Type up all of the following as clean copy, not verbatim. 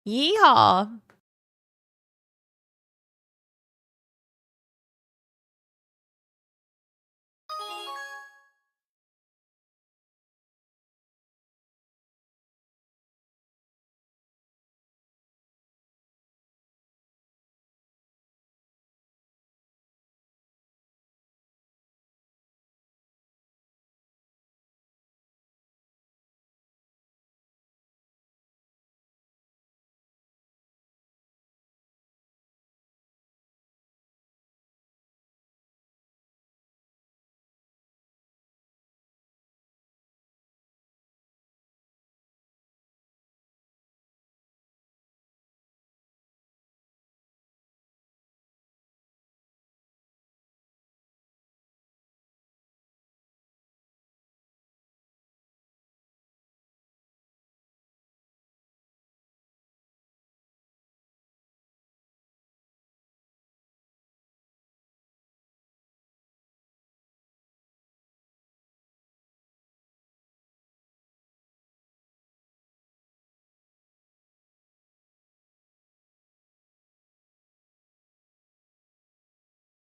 Yeehaw.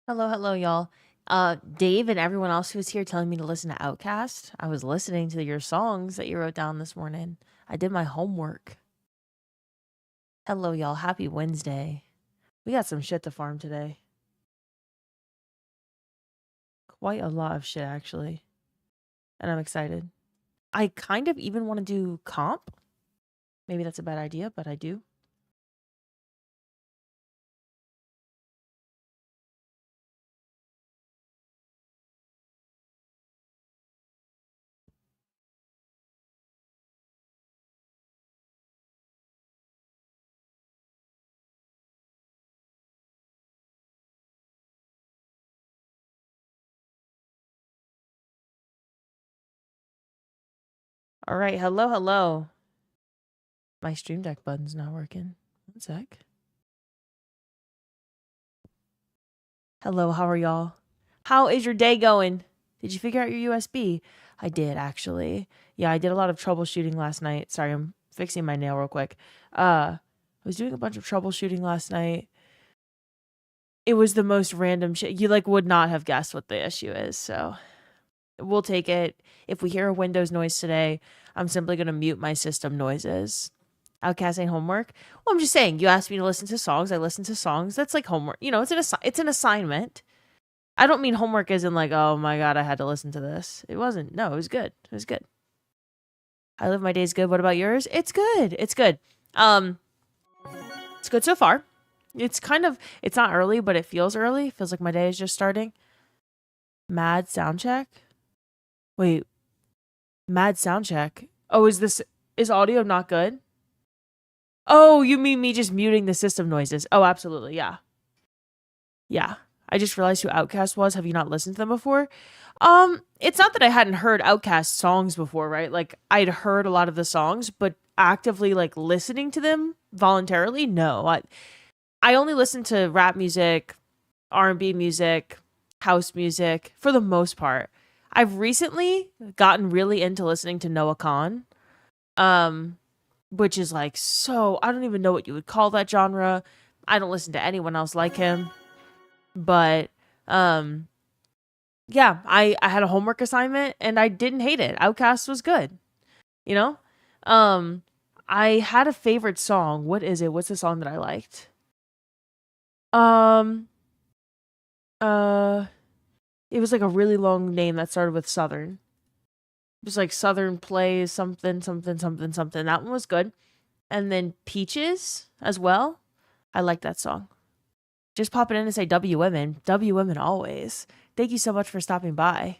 Hello, hello, y'all. Dave and everyone else who was here telling me to listen to Outcast. I was listening to your songs that you wrote down this morning. I did my homework. Hello, y'all. Happy Wednesday. We got some shit to farm today. Quite a lot of shit, actually. And I'm excited. I kind of even want to do comp. Maybe that's a bad idea, but I do. All right. Hello, hello. My Stream Deck button's not working. One sec. Hello, how are y'all? How is your day going? Did you figure out your USB? I did, actually. Yeah, I did a lot of troubleshooting last night. Sorry, I'm fixing my nail real quick. I was doing a bunch of troubleshooting last night. It was the most random shit. You, would not have guessed what the issue is, so we'll take it. If we hear a Windows noise today, I'm simply going to mute my system noises. Outcasting homework? Well, I'm just saying, you asked me to listen to songs. I listen to songs. That's like homework. It's an assignment. I don't mean homework as in oh my God, I had to listen to this. It wasn't. No, it was good. It was good. I live my days good. What about yours? It's good. It's good. It's good so far. It's not early, but it feels early. It feels like my day is just starting. Mad sound check? Wait. Mad sound check. Oh, is audio not good? Oh, you mean me just muting the system noises? Oh, absolutely. Yeah. Yeah. I just realized who Outkast was. Have you not listened to them before? It's not that I hadn't heard Outkast songs before, right? I'd heard a lot of the songs, but actively listening to them voluntarily, no. I only listen to rap music, R&B music, house music for the most part. I've recently gotten really into listening to Noah Khan, which is so, I don't even know what you would call that genre. I don't listen to anyone else like him. But yeah, I had a homework assignment and I didn't hate it. Outcast was good. You know? I had a favorite song. What is it? What's the song that I liked? It was a really long name that started with Southern. It was Southern Plays something, something, something, something. That one was good. And then Peaches as well. I like that song. Just popping in to say W Women. W Women always. Thank you so much for stopping by.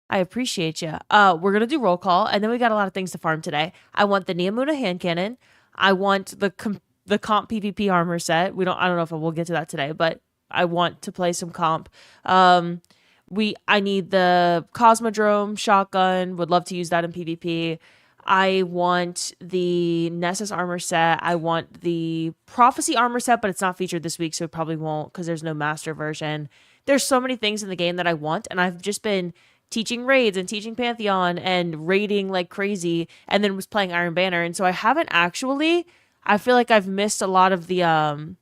I appreciate you. We're going to do roll call, and then we got a lot of things to farm today. I want the Neomuna hand cannon. I want the comp PvP armor set. I don't know if we'll get to that today, but I want to play some comp. I need the Cosmodrome shotgun. Would love to use that in PvP. I want the Nessus armor set. I want the Prophecy armor set, but it's not featured this week, so it probably won't because there's no master version. There's so many things in the game that I want, and I've just been teaching raids and teaching Pantheon and raiding like crazy, and then was playing Iron Banner, and so I haven't actually I feel like I've missed a lot of the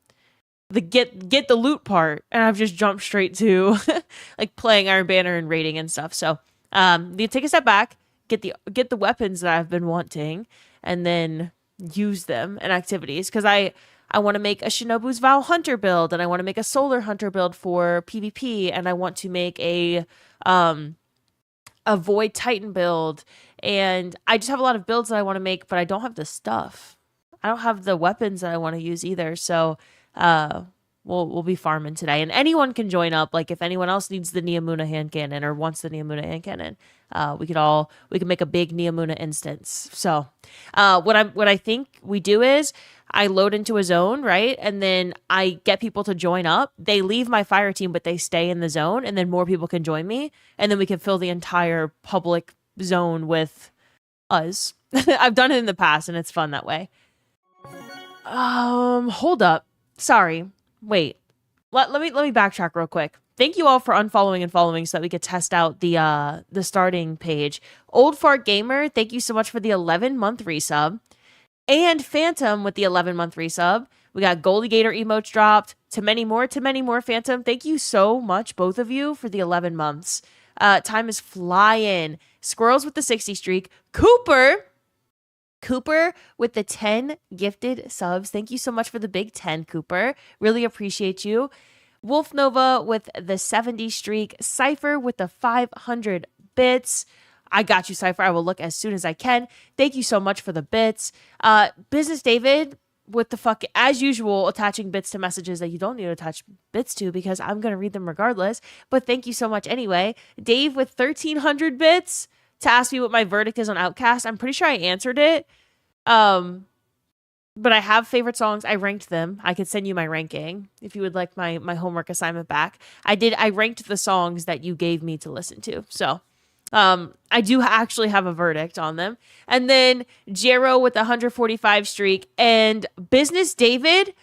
get the loot part, and I've just jumped straight to like playing Iron Banner and raiding and stuff. So you take a step back, get the weapons that I've been wanting, and then use them in activities, because I want to make a Shinobu's Vow Hunter build, and I want to make a Solar Hunter build for PvP, and I want to make a Void Titan build, and I just have a lot of builds that I want to make, but I don't have the stuff. I don't have the weapons that I want to use either. So we'll be farming today, and anyone can join up. Like if anyone else needs the Neomuna hand cannon or wants the Neomuna hand cannon, we can make a big Neomuna instance. So what I think we do is I load into a zone, right? And then I get people to join up. They leave my fire team, but they stay in the zone, and then more people can join me, and then we can fill the entire public zone with us. I've done it in the past, and it's fun that way. Hold up. Sorry. Wait. Let me backtrack real quick. Thank you all for unfollowing and following so that we could test out the starting page. Old Fart Gamer, thank you so much for the 11-month resub. And Phantom with the 11-month resub. We got Goldie Gator emotes dropped. To many more, Phantom. Thank you so much, both of you, for the 11 months. Time is flying. Squirrels with the 60 streak. Cooper with the 10 gifted subs. Thank you so much for the big 10, Cooper. Really appreciate you. Wolf Nova with the 70 streak. Cypher with the 500 bits. I got you, Cypher. I will look as soon as I can. Thank you so much for the bits. Business David with the as usual, attaching bits to messages that you don't need to attach bits to, because I'm going to read them regardless. But thank you so much anyway. Dave with 1,300 bits to ask me what my verdict is on Outcast. I'm pretty sure I answered it. But I have favorite songs. I ranked them. I could send you my ranking if you would like my homework assignment back. I ranked the songs that you gave me to listen to. So I do actually have a verdict on them. And then Jero with the 145 streak, and Business David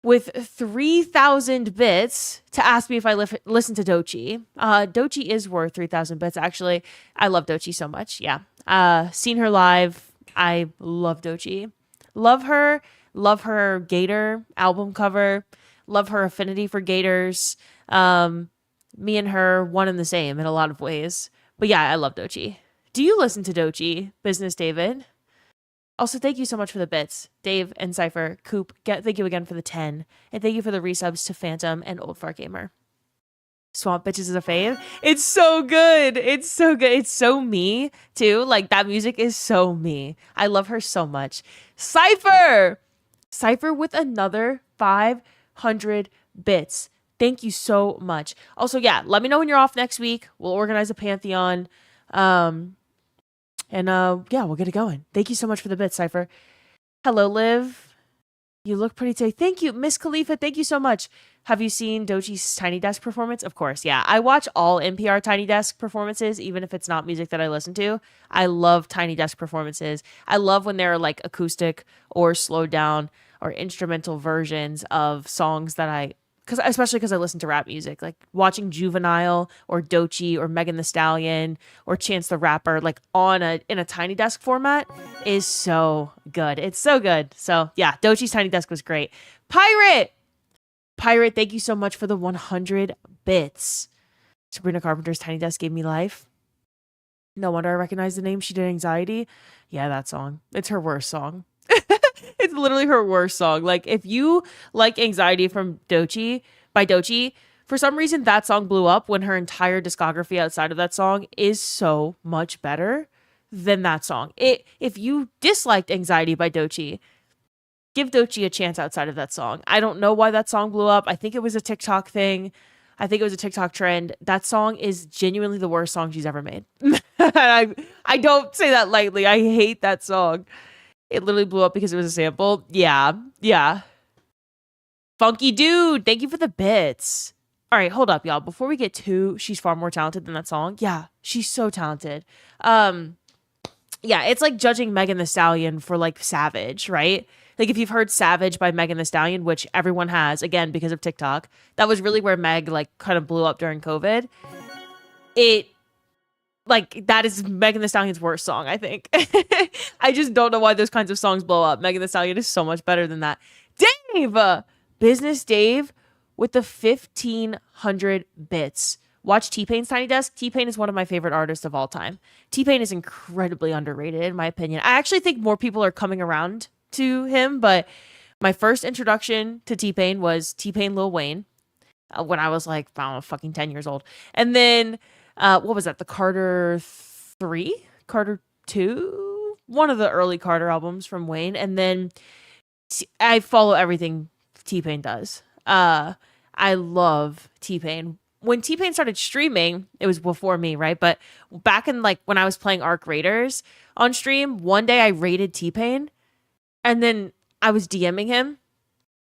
with 3,000 bits to ask me if I listen to Dochi. Dochi is worth 3,000 bits, actually. I love Dochi so much. Yeah. Seen her live. I love Dochi. Love her Gator album cover. Love her affinity for Gators. Me and her, one and the same in a lot of ways. But yeah, I love Dochi. Do you listen to Dochi, Business David? Also, thank you so much for the bits. Dave and Cypher, Coop, thank you again for the 10. And thank you for the resubs to Phantom and Old Fart Gamer. Swamp Bitches is a fave. It's so good. It's so good. It's so me, too. Like, that music is so me. I love her so much. Cypher with another 500 bits. Thank you so much. Also, yeah, let me know when you're off next week. We'll organize a Pantheon. Yeah, we'll get it going. Thank you so much for the bits, Cypher. Hello, Liv. You look pretty today. Thank you, Miss Khalifa. Thank you so much. Have you seen Dochi's Tiny Desk performance? Of course, yeah. I watch all NPR Tiny Desk performances, even if it's not music that I listen to. I love Tiny Desk performances. I love when they're like acoustic or slowed down or instrumental versions of songs that especially because I listen to rap music, like watching Juvenile or Dochi or Megan Thee Stallion or Chance the Rapper, like in a Tiny Desk format is so good. It's so good. So yeah, Dochi's Tiny Desk was great. Pirate, thank you so much for the 100 bits. Sabrina Carpenter's Tiny Desk gave me life. No wonder I recognize the name. She did Anxiety. Yeah, that song. It's her worst song. It's literally her worst song. Like, if you like Anxiety from by Dochi, for some reason that song blew up when her entire discography outside of that song is so much better than that song. If you disliked Anxiety by Dochi, give Dochi a chance outside of that song. I don't know why that song blew up. I think it was a TikTok thing. I think it was a TikTok trend. That song is genuinely the worst song she's ever made. I don't say that lightly. I hate that song. It literally blew up because it was a sample. Yeah. Funky Dude, thank you for the bits. All right, hold up, y'all. Before we get to she's far more talented than that song. Yeah, she's so talented. Yeah, it's like judging Megan Thee Stallion for like Savage, right? Like if you've heard Savage by Megan Thee Stallion, which everyone has, again, because of TikTok, that was really where Meg like kind of blew up during COVID. like that is Megan Thee Stallion's worst song, I think. I just don't know why those kinds of songs blow up. Megan Thee Stallion is so much better than that. Dave! Business Dave with the 1,500 bits. Watch T-Pain's Tiny Desk. T-Pain is one of my favorite artists of all time. T-Pain is incredibly underrated, in my opinion. I actually think more people are coming around to him, but my first introduction to T-Pain was T-Pain Lil Wayne when I was like, I don't know, fucking 10 years old. And then, what was that? The Carter 3? Carter 2? One of the early Carter albums from Wayne. And then I follow everything T-Pain does. I love T-Pain. When T-Pain started streaming, it was before me, right? But back in like when I was playing Arc Raiders on stream, one day I raided T-Pain and then I was DMing him.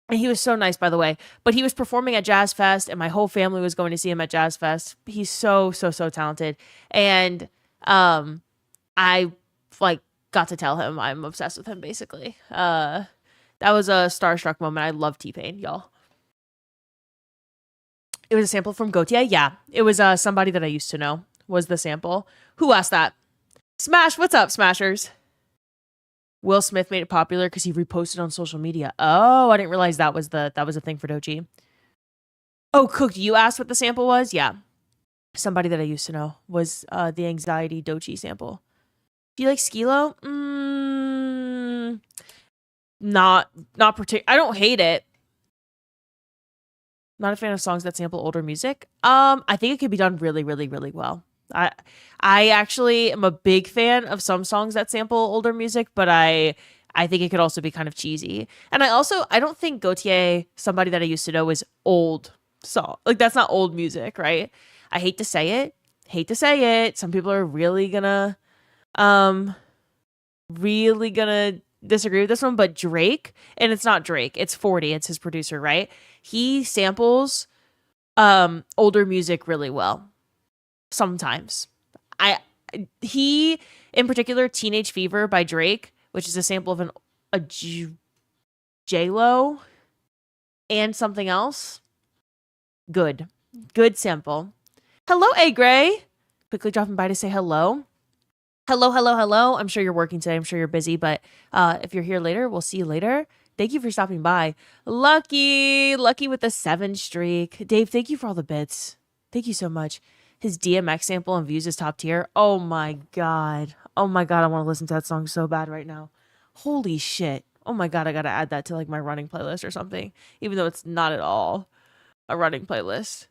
And he was so nice, by the way. But he was performing at Jazz Fest and my whole family was going to see him at Jazz Fest. He's so talented. And I like got to tell him I'm obsessed with him, basically. That was a starstruck moment. I love T-Pain, y'all. It was a sample from Gautier. Yeah, it was somebody that I used to know was the sample. Who asked that? Smash, what's up, Smashers? Will Smith made it popular because he reposted on social media. Oh, I didn't realize that was a thing for Doechii. Oh, Cooked, you asked what the sample was? Yeah, somebody that I used to know was the Anxiety Doechii sample. Do you like Skilo? Not particular. I don't hate it. Not a fan of songs that sample older music. I think it could be done really, really, really well. I actually am a big fan of some songs that sample older music, but I think it could also be kind of cheesy. And I don't think Gautier, somebody that I used to know, is old song. Like that's not old music, right? I hate to say it. Some people are really gonna disagree with this one, but Drake, and it's not Drake, it's 40, it's his producer, right? He samples older music really well. Sometimes. He in particular, Teenage Fever by Drake, which is a sample of a J-Lo and something else. Good sample. Hello, A Gray. Quickly dropping by to say hello. Hello. I'm sure you're working today. I'm sure you're busy, but if you're here later, we'll see you later. Thank you for stopping by. Lucky with the 7 streak. Dave, thank you for all the bits. Thank you so much. His DMX sample and Views is top tier. Oh my God. I want to listen to that song so bad right now. Holy shit. Oh my God, I gotta add that to like my running playlist or something, even though it's not at all a running playlist.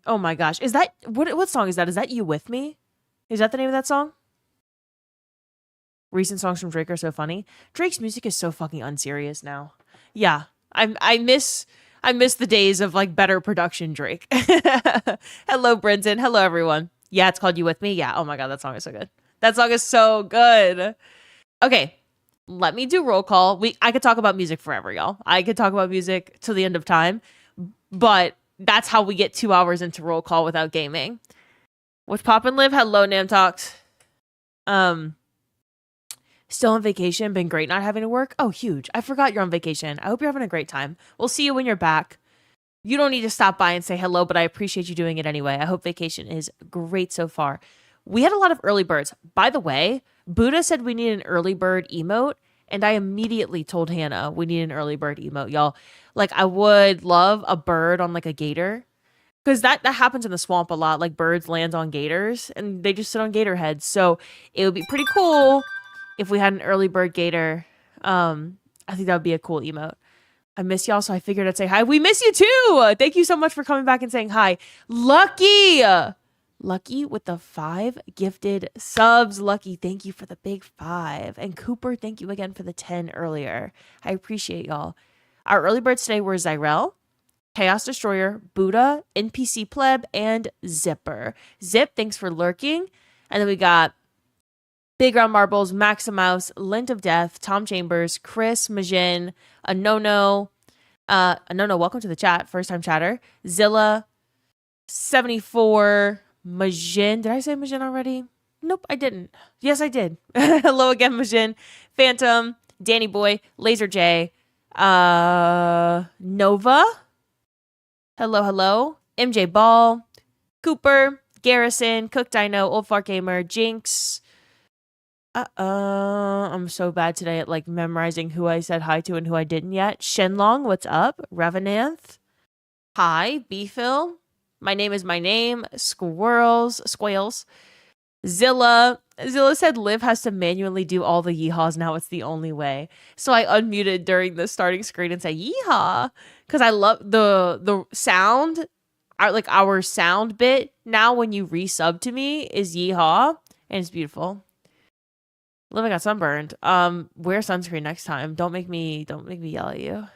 Oh my gosh. Is that, what song is that? Is that You With Me? Is that the name of that song? Recent songs from Drake are so funny. Drake's music is so fucking unserious now. Yeah, I miss the days of like better production Drake. Hello, Brenton. Hello, everyone. Yeah, it's called You With Me. Yeah. Oh my God, that song is so good. That song is so good. Okay, let me do roll call. I could talk about music forever, y'all. I could talk about music till the end of time, but that's how we get 2 hours into roll call without gaming. What's poppin', Liv? Hello, Nam Talks. Still on vacation. Been great not having to work. Oh, huge. I forgot you're on vacation. I hope you're having a great time. We'll see you when you're back. You don't need to stop by and say hello, but I appreciate you doing it anyway. I hope vacation is great so far. We had a lot of early birds. By the way, Buddha said we need an early bird emote, and I immediately told Hannah we need an early bird emote, y'all. Like, I would love a bird on like a gator, because that happens in the swamp a lot. Like, birds land on gators, and they just sit on gator heads. So it would be pretty cool if we had an early bird gator. I think that would be a cool emote. I miss y'all, so I figured I'd say hi. We miss you too. Thank you so much for coming back and saying hi. Lucky with the 5 gifted subs. Lucky, thank you for the big 5. And Cooper, thank you again for the 10 earlier. I appreciate y'all. Our early birds today were Zyrel, Chaos Destroyer, Buddha, NPC Pleb, and Zipper. Zip, thanks for lurking. And then we got Big Round Marbles, Maximouse, Lint of Death, Tom Chambers, Chris, Majin, Anono, welcome to the chat, first time chatter, Zilla, 74, Majin. Did I say Majin already? Nope, I didn't. Yes, I did. Hello again, Majin. Phantom, Danny Boy, Laser J, Nova. Hello. MJ Ball, Cooper, Garrison, Cook Dino, Old Fart Gamer, Jinx. I'm so bad today at like memorizing who I said hi to and who I didn't yet. Shenlong, what's up? Revenant. Hi, Beefil. My name is my name. Squales. Zilla. Zilla said Liv has to manually do all the yeehaws now. It's the only way. So I unmuted during the starting screen and said yeehaw because I love the sound. Our sound bit now when you resub to me is yeehaw and it's beautiful. Liv, I got sunburned. Wear sunscreen next time. Don't make me yell at you.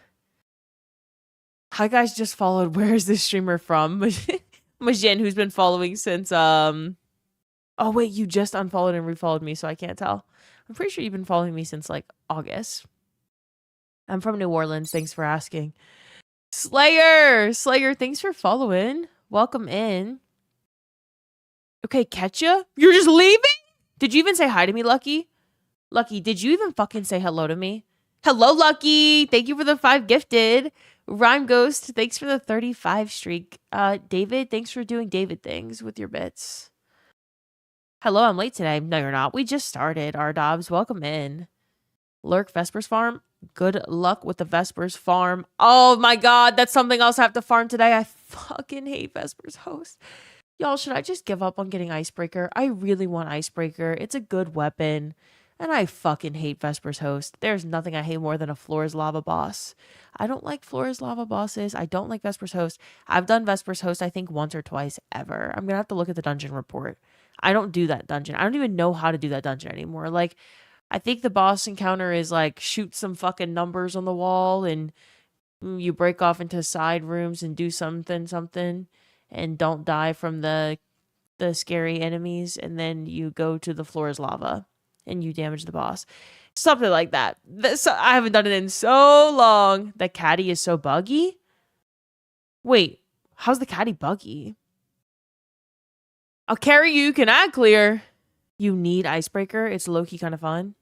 Hi guys, just followed. Where is this streamer from? Majin, who's been following since oh wait, you just unfollowed and refollowed me, so I can't tell. I'm pretty sure you've been following me since like August. I'm from New Orleans. Thanks for asking. Slayer, thanks for following. Welcome in. Okay, Ketcha, you're just leaving? Did you even say hi to me, Lucky? Lucky, did you even fucking say hello to me? Hello, Lucky. Thank you for the 5 gifted. Rhyme Ghost, thanks for the 35 streak. David, thanks for doing David things with your bits. Hello, I'm late today. No, you're not. We just started. Ardobs, welcome in. Lurk Vespers Farm. Good luck with the Vespers Farm. Oh my god, that's something else I have to farm today. I fucking hate Vespers Host. Y'all, should I just give up on getting Icebreaker? I really want Icebreaker. It's a good weapon. And I fucking hate Vespers Host. There's nothing I hate more than a Flora's Lava boss. I don't like Flora's Lava bosses. I don't like Vespers Host. I've done Vespers Host, I think, once or twice ever. I'm going to have to look at the dungeon report. I don't do that dungeon. I don't even know how to do that dungeon anymore. Like, I think the boss encounter is like shoot some fucking numbers on the wall and you break off into side rooms and do something and don't die from the scary enemies, and then you go to the Flora's Lava and you damage the boss. Something like that. I haven't done it in so long. The caddy is so buggy. Wait, how's the caddy buggy? I'll carry you, can I clear? You need Icebreaker. It's low-key kind of fun.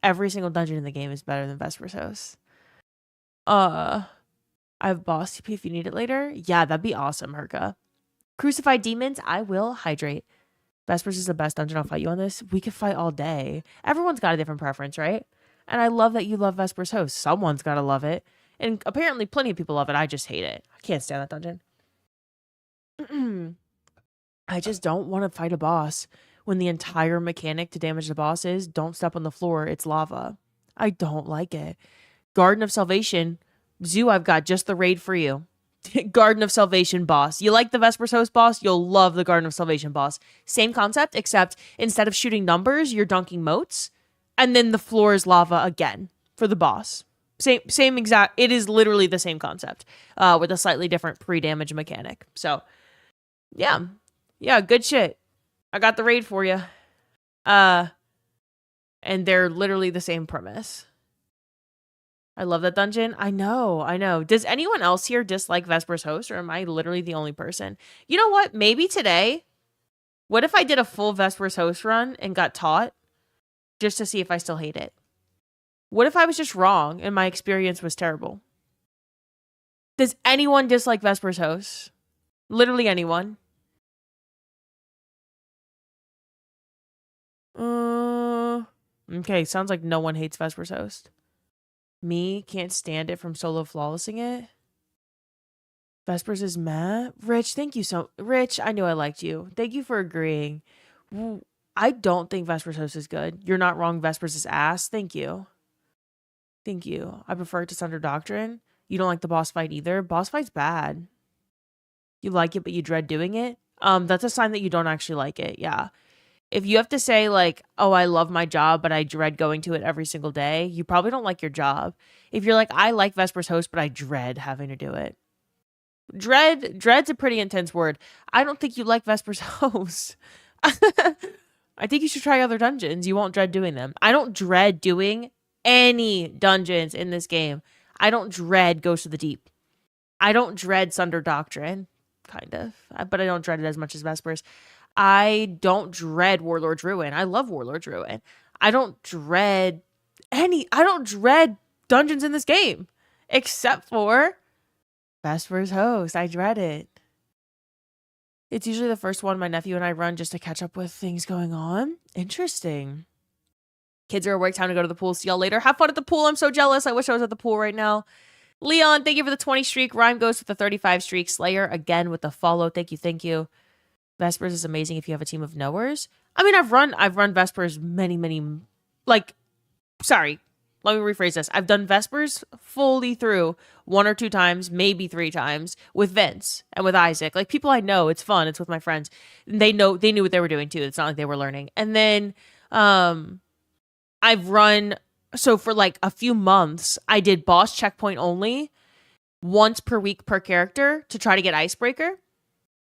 Every single dungeon in the game is better than Vespers House. I have boss TP if you need it later. Yeah, that'd be awesome, Herka. Crucified demons, I will hydrate. Vespers is the best dungeon. I'll fight you on this. We could fight all day. Everyone's got a different preference, right? And I love that you love Vespers Host. Someone's got to love it. And apparently plenty of people love it. I just hate it. I can't stand that dungeon. I just don't want to fight a boss when the entire mechanic to damage the boss is don't step on the floor. It's lava. I don't like it. Garden of Salvation. Zoo, I've got just the raid for you. Garden of Salvation boss. You like the Vespers Host boss? You'll love the Garden of Salvation boss. Same concept, except instead of shooting numbers, you're dunking moats. And then the floor is lava again for the boss. Same exact. It is literally the same concept with a slightly different pre-damage mechanic. So, yeah. Yeah, good shit. I got the raid for you. And they're literally the same premise. I love that dungeon. I know. Does anyone else here dislike Vespers Host, or am I literally the only person? You know what? Maybe today, what if I did a full Vespers Host run and got taught just to see if I still hate it? What if I was just wrong and my experience was terrible? Does anyone dislike Vespers Host? Literally anyone? Okay, sounds like no one hates Vespers Host. Me, can't stand it from solo flawlessing it. Vespers is meh. Rich, thank you so... Rich, I knew I liked you. Thank you for agreeing. I don't think Vespers Host is good. You're not wrong, Vespers is ass. Thank you. Thank you. I prefer it to Sunder Doctrine. You don't like the boss fight either. Boss fight's bad. You like it, but you dread doing it. That's a sign that you don't actually like it. Yeah. If you have to say like, oh, I love my job, but I dread going to it every single day, you probably don't like your job. If you're like, I like Vespers Host, but I dread having to do it. Dread's a pretty intense word. I don't think you like Vespers Host. I think you should try other dungeons. You won't dread doing them. I don't dread doing any dungeons in this game. I don't dread Ghost of the Deep. I don't dread Sunder Doctrine, kind of, but I don't dread it as much as Vespers. I don't dread Warlord's Ruin. I love Warlord's Ruin. I don't dread dungeons in this game. Except for Vespers Host. I dread it. It's usually the first one my nephew and I run just to catch up with things going on. Interesting. Kids are awake, time to go to the pool. See y'all later. Have fun at the pool. I'm so jealous. I wish I was at the pool right now. Leon, thank you for the 20 streak. Rhyme goes with the 35 streak. Slayer again with the follow. Thank you, thank you. Vespers is amazing if you have a team of knowers. I mean, I've run Vespers many, sorry, let me rephrase this. I've done Vespers fully through 1 or 2 times, maybe 3 times with Vince and with Isaac. Like, people I know, it's fun. It's with my friends. They knew what they were doing too. It's not like they were learning. And then I've run, so for like a few months, I did boss checkpoint only once per week per character to try to get Icebreaker.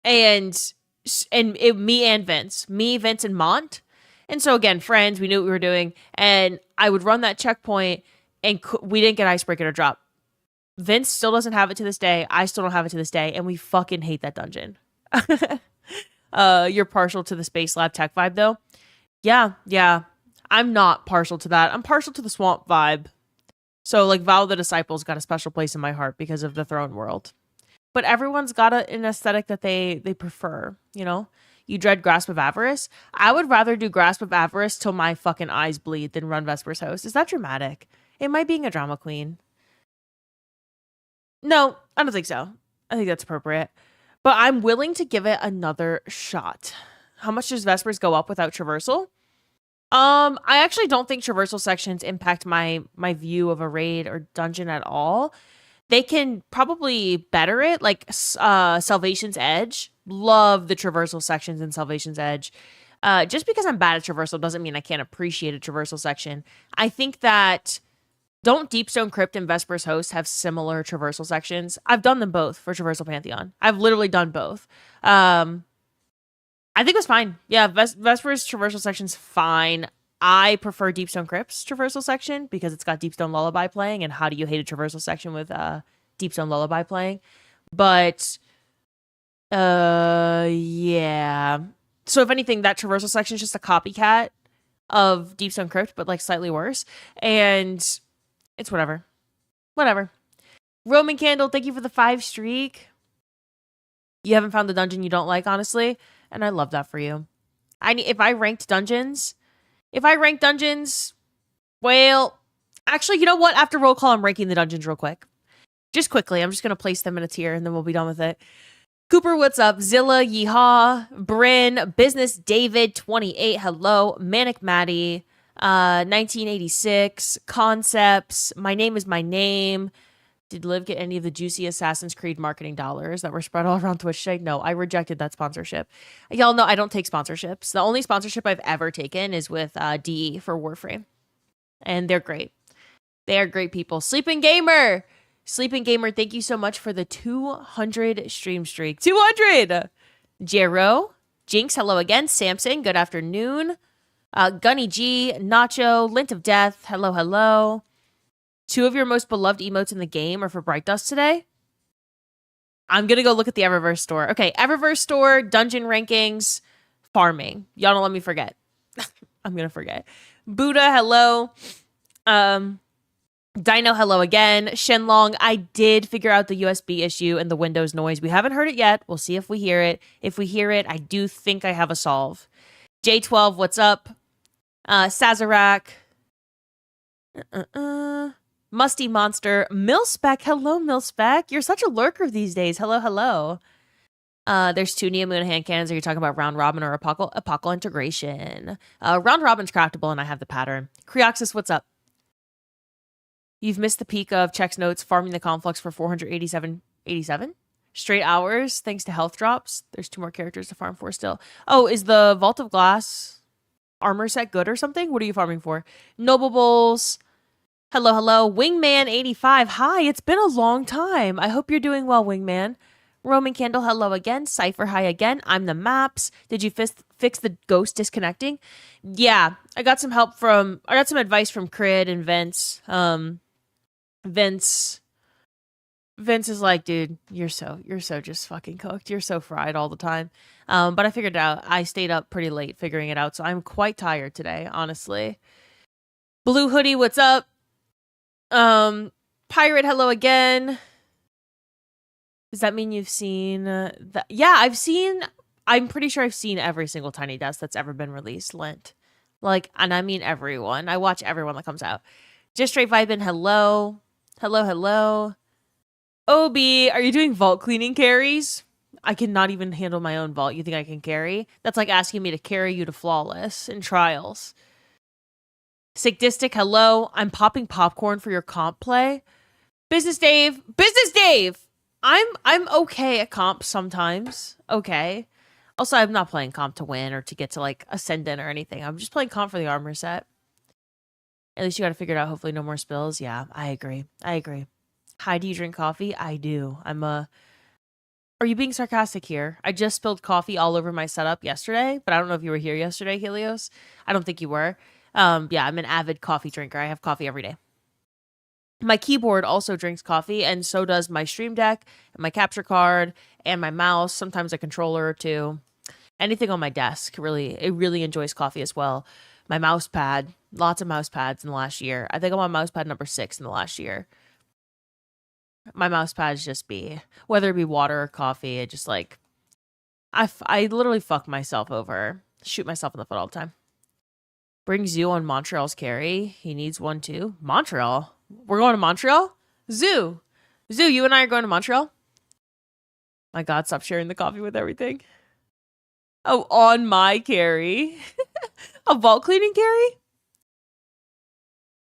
And me and Vince, Vince, and Mont. And so again, friends, we knew what we were doing. And I would run that checkpoint and we didn't get Icebreaker to drop. Vince still doesn't have it to this day. I still don't have it to this day. And we fucking hate that dungeon. You're partial to the Space Lab tech vibe though. Yeah. I'm not partial to that. I'm partial to the swamp vibe. So like Vow of the Disciples got a special place in my heart because of the throne world. But everyone's got an aesthetic that they prefer, you know? You dread Grasp of Avarice? I would rather do Grasp of Avarice till my fucking eyes bleed than run Vesper's Host. Is that dramatic? Am I being a drama queen? No, I don't think so. I think that's appropriate. But I'm willing to give it another shot. How much does Vespers go up without traversal? I actually don't think traversal sections impact my view of a raid or dungeon at all. They can probably better it, like Salvation's Edge. Love the traversal sections in Salvation's Edge. Just because I'm bad at traversal doesn't mean I can't appreciate a traversal section. I think that don't Deepstone Crypt and Vesper's Host have similar traversal sections? I've done them both for Traversal Pantheon. I've literally done both. I think it was fine. Yeah, Vesper's traversal section's fine. I prefer Deepstone Crypt's traversal section because it's got Deepstone Lullaby playing, and how do you hate a traversal section with Deepstone Lullaby playing? But yeah. So if anything, that traversal section is just a copycat of Deepstone Crypt, but like slightly worse. And it's whatever. Roman Candle, thank you for the 5 streak. You haven't found the dungeon you don't like, honestly, and I love that for you. If I ranked dungeons, well, actually, you know what? After roll call, I'm ranking the dungeons real quick. Just quickly, I'm just going to place them in a tier and then we'll be done with it. Cooper, what's up? Zilla, Yeehaw, Bryn, Business David, 28, hello, Manic Maddie, 1986, Concepts, My Name is My Name. Did Liv get any of the juicy Assassin's Creed marketing dollars that were spread all around Twitch today? No, I rejected that sponsorship. Y'all know I don't take sponsorships. The only sponsorship I've ever taken is with DE for Warframe. And they're great. They are great people. Sleeping Gamer, thank you so much for the 200 stream streak. 200! Jero, Jinx, hello again. Samson, good afternoon. Gunny G, Nacho, Lint of Death, hello. 2 of your most beloved emotes in the game are for Bright Dust today. I'm going to go look at the Eververse store. Okay, Eververse store, dungeon rankings, farming. Y'all don't let me forget. I'm going to forget. Buddha, hello. Dino, hello again. Shenlong, I did figure out the USB issue and the Windows noise. We haven't heard it yet. We'll see if we hear it. If we hear it, I do think I have a solve. J12, what's up? Sazerac. Musty Monster. Milspec. Hello, Milspec. You're such a lurker these days. Hello. There's 2 Neo Moon hand cannons. Are you talking about round robin or apocal integration? Round robin's craftable and I have the pattern. Creoxys, what's up? You've missed the peak of Check's notes farming the conflux for 487 straight hours thanks to health drops. There's 2 more characters to farm for still. Oh, is the Vault of Glass armor set good or something? What are you farming for? Noble Bulls. Hello. Wingman 85. Hi, it's been a long time. I hope you're doing well, Wingman. Roman Candle, hello again. Cypher, hi again. I'm the Maps. Did you fix the ghost disconnecting? Yeah, I got some advice from Crid and Vince. Vince is like, dude, you're so just fucking cooked. You're so fried all the time. But I figured it out. I stayed up pretty late figuring it out, so I'm quite tired today, honestly. Blue Hoodie, what's up? Pirate, hello again. Does that mean you've seen that? Yeah, I've seen I'm pretty sure I've seen every single Tiny Desk that's ever been released, Lent. Like, and I mean everyone. I watch everyone that comes out. Just straight vibing. Hello. Hello, hello. OB, are you doing vault cleaning carries? I cannot even handle my own vault. You think I can carry? That's like asking me to carry you to flawless in trials. Sickdistic, hello. I'm popping popcorn for your comp play. Business Dave. Business Dave! I'm okay at comp sometimes. Okay. Also, I'm not playing comp to win or to get to like Ascendant or anything. I'm just playing comp for the armor set. At least you got to figure it out. Hopefully no more spills. Yeah, I agree. I agree. Hi, do you drink coffee? I do. Are you being sarcastic here? I just spilled coffee all over my setup yesterday, but I don't know if you were here yesterday, Helios. I don't think you were. Yeah, I'm an avid coffee drinker. I have coffee every day. My keyboard also drinks coffee, and so does my Stream Deck, and my capture card, and my mouse, sometimes a controller or two. Anything on my desk, really, it really enjoys coffee as well. My mouse pad, lots of mouse pads in the last year. I think I'm on mouse pad number 6 in the last year. My mouse pads just be, whether it be water or coffee, it just like, I literally fuck myself over, shoot myself in the foot all the time. Bring Zoo on Montreal's carry. He needs one too. Montreal? We're going to Montreal? Zoo, you and I are going to Montreal? My God, stop sharing the coffee with everything. Oh, on my carry. A vault cleaning carry?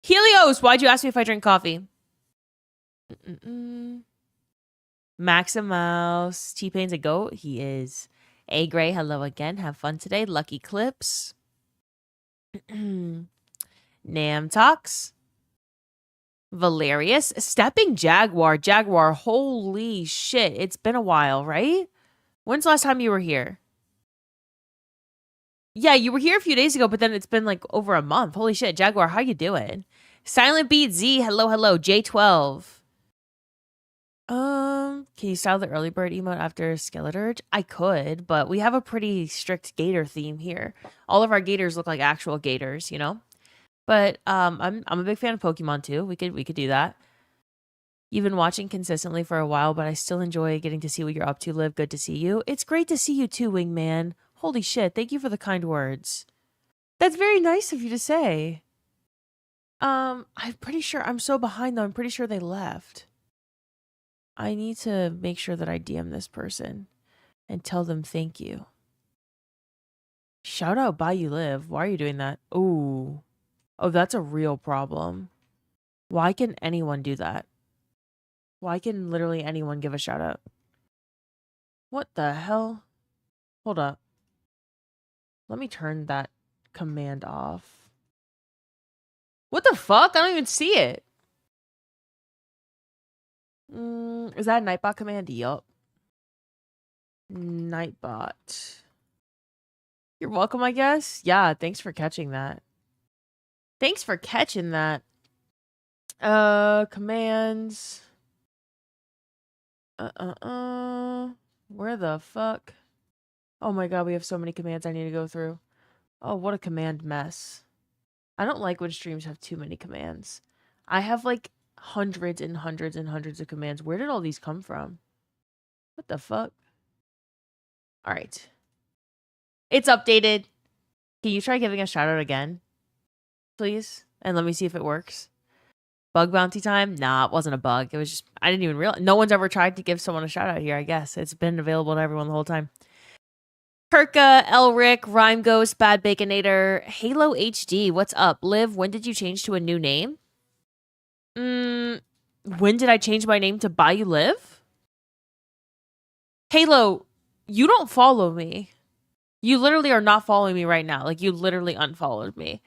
Helios, why'd you ask me if I drink coffee? Maximouse. T-Pain's a goat. He is. A Gray, hello again. Have fun today. Lucky Clips. Nam Talks. Valerius. Stepping Jaguar. Jaguar, holy shit. It's been a while, right? When's the last time you were here? Yeah, you were here a few days ago, but then it's been like over a month. Holy shit. Jaguar, how you doing? Silent Beat Z, hello, hello. J12. Can you style the early bird emote after Skeleturge? I could, but we have a pretty strict gator theme here. All of our gators look like actual gators, you know? But I'm a big fan of Pokemon too. We could do that. You've been watching consistently for a while, but I still enjoy getting to see what you're up to, Liv. Good to see you. It's great to see you too, Wingman. Holy shit, thank you for the kind words. That's very nice of you to say. I'm pretty sure I'm so behind though. I'm pretty sure they left. I need to make sure that I DM this person and tell them thank you. Shout out Bayou Live. Why are you doing that? Ooh. Oh, that's a real problem. Why can anyone do that? Why can literally anyone give a shout out? What the hell? Hold up. Let me turn that command off. What the fuck? I don't even see it. Is that a Nightbot command? Yup. Nightbot. You're welcome, I guess. Yeah, thanks for catching that. Thanks for catching that. Commands. Where the fuck? Oh my God, we have so many commands I need to go through. Oh, what a command mess. I don't like when streams have too many commands. I have like hundreds and hundreds and hundreds of commands. Where did all these come from? What the fuck? All right. It's updated. Can you try giving a shout out again? Please? And let me see if it works. Bug bounty time? Nah, it wasn't a bug. It was just, I didn't even realize. No one's ever tried to give someone a shout out here, I guess. It's been available to everyone the whole time. Kirka, Elric, Rhyme Ghost, Bad Baconator, Halo HD. What's up? Liv, when did you change to a new name? When did I change my name to Bayou Live? Halo, you don't follow me. You literally are not following me right now. Like, you literally unfollowed me.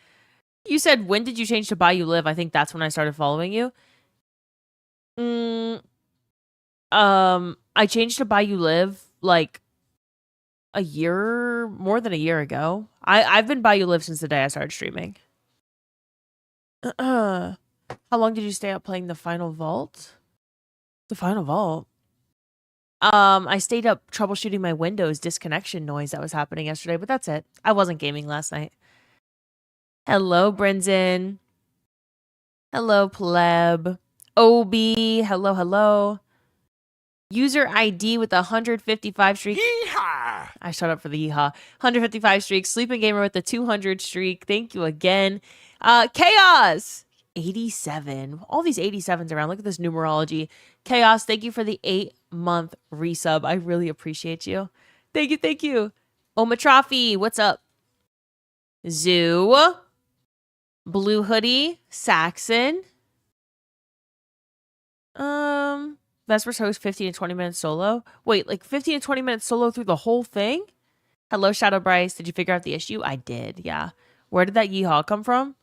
You said, when did you change to Bayou Live? I think that's when I started following you. I changed to Bayou Live, like, more than a year ago. I've been Bayou Live since the day I started streaming. How long did you stay up playing the Final Vault? The Final Vault? I stayed up troubleshooting my Windows disconnection noise that was happening yesterday, but that's it. I wasn't gaming last night. Hello, Brendan. Hello, Pleb. OB. Hello, hello. User ID with 155 streak. Yeehaw! I shut up for the yeehaw. 155 streak. Sleeping Gamer with the 200 streak. Thank you again. Chaos 87. All these 87s around. Look at this numerology. Chaos, thank you for the 8-month resub. I really appreciate you. Thank you, thank you. Omatrafi, what's up? Zoo. Blue Hoodie. Saxon. Vespers host 15 to 20 minutes solo. Wait, like 15 to 20 minutes solo through the whole thing? Hello, Shadow Bryce. Did you figure out the issue? I did, yeah. Where did that yeehaw come from?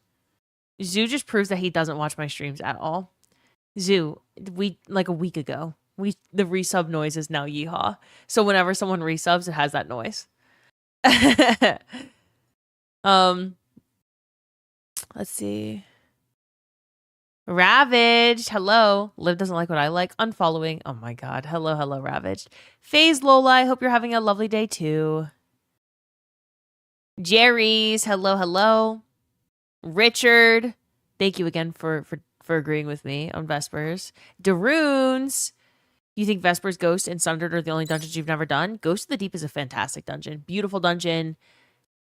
Zoo just proves that he doesn't watch my streams at all. Zoo, we like a week ago, the resub noise is now yeehaw. So whenever someone resubs, it has that noise. Let's see. Ravaged, hello. Liv doesn't like what I like. Unfollowing. Oh my god. Hello, hello, Ravaged. Phase Lola, I hope you're having a lovely day too. Jerry's, hello, hello. Richard, thank you again for agreeing with me on Vespers. Darunes, you think Vespers, Ghost, and Sundered are the only dungeons you've never done? Ghost of the Deep is a fantastic dungeon. Beautiful dungeon.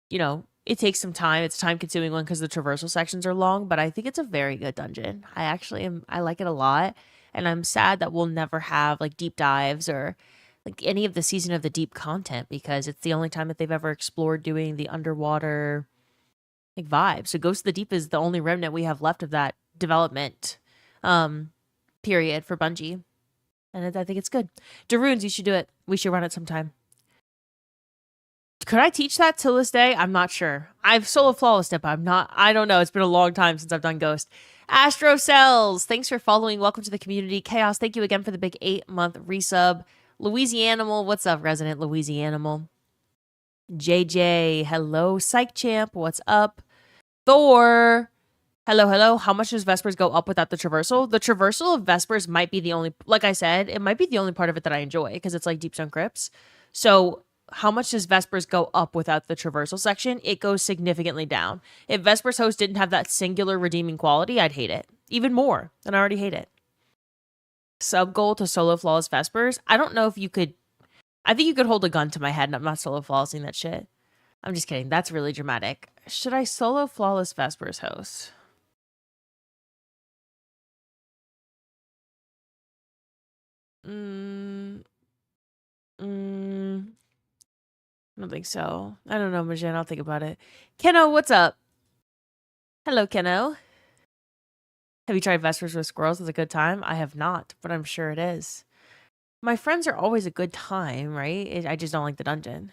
You know, it takes some time. It's a time-consuming one because the traversal sections are long, but I think it's a very good dungeon. I like it a lot, and I'm sad that we'll never have like deep dives or like any of the Season of the Deep content because it's the only time that they've ever explored doing the underwater like vibe. So Ghost of the Deep is the only remnant we have left of that development period for Bungie. And I think it's good. Darunes, you should do it. We should run it sometime. Could I teach that till this day? I'm not sure. I've solo flawless it, but I don't know. It's been a long time since I've done Ghost. Astro Cells, thanks for following. Welcome to the community. Chaos, thank you again for the big 8-month resub. Louisianimal, what's up, resident Louisianimal? JJ, hello. Psych Champ, what's up? Thor, hello, hello. How much does Vespers go up without the traversal? The traversal of Vespers might be the only, like I said, it might be the only part of it that I enjoy because it's like Deep Stone Crypts. So how much does Vespers go up without the traversal section? It goes significantly down. If Vespers host didn't have that singular redeeming quality, I'd hate it. Even more than I already hate it. Sub goal to solo flawless Vespers. I don't know if you could. I think you could hold a gun to my head and I'm not solo flawlessing that shit. I'm just kidding. That's really dramatic. Should I solo flawless Vespers host? I don't think so. I don't know, Majan. I'll think about it. Keno, what's up? Hello, Keno. Have you tried Vespers with squirrels? It's a good time. I have not, but I'm sure it is. My friends are always a good time, right? I just don't like the dungeon.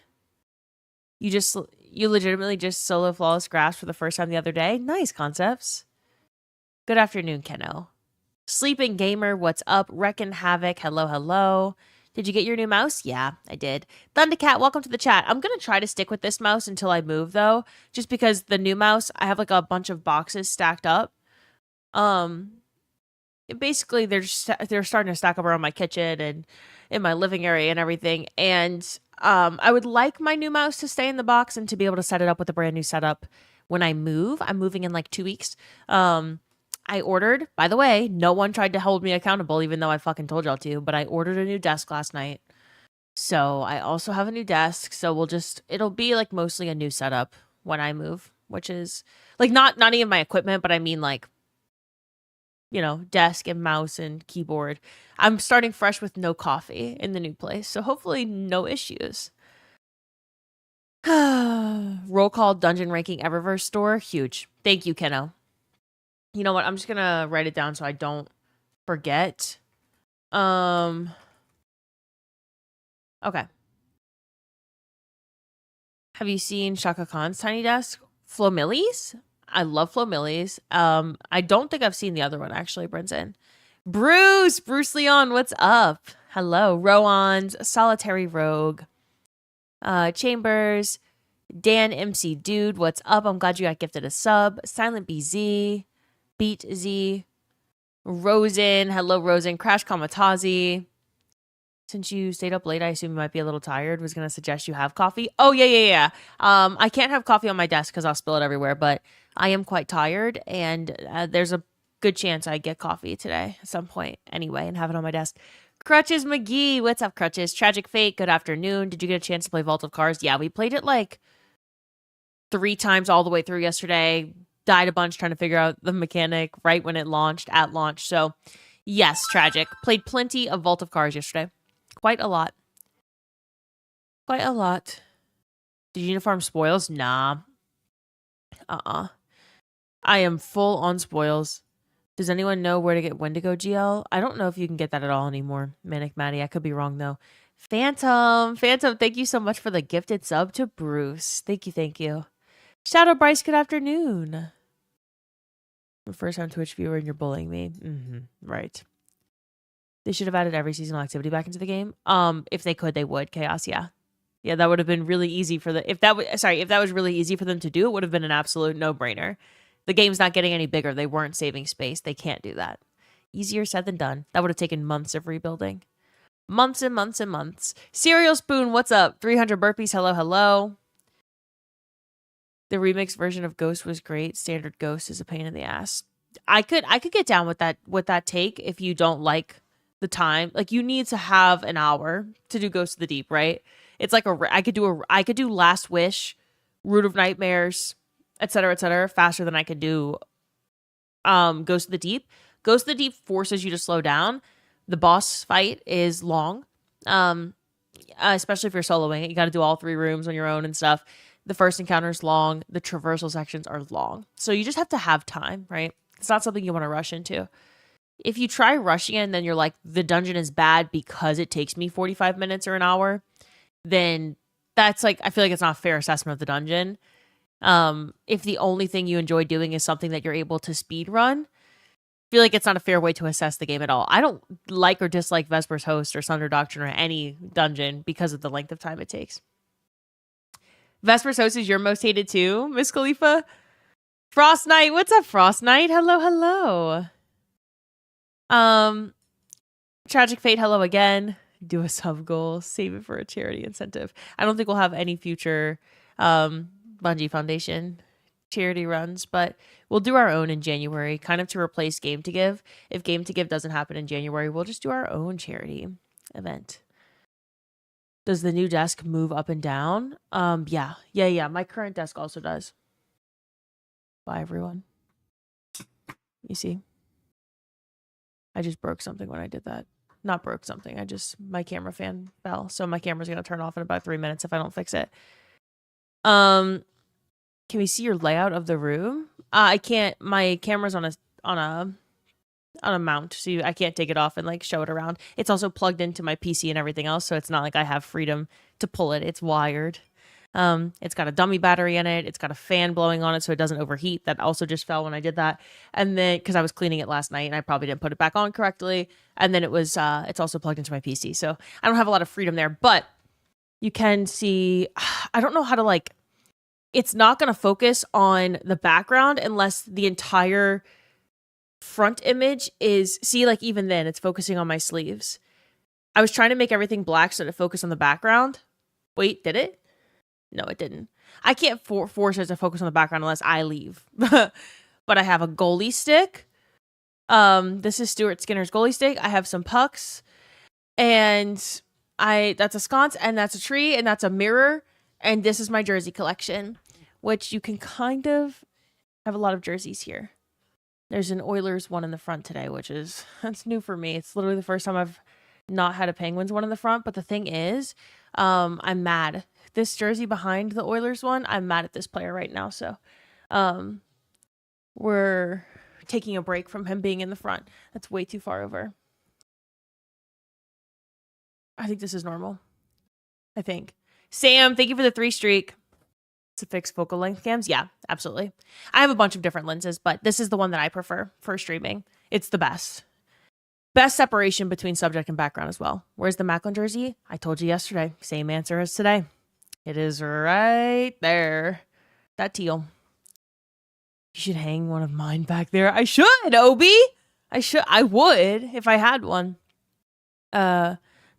You legitimately just solo flawless grass for the first time the other day? Nice concepts. Good afternoon, Keno. Sleeping Gamer, what's up? Wreckin' Havoc, hello, hello. Did you get your new mouse? Yeah, I did. Thundercat, welcome to the chat. I'm going to try to stick with this mouse until I move, though. Just because the new mouse, I have like a bunch of boxes stacked up. Basically, they're starting to stack up around my kitchen and in my living area and everything. And I would like my new mouse to stay in the box and to be able to set it up with a brand new setup when I move. I'm moving in like 2 weeks. I ordered, by the way, no one tried to hold me accountable, even though I fucking told y'all to, but I ordered a new desk last night. So I also have a new desk. So it'll be like mostly a new setup when I move, which is like not any of my equipment, but I mean like, you know, desk and mouse and keyboard. I'm starting fresh with no coffee in the new place. So hopefully no issues. Roll call dungeon ranking Eververse store. Huge. Thank you, Keno. You know what? I'm just going to write it down so I don't forget. Okay. Have you seen Shaka Khan's tiny desk? Flo Millie's? I love Flo Millie's. I don't think I've seen the other one, actually, Brinson. Bruce Leon, what's up? Hello. Rowan's, Solitary Rogue. Chambers. Dan MC Dude, what's up? I'm glad you got gifted a sub. Silent BZ. Beat Z, Rosen, hello Rosen, Crash Kamatazi. Since you stayed up late, I assume you might be a little tired. Was gonna suggest you have coffee. Oh yeah. I can't have coffee on my desk because I'll spill it everywhere. But I am quite tired, and there's a good chance I get coffee today at some point anyway, and have it on my desk. Crutches McGee. What's up, Crutches? Tragic Fate. Good afternoon. Did you get a chance to play Vault of Cars? Yeah, we played it like 3 times all the way through yesterday. Died a bunch trying to figure out the mechanic right when it launched, at launch. So, yes, Tragic. Played plenty of Vault of Cars yesterday. Quite a lot. Quite a lot. Did Uniform spoils? Nah. I am full on spoils. Does anyone know where to get Wendigo GL? I don't know if you can get that at all anymore. Manic Maddie. I could be wrong, though. Phantom, thank you so much for the gifted sub to Bruce. Thank you, thank you. Shadow Bryce, good afternoon. I'm a first-time Twitch viewer and you're bullying me. Right. They should have added every seasonal activity back into the game. If they could, they would. Chaos, yeah. Yeah, that would have been really easy for if that was really easy for them to do, it would have been an absolute no-brainer. The game's not getting any bigger. They weren't saving space. They can't do that. Easier said than done. That would have taken months of rebuilding. Months and months and months. Cereal Spoon, what's up? 300 burpees, hello, hello. The remix version of Ghost was great. Standard Ghost is a pain in the ass. I could get down with that take if you don't like the time. Like, you need to have an hour to do Ghost of the Deep, right? It's like I could do Last Wish, Root of Nightmares, etc., faster than I could do Ghost of the Deep. Ghost of the Deep forces you to slow down. The boss fight is long, especially if you're soloing it. You got to do all 3 rooms on your own and stuff. The first encounter is long. The traversal sections are long. So you just have to have time, right? It's not something you want to rush into. If you try rushing it and then you're like, the dungeon is bad because it takes me 45 minutes or an hour, then that's like, I feel like it's not a fair assessment of the dungeon. If the only thing you enjoy doing is something that you're able to speed run, I feel like it's not a fair way to assess the game at all. I don't like or dislike Vesper's Host or Sunder Doctrine or any dungeon because of the length of time it takes. Vesper's Host is your most hated too, Miss Khalifa? Frost Knight, what's up, Frost Knight? Hello, hello. Tragic Fate, hello again. Do a sub goal, save it for a charity incentive. I don't think we'll have any future Bungie Foundation charity runs, but we'll do our own in January, kind of to replace Game to Give. If Game to Give doesn't happen in January, we'll just do our own charity event. Does the new desk move up and down? Yeah. My current desk also does. Bye, everyone. You see? I just broke something when I did that. Not broke something. My camera fan fell. So my camera's going to turn off in about 3 minutes if I don't fix it. Can we see your layout of the room? I can't. My camera's on a mount, so I can't take it off and like show it around. It's also plugged into my PC and everything else, so it's not like I have freedom to pull it. It's wired. It's got a dummy battery in it. It's got a fan blowing on it so it doesn't overheat. That also just fell when I did that. And then, because I was cleaning it last night and I probably didn't put it back on correctly. And then it's also plugged into my PC. So I don't have a lot of freedom there, but you can see, I don't know how to like, it's not going to focus on the background unless the entire front image is, see, like even then it's focusing on my sleeves. I was trying to make everything black so that it focused on the background. Wait, did it? No, it didn't. I can't force it to focus on the background unless I leave. But I have a goalie stick. This is Stuart Skinner's goalie stick. I have some pucks. And that's a sconce, and that's a tree, and that's a mirror. And this is my jersey collection, which you can kind of have a lot of jerseys here. There's an Oilers one in the front today, that's new for me. It's literally the first time I've not had a Penguins one in the front. But the thing is, I'm mad. This jersey behind the Oilers one, I'm mad at this player right now. So we're taking a break from him being in the front. That's way too far over. I think this is normal. I think. Sam, thank you for the 3 streak. To fix focal length cams? Yeah, absolutely. I have a bunch of different lenses, but this is the one that I prefer for streaming. It's the best. Best separation between subject and background as well. Where's the Macklin jersey? I told you yesterday. Same answer as today. It is right there. That teal. You should hang one of mine back there. I should, Obi. I would if I had one.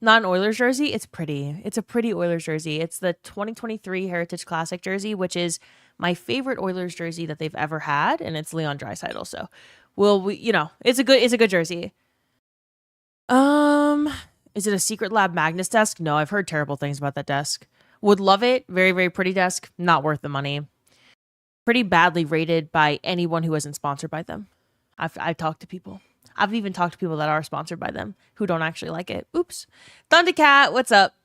Not an Oilers jersey. It's pretty. It's a pretty Oilers jersey. It's the 2023 Heritage Classic jersey, which is my favorite Oilers jersey that they've ever had, and it's Leon Draisaitl. So, it's a good jersey. Is it a Secret Lab Magnus desk? No, I've heard terrible things about that desk. Would love it. Very, very pretty desk. Not worth the money. Pretty badly rated by anyone who isn't sponsored by them. I've talked to people. I've even talked to people that are sponsored by them who don't actually like it. Oops. Thundercat, what's up?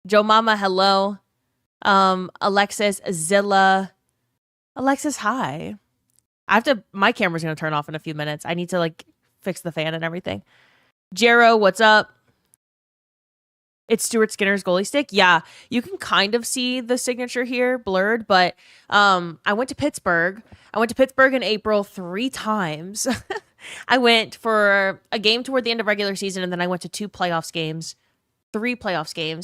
Joe Mama, hello. Alexis, Zilla. Alexis, hi. My camera's gonna turn off in a few minutes. I need to like fix the fan and everything. Jero, what's up? It's Stuart Skinner's goalie stick. Yeah, you can kind of see the signature here blurred, but I went to Pittsburgh. I went to Pittsburgh in April 3 times. I went for a game toward the end of regular season, and then I went to 3 playoffs games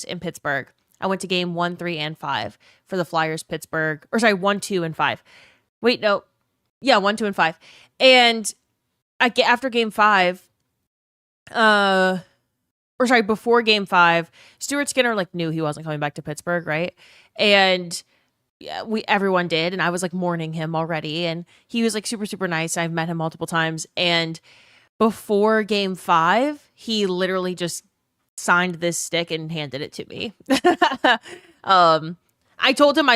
in Pittsburgh. I went to game 1, 3, and 5 for the Flyers Pittsburgh. Or sorry, 1, 2, and 5. Wait, no. Yeah, 1, 2, and 5. And after game 5, before game 5, Stuart Skinner like knew he wasn't coming back to Pittsburgh, right? And yeah, everyone did, and I was like mourning him already, and he was like super, super nice. I've met him multiple times, and before game 5, he literally just signed this stick and handed it to me. I told him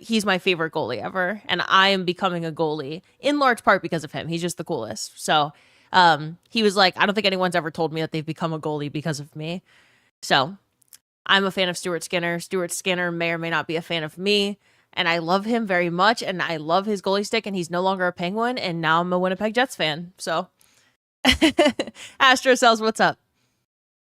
he's my favorite goalie ever, and I am becoming a goalie in large part because of him. He's just the coolest. So he was like, I don't think anyone's ever told me that they've become a goalie because of me. So I'm a fan of Stuart Skinner. Stuart Skinner may or may not be a fan of me, and I love him very much, and I love his goalie stick, and he's no longer a Penguin, and now I'm a Winnipeg Jets fan. So Astro Cells, what's up?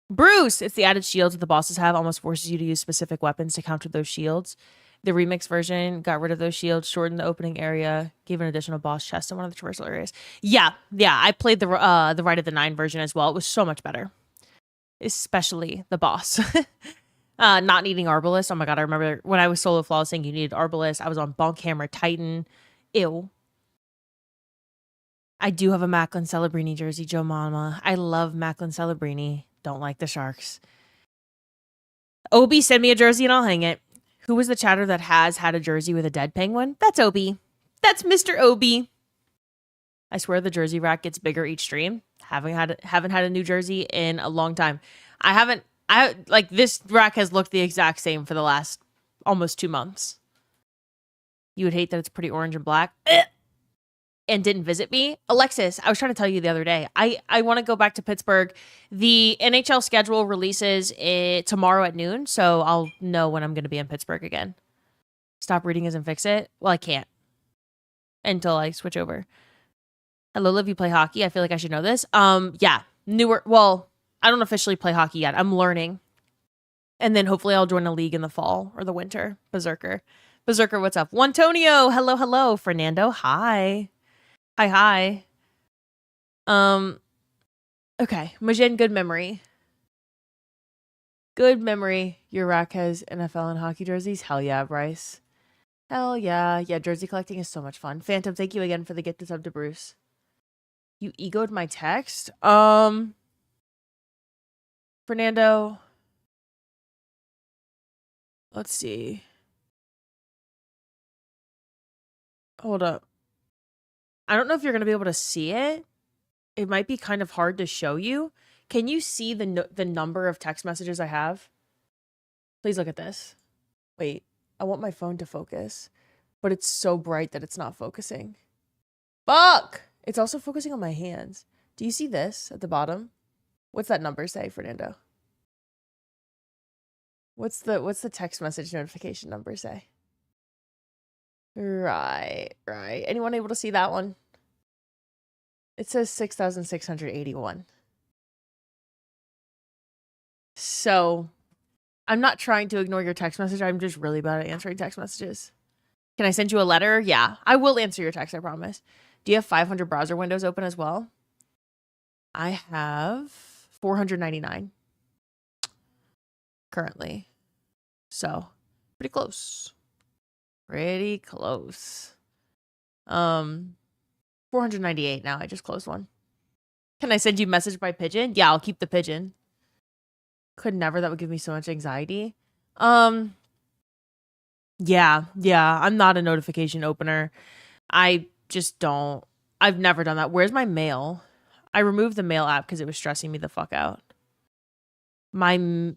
Bruce, it's the added shields that the bosses have, almost forces you to use specific weapons to counter those shields. The remix version got rid of those shields, shortened the opening area, gave an additional boss chest in one of the traversal areas. Yeah, I played the Rite of the Nine version as well. It was so much better, especially the boss. Not needing Arbalest. Oh my god, I remember when I was solo flawlessing, you needed Arbalest. I was on Bonk Hammer Titan. Ew. I do have a Macklin Celebrini jersey, Joe Mama. I love Macklin Celebrini. Don't like the Sharks. Obi, send me a jersey and I'll hang it. Who was the chatter that has had a jersey with a dead penguin? That's Obi. That's Mr. Obi. I swear the jersey rack gets bigger each stream. Haven't had a new jersey in a long time. This rack has looked the exact same for the last almost 2 months. You would hate that it's pretty orange and black. And didn't visit me. Alexis, I was trying to tell you the other day, I want to go back to Pittsburgh. The NHL schedule releases tomorrow at noon, so I'll know when I'm going to be in Pittsburgh again. Stop reading isn't fix it. Well, I can't until I switch over. Hello, Liv, you play hockey? I feel like I should know this. Yeah, newer. Well, I don't officially play hockey yet. I'm learning. And then hopefully I'll join a league in the fall or the winter. Berserker, what's up? Juantonio, hello, hello. Fernando, hi. Hi. Okay. Majin, good memory. Good memory. Your rack has NFL and hockey jerseys. Hell yeah, Bryce. Hell yeah. Yeah, jersey collecting is so much fun. Phantom, thank you again for the gift sub to Bruce. You egoed my text? Fernando. Let's see. Hold up. I don't know if you're going to be able to see it. It might be kind of hard to show you. Can you see the number of text messages I have? Please look at this. Wait, I want my phone to focus, but it's so bright that it's not focusing. Fuck! It's also focusing on my hands. Do you see this at the bottom? What's that number say, Fernando? What's the text message notification number say? Right. Anyone able to see that one? It says 6,681. So, I'm not trying to ignore your text message. I'm just really bad at answering text messages. Can I send you a letter? Yeah, I will answer your text, I promise. Do you have 500 browser windows open as well? I have 499 currently. So, pretty close. 498 now. I just closed one. Can I send you a message by pigeon? Yeah, I'll keep the pigeon. Could never. That would give me so much anxiety. Yeah. I'm not a notification opener. I just don't. I've never done that. Where's my mail? I removed the mail app because it was stressing me the fuck out. My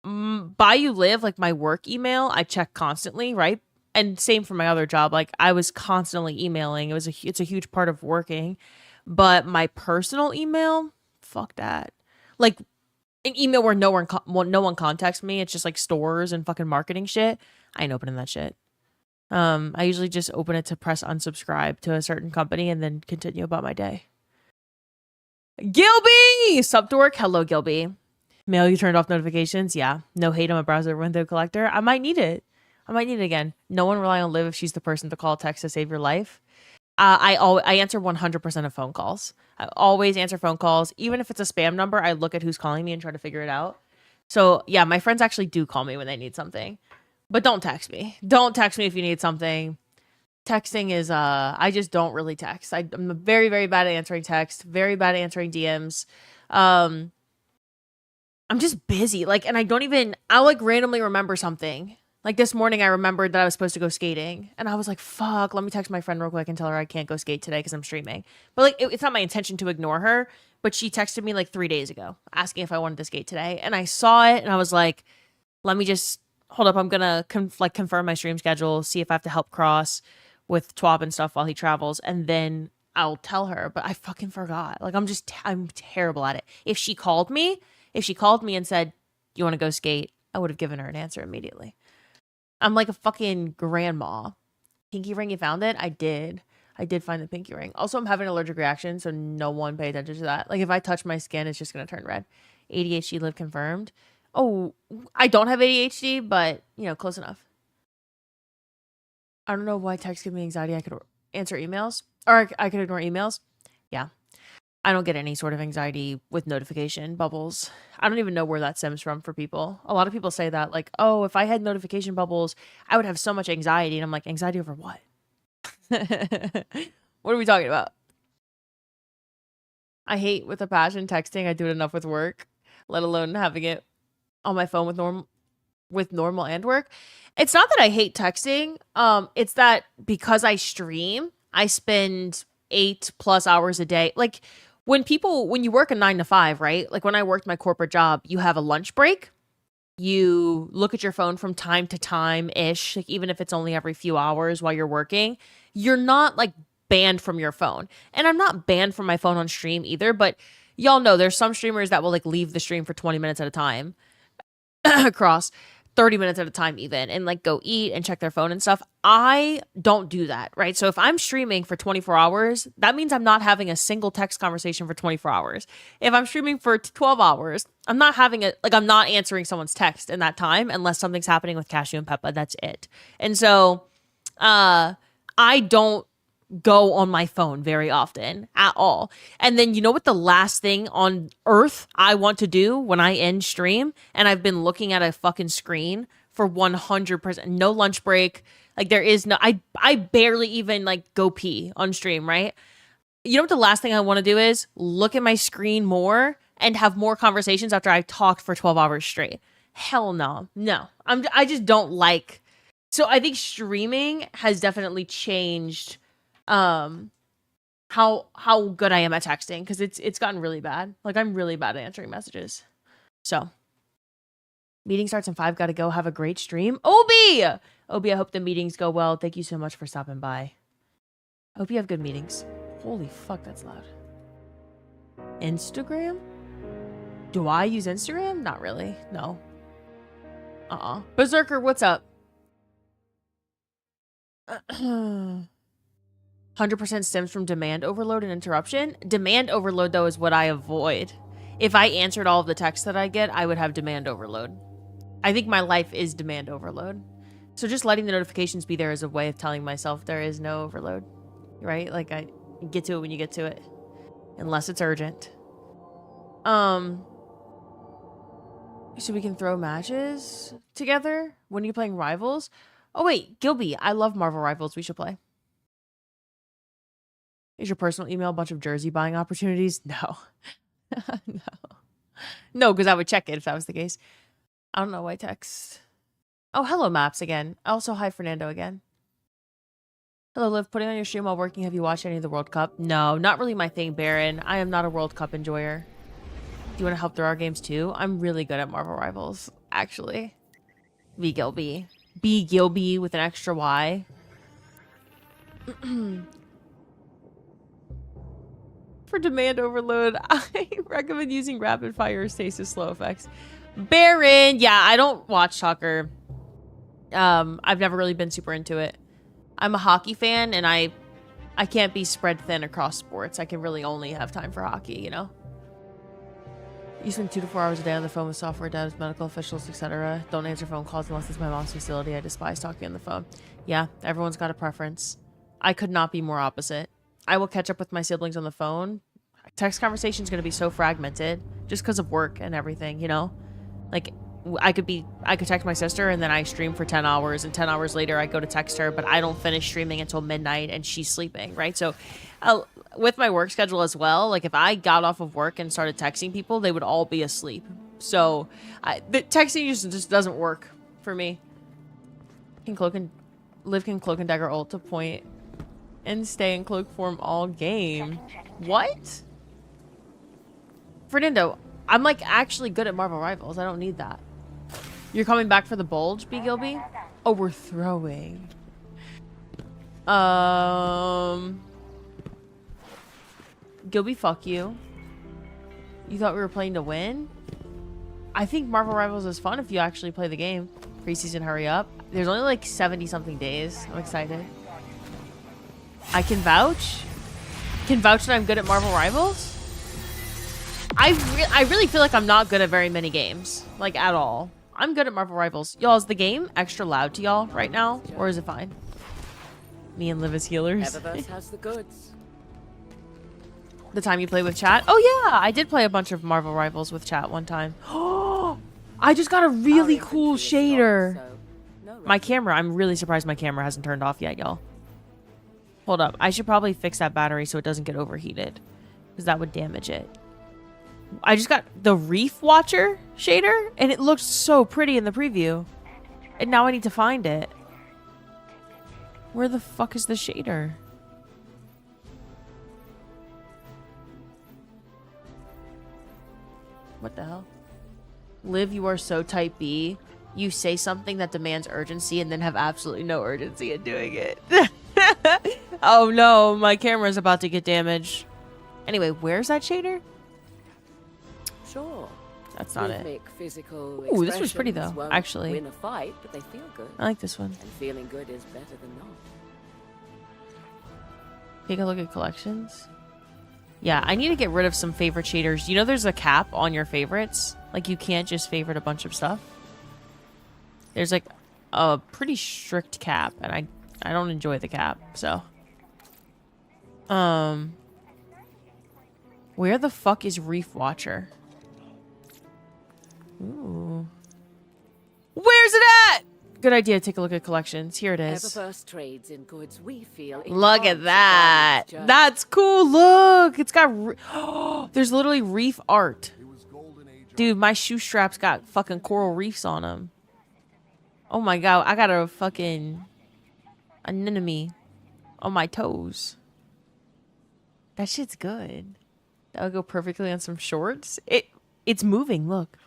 Bayou Live, like my work email, I check constantly, right? And same for my other job. Like I was constantly emailing. It's a huge part of working. But my personal email, fuck that. Like an email where no one contacts me. It's just like stores and fucking marketing shit. I ain't opening that shit. I usually just open it to press unsubscribe to a certain company and then continue about my day. Gilby! Sup dork? Hello, Gilby. Mail, you turned off notifications? Yeah. No hate, I'm a browser window collector. I might need it. I might need it again. No one rely on Liv if she's the person to call text to save your life. I answer 100% of phone calls. I always answer phone calls. Even if it's a spam number, I look at who's calling me and try to figure it out. So yeah, my friends actually do call me when they need something. But don't text me. Don't text me if you need something. Texting is I just don't really text. I'm very, very bad at answering text, very bad at answering DMs. I'm just busy. Like, and I'll like randomly remember something. Like this morning I remembered that I was supposed to go skating and I was like, fuck, let me text my friend real quick and tell her I can't go skate today because I'm streaming. But like it's not my intention to ignore her, but she texted me like 3 days ago asking if I wanted to skate today. And I saw it and I was like, let me just hold up. I'm gonna confirm my stream schedule, see if I have to help Cross with Twab and stuff while he travels, and then I'll tell her. But I fucking forgot. Like I'm terrible at it. If she called me and said, you want to go skate, I would have given her an answer immediately. I'm like a fucking grandma. Pinky ring, you found it? I did find the pinky ring. Also, I'm having an allergic reaction, so no one pay attention to that. Like if I touch my skin, it's just gonna turn red. ADHD live confirmed. Oh, I don't have ADHD, but you know, close enough. I don't know why text gives me anxiety. I could answer emails, or I could ignore emails. Yeah. I don't get any sort of anxiety with notification bubbles. I don't even know where that stems from for people. A lot of people say that, like, oh, if I had notification bubbles, I would have so much anxiety. And I'm like, anxiety over what? What are we talking about? I hate with a passion texting. I do it enough with work, let alone having it on my phone with normal and work. It's not that I hate texting. It's that because I stream, I spend 8+ hours a day. Like when you work a 9 to 5, right? Like when I worked my corporate job, you have a lunch break. You look at your phone from time to time ish, like even if it's only every few hours while you're working, you're not like banned from your phone. And I'm not banned from my phone on stream either, but y'all know there's some streamers that will like leave the stream for 20 minutes at a time across 30 minutes at a time even, and like go eat and check their phone and stuff. I don't do that, right? So if I'm streaming for 24 hours, that means I'm not having a single text conversation for 24 hours. If I'm streaming for 12 hours, I'm not answering someone's text in that time unless something's happening with Cashew and Peppa. That's it. And so I don't go on my phone very often at all. And then you know what the last thing on earth I want to do when I end stream and I've been looking at a fucking screen for 100%, no lunch break, like there is no, I barely even like go pee on stream, right? You know what the last thing I want to do is look at my screen more and have more conversations after I've talked for 12 hours straight. Hell no. I just don't like. So I think streaming has definitely changed how good I am at texting, because it's gotten really bad. Like I'm really bad at answering messages. So meeting starts in 5, gotta go. Have a great stream. Obi, I hope the meetings go well. Thank you so much for stopping by. Hope you have good meetings. Holy fuck, that's loud. Instagram? Do I use Instagram? Not really. No. Berserker, what's up? 100% stems from demand overload and interruption. Demand overload, though, is what I avoid. If I answered all of the texts that I get, I would have demand overload. I think my life is demand overload. So just letting the notifications be there is a way of telling myself there is no overload, right? Like I get to it when you get to it, unless it's urgent. So we can throw matches together. When are you playing Rivals? Oh wait, Gilby, I love Marvel Rivals. We should play. Is your personal email a bunch of jersey buying opportunities? No. No, because I would check it if that was the case. I don't know why text. Oh, hello, Maps again. Also, hi, Fernando again. Hello, Liv. Putting on your stream while working. Have you watched any of the World Cup? No, not really my thing, Baron. I am not a World Cup enjoyer. you want to help through our games too? I'm really good at Marvel Rivals, actually. B Gilby. B Gilby with an extra Y. For demand overload, I recommend using rapid fire stasis slow effects. Baron, yeah, I don't watch soccer. I've never really been super into it. I'm a hockey fan, and I can't be spread thin across sports. I can really only have time for hockey, you know? You spend 2 to 4 hours a day on the phone with software devs, medical officials, etc. Don't answer phone calls unless it's my mom's facility. I despise talking on the phone. Yeah, everyone's got a preference. I could not be more opposite. I will catch up with my siblings on the phone. Text conversation is going to be so fragmented just because of work and everything, you know? Like, I could text my sister and then I stream for 10 hours and 10 hours later I go to text her, but I don't finish streaming until midnight and she's sleeping, right? So with my work schedule as well, like if I got off of work and started texting people, they would all be asleep. So the texting just doesn't work for me. Liv can cloak and dagger ult to point and stay in cloak form all game. What? Fernando, I'm like actually good at Marvel Rivals. I don't need that. You're coming back for the bulge, B Gilby? Oh, we're throwing. Gilby, fuck you. You thought we were playing to win? I think Marvel Rivals is fun if you actually play the game. Preseason, hurry up. There's only like 70 something days. I'm excited. I can vouch. Can vouch that I'm good at Marvel Rivals. I really feel like I'm not good at very many games, like at all. I'm good at Marvel Rivals. Y'all, is the game extra loud to y'all right now, or is it fine? Me and Liv as healers. Has the goods. The time you play with chat? Oh yeah, I did play a bunch of Marvel Rivals with chat one time. Oh, I just got a really cool shader. My camera, I'm really surprised my camera hasn't turned off yet, y'all. Hold up, I should probably fix that battery so it doesn't get overheated, because that would damage it. I just got the Reef Watcher shader, and it looked so pretty in the preview. And now I need to find it. Where the fuck is the shader? What the hell? Liv, you are so type B. You say something that demands urgency and then have absolutely no urgency in doing it. Oh no, my camera's about to get damaged. Anyway, where's that shader? Sure. That's not it. Physical Ooh, this was pretty though, actually. Win a fight, but they feel good. I like this one. And feeling good is better than not. Take a look at collections. Yeah, I need to get rid of some favorite shaders. You know there's a cap on your favorites? Like you can't just favorite a bunch of stuff. There's like a pretty strict cap, and I don't enjoy the cap, so. Where the fuck is Reef Watcher? Ooh. Where's it at? Good idea. Take a look at collections. Here it is. Everburst trades in goods we feel. Look at that. That's cool. Look, it's got. There's literally reef art. Dude, my shoe straps got fucking coral reefs on them. Oh my god, I got a fucking anemone on my toes. That shit's good. That would go perfectly on some shorts. It's moving. Look.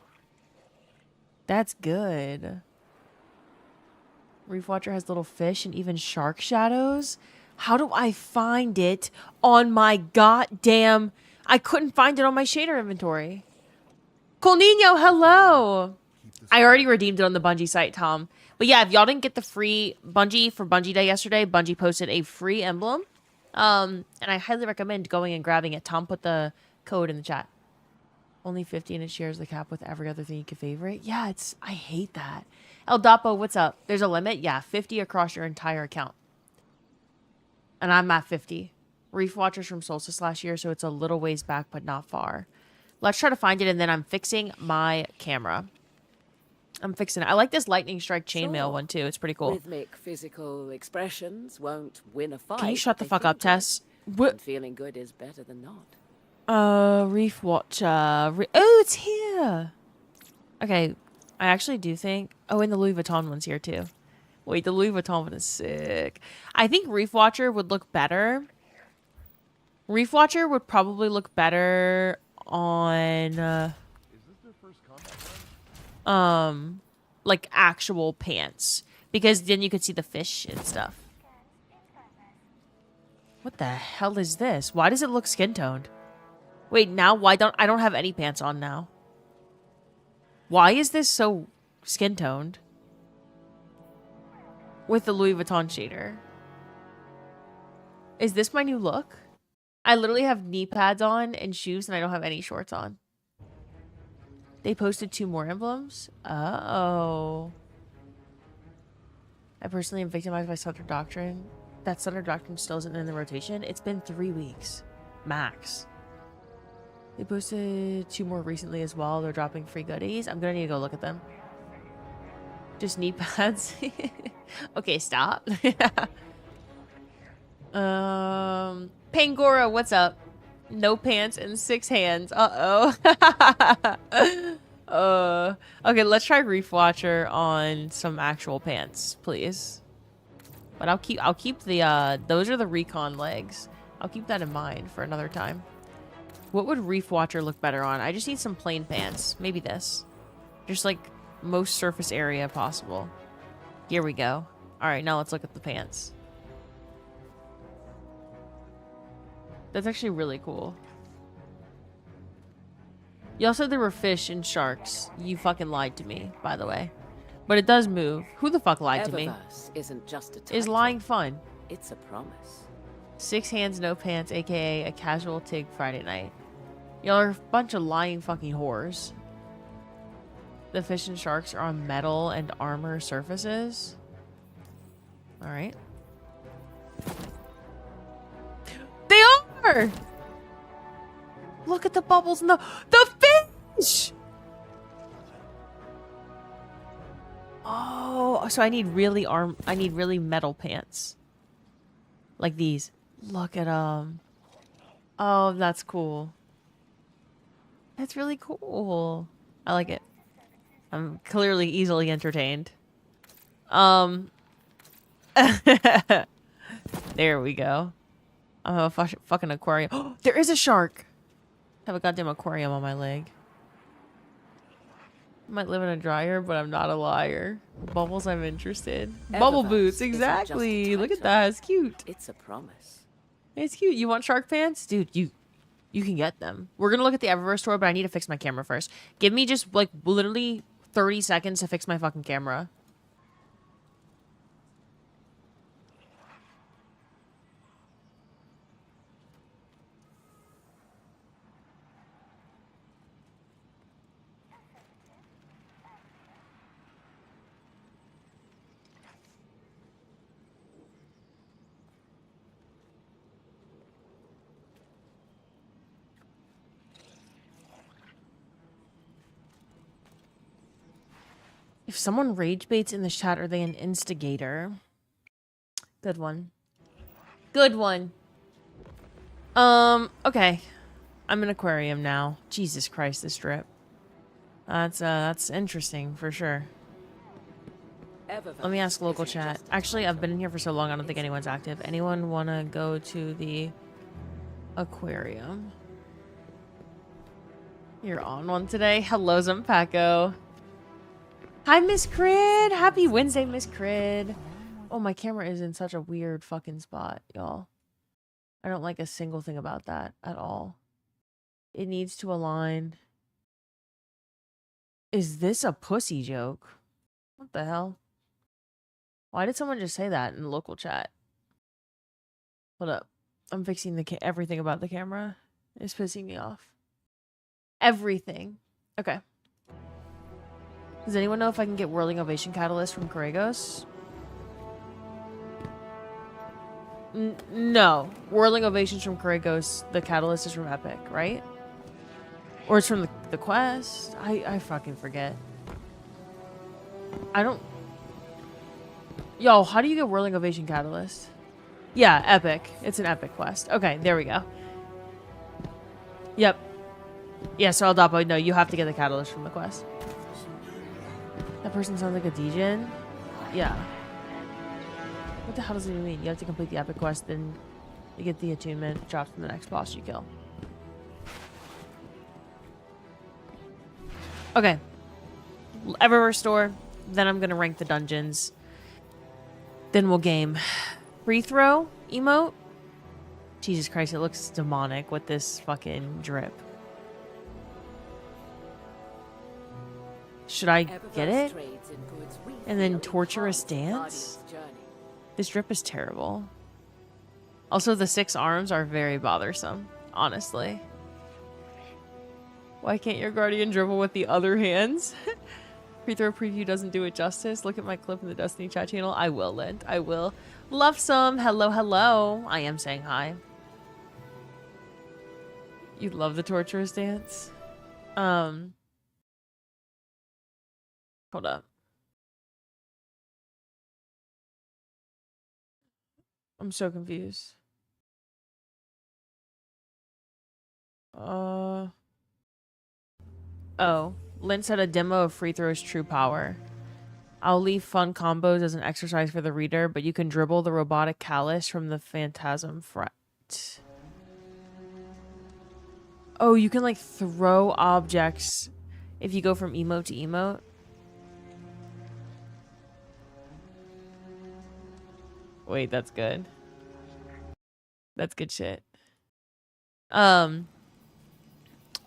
That's good. Reef Watcher has little fish and even shark shadows. How do I find it on my goddamn... I couldn't find it on my shader inventory. Colnino, hello. I already redeemed it on the Bungie site, Tom. But yeah, if y'all didn't get the free Bungie for Bungie Day yesterday, Bungie posted a free emblem. And I highly recommend going and grabbing it. Tom put the code in the chat. Only 50 and it shares the cap with every other thing you can favorite. Yeah, I hate that. El Dapo, what's up? There's a limit? Yeah, 50 across your entire account. And I'm at 50. Reef Watchers from Solstice last year, so it's a little ways back, but not far. Let's try to find it, and then I'm fixing my camera. I'm fixing it. I like this Lightning Strike chainmail one, too. It's pretty cool. Rhythmic physical expressions won't win a fight. Can you shut the fuck up, Tess? What? Feeling good is better than not. Reef Watcher. Oh, it's here. Okay, I actually do think... Oh, and the Louis Vuitton one's here, too. Wait, the Louis Vuitton one is sick. I think Reef Watcher would look better. Reef Watcher would probably look better on like actual pants, because then you could see the fish and stuff. What the hell is this? Why does it look skin toned? Wait, now why don't I have any pants on now? Why is this so skin toned? With the Louis Vuitton shader. Is this my new look? I literally have knee pads on and shoes, and I don't have any shorts on. They posted 2 more emblems? Oh. I personally am victimized by Southern Doctrine. That Southern Doctrine still isn't in the rotation. It's been 3 weeks. Max. They posted 2 more recently as well. They're dropping free goodies. I'm gonna need to go look at them. Just knee pads. Okay, stop. Pangora, what's up? No pants and 6 hands. Okay, let's try Reef Watcher on some actual pants, please. But I'll keep the those are the recon legs. I'll keep that in mind for another time. What would Reef Watcher look better on? I just need some plain pants. Maybe this. Just like most surface area possible. Here we go. All right, now let's look at the pants. That's actually really cool. Y'all said there were fish and sharks. You fucking lied to me, by the way. But it does move. Who the fuck lied to me? Isn't just a Is lying fun? It's a promise. 6 hands, no pants, aka a casual TIG Friday night. Y'all are a bunch of lying fucking whores. The fish and sharks are on metal and armor surfaces. Alright. They are! Look at the bubbles in the fish! Oh, so I need really metal pants. Like these. Look at them. Oh, that's cool. That's really cool. I like it. I'm clearly easily entertained. There we go. I have a fucking aquarium. Oh, there is a shark! I have a goddamn aquarium on my leg. I might live in a dryer, but I'm not a liar. Bubbles, I'm interested. Bubble boots, exactly. Look at that. It's cute. It's a promise. It's cute. You want shark pants? Dude, you can get them. We're going to look at the Eververse store, but I need to fix my camera first. Give me just, like, literally 30 seconds to fix my fucking camera. If someone rage baits in the chat, are they an instigator? Good one. Good one. Okay. I'm an aquarium now. Jesus Christ, this drip. That's interesting for sure. Let me ask local chat. Actually, I've been in here for so long, I don't think anyone's active. Anyone wanna go to the aquarium? You're on one today? Hello, Zumpaco. Hi, Miss Crid. Happy Wednesday, Miss Crid. Oh, my camera is in such a weird fucking spot, y'all. I don't like a single thing about that at all. It needs to align. Is this a pussy joke? What the hell? Why did someone just say that in the local chat? Hold up. I'm fixing everything about the camera. It's pissing me off. Everything. Okay. Does anyone know if I can get Whirling Ovation Catalyst from Corregos? No. Whirling Ovations from Corregos, the Catalyst is from Epic, right? Or it's from the quest? I fucking forget. I don't... Yo, how do you get Whirling Ovation Catalyst? Yeah, Epic. It's an Epic quest. Okay, there we go. Yep. Yeah, so Aldapo, no, you have to get the Catalyst from the quest. That person sounds like a degen? Yeah. What the hell does it even mean? You have to complete the epic quest, then you get the attunement, drops from the next boss you kill. Okay. Eververse store. Then I'm gonna rank the dungeons. Then we'll game. Free throw emote. Jesus Christ, it looks demonic with this fucking drip. Should I get it? And then torturous dance? This drip is terrible. Also, the 6 arms are very bothersome, honestly. Why can't your guardian dribble with the other hands? Free throw preview doesn't do it justice. Look at my clip in the Destiny chat channel. I will, Lint. I will. Love some. Hello, hello. I am saying hi. You love the torturous dance? Hold up. I'm so confused. Oh. Lynn said a demo of free throws true power. I'll leave fun combos as an exercise for the reader, but you can dribble the robotic callus from the phantasm fret. Oh, you can like throw objects if you go from emote to emote. Wait, that's good. That's good shit. They're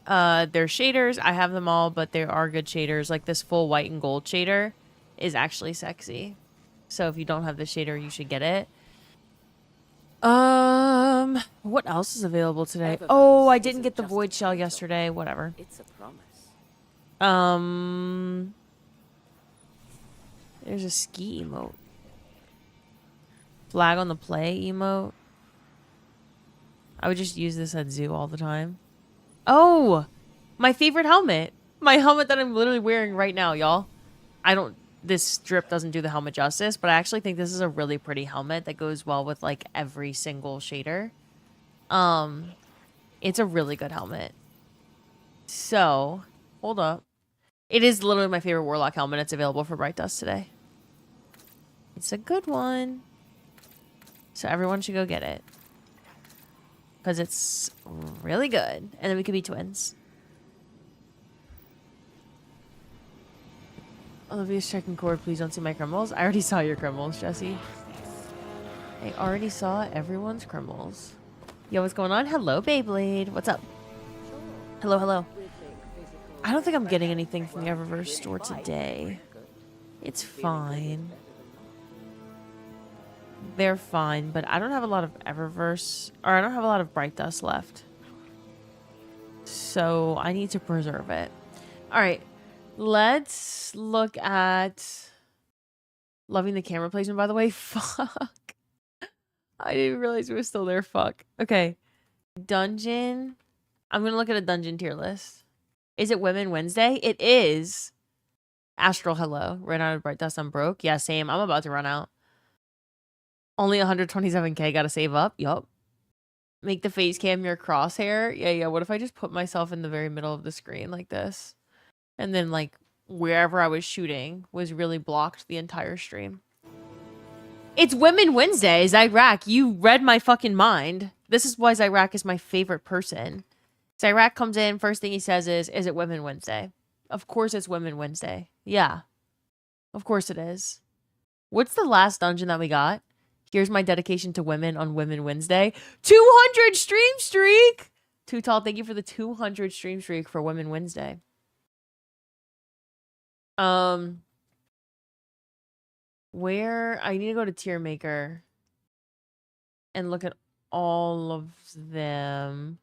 shaders. I have them all, but they are good shaders. Like this full white and gold shader is actually sexy. So if you don't have the shader, you should get it. What else is available today? Oh, I didn't get the void shell yesterday. Whatever. It's a promise. There's a ski emote. Flag on the play emote. I would just use this at zoo all the time. Oh, my favorite helmet. My helmet that I'm literally wearing right now, y'all. This drip doesn't do the helmet justice, but I actually think this is a really pretty helmet that goes well with like every single shader. It's a really good helmet. So, hold up. It is literally my favorite Warlock helmet. It's available for Bright Dust today. It's a good one. So everyone should go get it. Because it's really good. And then we could be twins. Olivia's checking cord. Please don't see my criminals. I already saw your criminals, Jesse. I already saw everyone's criminals. Yo, what's going on? Hello, Beyblade. What's up? Hello, hello. I don't think I'm getting anything from the Eververse store today. It's fine. They're fine, but I don't have a lot of Eververse, or I don't have a lot of Bright Dust left. So I need to preserve it. All right, let's look at loving the camera placement, by the way. Fuck. I didn't realize it was still there. Fuck. Okay. Dungeon. I'm going to look at a dungeon tier list. Is it Women Wednesday? It is. Astral, hello. Ran out of Bright Dust, I'm broke. Yeah, same. I'm about to run out. Only 127k, gotta save up. Yup. Make the face cam your crosshair. Yeah. What if I just put myself in the very middle of the screen like this? And then, like, wherever I was shooting was really blocked the entire stream. It's Women Wednesday, Zyrak. You read my fucking mind. This is why Zyrak is my favorite person. Zyrak comes in, first thing he says is it Women Wednesday? Of course it's Women Wednesday. Yeah. Of course it is. What's the last dungeon that we got? Here's my dedication to women on Women Wednesday. 200 stream streak! Too Tall, thank you for the 200 stream streak for Women Wednesday. Where I need to go to Tier Maker and look at all of them.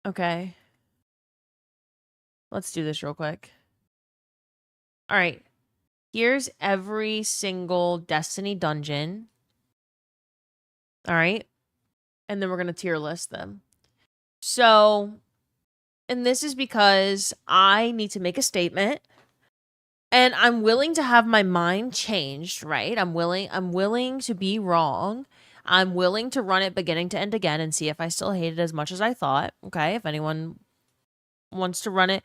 Okay. Let's do this real quick. All right. Here's every single Destiny dungeon. All right. And then we're going to tier list them. So, and this is because I need to make a statement. And I'm willing to have my mind changed, right? I'm willing to be wrong. I'm willing to run it beginning to end again and see if I still hate it as much as I thought. Okay, if anyone wants to run it.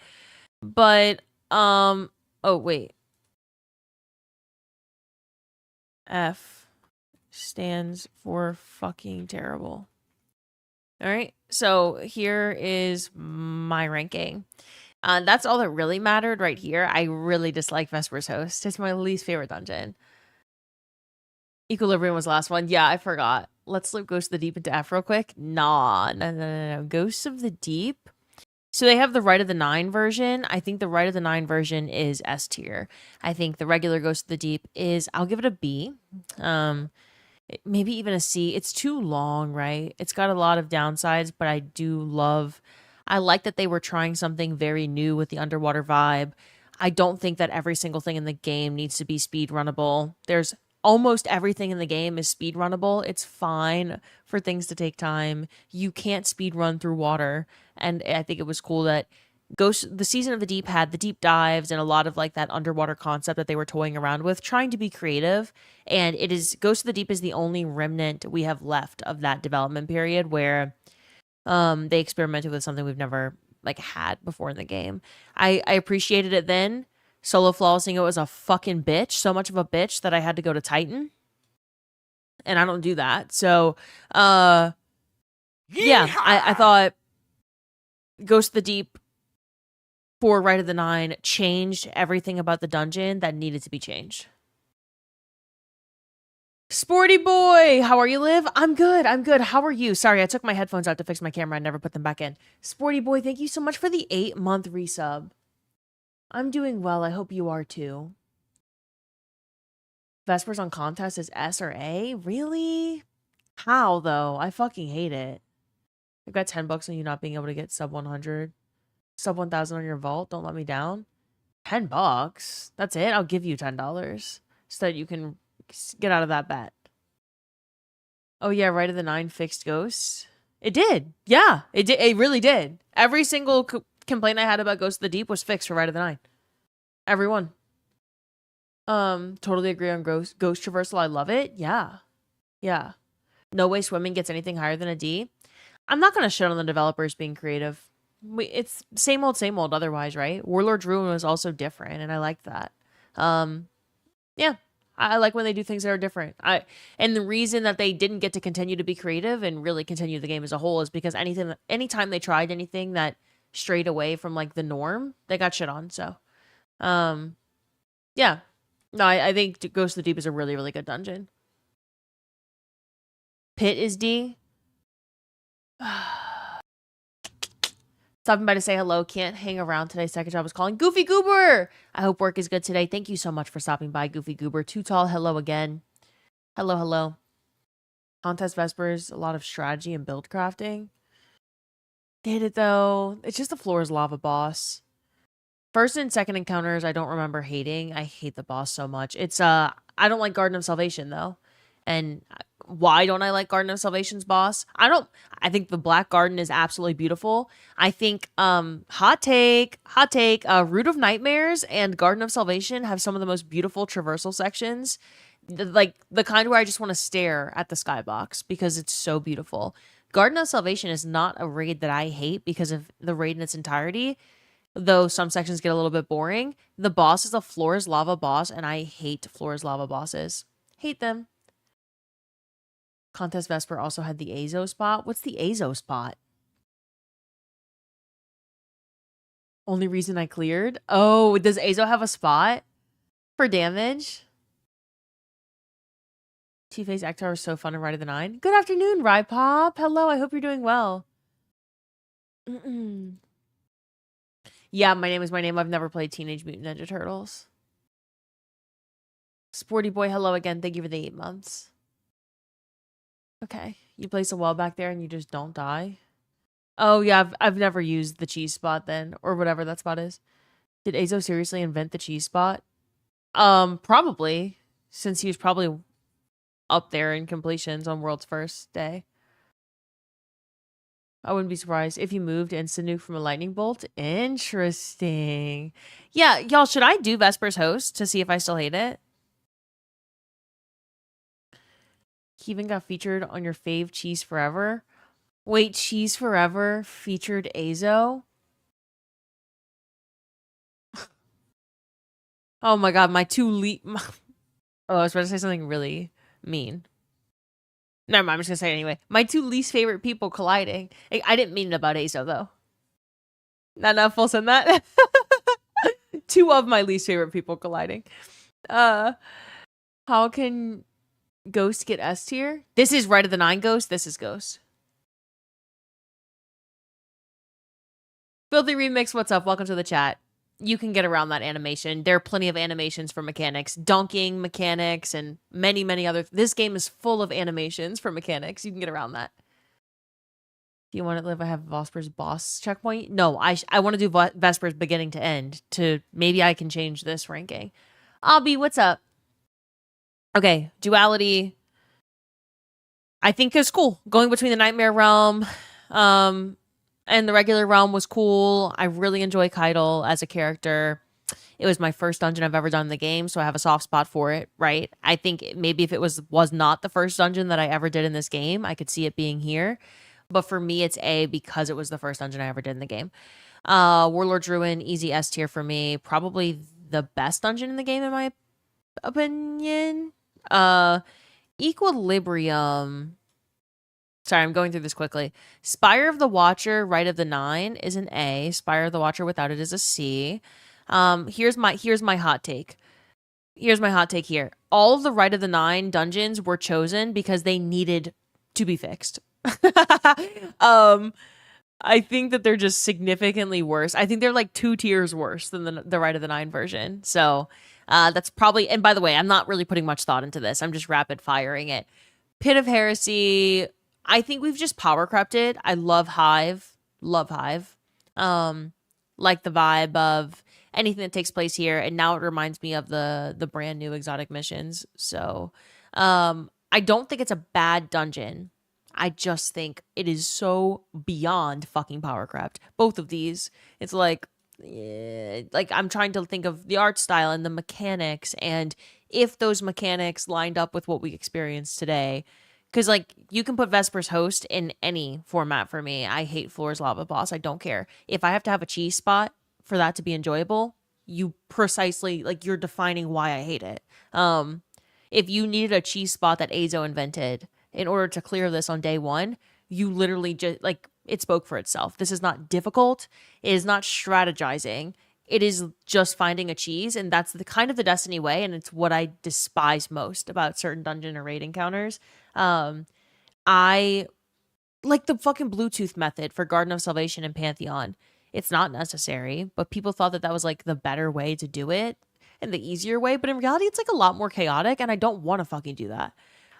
But, oh, wait. F stands for fucking terrible. All right. So here is my ranking. That's all that really mattered right here. I really dislike Vesper's Host. It's my least favorite dungeon. Equilibrium was the last one. Yeah, I forgot. Let's loop Ghost of the Deep into F real quick. No. Ghosts of the Deep. So they have the Rite of the Nine version. I think the Rite of the Nine version is S tier. I think the regular Ghost of the Deep is, I'll give it a B. Maybe even a C. It's too long, right? It's got a lot of downsides, but I like that they were trying something very new with the underwater vibe. I don't think that every single thing in the game needs to be speed runnable. There's almost everything in the game is speed runnable. It's fine for things to take time. You can't speed run through water. And I think it was cool that the Season of the Deep had the deep dives and a lot of like that underwater concept that they were toying around with, trying to be creative. And it is Ghost of the Deep is the only remnant we have left of that development period where they experimented with something we've never like had before in the game. I appreciated it then. Solo flawlessing it was a fucking bitch, so much of a bitch that I had to go to Titan. And I don't do that. So yeah, I thought Ghost of the Deep for Rite of the Nine changed everything about the dungeon that needed to be changed. Sporty boy, how are you, Liv? I'm good. How are you? Sorry, I took my headphones out to fix my camera. I never put them back in. Sporty boy, thank you so much for the 8-month resub. I'm doing well. I hope you are too. Vespers on contest is S or A? Really? How though? I fucking hate it. I've got $10 on you not being able to get sub 100. Sub 1,000 on your vault. Don't let me down. $10. That's it. I'll give you $10 so that you can get out of that bet. Oh yeah, Rite of the Nine fixed ghosts. It did. Yeah, it did. It really did. Every single complaint I had about Ghost of the Deep was fixed for Rite of the Nine. Everyone. Totally agree on ghost traversal. I love it. Yeah. No way swimming gets anything higher than a D. I'm not gonna shit on the developers being creative. It's same old otherwise, right? Warlord's Ruin was also different, and I liked that. Yeah. I like when they do things that are different. And the reason that they didn't get to continue to be creative and really continue the game as a whole is because anytime they tried anything that strayed away from like the norm, they got shit on. So, yeah. No, I think Ghost of the Deep is a really, really good dungeon. Pit is D. Stopping by to say hello. Can't hang around today. Second job is calling. Goofy Goober! I hope work is good today. Thank you so much for stopping by, Goofy Goober. Too tall. Hello again. Hello. Contest Vespers. A lot of strategy and build crafting. Did it though. It's just the floor's lava boss. First and second encounters, I don't remember hating. I hate the boss so much. It's I don't like Garden of Salvation though. And why don't I like Garden of Salvation's boss? I think the Black Garden is absolutely beautiful. I think hot take, Root of Nightmares and Garden of Salvation have some of the most beautiful traversal sections. Like the kind where I just want to stare at the skybox because it's so beautiful. Garden of Salvation is not a raid that I hate because of the raid in its entirety, though some sections get a little bit boring. The boss is a Floor's Lava boss, and I hate Floor's Lava bosses. Hate them. Contest Vesper also had the Azo spot. What's the Azo spot? Only reason I cleared? Oh, does Azo have a spot for damage? Two-Face Ektar is so fun in Rite of the Nine. Good afternoon, Rypop. Hello, I hope you're doing well. Yeah, my name is my name. I've never played Teenage Mutant Ninja Turtles. Sporty boy, hello again. Thank you for the 8 months. Okay. You place a well back there and you just don't die? Oh, yeah. I've never used the cheese spot then, or whatever that spot is. Did Azo seriously invent the cheese spot? Probably. Since he was probably up there in completions on World's first day. I wouldn't be surprised if he moved instant nuke from a lightning bolt. Interesting. Yeah, y'all, should I do Vesper's Host to see if I still hate it? He even got featured on your fave Cheese Forever. Wait, Cheese Forever featured Azo? Oh my god, my two oh, I was about to say something really mean. Never mind, I'm just gonna say it anyway. My two least favorite people colliding. I didn't mean it about Azo though. Not enough full send that. Two of my least favorite people colliding. How can Ghost get S tier? This is Right of the Nine Ghost. This is Ghost. Filthy Remix, what's up? Welcome to the chat. You can get around that animation. There are plenty of animations for mechanics, dunking mechanics, and many, many other. This game is full of animations for mechanics. You can get around that. Do you want to live? I have Vesper's boss checkpoint. No, I want to do Vesper's beginning to end. To maybe I can change this ranking. Abby, what's up? Okay, duality. I think is cool. Going between the Nightmare Realm, and the regular realm was cool. I really enjoy Keitel as a character. It was my first dungeon I've ever done in the game, so I have a soft spot for it, right? I think maybe if it was not the first dungeon that I ever did in this game, I could see it being here. But for me, it's A because it was the first dungeon I ever did in the game. Warlord's Ruin, easy S tier for me. Probably the best dungeon in the game, in my opinion. Equilibrium. Sorry, I'm going through this quickly. Spire of the Watcher, Right of the Nine is an A. Spire of the Watcher without it is a C. Here's my hot take. Here's my hot take here. All of the Right of the Nine dungeons were chosen because they needed to be fixed. I think that they're just significantly worse. I think they're like 2 tiers worse than the Right of the Nine version. So that's probably, and by the way, I'm not really putting much thought into this. I'm just rapid firing it. Pit of Heresy, I think we've just power crept it. I love Hive. Love Hive. Like the vibe of anything that takes place here. And now it reminds me of the brand new exotic missions. So I don't think it's a bad dungeon. I just think it is so beyond fucking power crept. Both of these. It's like I'm trying to think of the art style and the mechanics, and if those mechanics lined up with what we experienced today. Because, like, you can put Vesper's Host in any format for me. I hate Floor's Lava Boss. I don't care. If I have to have a cheese spot for that to be enjoyable, you precisely, like, you're defining why I hate it. If you needed a cheese spot that Azo invented in order to clear this on day one, you literally just, like, it spoke for itself. This is not difficult. It is not strategizing. It is just finding a cheese, and that's the kind of the Destiny way, and it's what I despise most about certain dungeon or raid encounters. I like the fucking Bluetooth method for Garden of Salvation and Pantheon. It's not necessary, but people thought that was like the better way to do it and the easier way. But in reality, it's like a lot more chaotic, and I don't want to fucking do that.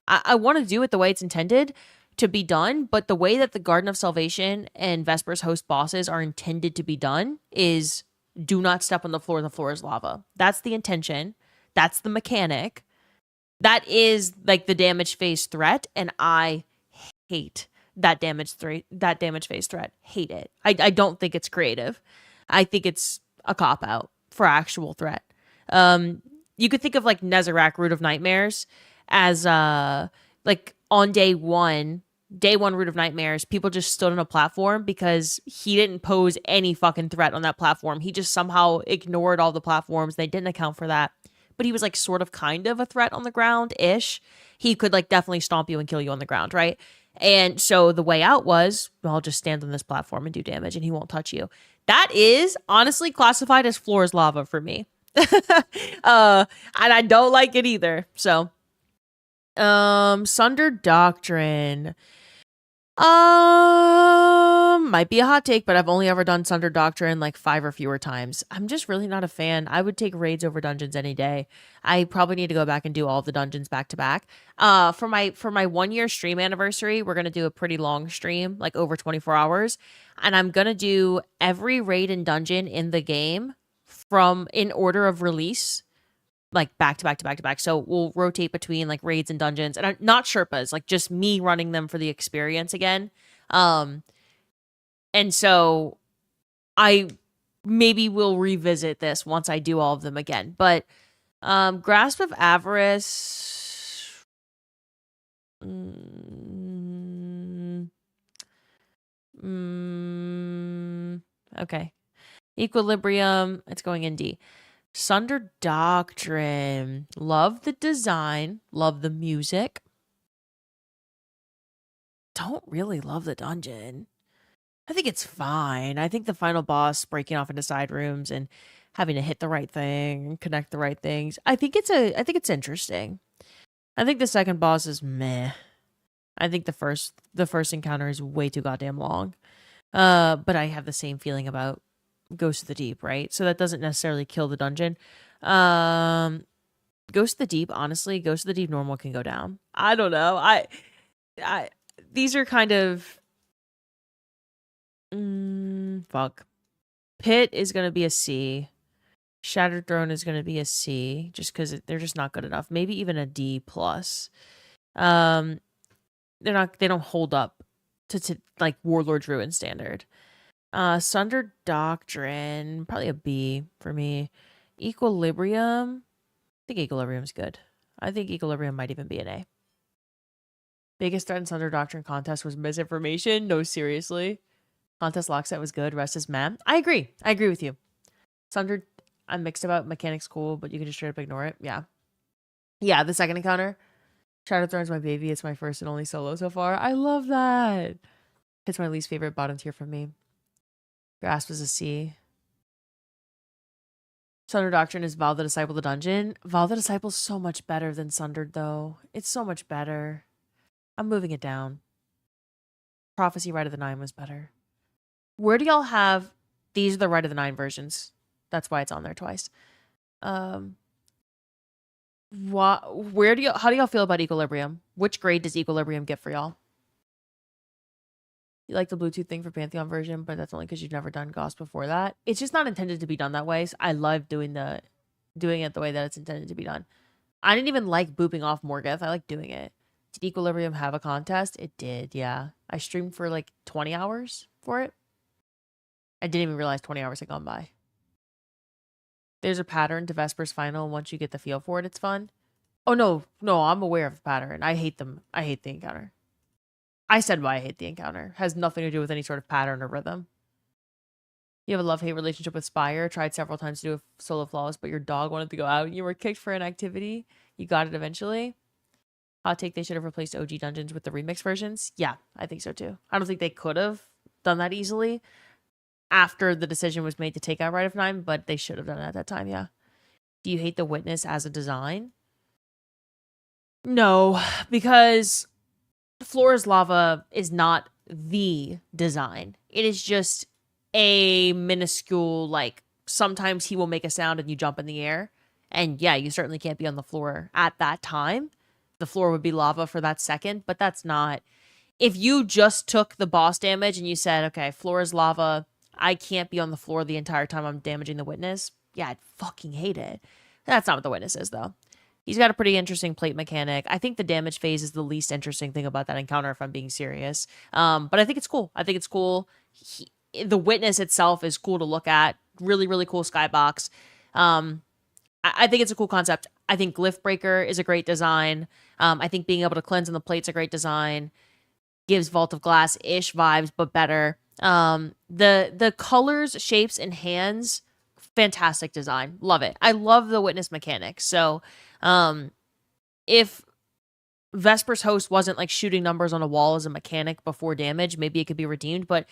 I want to do it the way it's intended to be done, but the way that the Garden of Salvation and Vesper's Host bosses are intended to be done is do not step on the floor. The floor is lava. That's the intention. That's the mechanic. That is like the damage phase threat, and I hate that damage phase threat. Hate it. I don't think it's creative. I think it's a cop out for actual threat. You could think of like Nezarec, Root of Nightmares, as like on day one Root of Nightmares, people just stood on a platform because he didn't pose any fucking threat on that platform. He just somehow ignored all the platforms. They didn't account for that. But he was like sort of kind of a threat on the ground-ish. He could like definitely stomp you and kill you on the ground, right? And so the way out was, well, I'll just stand on this platform and do damage and he won't touch you. That is honestly classified as floor's lava for me. And I don't like it either. So, Sunder Doctrine. Might be a hot take, but I've only ever done Sunder Doctrine like 5 or fewer times. I'm just really not a fan. I would take raids over dungeons any day. I probably need to go back and do all of the dungeons back to back. For my 1-year stream anniversary, we're gonna do a pretty long stream, like over 24 hours, and I'm gonna do every raid and dungeon in the game from in order of release, like back to back to back to back. So we'll rotate between like raids and dungeons, and not Sherpas, like just me running them for the experience again. And so I maybe will revisit this once I do all of them again. But Grasp of Avarice. Okay. Equilibrium. It's going in D. Sunder Doctrine. Love the design. Love the music. don't really love the dungeon. I think it's fine. I think the final boss breaking off into side rooms and having to hit the right thing and connect the right things. I think it's interesting. I think the second boss is meh. I think the first encounter is way too goddamn long. But I have the same feeling about Ghost of the Deep, right? So that doesn't necessarily kill the dungeon. Ghost of the Deep, honestly, Ghost of the Deep normal can go down. I don't know. I these are kind of fuck. Pit is gonna be a C. Shattered Throne is gonna be a C, just because they're just not good enough. Maybe even a D plus. They don't hold up to like Warlord Druid standard. Sunder Doctrine, probably a B for me. Equilibrium, I think Equilibrium's good. I think Equilibrium might even be an A. Biggest threat in Sunder Doctrine contest was misinformation. No, seriously. Contest lock set was good. Rest is meh. I agree with you. Sunder, I'm mixed about mechanics cool, but you can just straight up ignore it. Yeah. Yeah, the second encounter. Shattered Throne's my baby. It's my first and only solo so far. I love that. It's my least favorite bottom tier from me. Grasp is a C. Sunder Doctrine is Val the Disciple the Dungeon. Val the Disciple's so much better than Sundered, though. It's so much better. I'm moving it down. Prophecy Rite of the Nine was better. Where do y'all have... These are the Rite of the Nine versions. That's why it's on there twice. How do y'all feel about Equilibrium? Which grade does Equilibrium get for y'all? You like the Bluetooth thing for Pantheon version, but that's only because you've never done GOS before that. It's just not intended to be done that way. So I love doing it the way that it's intended to be done. I didn't even like booping off Morgoth. I like doing it. Did Equilibrium have a contest? It did, yeah. I streamed for like 20 hours for it. I didn't even realize 20 hours had gone by. There's a pattern to Vesper's Final. Once you get the feel for it, it's fun. Oh, no, I'm aware of the pattern. I hate them. I hate the encounter. I said why I hate the encounter. Has nothing to do with any sort of pattern or rhythm. You have a love-hate relationship with Spire. Tried several times to do a solo flawless, but your dog wanted to go out. You were kicked for an activity. You got it eventually. Hot take, they should have replaced OG dungeons with the remix versions. Yeah, I think so too. I don't think they could have done that easily after the decision was made to take out Rite of Nine, but they should have done it at that time, yeah. Do you hate the Witness as a design? No, because Floor is Lava is not the design. It is just a minuscule, like, sometimes he will make a sound and you jump in the air. And yeah, you certainly can't be on the floor at that time. The floor would be lava for that second, but that's not... If you just took the boss damage and you said, okay, floor is lava, I can't be on the floor the entire time I'm damaging the Witness, yeah, I'd fucking hate it. That's not what the Witness is, though. He's got a pretty interesting plate mechanic. I think the damage phase is the least interesting thing about that encounter, if I'm being serious. But I think it's cool. The Witness itself is cool to look at. Really, really cool skybox. I think it's a cool concept. I think Glyph Breaker is a great design. I think being able to cleanse on the plate's a great design. Gives Vault of Glass-ish vibes, but better. The colors, shapes, and hands, fantastic design. Love it. I love the Witness mechanic. So, if Vesper's Host wasn't like shooting numbers on a wall as a mechanic before damage, maybe it could be redeemed, but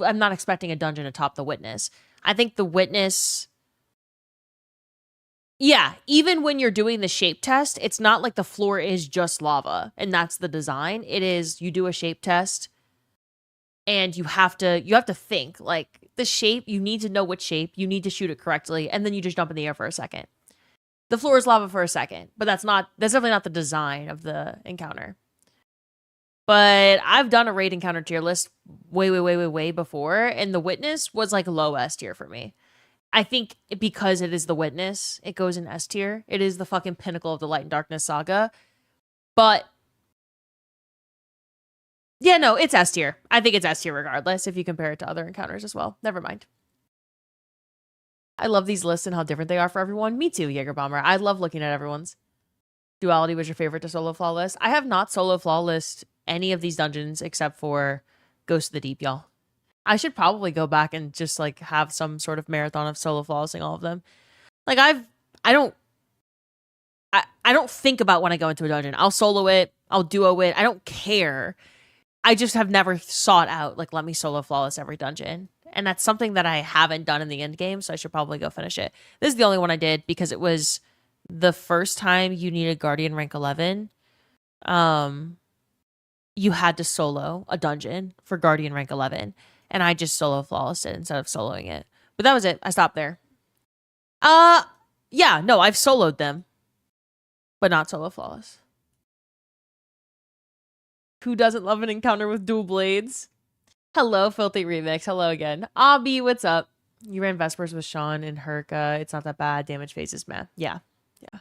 I'm not expecting a dungeon to top the Witness. I think the Witness... Yeah, even when you're doing the shape test, it's not like the floor is just lava, and that's the design. It is, you do a shape test, and you have to think, like, the shape, you need to know which shape, you need to shoot it correctly, and then you just jump in the air for a second. The floor is lava for a second, but that's definitely not the design of the encounter. But I've done a raid encounter tier list way before, and the Witness was like low S tier for me. I think because it is the Witness, it goes in S tier. It is the fucking pinnacle of the Light and Darkness saga. But yeah, no, it's S tier. I think it's S tier regardless if you compare it to other encounters as well. Never mind. I love these lists and how different they are for everyone. Me too, Jaeger Bomber. I love looking at everyone's. Duality was your favorite to solo flawless. I have not solo flawless any of these dungeons except for Ghost of the Deep, y'all. I should probably go back and just like have some sort of marathon of solo flawlessing all of them. Like I don't think about when I go into a dungeon. I'll solo it, I'll duo it. I don't care. I just have never sought out, like, let me solo flawless every dungeon. And that's something that I haven't done in the end game, so I should probably go finish it. This is the only one I did because it was the first time you needed Guardian rank 11. You had to solo a dungeon for Guardian rank 11. And I just solo flawless it instead of soloing it. But that was it. I stopped there. Yeah, no, I've soloed them. But not solo flawless. Who doesn't love an encounter with dual blades? Hello, Filthy Remix. Hello again. Abby, what's up? You ran Vespers with Sean and Herka. It's not that bad. Damage phases, man. Yeah. Yeah.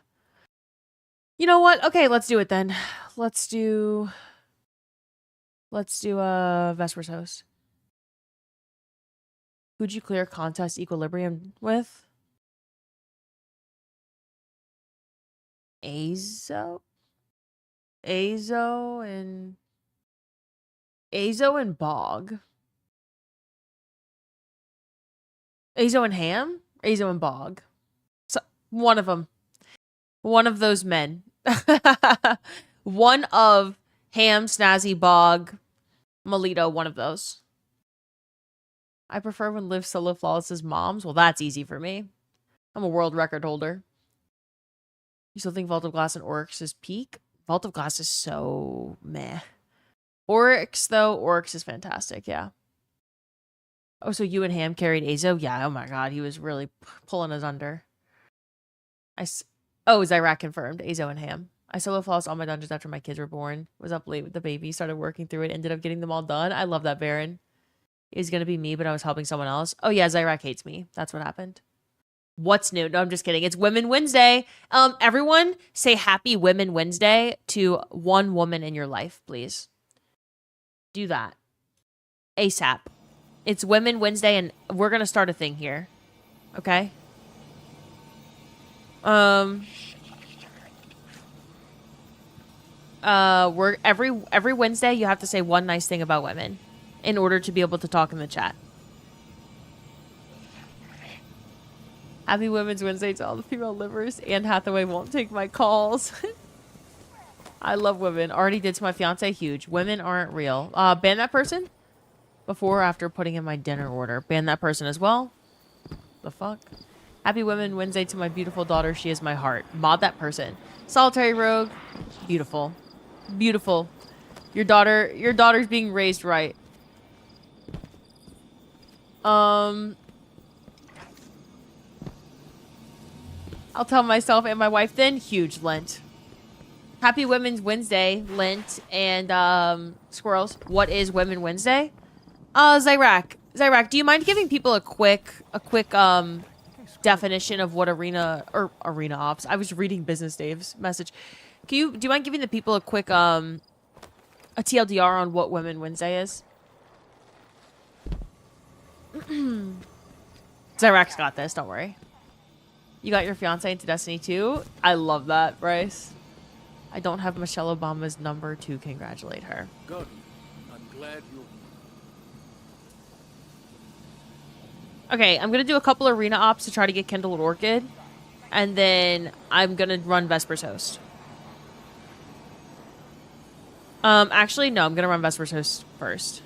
You know what? Okay, let's do it then. Let's do Vespers host. Who'd you clear contest Equilibrium with? Azo and Bog. Azo and Ham? Azo and Bog. So, one of them. One of those men. One of Ham, Snazzy, Bog, Melito, one of those. I prefer when Liv solo flawless moms. Well, that's easy for me. I'm a world record holder. You still think Vault of Glass and Oryx is peak? Vault of Glass is so meh. Oryx, though, Oryx is fantastic, yeah. Oh, so you and Ham carried Azo? Yeah, oh my god, he was really pulling us under. Oh, Zyrak confirmed. Azo and Ham. I solo flawless all my dungeons after my kids were born. Was up late with the baby, started working through it, ended up getting them all done. I love that, Baron. It was gonna be me, but I was helping someone else. Oh yeah, Zyrak hates me. That's what happened. What's new? No, I'm just kidding. It's Women Wednesday. Everyone say Happy Women Wednesday to one woman in your life, please. Do that. ASAP. It's Women Wednesday, and we're gonna start a thing here. Okay? We're every Wednesday you have to say one nice thing about women in order to be able to talk in the chat. Happy Women's Wednesday to all the female livers. Anne Hathaway won't take my calls. I love women. Already did to my fiance. Huge. Women aren't real. Ban that person? Before or after putting in my dinner order. Ban that person as well. The fuck? Happy Women Wednesday to my beautiful daughter. She is my heart. Mod that person. Solitary Rogue. Beautiful. Beautiful. Your daughter's being raised right. I'll tell myself and my wife then. Huge Lent. Happy Women's Wednesday, Lent, and Squirrels. What is Women Wednesday? Zyrak, do you mind giving people a quick definition of what arena ops? I was reading Business Dave's message. Do you mind giving the people a quick a TLDR on what Women Wednesday is? Zyrak's got this, don't worry. You got your fiance into Destiny 2? I love that, Bryce. I don't have Michelle Obama's number to congratulate her. Good. I'm glad you... Okay, I'm going to do a couple arena ops to try to get Kindled Orchid. And then I'm going to run Vespers Host. Actually, no, I'm going to run Vespers Host first.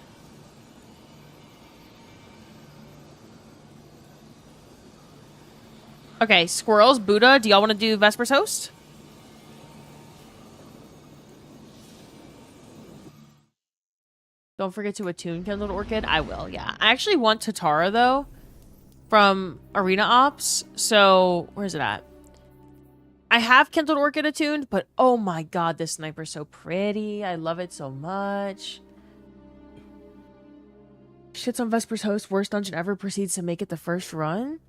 Okay, Squirrels, Buddha, do y'all want to do Vespers Host? Don't forget to attune Kindled Orchid. I will, yeah. I actually want Tatara, though, from Arena Ops. So, where's it at? I have Kindled Orchid attuned, but oh my god, this sniper's so pretty. I love it so much. Shits on Vespers Host. Worst dungeon ever. Proceeds to make it the first run.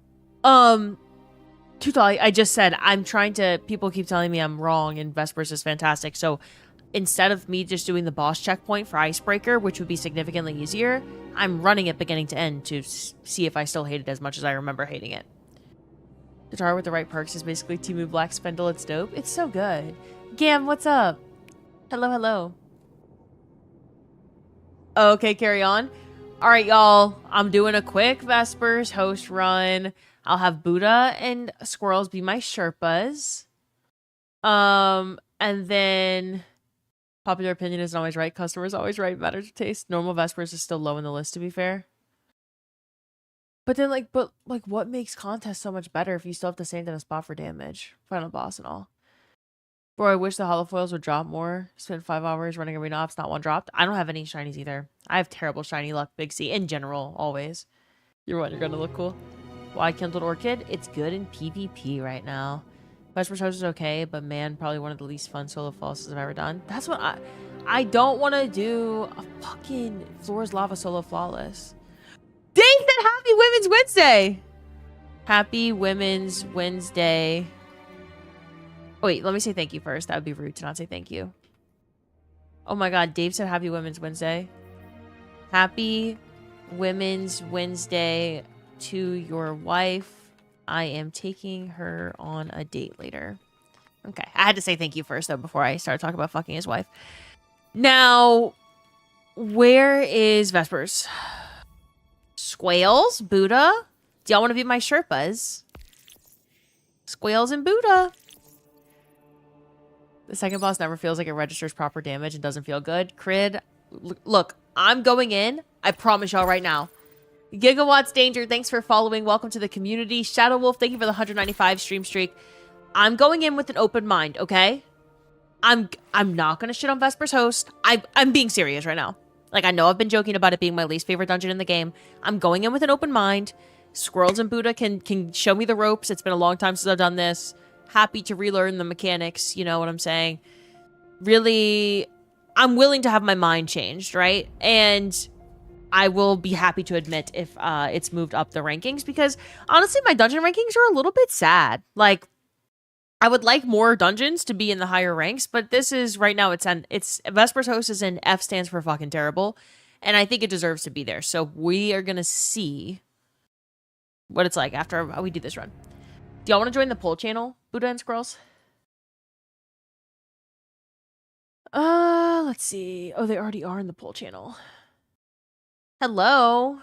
Tutal, I just said, I'm trying to... People keep telling me I'm wrong and Vespers is fantastic. So, instead of me just doing the boss checkpoint for Icebreaker, which would be significantly easier, I'm running it beginning to end to see if I still hate it as much as I remember hating it. Guitar with the right perks is basically Timu Black Spindle. It's dope. It's so good. Gam, what's up? Hello, hello. Okay, carry on. All right, y'all. I'm doing a quick Vespers host run. I'll have Buddha and Squirrels be my Sherpas. And then Popular opinion isn't always right. Customers always right. Matters of taste. Normal Vespers is still low in the list, to be fair. But then, what makes contest so much better if you still have to stand in a spot for damage? Final boss and all. Bro, I wish the holofoils would drop more. Spent 5 hours running arena ops, not one dropped. I don't have any shinies either. I have terrible shiny luck, Big C, in general, always. You're gonna look cool. Why Kindled Orchid? It's good in PvP right now. Vesper's Host is okay, but man, probably one of the least fun solo flawlesses I've ever done. That's what I don't want to do a fucking Floor's Lava solo flawless. Dave said Happy Women's Wednesday! Happy Women's Wednesday. Oh, wait, let me say thank you first. That would be rude to not say thank you. Oh my god, Dave said Happy Women's Wednesday. Happy Women's Wednesday to your wife. I am taking her on a date later. Okay, I had to say thank you first, though, before I started talking about fucking his wife. Now, where is Vespers? Squales? Buddha? Do y'all want to be my Sherpas? Squales and Buddha. The second boss never feels like it registers proper damage and doesn't feel good. Crid, look, I'm going in. I promise y'all right now. Gigawatts Danger, thanks for following. Welcome to the community. Shadow Wolf, thank you for the 195 stream streak. I'm going in with an open mind, okay? I'm not gonna shit on Vesper's Host. I'm being serious right now. Like, I know I've been joking about it being my least favorite dungeon in the game. I'm going in with an open mind. Squirrels and Buddha can show me the ropes. It's been a long time since I've done this. Happy to relearn the mechanics, you know what I'm saying? Really, I'm willing to have my mind changed, right? And I will be happy to admit if it's moved up the rankings, because honestly, my dungeon rankings are a little bit sad. Like, I would like more dungeons to be in the higher ranks, but this is right now it's Vesper's Host is in F, stands for fucking terrible, and I think it deserves to be there. So we are gonna see what it's like after we do this run. Do y'all want to join the poll channel, Buddha and Squirrels? Let's see. Oh, they already are in the poll channel. Hello.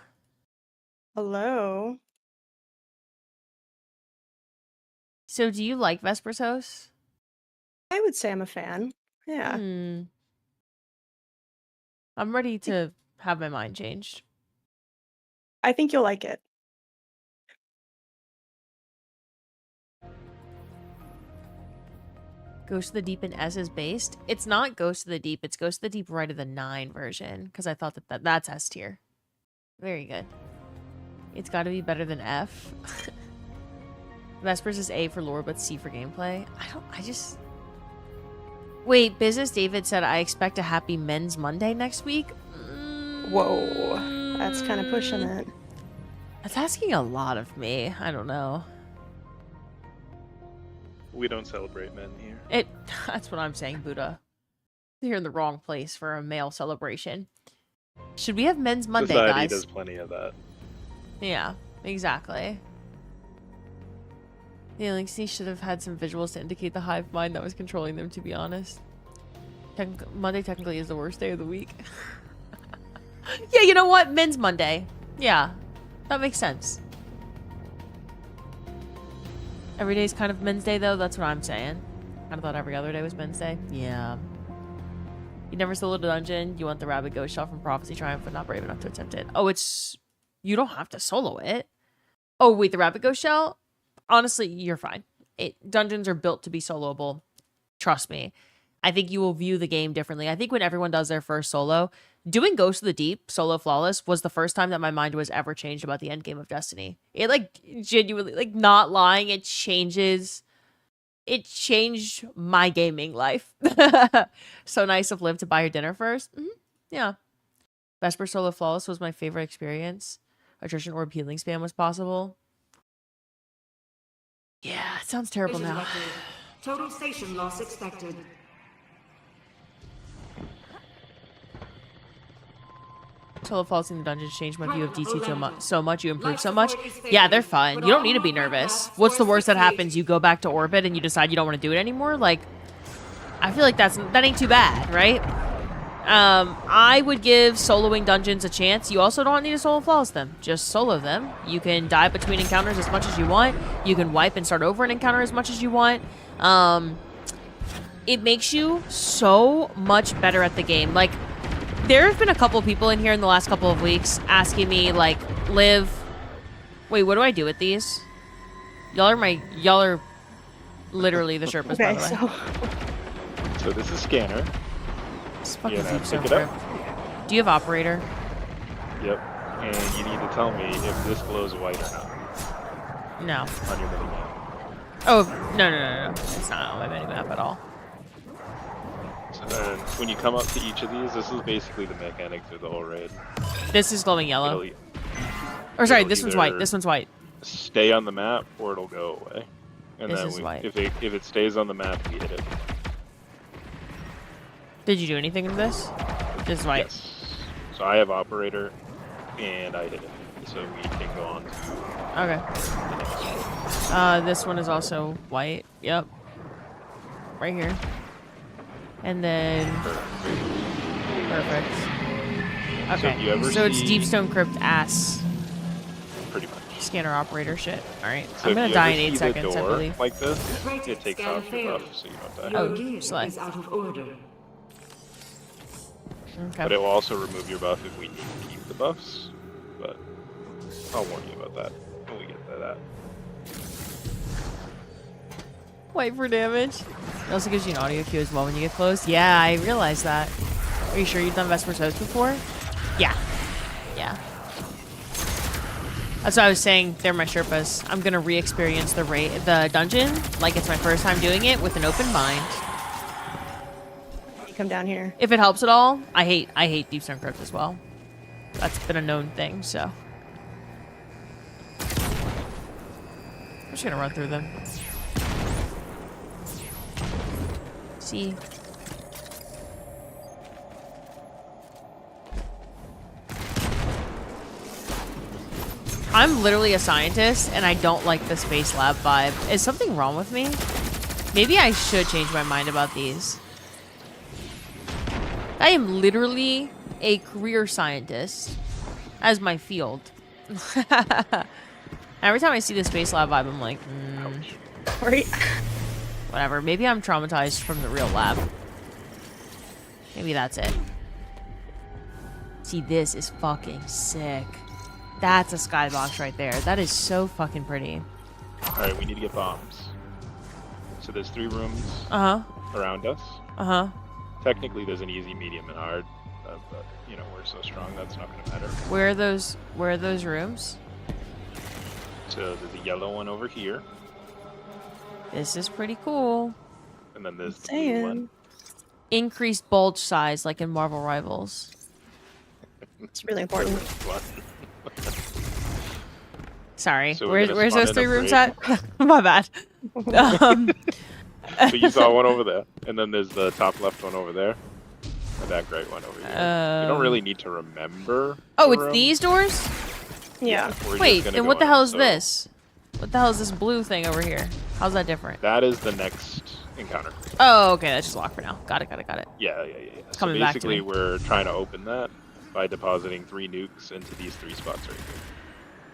Hello. So do you like Vesper's Host? I would say I'm a fan. Yeah. I'm ready to have my mind changed. I think you'll like it. Ghost of the Deep in S is based. It's not Ghost of the Deep. It's Ghost of the Deep Right of the 9 version, because I thought that's S tier. Very good. It's got to be better than F. Vespers is A for lore, but C for gameplay. Wait, Business David said, I expect a happy Men's Monday next week? Whoa. That's kind of pushing it. That's asking a lot of me. I don't know. We don't celebrate men here. That's what I'm saying, Buddha. You're in the wrong place for a male celebration. Should we have Men's Monday, Society guys? does plenty of that. Yeah, exactly. The Elixir should have had some visuals to indicate the hive mind that was controlling them, to be honest. Monday technically is the worst day of the week. Yeah, you know what? Men's Monday. Yeah, that makes sense. Every day's kind of Men's Day, though. That's what I'm saying. I thought every other day was Men's Day. Yeah. You never soloed a dungeon. You want the Rabbit Ghost Shell from Prophecy Triumph, but not brave enough to attempt it. Oh, it's... You don't have to solo it. Oh, wait, the Rabbit Ghost Shell? Honestly, you're fine. Dungeons are built to be soloable. Trust me. I think you will view the game differently. I think when everyone does their first solo, doing Ghost of the Deep, solo flawless, was the first time that my mind was ever changed about the end game of Destiny. It, like, genuinely, like, not lying, it changes... It changed my gaming life. So nice of Liv to buy her dinner first. Yeah. Vesper Solo Flawless was my favorite experience. Attrition Orb Healing Spam was possible. Yeah, it sounds terrible now. Total station loss expected. Solo Flawless in the dungeons changed my view of DT so much. You improved so much. Yeah, they're fun. You don't need to be nervous. What's the worst that happens? You go back to orbit and you decide you don't want to do it anymore? Like, I feel like that ain't too bad, right? I would give soloing dungeons a chance. You also don't need to solo flawless them. Just solo them. You can die between encounters as much as you want. You can wipe and start over an encounter as much as you want. it makes you so much better at the game. Like, there have been a couple people in here in the last couple of weeks asking me, like, Liv, wait, what do I do with these? Y'all are literally the Sherpas, by Okay, the way. So this is scanner. It's fucking Yeah, deep pick stone it up. crypt. Do you have operator? Yep. And you need to tell me if this glows white or not No. on your minimap. Oh, no. It's not on my minimap at all. So then, when you come up to each of these, this is basically the mechanic through the whole raid. This is glowing yellow. It'll Or sorry, it'll this one's white. either- This one's white. stay on the map or it'll go away. And This then is white. if it stays on the map, we hit it. Did you do anything with this? This is white. Yes. So I have operator, and I hit it. So we can go on to Okay. the next one. This one is also white. Yep. Right here. And then... Perfect. Okay. if you ever So it's see- Deep Stone Crypt ass Pretty much. scanner operator shit. Alright. So I'm if gonna you die ever in 8 see seconds, the I door believe. like this, Great it takes scan off your failed. buff so you don't die. Your Oh, gear slay. is out of order. Okay. But it will also remove your buff if we need to keep the buffs. But I'll warn you about that when we get to that. White for damage. It also gives you an audio cue as well when you get close. Yeah, I realized that. Are you sure you've done Vesper's Host before? Yeah. Yeah. That's what I was saying. They're my Sherpas. I'm gonna re-experience the dungeon like it's my first time doing it with an open mind. You come down here. If it helps at all, I hate Deep Stone Crypt as well. That's been a known thing, so. I'm just gonna run through them. See. I'm literally a scientist, and I don't like the space lab vibe. Is something wrong with me? Maybe I should change my mind about these. I am literally a career scientist as my field. Every time I see the space lab vibe, I'm like, Right? whatever. Maybe I'm traumatized from the real lab. Maybe that's it. See, this is fucking sick. That's a skybox right there. That is so fucking pretty. Alright, we need to get bombs. So there's 3 rooms Uh-huh. around us. Uh-huh. Technically there's an easy, medium, and hard. But, you know, we're so strong that's not going to matter. Where are those rooms? So there's a yellow one over here. This is pretty cool. And then there's the blue one. Saying. Increased bulge size like in Marvel Rivals. It's really important. What? Sorry. So we're gonna Where's spawn those in 3 a rooms break. at? My bad. So you saw one over there. And then there's the top left one over there. And that great one over here. You don't really need to remember. Oh, the it's room. these doors? Yeah. We're just Wait, gonna and go what the in, hell is so this? What the hell is this blue thing over here? How's that different? That is the next encounter. Oh, okay, that's just locked for now. Got it. Yeah. So Coming back to basically, me. we're trying to open that by depositing 3 nukes into these 3 spots right here.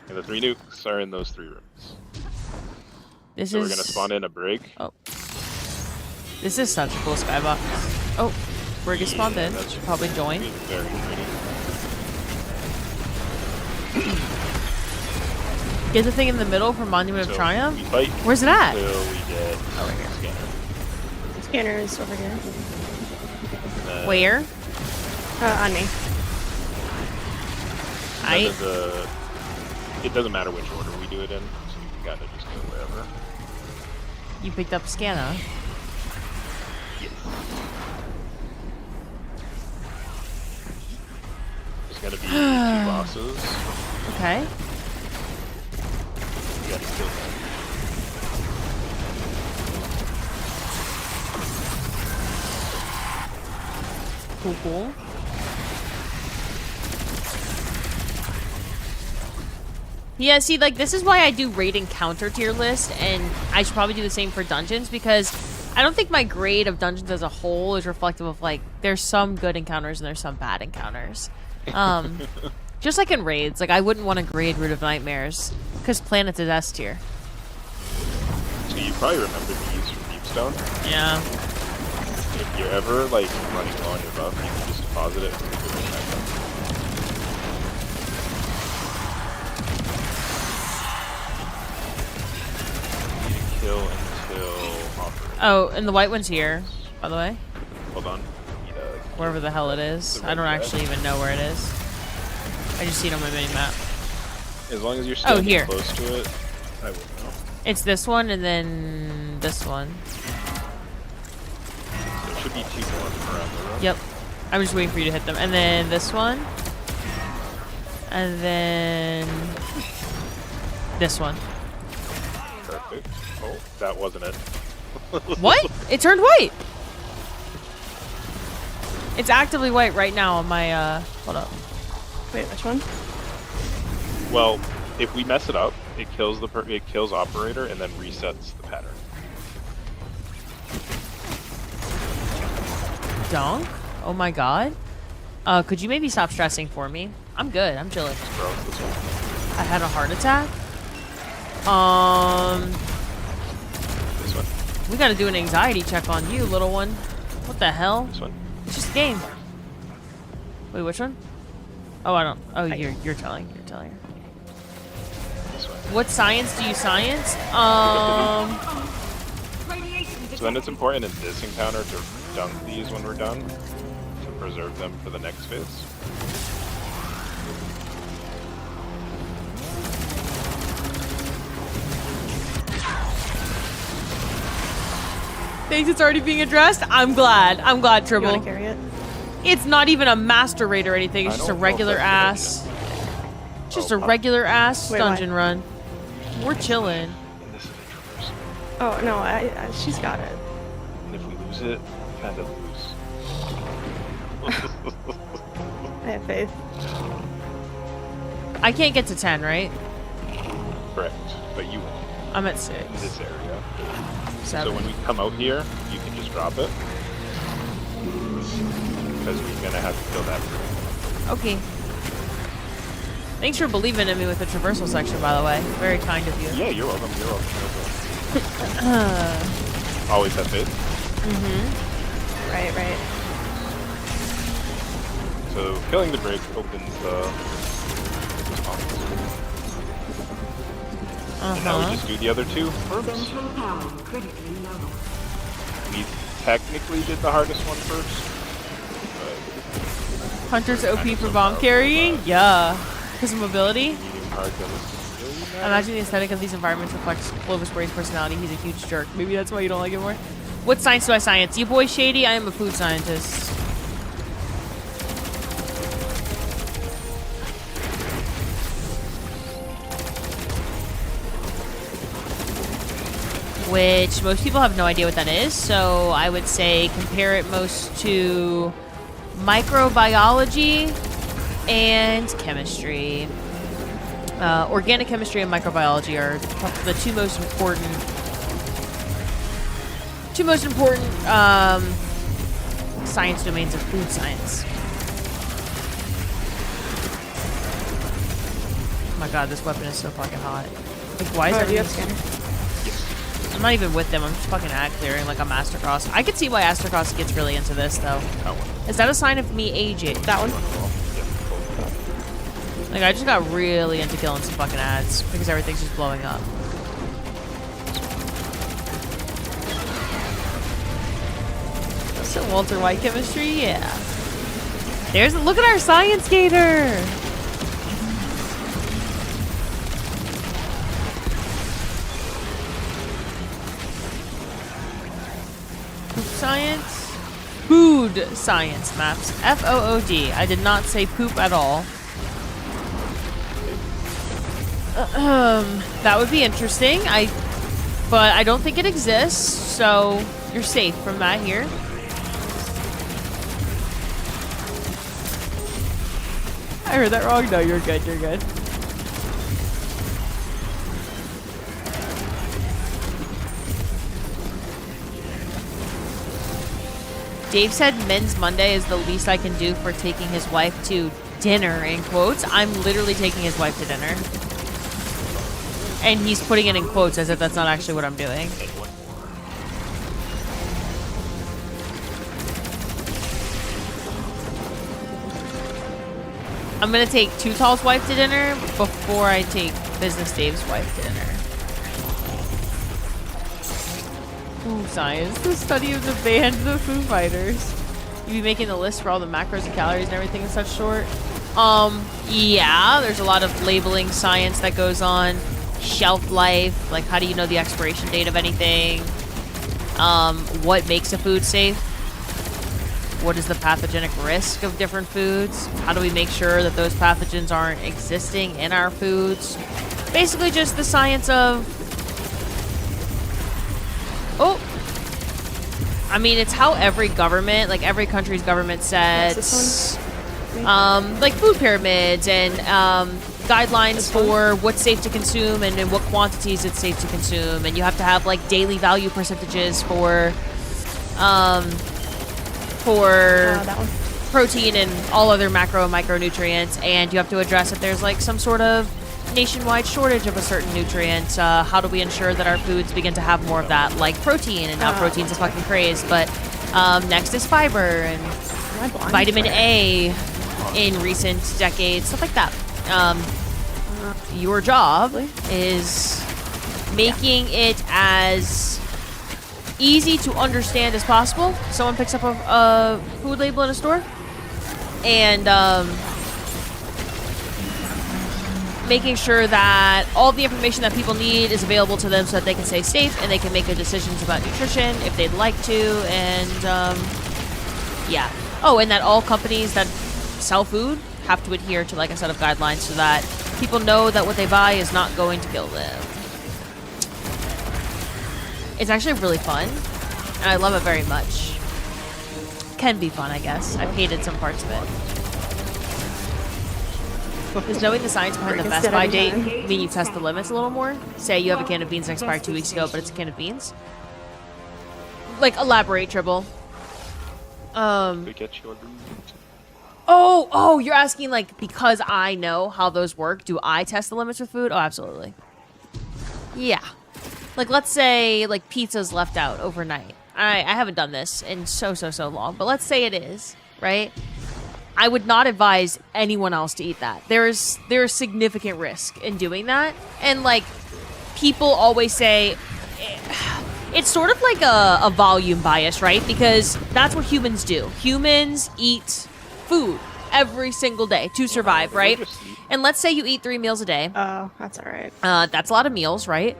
And the 3 nukes are in those 3 rooms. This So is... we're gonna spawn in a break. Oh. This is such a cool skybox. Oh, Brig is spawned in. that's Should probably join. It's very pretty. Get the thing in the middle for Monument So of Triumph? we fight Where's it at? until we get Over here. scanner. Scanner is over here. And then- Where? On me. and then it doesn't matter which order we do it in, so you can kind of just go wherever. You picked up Scanna. Yes. There's gonna be 2 bosses. Okay. You gotta kill them. Cool. Yeah, see, like, this is why I do raid and counter tier list, and I should probably do the same for dungeons, because I don't think my grade of dungeons as a whole is reflective of, like, there's some good encounters and there's some bad encounters. Just like in raids, like, I wouldn't want to grade Root of Nightmares, because Planet's is S tier. So you probably remember these from Deepstone. Yeah. If you're ever like running low on your buff, you can just deposit it and put it back up. Kill until operator. Oh, and the white one's here, by the way. Hold on. Wherever the hell it is. I don't actually even know where it is. I just see it on my mini map. As long as you're standing here. close to it, I will know. It's this one and then this one. There should be 2 more around the room. Yep. I'm just waiting for you to hit them. And then this one. And then this one. Perfect. Oh, that wasn't it. What? It turned white. It's actively white right now on my hold up. Wait, which one? Well, if we mess it up, it kills it kills operator and then resets the pattern. Donk? Oh my god. Could you maybe stop stressing for me? I'm good. I'm chilling. Bro, this one. I had a heart attack. This one. We gotta do an anxiety check on you, little one. What the hell? This one. It's just a game. Wait, which one? Oh, I don't. Oh, you're telling. You're telling her. This one. What science do you science? So then it's important in this encounter to dunk these when we're done to preserve them for the next phase. Thanks, it's already being addressed. I'm glad. I'm glad, You Tribble. want to carry it? It's not even a master raid or anything. It's I just a don't know if regular that's a ass. good It's just Oh, a regular ass Wait, dungeon why? run. We're chilling. And this is a traverse. Oh no, she's got it. And if we lose it, we kind of lose. I have faith. I can't get to 10, right? Correct. But you won't I'm at in 6. this area. So 7. when we come out here, you can just drop it. Because we're gonna have to kill that through. Okay. Thanks for believing in me with the traversal section, by the way. Very kind of you. Yeah, you're welcome. You're welcome. Always have faith. Right. So killing the break opens the response. And now we just do the other 2. Central power critically low. We technically did the hardest one first. Hunter's OP for bomb carrying? Yeah. Because of mobility? Medium hard doesn't really matter. Imagine the aesthetic of these environments reflects Clovis Bray's personality. He's a huge jerk. Maybe that's why you don't like it more. What science do I science? You boy Shady? I am a food scientist. Which most people have no idea what that is, so I would say compare it most to microbiology and chemistry. Organic chemistry and microbiology are the two most important science domains of food science. Oh my god, this weapon is so fucking hot. Like, why is Do you have everything... scanner? I'm not even with them. I'm just fucking ad clearing like a Mastercross. I could see why Astercross gets really into this, though. That one. Is that a sign of me aging? That one? Like, I just got really into killing some fucking ads because everything's just blowing up. So Walter White chemistry, yeah. Look at our science gator. Science? Food science maps. F-O-O-D. I did not say poop at all. That would be interesting. But I don't think it exists, so you're safe from that here. I heard that wrong? No, you're good, you're good. Dave said Men's Monday is the least I can do for taking his wife to dinner, in quotes. I'm literally taking his wife to dinner. And he's putting it in quotes as if that's not actually what I'm doing. I'm gonna take Too Tall's wife to dinner before I take Business Dave's wife to dinner. Ooh, science. The study of the band, the Foo Fighters. You be making the list for all the macros and calories and everything in such short? Yeah, there's a lot of labeling science that goes on. Shelf life, like how do you know the expiration date of anything? What makes a food safe? What is the pathogenic risk of different foods? How do we make sure that those pathogens aren't existing in our foods? Basically just the science of... Oh! I mean, it's how every government, like every country's government sets, like food pyramids and guidelines for what's safe to consume and in what quantities it's safe to consume. And you have to have like daily value percentages for that one. protein and all other macro and micronutrients. And you have to address if there's like some sort of nationwide shortage of a certain nutrient. How do we ensure that our foods begin to have more of that, like protein? And now protein's a fucking craze. But next is fiber and vitamin A in recent decades, stuff like that. Your job is making it as easy to understand as possible. Someone picks up a food label in a store and making sure that all the information that people need is available to them so that they can stay safe and they can make their decisions about nutrition if they'd like to. And yeah. Oh, and that all companies that sell food have to adhere to like a set of guidelines so that people know that what they buy is not going to kill them. It's actually really fun, and I love it very much. Can be fun, I guess. I've hated some parts of it. Does knowing the science behind the Best Buy date mean you test the limits a little more? Say you have a can of beans that expired 2 weeks ago, but it's a can of beans? Like, elaborate, Tribble. To get your loot. Oh, you're asking, like, because I know how those work, do I test the limits with food? Oh, absolutely. Yeah. Like, let's say, like, pizza's left out overnight. I haven't done this in so long, but let's say it is, right? I would not advise anyone else to eat that. There's significant risk in doing that. And, like, people always say... It's sort of like a volume bias, right? Because that's what humans do. Humans eat food every single day to survive, right? And let's say you eat 3 meals a day. Oh, that's all right. That's a lot of meals, right?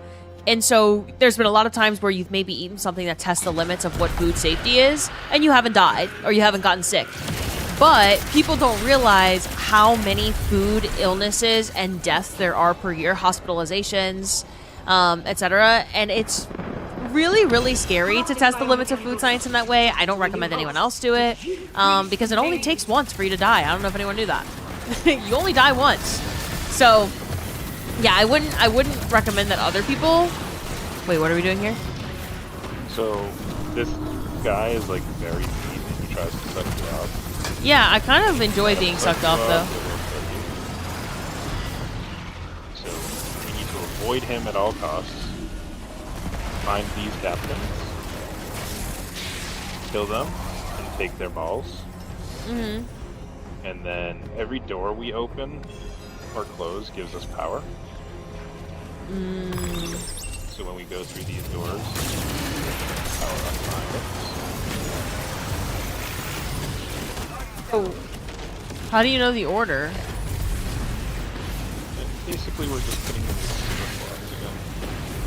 And so there's been a lot of times where you've maybe eaten something that tests the limits of what food safety is, and you haven't died, or you haven't gotten sick. But people don't realize how many food illnesses and deaths there are per year, hospitalizations, etc. And it's really scary to test the limits of food science in that way. I don't recommend anyone else do it, because it only takes once for you to die. I don't know if anyone knew that. You only die once. So, yeah, I wouldn't recommend that other people... Wait, what are we doing here? So, this guy is like very mean and he tries to suck you out. Yeah, I kind of enjoy being sucked off, though. So, we need to avoid him at all costs. Find these captains, kill them, and take their balls. Mm-hmm. And then every door we open or close gives us power. So when we go through these doors, power up behind us. Oh. How do you know the order? And basically, we're just putting them in super blocks again.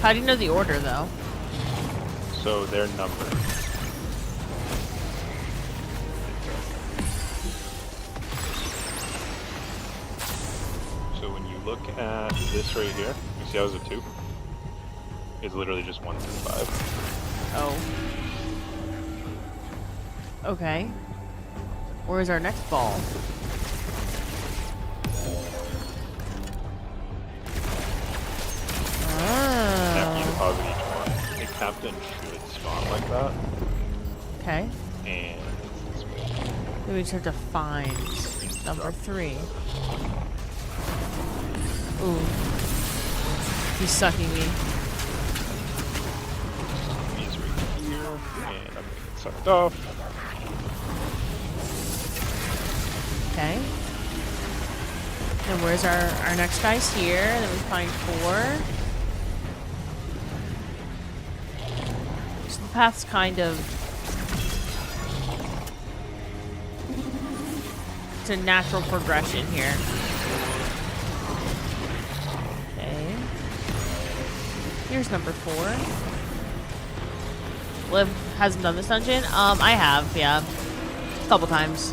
How do you know the order, though? So they're numbered. So when you look at this right here, you see how it's a 2? It's literally just 1 through 5. Oh. Okay. Where's our next ball? After you deposit each one, the captain should spawn like that. Okay. And it's this way. Then we just have to find number 3. Ooh. He's sucking me. He's right here, and I'm gonna get sucked off. Okay. And where's our next guy's here? And then we find 4. So the path's kind of... It's a natural progression here. Okay. Here's number 4. Liv hasn't done this dungeon? I have, yeah. A couple times.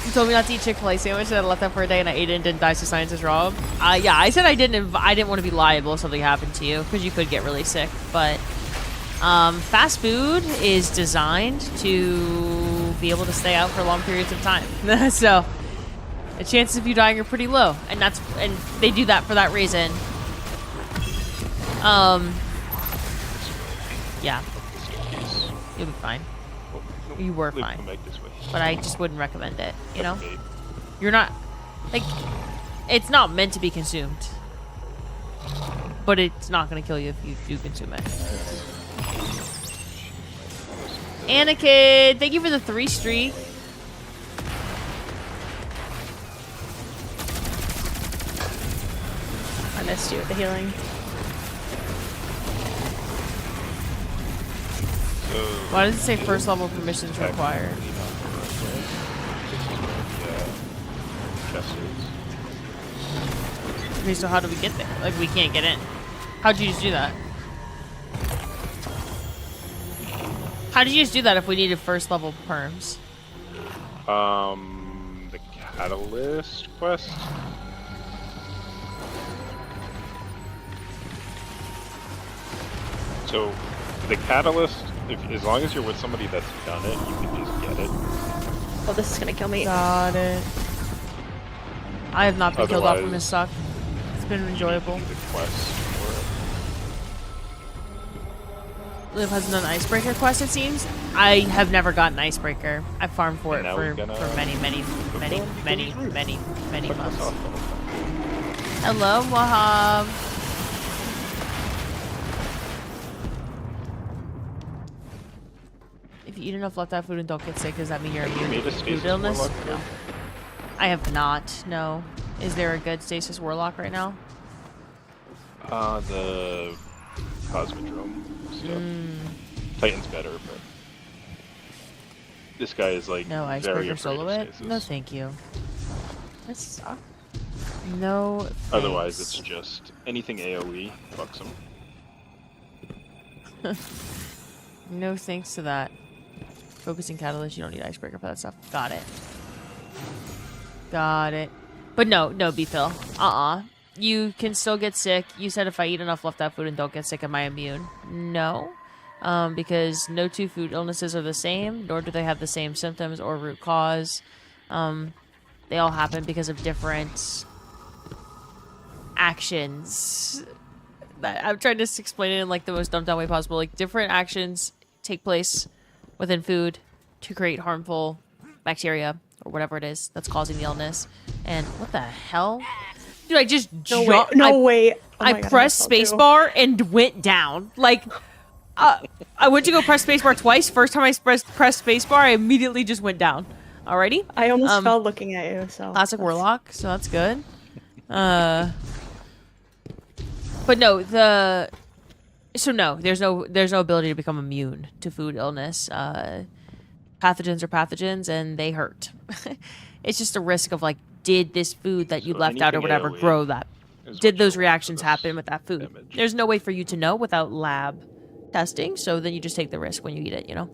You told me not to eat Chick-fil-A sandwich that I left that for a day and I ate it and didn't die, so science is wrong. Yeah, I said I didn't want to be liable if something happened to you, because you could get really sick, but fast food is designed to be able to stay out for long periods of time. So the chances of you dying are pretty low, and they do that for that reason. Yeah. You'll be fine. You were fine. But I just wouldn't recommend it, you know? You're not... Like, it's not meant to be consumed. But it's not going to kill you if you do consume it. Anakin, thank you for the 3 streak. I missed you with the healing. Why does it say first level permissions required? Okay, so how do we get there? Like, we can't get in. How'd you just do that? How did you just do that if we needed first level perms? The catalyst quest? So, the catalyst, as long as you're with somebody that's done it, you can just get it. Oh, this is gonna kill me. Got it. I have not been killed off from this suck. It's been enjoyable. The quest for Liv hasn't done Icebreaker quest, it seems. I have never gotten Icebreaker. I've farmed for it for many months. Hello, Wahab. If you eat enough left-out food and don't get sick, does that mean you're immune to food illness? No. I have not, no. Is there a good stasis warlock right now? The Cosmodrome stuff. Titan's better, but this guy is like no Icebreaker solo it? No, thank you. That sucks. No thanks. Otherwise, it's just anything AoE, fucks him. No thanks to that. Focusing catalyst, you don't need Icebreaker for that stuff. Got it. Got it. But no, B-Phil. You can still get sick. You said if I eat enough left-out food and don't get sick, am I immune? No. Because no 2 food illnesses are the same, nor do they have the same symptoms or root cause. They all happen because of different actions. I'm trying to explain it in like the most dumbed down way possible. Like, different actions take place within food to create harmful bacteria or whatever it is that's causing the illness. And what the hell? Dude, I just jumped. No way. Oh I pressed spacebar and went down. Like, I went to go press spacebar twice. First time I pressed spacebar, I immediately just went down. Alrighty? I almost fell looking at you. So classic warlock, so that's good. But no, there's no ability to become immune to food illness. Pathogens are pathogens, and they hurt. It's just a risk of like, did this food that you left out or whatever grow that? Did those reactions happen with that food? Damage. There's no way for you to know without lab testing, so then you just take the risk when you eat it, you know?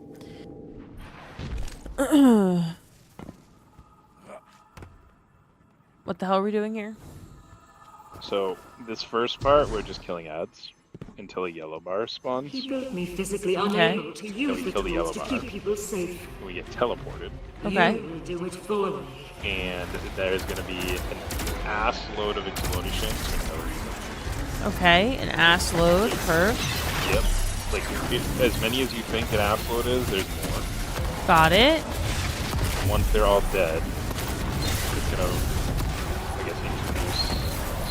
What the hell are we doing here? So, this first part, we're just killing ads until a yellow bar spawns. He built me physically unable to use the tools to keep people safe. We get teleported. Okay. You will do it fully. And there's going to be an ass load of explosions for no reason. Okay, an ass load, perf. Yep. Like, as many as you think an ass load is, there's more. Got it. Once they're all dead, it's going to, I guess, introduce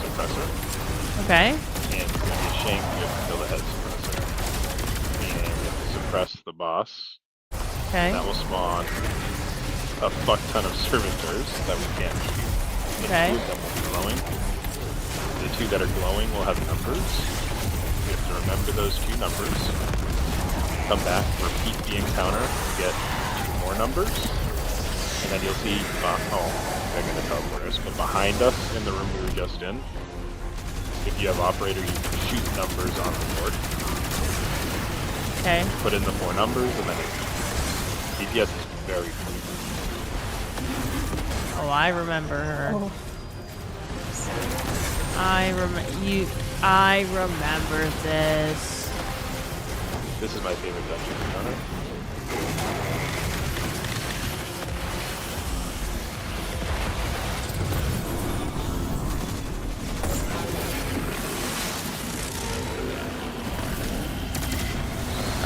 suppressor. Okay. And it's going to be a shame you have to kill the head suppressor. And you have to suppress the boss. Okay. That will spawn a fuck ton of servitors that we can't shoot. Okay. Two of them will be glowing. The two that are glowing will have numbers. We have to remember those two numbers. Come back, repeat the encounter, get two more numbers. And then you'll see, I'm going to teleport us, but behind us in the room we were just in, if you have operator, you can shoot numbers on the board. Okay. Put in the 4 numbers, and then DPS is very quick. Oh, I remember her. Oh. I remember this. This is my favorite dungeon encounter.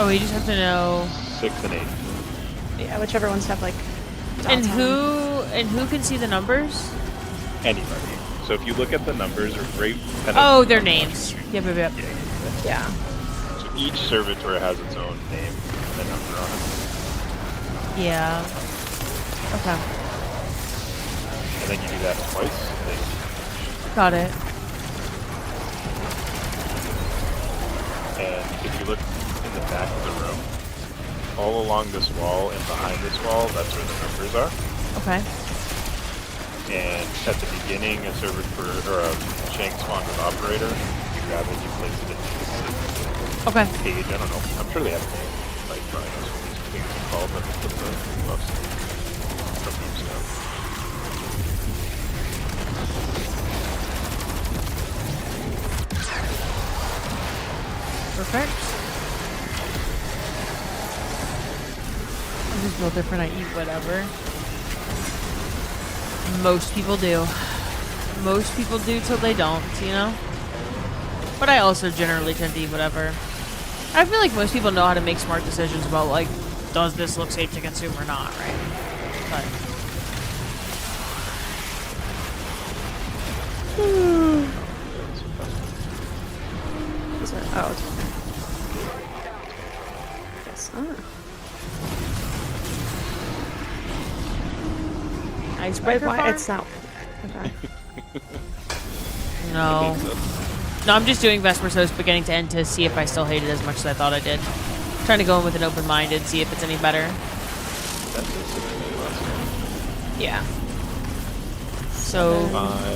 Oh, you just have to know. 6 and 8. Yeah, whichever ones have like. And dots on them. who can see the numbers? Anybody. So if you look at the numbers, or right. Oh, their names. Yep. Yeah. So each servitor has its own name and a number on it. Yeah. Okay. And then you do that twice. Got it. And if you look in the back of the room, all along this wall and behind this wall, that's where the numbers are. Okay. And at the beginning, a servitor or a shank spawned with operator, you grab it, you place it in the Okay. page. I don't know. I'm sure they have a name. Like probably knows what these things are called, but they put the buffs from these down. Perfect. I'm just real different. I eat whatever. Most people do. Most people do till they don't, you know? But I also generally tend to eat whatever. I feel like most people know how to make smart decisions about, like, does this look safe to consume or not, right? But... Is it? Oh. Yes. Wait, Icebreaker why? farm? It's not. Okay. No. No, I'm just doing Vesperso's beginning to end to see if I still hate it as much as I thought I did. Trying to go in with an open mind and see if it's any better. Yeah. So,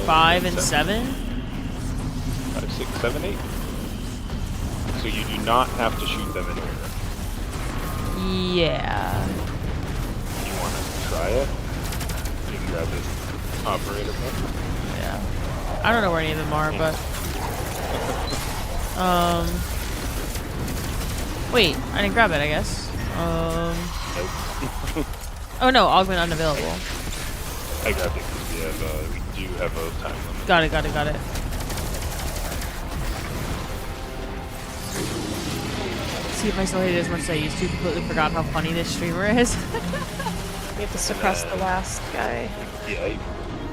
5 and 7? 5, 6, 7, 8. So you do not have to shoot them in here. Yeah. You want to try it? You can grab this operator book. Yeah. I don't know where any of them are, but... Wait, I didn't grab it, I guess. Nope. Oh no, augment unavailable. I grabbed it because we do have a time limit. Got it. See if I still hate it as much as I used to. Completely forgot how funny this streamer is. We have to suppress the last guy. Yeah.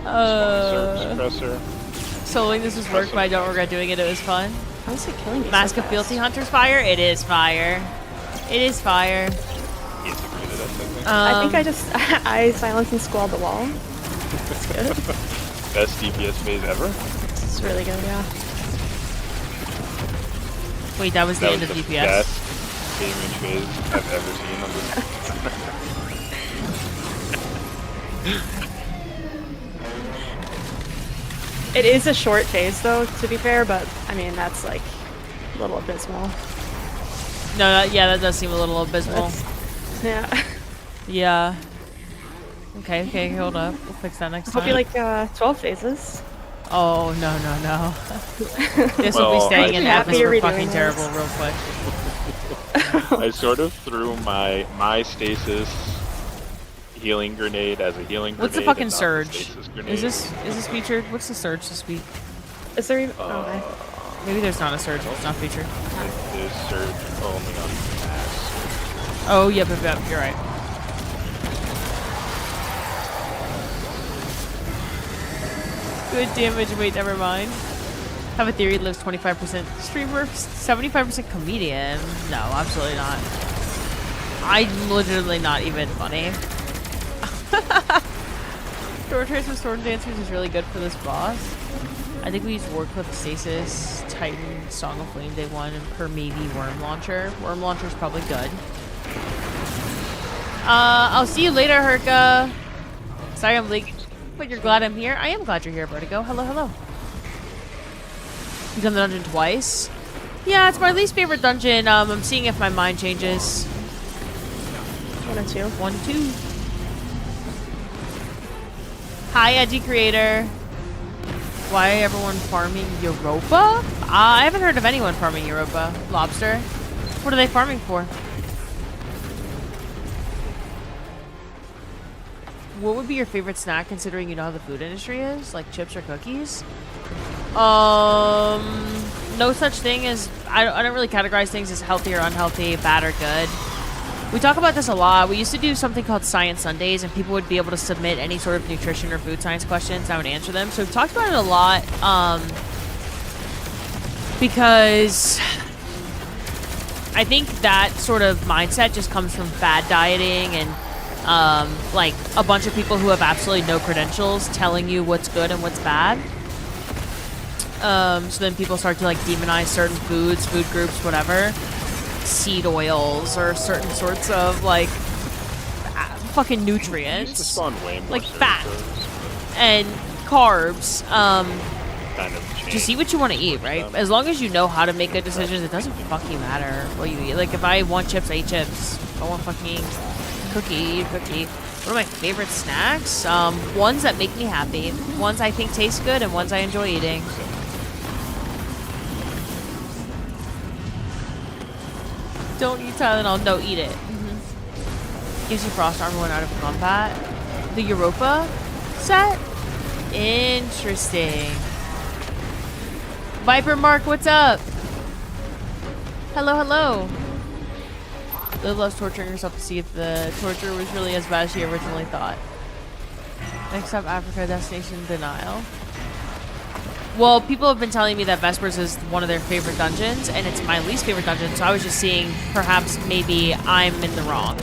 Suppressor. Soloing this was work, but I don't regret doing it. It was fun. How is it killing me? Mask so of Fealty fast? Hunter's fire? It is fire. It is fire. Integrated that thing. I think I silenced and squalled the wall. That's good. Best DPS phase ever. This is really good, yeah. Wait, that was the That end was of the DPS? best damage phase I've ever seen on this. It is a short phase, though, to be fair, but I mean, that's like a little abysmal. No, that does seem a little abysmal. Yeah. Yeah. Okay, hold up. We'll fix that next Hope time. you like 12 phases. Oh, no. This will be Well, staying in happy atmosphere you're fucking redoing terrible this. real quick. I sort of threw my stasis healing grenade as a healing grenade. What's the fucking and not surge? stasis grenade. Is this featured? What's the surge this week? Is there even? Okay. Maybe there's not a surge. It's not featured. There's surge only on mass. Oh, yep. You're right. Good damage. Wait, never mind. Have a theory lives 25% streamer, 75% comedian. No, absolutely not. I'm literally not even funny. Door Transfer Storm Dancers is really good for this boss. I think we use Warcliffe Stasis, Titan, Song of Flame Day 1, and per maybe Worm Launcher. Worm Launcher's probably good. I'll see you later, Herka. Sorry I'm late, but you're glad I'm here. I am glad you're here, Vertigo. Hello, hello. You done the dungeon twice? Yeah, it's my least favorite dungeon. I'm seeing if my mind changes. 1 and 2. 1, 2. Hi, Edgy Creator. Why everyone farming Europa? I haven't heard of anyone farming Europa. Lobster. What are they farming for? What would be your favorite snack considering you know how the food industry is? Like chips or cookies? No such thing as... I don't really categorize things as healthy or unhealthy, bad or good. We talk about this a lot. We used to do something called Science Sundays, and people would be able to submit any sort of nutrition or food science questions, and I would answer them. So we've talked about it a lot because I think that sort of mindset just comes from fad dieting and like a bunch of people who have absolutely no credentials telling you what's good and what's bad. So then people start to like demonize certain foods, food groups, whatever. Seed oils or certain sorts of like fucking nutrients, used to spawn way more like fat servers, and carbs. kind of Just eat what you want to eat, right? As long as you know how to make good decisions, it doesn't fucking matter what you eat. Like if I want chips, I eat chips. If I want fucking cookie, eat a cookie. One of my favorite snacks, ones that make me happy, ones I think taste good, and ones I enjoy eating. Don't eat Tylenol. No, eat it. Gives you frost armor when out of combat. The Europa set? Interesting. Viper Mark, what's up? Hello, hello. Liv loves torturing herself to see if the torture was really as bad as she originally thought. Next up, Africa destination denial. Well, people have been telling me that Vespers is one of their favorite dungeons, and it's my least favorite dungeon, so I was just seeing perhaps maybe I'm in the wrong.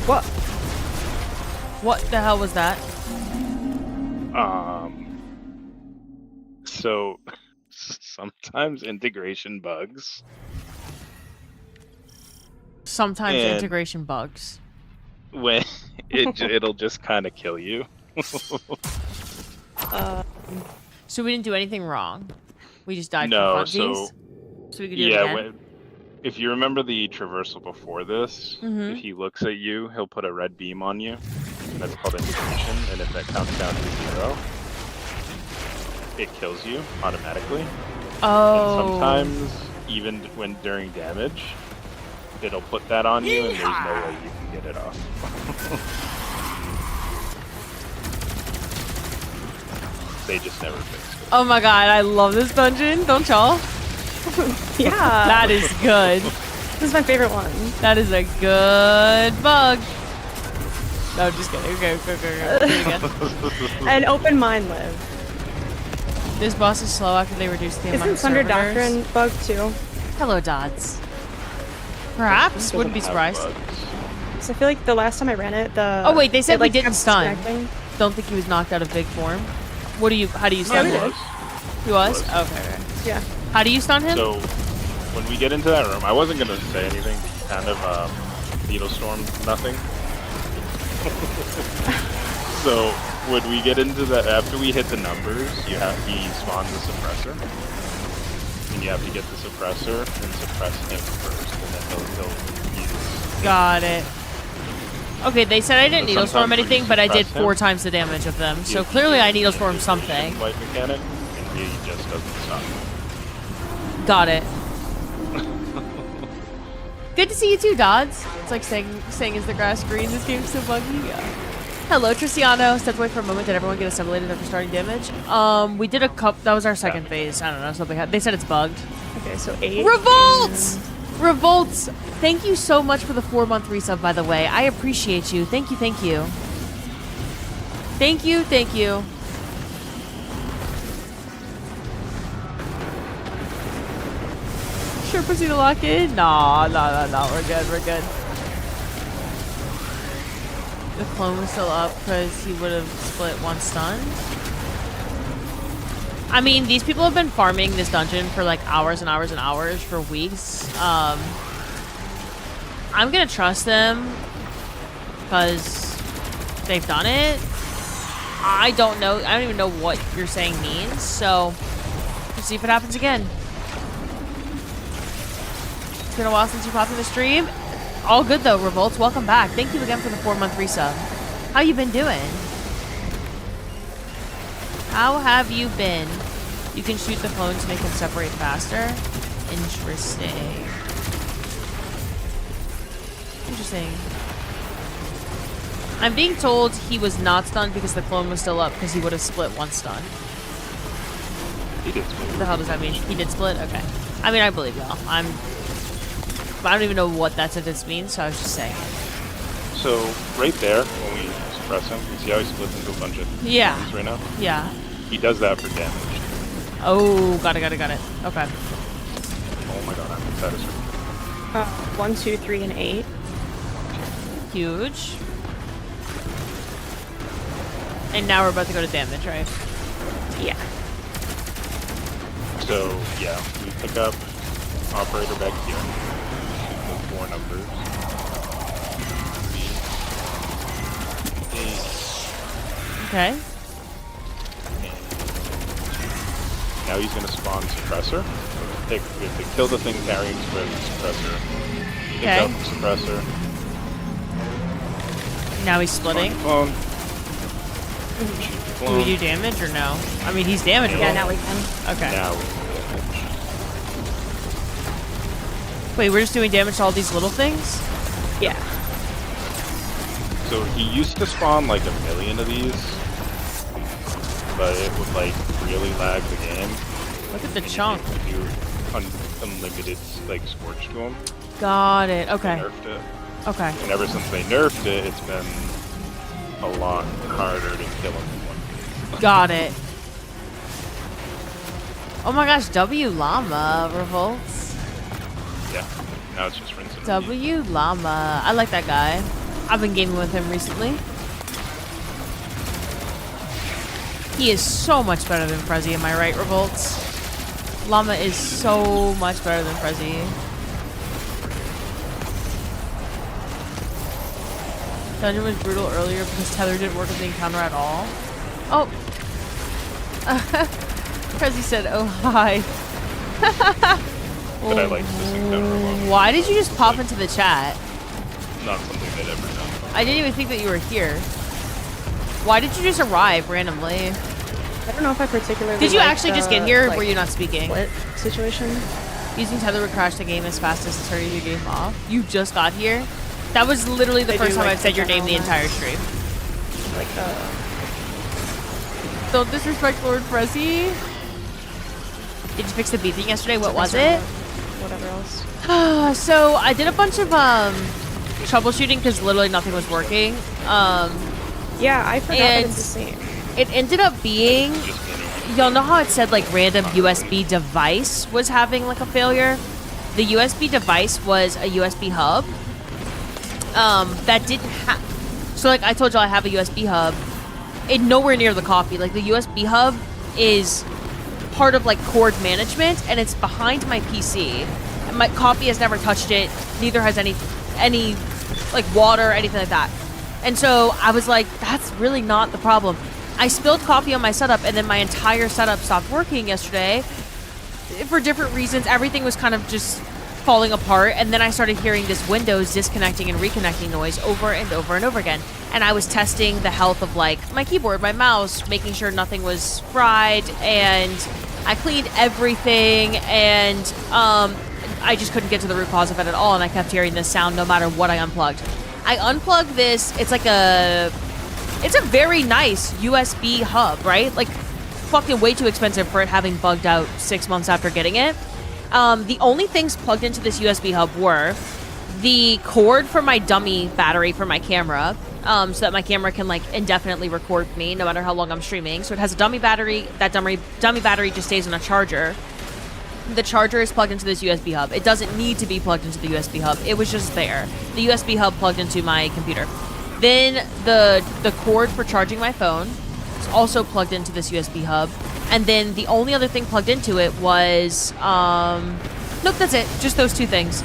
What? What the hell was that? So sometimes integration bugs. Sometimes And integration bugs. when it'll just kind of kill you. So we didn't do anything wrong. We just died No, for funsies. So we could do it yeah, again. if you remember the traversal before this, Mhm. if he looks at you, he'll put a red beam on you. That's called integration, and if that counts down to 0, it kills you automatically. Oh. And sometimes, even when during damage, it'll put that on you, and there's no way you can get it off. They just never fixed it. Oh my god, I love this dungeon. Don't y'all? Yeah. That is good. This is my favorite one. That is a good bug. No, I'm just kidding. Okay, go. Do it again. An open mind live. This boss is slow after they reduce the amount Isn't of Thunder servitors. Doctrine bug too? Hello, Dods. Perhaps. Wouldn't be Doesn't have surprised. bugs. So I feel like the last time I ran it, Oh wait, they said it, we like, didn't kept stun. disconnecting. Don't think he was knocked out of big form. How do you Yeah, stun we him? did. He was? Was. Okay. Yeah. How do you stun him? So, when we get into that room, I wasn't going to say anything, but he kind of needle stormed nothing. So, when we get into that, after we hit the numbers, he spawns the suppressor. And you have to get the suppressor and suppress him first, and then he'll use... Got it. Okay, they said I didn't So needle storm sometimes when anything, you but I did suppress 4 him, times the damage of them. So he clearly I uses needle the stormed integration something. Light mechanic, and he just doesn't stop. Got it. Good to see you too, Dods. It's like saying is the grass green? This game's so buggy. Yeah. Hello, Triciano. Stepped away for a moment. Did everyone get assimilated after starting damage? We did a cup. That was our second phase. I don't know. Something. They said it's bugged. Okay, so 8. Revolts! Revolts! Thank you so much for the 4-month resub, by the way. I appreciate you. Thank you, thank you. Thank you, thank you. Sure, proceed to lock in. No. We're good. The clone was still up because he would have split one stun. I mean, these people have been farming this dungeon for like hours and hours and hours for weeks. I'm gonna trust them because they've done it. I don't know. I don't even know what you're saying means. So, we'll see if it happens again. It's been a while since you popped in the stream. All good though, Revolts. Welcome back. Thank you again for the 4-month resub. How you been doing? How have you been? You can shoot the clone to make them separate faster. Interesting. Interesting. I'm being told he was not stunned because the clone was still up because he would have split one stun. He did split. What the hell does that mean? He did split? Okay. I mean, I believe y'all. I don't even know what that sentence means, so I was just saying it. So, right there, when we suppress him, you see how he splits into a bunch of things right now? Yeah. He does that for damage. Oh, got it. Okay. Oh my god, I'm satisfied. 1, 2, 3, and 8. Huge. And now we're about to go to damage, right? Yeah. So, yeah, we pick up operator back here. With 4 numbers. 8. Okay. Now he's going to spawn suppressor. We have to kill the thing carrying suppressor. Pick Okay. up suppressor. Now he's splitting. Clone. Do we do damage or no? I mean, he's damageable. Yeah, now we can. Okay. Now Wait, we're just doing damage to all these little things? Yeah. so he used to spawn like 1 million of these, but it would like really lag the game. Look at the chunk. You do unlimited like scorch to him. Got it. They Okay. nerfed it. Okay. And ever since they nerfed it, it's been a lot harder to kill him in one game. Got it. Oh my gosh, W Llama Revolts. Yeah. Now it's just rinsing. W Llama. I like that guy. I've been gaming with him recently. He is so much better than Frezzy, am I right, Revolts? Llama is so much better than Frezzy. Dungeon was brutal earlier because Tether didn't work with the encounter at all. Oh. Frezzy said, oh, hi. But I like this encounter a lot. Why did you just pop into the chat? Not something they'd ever done. I didn't even think that you were here. Why did you just arrive randomly? I don't know if I particularly. Did you like actually just get the, here or like, were you not speaking? split situation? Using Tether would crash the game as fast as it started your game off. You just got here? That was literally the They first do, time like, I've said your name the general entire stream. Like Don't disrespect Lord Frezzy. Did you fix the beat thing yesterday? What was it? Whatever else. So I did a bunch of troubleshooting because literally nothing was working. Yeah, I forgot that And- it's the same. It ended up being, Just anyone. y'all know how it said like random USB device was having like a failure? The USB device was a USB hub. That didn't have, so like I told y'all I have a USB hub. It nowhere near the copy. Like the USB hub is part of like cord management and it's behind my PC. And my copy has never touched it. Neither has any like water or anything like that. And so I was like, that's really not the problem. I spilled coffee on my setup and then my entire setup stopped working yesterday. For different reasons, everything was kind of just falling apart. And then I started hearing this Windows disconnecting and reconnecting noise over and over and over again. And I was testing the health of like my keyboard, my mouse, making sure nothing was fried. And I cleaned everything and I just couldn't get to the root cause of it at all. And I kept hearing this sound no matter what I unplugged. I unplugged this. It's a very nice USB hub, right? Like, fucking way too expensive for it having bugged out 6 months after getting it. The only things plugged into this USB hub were the cord for my dummy battery for my camera, so that my camera can, like, indefinitely record me no matter how long I'm streaming. So it has a dummy battery. That dummy battery just stays on a charger. the charger is plugged into this USB hub. It doesn't need to be plugged into the USB hub. It was just there. The USB hub plugged into my computer. Then the cord for charging my phone is also plugged into this USB hub. And then the only other thing plugged into it was, nope, that's it. Just those two things.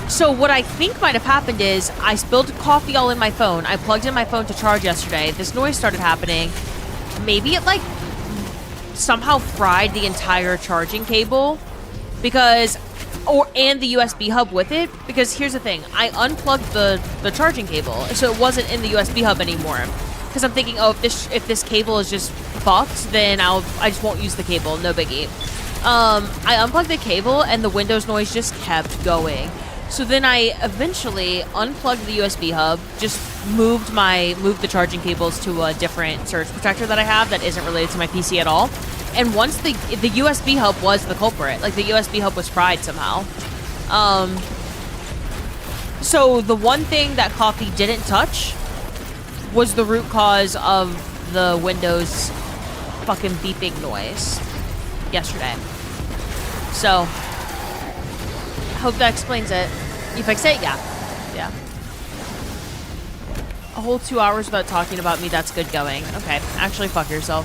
So what I think might have happened is I spilled coffee all in my phone. I plugged in my phone to charge yesterday. This noise started happening. Maybe it like somehow fried the entire charging cable and the USB hub with it, because here's the thing. I unplugged the charging cable, so it wasn't in the USB hub anymore. Because I'm thinking, oh, if this cable is just fucked, then I just won't use the cable. No biggie. I unplugged the cable and the Windows noise just kept going. So then I eventually unplugged the USB hub, just moved the charging cables to a different surge protector that I have that isn't related to my PC at all. And once the USB hub was the culprit, like the USB hub was fried somehow. So the one thing that coffee didn't touch was the root cause of the Windows fucking beeping noise yesterday. So I hope that explains it. You fix it? Yeah. Yeah. A whole 2 hours without talking about me, that's good going. Okay, actually fuck yourself.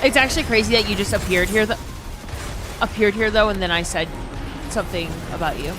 It's actually crazy that you just appeared here though, and then I said something about you.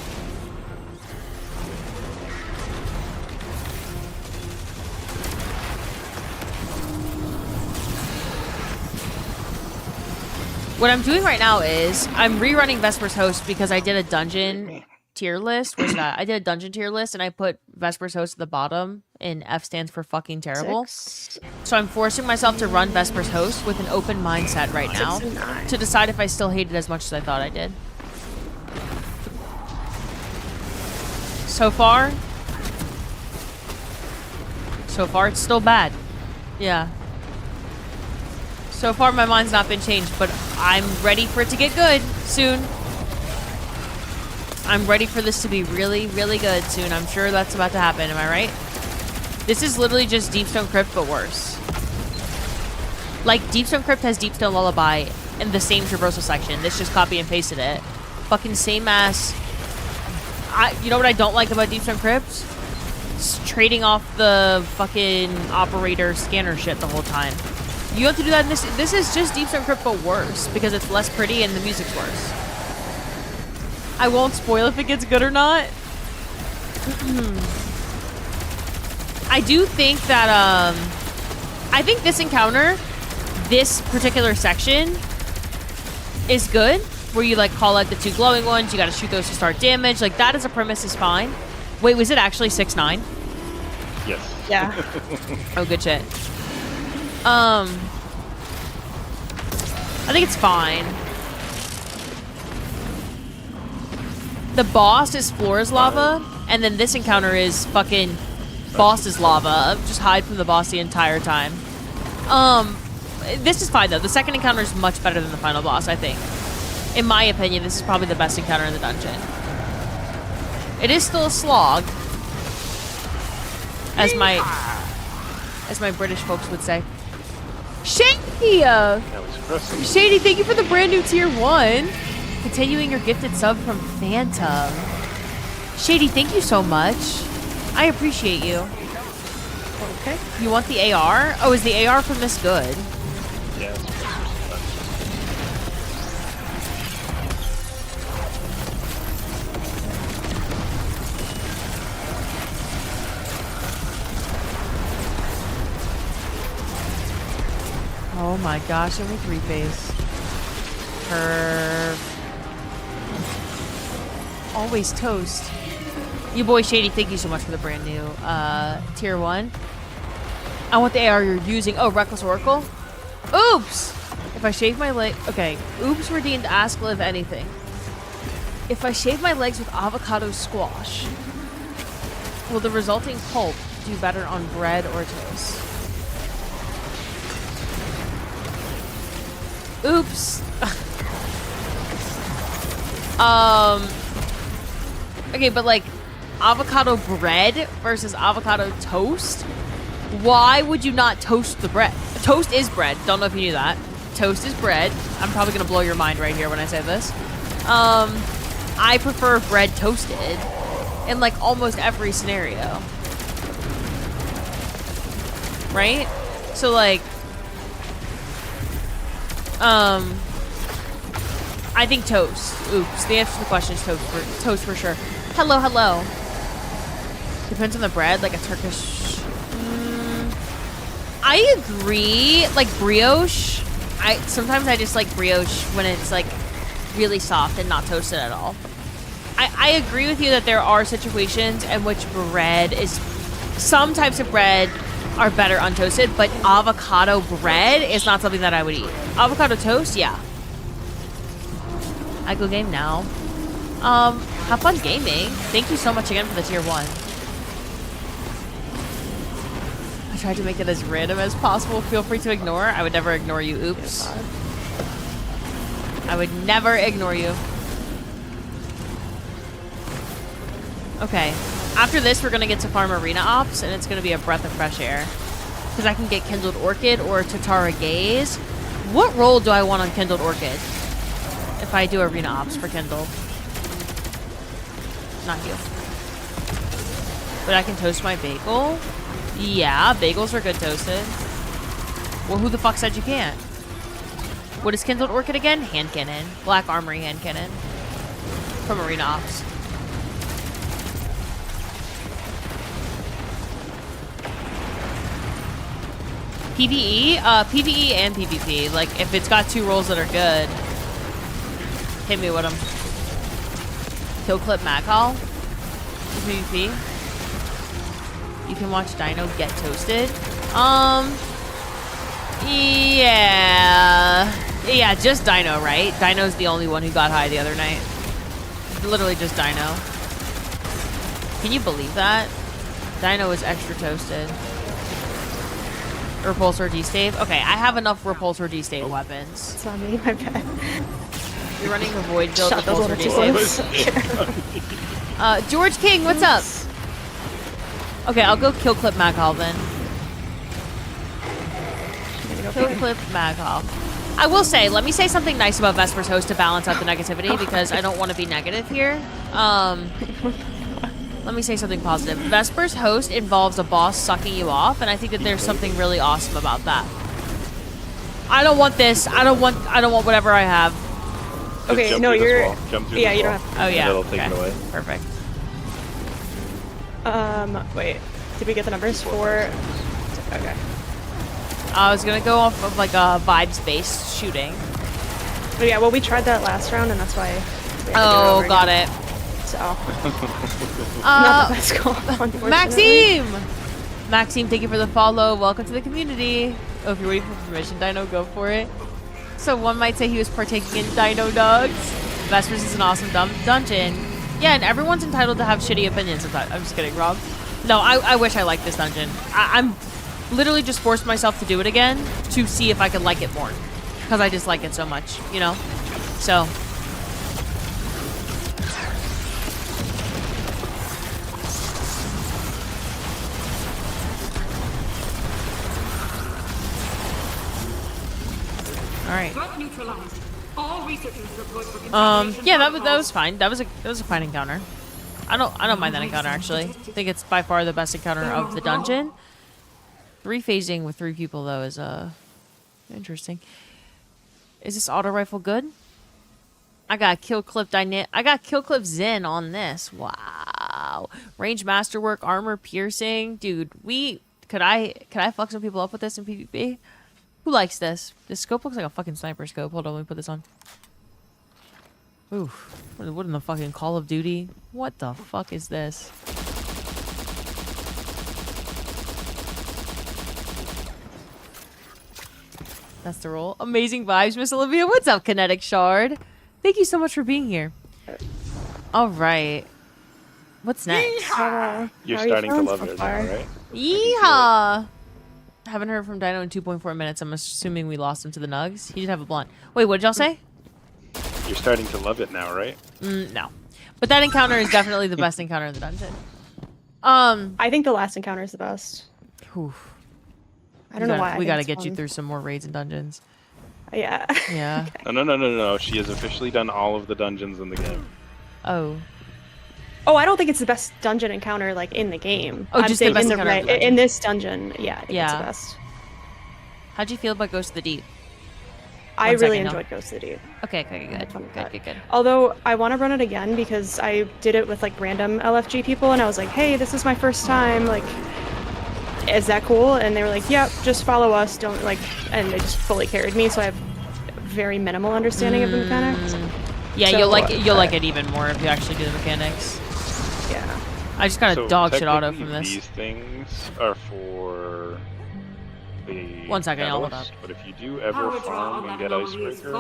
What I'm doing right now is I'm rerunning Vesper's Host because I did a dungeon tier list. Where's that? I did a dungeon tier list and I put Vesper's Host at the bottom, and F stands for fucking terrible. 6. So I'm forcing myself to run Vesper's Host with an open mindset right now 6 and 9. to decide if I still hate it as much as I thought I did. So far it's still bad. Yeah. So far my mind's not been changed, but I'm ready for it to get good soon. I'm ready for this to be really, really good soon. I'm sure that's about to happen. Am I right? This is literally just Deepstone Crypt, but worse. Like, Deepstone Crypt has Deepstone Lullaby in the same traversal section. This just copy and pasted it. Fucking same ass. You know what I don't like about Deepstone Crypt? It's trading off the fucking operator scanner shit the whole time. You have to do that in this. This is just Deepstone Crypt, but worse, because it's less pretty and the music's worse. I won't spoil if it gets good or not. I do think that, I think this encounter, this particular section, is good. Where you, like, call out the 2 glowing ones, you gotta shoot those to start damage. Like, that as a premise is fine. Wait, was it actually 6-9? Yes. Yeah. Oh, good shit. I think it's fine. The boss is floor is lava, and then this encounter is fucking boss is lava. Just hide from the boss the entire time. This is fine though. The second encounter is much better than the final boss, I think. In my opinion, this is probably the best encounter in the dungeon. It is still a slog, as my British folks would say. Shady! That was impressive. Shady, thank you for the brand new tier 1. Continuing your gifted sub from Phantom. Shady, thank you so much. I appreciate you. Okay. You want the AR? Oh, is the AR from this good? Yeah. Oh my gosh, only 3-phase. Curve. Always toast. You boy Shady, thank you so much for the brand new tier 1. I want the AR you're using. Oh, Reckless Oracle? Oops! If I shave my leg... Okay. Oops redeemed ask live anything. If I shave my legs with avocado squash, will the resulting pulp do better on bread or toast? Oops. Okay, but like avocado bread versus avocado toast? Why would you not toast the bread? Toast is bread. Don't know if you knew that. toast is bread. I'm probably gonna blow your mind right here when I say this. I prefer bread toasted in like almost every scenario. Right? So like, I think toast. Oops, the answer to the question is toast for sure. Hello, hello. Depends on the bread, like a Turkish. I agree. Like brioche. Sometimes I just like brioche when it's like really soft and not toasted at all. I agree with you that there are situations in which bread is. Some types of bread are better untoasted, but avocado bread is not something that I would eat. Avocado toast, yeah. I go game now. Have fun gaming. Thank you so much again for the tier 1. I tried to make it as random as possible. Feel free to ignore. I would never ignore you. Oops. I would never ignore you. Okay. After this, we're going to get to farm arena ops, and it's going to be a breath of fresh air. Because I can get Kindled Orchid or Tatara Gaze. What role do I want on Kindled Orchid? If I do arena ops for Kindled. Not you. But I can toast my bagel? Yeah, bagels are good toasted. Well, who the fuck said you can't? What is Kindled Orchid again? Hand cannon. Black Armory hand cannon. From arena ops. PvE? PvE and PvP. Like, if it's got 2 roles that are good, hit me with them. Kill clip Maghal? PvP? You can watch Dino get toasted? Yeah. Yeah, just Dino, right? Dino's the only one who got high the other night. Literally just Dino. Can you believe that? Dino was extra toasted. Repulsor D-stave? Okay, I have enough Repulsor D-stave weapons. It's on me, my bad. You're running a void build Shot those Repulsor little D-stave. George King, what's up? Okay, I'll go kill clip Maghal then. Kill clip Maghal. I will say, let me say something nice about Vesper's host to balance out the negativity because I don't want to be negative here. Let me say something positive. Vesper's host involves a boss sucking you off, and I think that there's something really awesome about that. I don't want this. I don't want whatever I have. Okay, no, you're. Yeah, you don't have. Oh yeah. It'll take it away. Perfect. Wait. Did we get the numbers for? Okay. I was gonna go off of like a vibes-based shooting. Oh yeah, well we tried that last round, and that's why. Oh, got it. So. Not the best call, unfortunately. Maxime, thank you for the follow. Welcome to the community. Oh, if you're waiting for permission, Dino, go for it. So one might say he was partaking in Dino Dogs. Vespers is an awesome dungeon. Yeah, and everyone's entitled to have shitty opinions about it. I'm just kidding, Rob. No, I wish I liked this dungeon. I'm literally just forced myself to do it again to see if I could like it more. Because I dislike it so much, you know? So. All right. Yeah, that was fine. That was a fine encounter. I don't mind that encounter actually. I think it's by far the best encounter of the dungeon. 3-phasing with 3 people though is interesting. Is this auto rifle good? I got kill clip Zen on this. Wow. Range masterwork, armor piercing, dude. Could I fuck some people up with this in PvP? Who likes this? This scope looks like a fucking sniper scope. Hold on, let me put this on. Oof. What in the fucking Call of Duty? What the fuck is this? That's the roll. Amazing vibes, Miss Olivia. What's up, Kinetic Shard? Thank you so much for being here. All right. What's next? You're starting to love it now, right? Yeehaw! Haven't heard from Dino in 2.4 minutes. I'm assuming we lost him to the nugs. He did have a blunt. Wait, what did y'all say? You're starting to love it now, right? No. But that encounter is definitely the best encounter in the dungeon. I think the last encounter is the best. Oof. I don't know why. We gotta get you through some more raids and dungeons. Yeah. Yeah. No. She has officially done all of the dungeons in the game. Oh. Oh, I don't think it's the best dungeon encounter like in the game. Oh, I'm just the saying best in encounter of the in this dungeon. Yeah, I think it's the Yeah. best. How'd you feel about Ghost of the Deep? I One really second, enjoyed Ghost of the Deep. Okay, good. Fun with that. Good. Although I want to run it again because I did it with like random LFG people, and I was like, "Hey, this is my first time. Like, is that cool?" And they were like, "Yep, just follow us. Don't like," and they just fully carried me. So I have very minimal understanding of the mechanics. Yeah, So, you'll like it even more if you actually do the mechanics. Yeah. I just got a dog shit auto technically from this. These things are for the 1 second, I'll hold catalyst, up. but if you do ever farm and get icebreaker,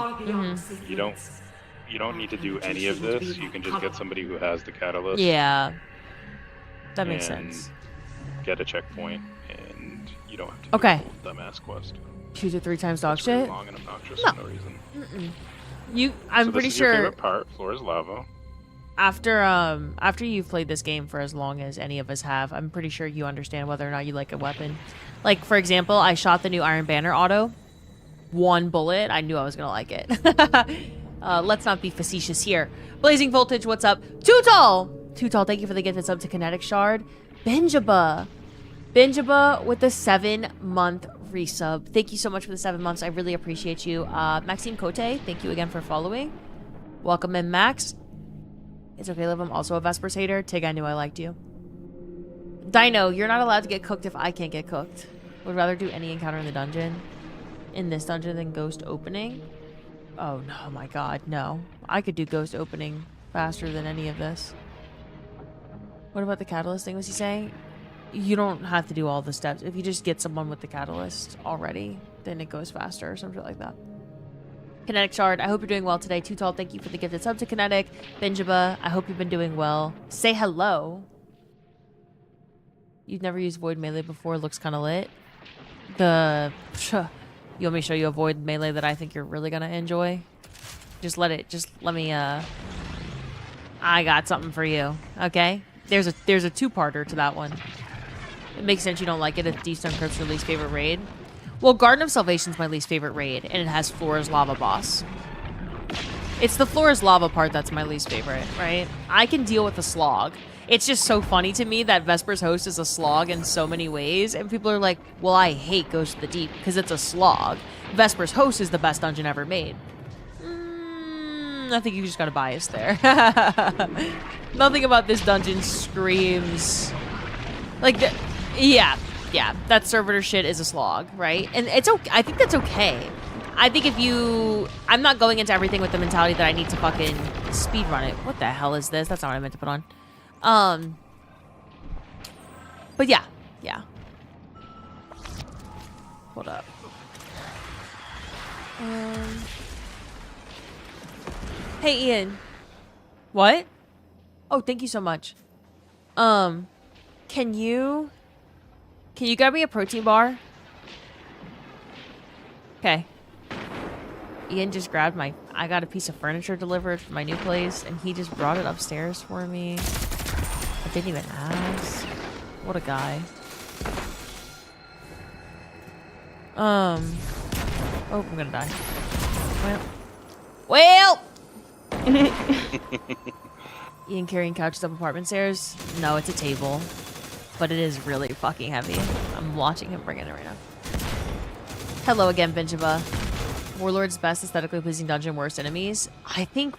you don't need to do any of this. You can just get somebody who has the catalyst. Yeah. That makes and sense. Get a checkpoint, and you don't have to Okay. do the whole dumbass quest. 2 to 3 times dog It's really shit. long and obnoxious No. for no reason. I'm So pretty this is your sure favorite part. Floor is lava. after you've played this game for as long as any of us have, I'm pretty sure you understand whether or not you like a weapon. Like, for example, I shot the new Iron Banner auto. 1 bullet, I knew I was gonna like it. Let's not be facetious here. Blazing Voltage, what's up? Too Tall, thank you for the gifted sub to Kinetic Shard. Benjaba with the 7-month resub. Thank you so much for the 7 months. I really appreciate you. Maxime Cote, thank you again for following. Welcome in, Max. It's okay, Liv. I'm also a Vespers hater. Tig, I knew I liked you. Dino, you're not allowed to get cooked if I can't get cooked. Would rather do any encounter in the dungeon. In this dungeon than ghost opening. Oh, no, my God, no. I could do ghost opening faster than any of this. What about the catalyst thing was he saying? You don't have to do all the steps. If you just get someone with the catalyst already, then it goes faster or something like that. Kinetic Shard, I hope you're doing well today. Too Tall, thank you for the gifted sub to Kinetic. Benjaba, I hope you've been doing well. Say hello. You've never used Void Melee before. Looks kind of lit. You want me to show you a Void Melee that I think you're really going to enjoy? Just let me, I got something for you, okay? There's a 2-parter to that one. It makes sense you don't like it if D-Stone Crypt's your least favorite raid. Well, Garden of Salvation's my least favorite raid, and it has Flora's Lava boss. It's the Flora's Lava part that's my least favorite, right? I can deal with the slog. It's just so funny to me that Vesper's Host is a slog in so many ways, and people are like, well, I hate Ghost of the Deep because it's a slog. Vesper's Host is the best dungeon ever made. I think you just got a bias there. Nothing about this dungeon screams... Like, yeah, that servitor shit is a slog, right? And it's okay. I think that's okay. I think if you... I'm not going into everything with the mentality that I need to fucking speedrun it. What the hell is this? That's not what I meant to put on. But yeah. Hold up. Hey, Ian. What? Oh, thank you so much. Can you grab me a protein bar? Okay. Ian just grabbed I got a piece of furniture delivered from my new place, and he just brought it upstairs for me. I didn't even ask. What a guy. Oh, I'm gonna die. Well. Ian carrying couches up apartment stairs? No, it's a table. But it is really fucking heavy. I'm watching him bring it right now. Hello again, Benjaba. Warlord's best aesthetically pleasing dungeon, worst enemies. I think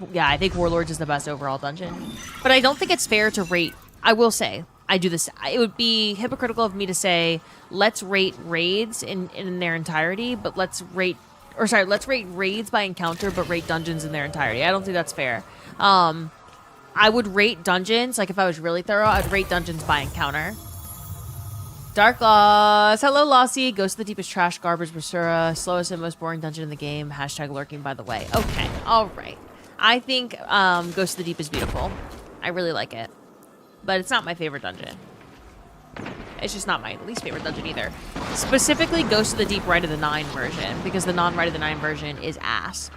Warlord's is the best overall dungeon. But I don't think it's fair to rate. I will say, I do this. It would be hypocritical of me to say, let's rate raids in their entirety, but let's rate raids by encounter, but rate dungeons in their entirety. I don't think that's fair. I would rate dungeons, like if I was really thorough, I'd rate dungeons by encounter. Dark Laws. Hello, Lossy. Ghost of the Deep is trash, garbage, Basura. Slowest and most boring dungeon in the game. Hashtag lurking, by the way. Okay. All right. I think Ghost of the Deep is beautiful. I really like it. But it's not my favorite dungeon. It's just not my least favorite dungeon either. Specifically, Ghost of the Deep Rite of the Nine version, because the non-Rite of the Nine version is ass.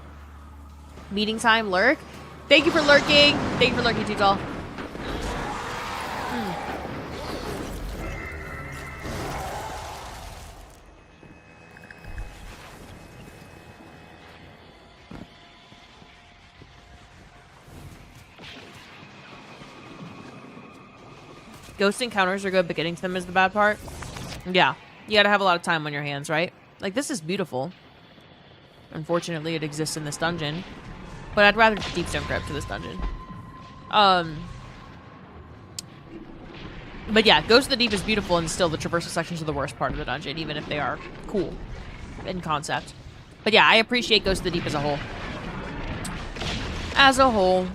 Meeting time, lurk. Thank you for lurking. Thank you for lurking, Too Tall. Ghost encounters are good, but getting to them is the bad part. Yeah, you gotta have a lot of time on your hands, right? Like, this is beautiful. Unfortunately, it exists in this dungeon. But I'd rather Deep Stone Crypt to this dungeon. But yeah, Ghost of the Deep is beautiful, and still the traversal sections are the worst part of the dungeon, even if they are cool in concept. But yeah, I appreciate Ghost of the Deep as a whole. As a whole.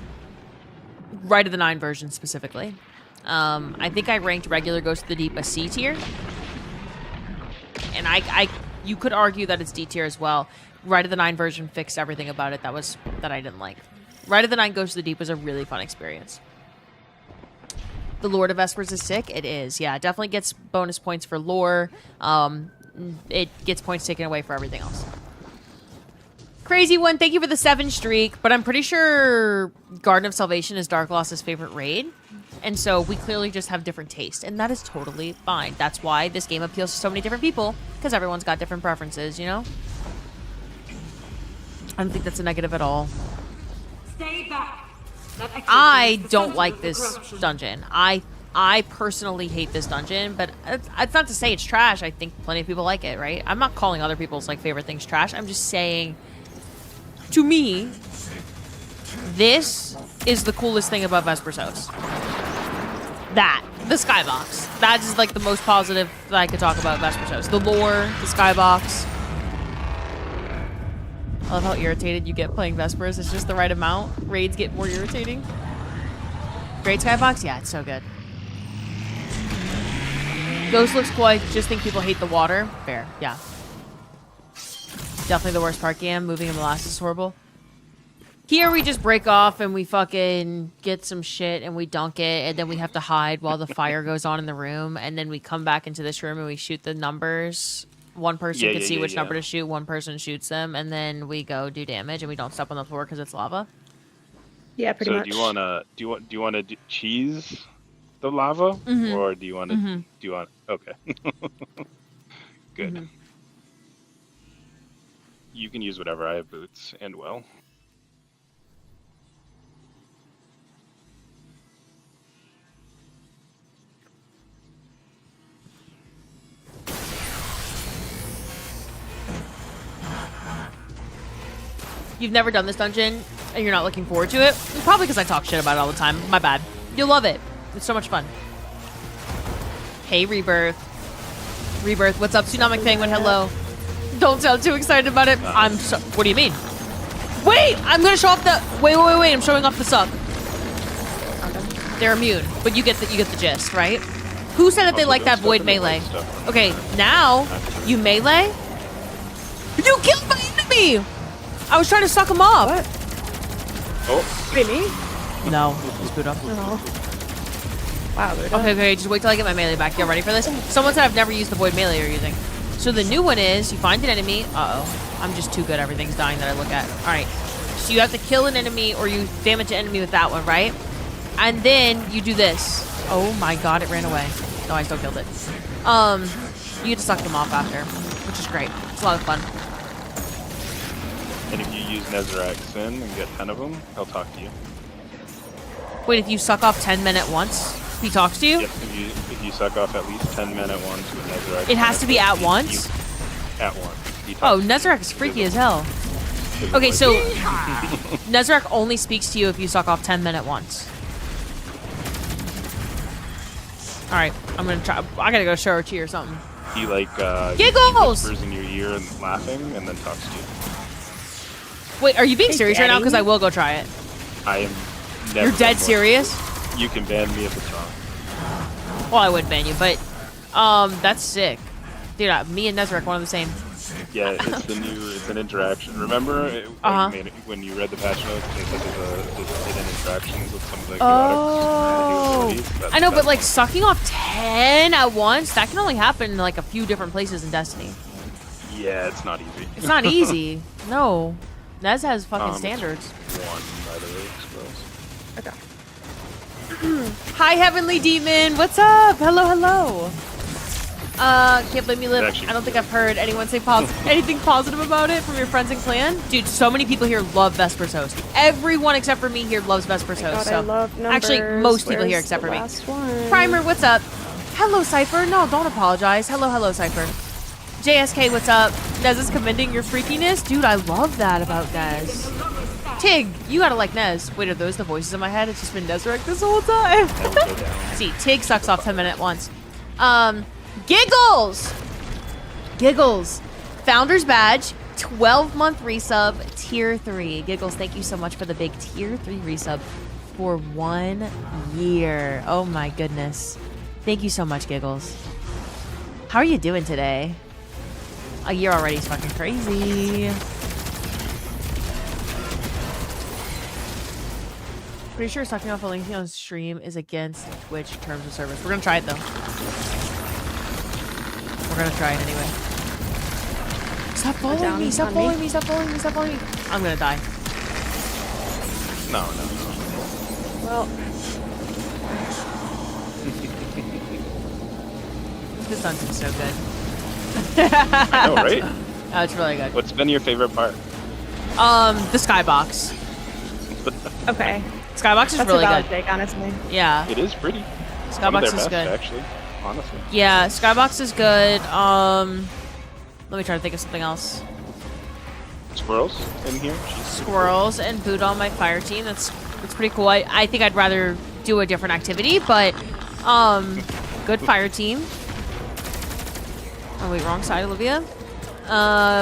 Right of the Nine version, specifically. I think I ranked regular Ghost of the Deep a C tier. And you could argue that it's D tier as well. Right of the Nine version fixed everything about it that I didn't like. Right of the Nine Ghost of the Deep was a really fun experience. The Lord of Vespers is sick. It is, yeah. It definitely gets bonus points for lore. It gets points taken away for everything else. Crazy one, thank you for the 7 streak. But I'm pretty sure Garden of Salvation is Dark Loss's favorite raid. And so we clearly just have different taste. And that is totally fine. That's why this game appeals to so many different people. Because everyone's got different preferences, you know? I don't think that's a negative at all. Stay back. I don't like this dungeon. I personally hate this dungeon, but it's not to say it's trash. I think plenty of people like it, right? I'm not calling other people's like favorite things trash. I'm just saying, to me, this is the coolest thing about Vesper's House. The skybox. That is like the most positive that I could talk about Vesper's House. The lore, the skybox. I love how irritated you get playing Vespers. It's just the right amount. Raids get more irritating. Great skybox? Yeah, it's so good. Ghost looks cool. I just think people hate the water. Fair, yeah. Definitely the worst part game. Moving in molasses is horrible. Here we just break off and we fucking get some shit and we dunk it, and then we have to hide while the fire goes on in the room, and then we come back into this room and we shoot the numbers. One person can see which number to shoot. One person shoots them, and then we go do damage, and we don't step on the floor because it's lava. Yeah, pretty much. So do you wanna cheese the lava, or do you want to okay? Good. You can use whatever. I have boots and well. You've never done this dungeon, and you're not looking forward to it? Probably because I talk shit about it all the time. My bad. You'll love it. It's so much fun. Hey, Rebirth. Rebirth, what's up? Tsunami Penguin, hello. Don't sound too excited about it. I'm so... What do you mean? Wait! I'm gonna show off the... Wait. I'm showing off the suck. They're immune, but you get the gist, right? Who said that they like that void melee? Okay, now you melee? You killed my enemy! I was trying to suck him off. What? Oh. Wait, me? No. Just boot up. Oh. Wow, dude. Okay, just wait till I get my melee back. You ready for this? Someone said I've never used the void melee you're using. So the new one is, you find an enemy. Uh-oh. I'm just too good. Everything's dying that I look at. All right. So you have to kill an enemy or you damage an enemy with that one, right? And then you do this. Oh my god, it ran away. No, I still killed it. You get to suck them off after, which is great. It's a lot of fun. And if you use Nezarac's Sin and get 10 of them, he'll talk to you. Wait, if you suck off 10 men at once, he talks to you? Yep, if you suck off at least 10 men at once with Nezarac's It has to be at once? At once. Oh, Nezarac is freaky as hell. Okay, so Nezarec only speaks to you if you suck off 10 men at once. Alright, I'm gonna try. I gotta go show her to you or something. He like Giggles! He whispers in your ear and laughing and then talks to you. Wait, are you being serious right now? Because I will go try it. I am never. You're dead serious? You can ban me if it's wrong. Well, I would ban you, but that's sick. Dude, me and Nezarec, one of the same. Yeah, it's an interaction. Remember when you read the patch notes, they said there's hidden interactions with some of the Oh, I know, but like sucking off 10 at once, that can only happen in like a few different places in Destiny. Yeah, it's not easy. It's not easy. No. Nez has fucking standards. One, by the way, I suppose. Okay. Hi, Heavenly Demon. What's up? Hello, hello. Can't blame me, Liv. Actually, I don't think I've heard anyone say anything positive about it from your friends and clan. Dude, so many people here love Vesper's host. Everyone except for me here loves Vesper's host. God, I love numbers. Actually, most people here Where's except the for me. last one? Primer, what's up? Hello, Cypher. No, don't apologize. Hello, Cypher. JSK, what's up? Nez is commending your freakiness. Dude, I love that about Nez. Tig, you gotta like Nez. Wait, are those the voices in my head? It's just been Nezarek this whole time. That will go down. See, Tig sucks off 10 minutes once. Giggles! Giggles. Founder's badge, 12-month resub, tier 3. Giggles, thank you so much for the big tier 3 resub for 1 year. Oh my goodness. Thank you so much, Giggles. How are you doing today? A year already is fucking crazy. Pretty sure sucking off a link on stream is against Twitch terms of service. We're gonna try it though. We're gonna try it anyway. Stop following me! Stop following me! Stop following me! Stop following me! I'm gonna die. No. Well, This dungeon's so good. I know, right? Oh, it's really good. What's been your favorite part? The skybox. okay. Skybox is That's really a valid good. take, honestly. Yeah. It is pretty. One of Skybox their is best, good. actually. Honestly. Yeah, Skybox is good. Let me try to think of something else. Squirrels in here. Squirrels and Buddha on my fire team. That's pretty cool. I think I'd rather do a different activity, but good fire team. Oh wait, wrong side, Olivia.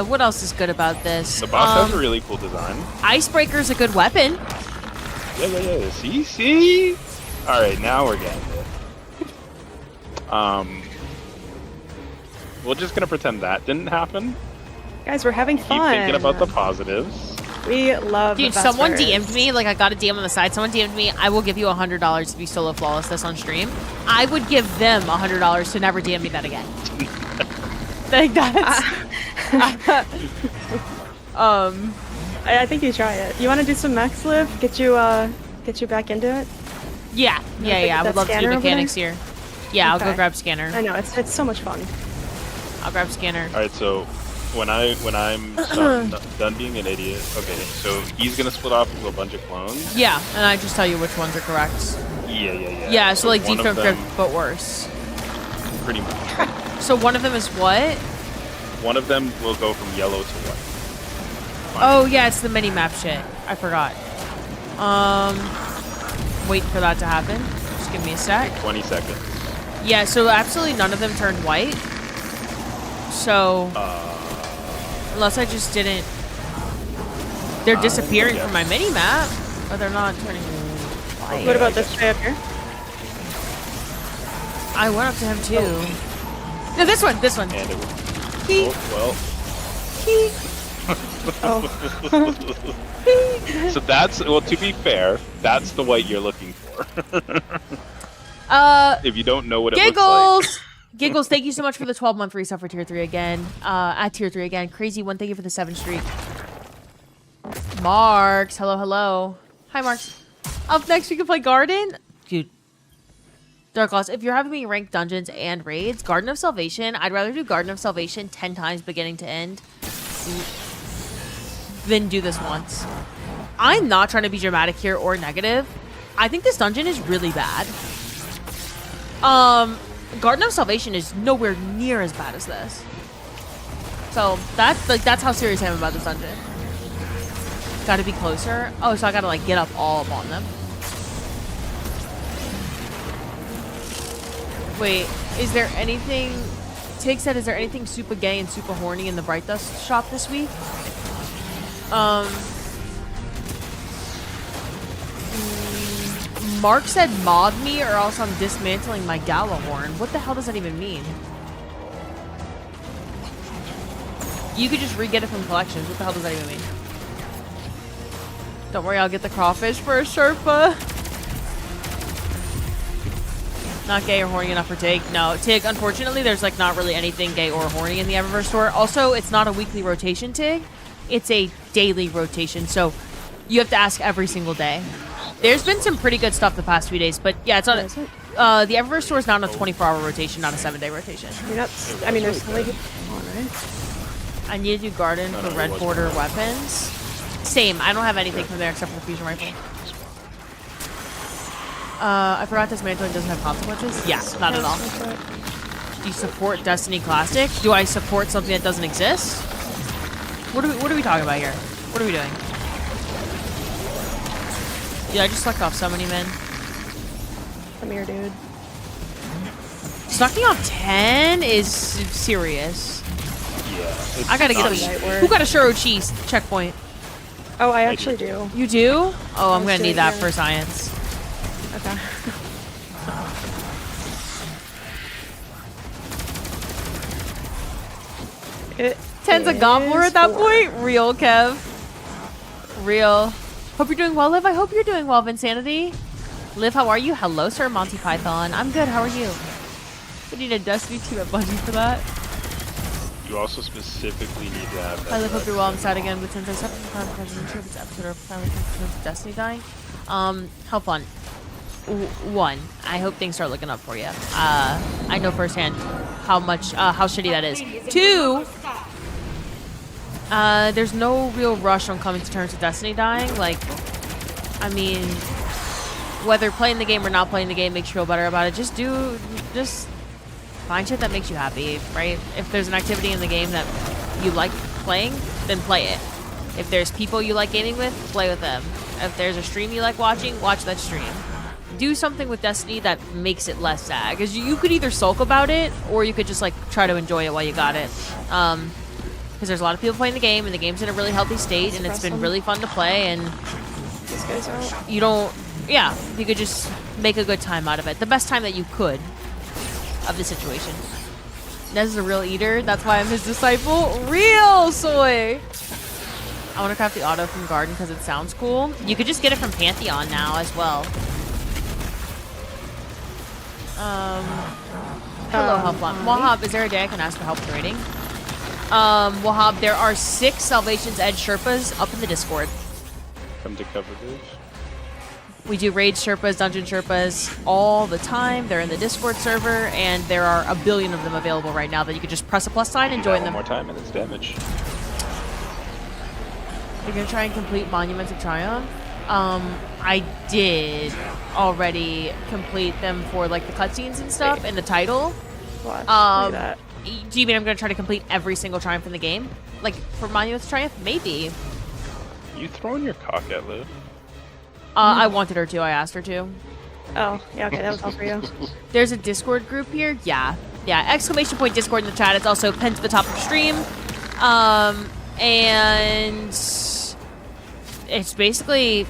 What else is good about this? The boss has a really cool design. Icebreaker's a good weapon. Yeah. See? Alright, now we're getting it. We're just gonna pretend that didn't happen. Guys, we're having Keep fun. thinking about the positives. We love Dude, the someone Vespers. DM'd me, like I got a DM on the side, someone DM'd me, I will give you $100 if you solo flawless this on stream. I would give them $100 to never DM me that again. Like that's... I think you try it. You want to do some max live? Get you back into it? Yeah. I would love to do scanner over mechanics here. Yeah, I'll go Okay. grab scanner. I know, it's so much fun. I'll grab scanner. Alright, so when I'm done being an idiot, okay, so he's gonna split off into a bunch of clones. Yeah, and I just tell you which ones are correct. Yeah. Yeah, so like one deep of grip, them- but worse. Pretty much. So one of them is what? One of them will go from yellow to white. Oh yeah, it's the mini map shit. I forgot. Wait for that to happen. Just give me a sec. 20 seconds. Yeah, so absolutely none of them turned white. So unless I just didn't, they're disappearing yeah. from my mini map, but they're not turning white. What about this guy up here? I went up to him too. No, this one. And it will. He- So that's, well, to be fair, that's the white you're looking for. If you don't know what it looks Giggles! Giggles, thank you so much for the 12-month resub for tier 3 again. At tier 3 again. Crazy one, thank you for the 7 streak. Marks, hello. Hi, Marks. Up next, we can play Garden. Dude. Dark Lost, if you're having me rank dungeons and raids, Garden of Salvation, I'd rather do Garden of Salvation 10 times beginning to end than do this once. I'm not trying to be dramatic here or negative. I think this dungeon is really bad. Garden of Salvation is nowhere near as bad as this. So that's how serious I am about this dungeon. Gotta be closer. Oh, so I gotta like get up all up on them. Wait, is there anything... Tig said, is there anything super gay and super horny in the Bright Dust shop this week? Mark said mod me or else I'm dismantling my Gala horn. What the hell does that even mean? You could just re-get it from collections. What the hell does that even mean? Don't worry, I'll get the crawfish for a Sherpa. Not gay or horny enough for Tig. No, Tig, unfortunately, there's like not really anything gay or horny in the Eververse store. Also, it's not a weekly rotation, Tig. It's a daily rotation, so you have to ask every single day. There's been some pretty good stuff the past few days, but yeah, it's on. Where is it? The Eververse store is not on a 24-hour rotation, not a 7-day rotation. You're not. I mean, there's only one, right? I need to do garden for red border weapons. Same. I don't have anything from there except for the fusion rifle. I forgot dismantling doesn't have consequences. Yeah, not at all. Do you support Destiny Classic? Do I support something that doesn't exist? What are we talking about here? What are we doing? Yeah, I just sucked off so many men. Come here, dude. Sucking off 10 is serious. Yeah. I gotta get not a the right word. Who got a Shuro cheese checkpoint? Oh, I actually do. You do? Oh, I'm I was gonna need doing that it. for science. Okay. It 10's a gobbler is at that 4. point? Real, Kev. Real. Hope you're doing well, Liv. I hope you're doing well, Vinsanity. Liv, how are you? Hello, sir, Monty Python. I'm good. How are you? We need a Destiny 2 at Bungie for that. You also specifically need to have that. I live hope you're well. I'm sad again, but since I stepped in the front of this episode of finally comes to Destiny dying, how fun. One, I hope things start looking up for you. I know firsthand how shitty that is. Two, there's no real rush on coming to terms with Destiny dying. Like, I mean, whether playing the game or not playing the game makes you feel better about it, just find shit that makes you happy, right? If there's an activity in the game that you like playing, then play it. If there's people you like gaming with, play with them. If there's a stream you like watching, watch that stream. Do something with Destiny that makes it less sad. Because you could either sulk about it, or you could just like try to enjoy it while you got it. Because there's a lot of people playing the game, and the game's in a really healthy state, and it's been really fun to play, and These guys out. you don't... Yeah, you could just make a good time out of it. The best time that you could of the situation. Nez is a real eater. That's why I'm his disciple. Real soy! I want to craft the auto from Garden because it sounds cool. You could just get it from Pantheon now as well. Hello, Helpline. Wahab, is there a day I can ask for help with raiding? Wahab, there are 6 Salvation's Edge Sherpas up in the Discord. Come to cover this. We do raid Sherpas, dungeon Sherpas all the time. They're in the Discord server, and there are a billion of them available right now that you could just press a plus sign and join them. One more time, and it's damage. You're gonna try and complete Monuments of Triumph? I did already complete them for like the cutscenes and stuff and the title. Watch. Look at that. Do you mean I'm gonna try to complete every single triumph in the game? Like for Monuments of Triumph? Maybe. You throwing your cock at Liv? I wanted her to. I asked her to. Oh, yeah, okay, that was all for you. There's a Discord group here. Yeah. Exclamation point Discord in the chat. It's also pinned to the top of the stream. And it's basically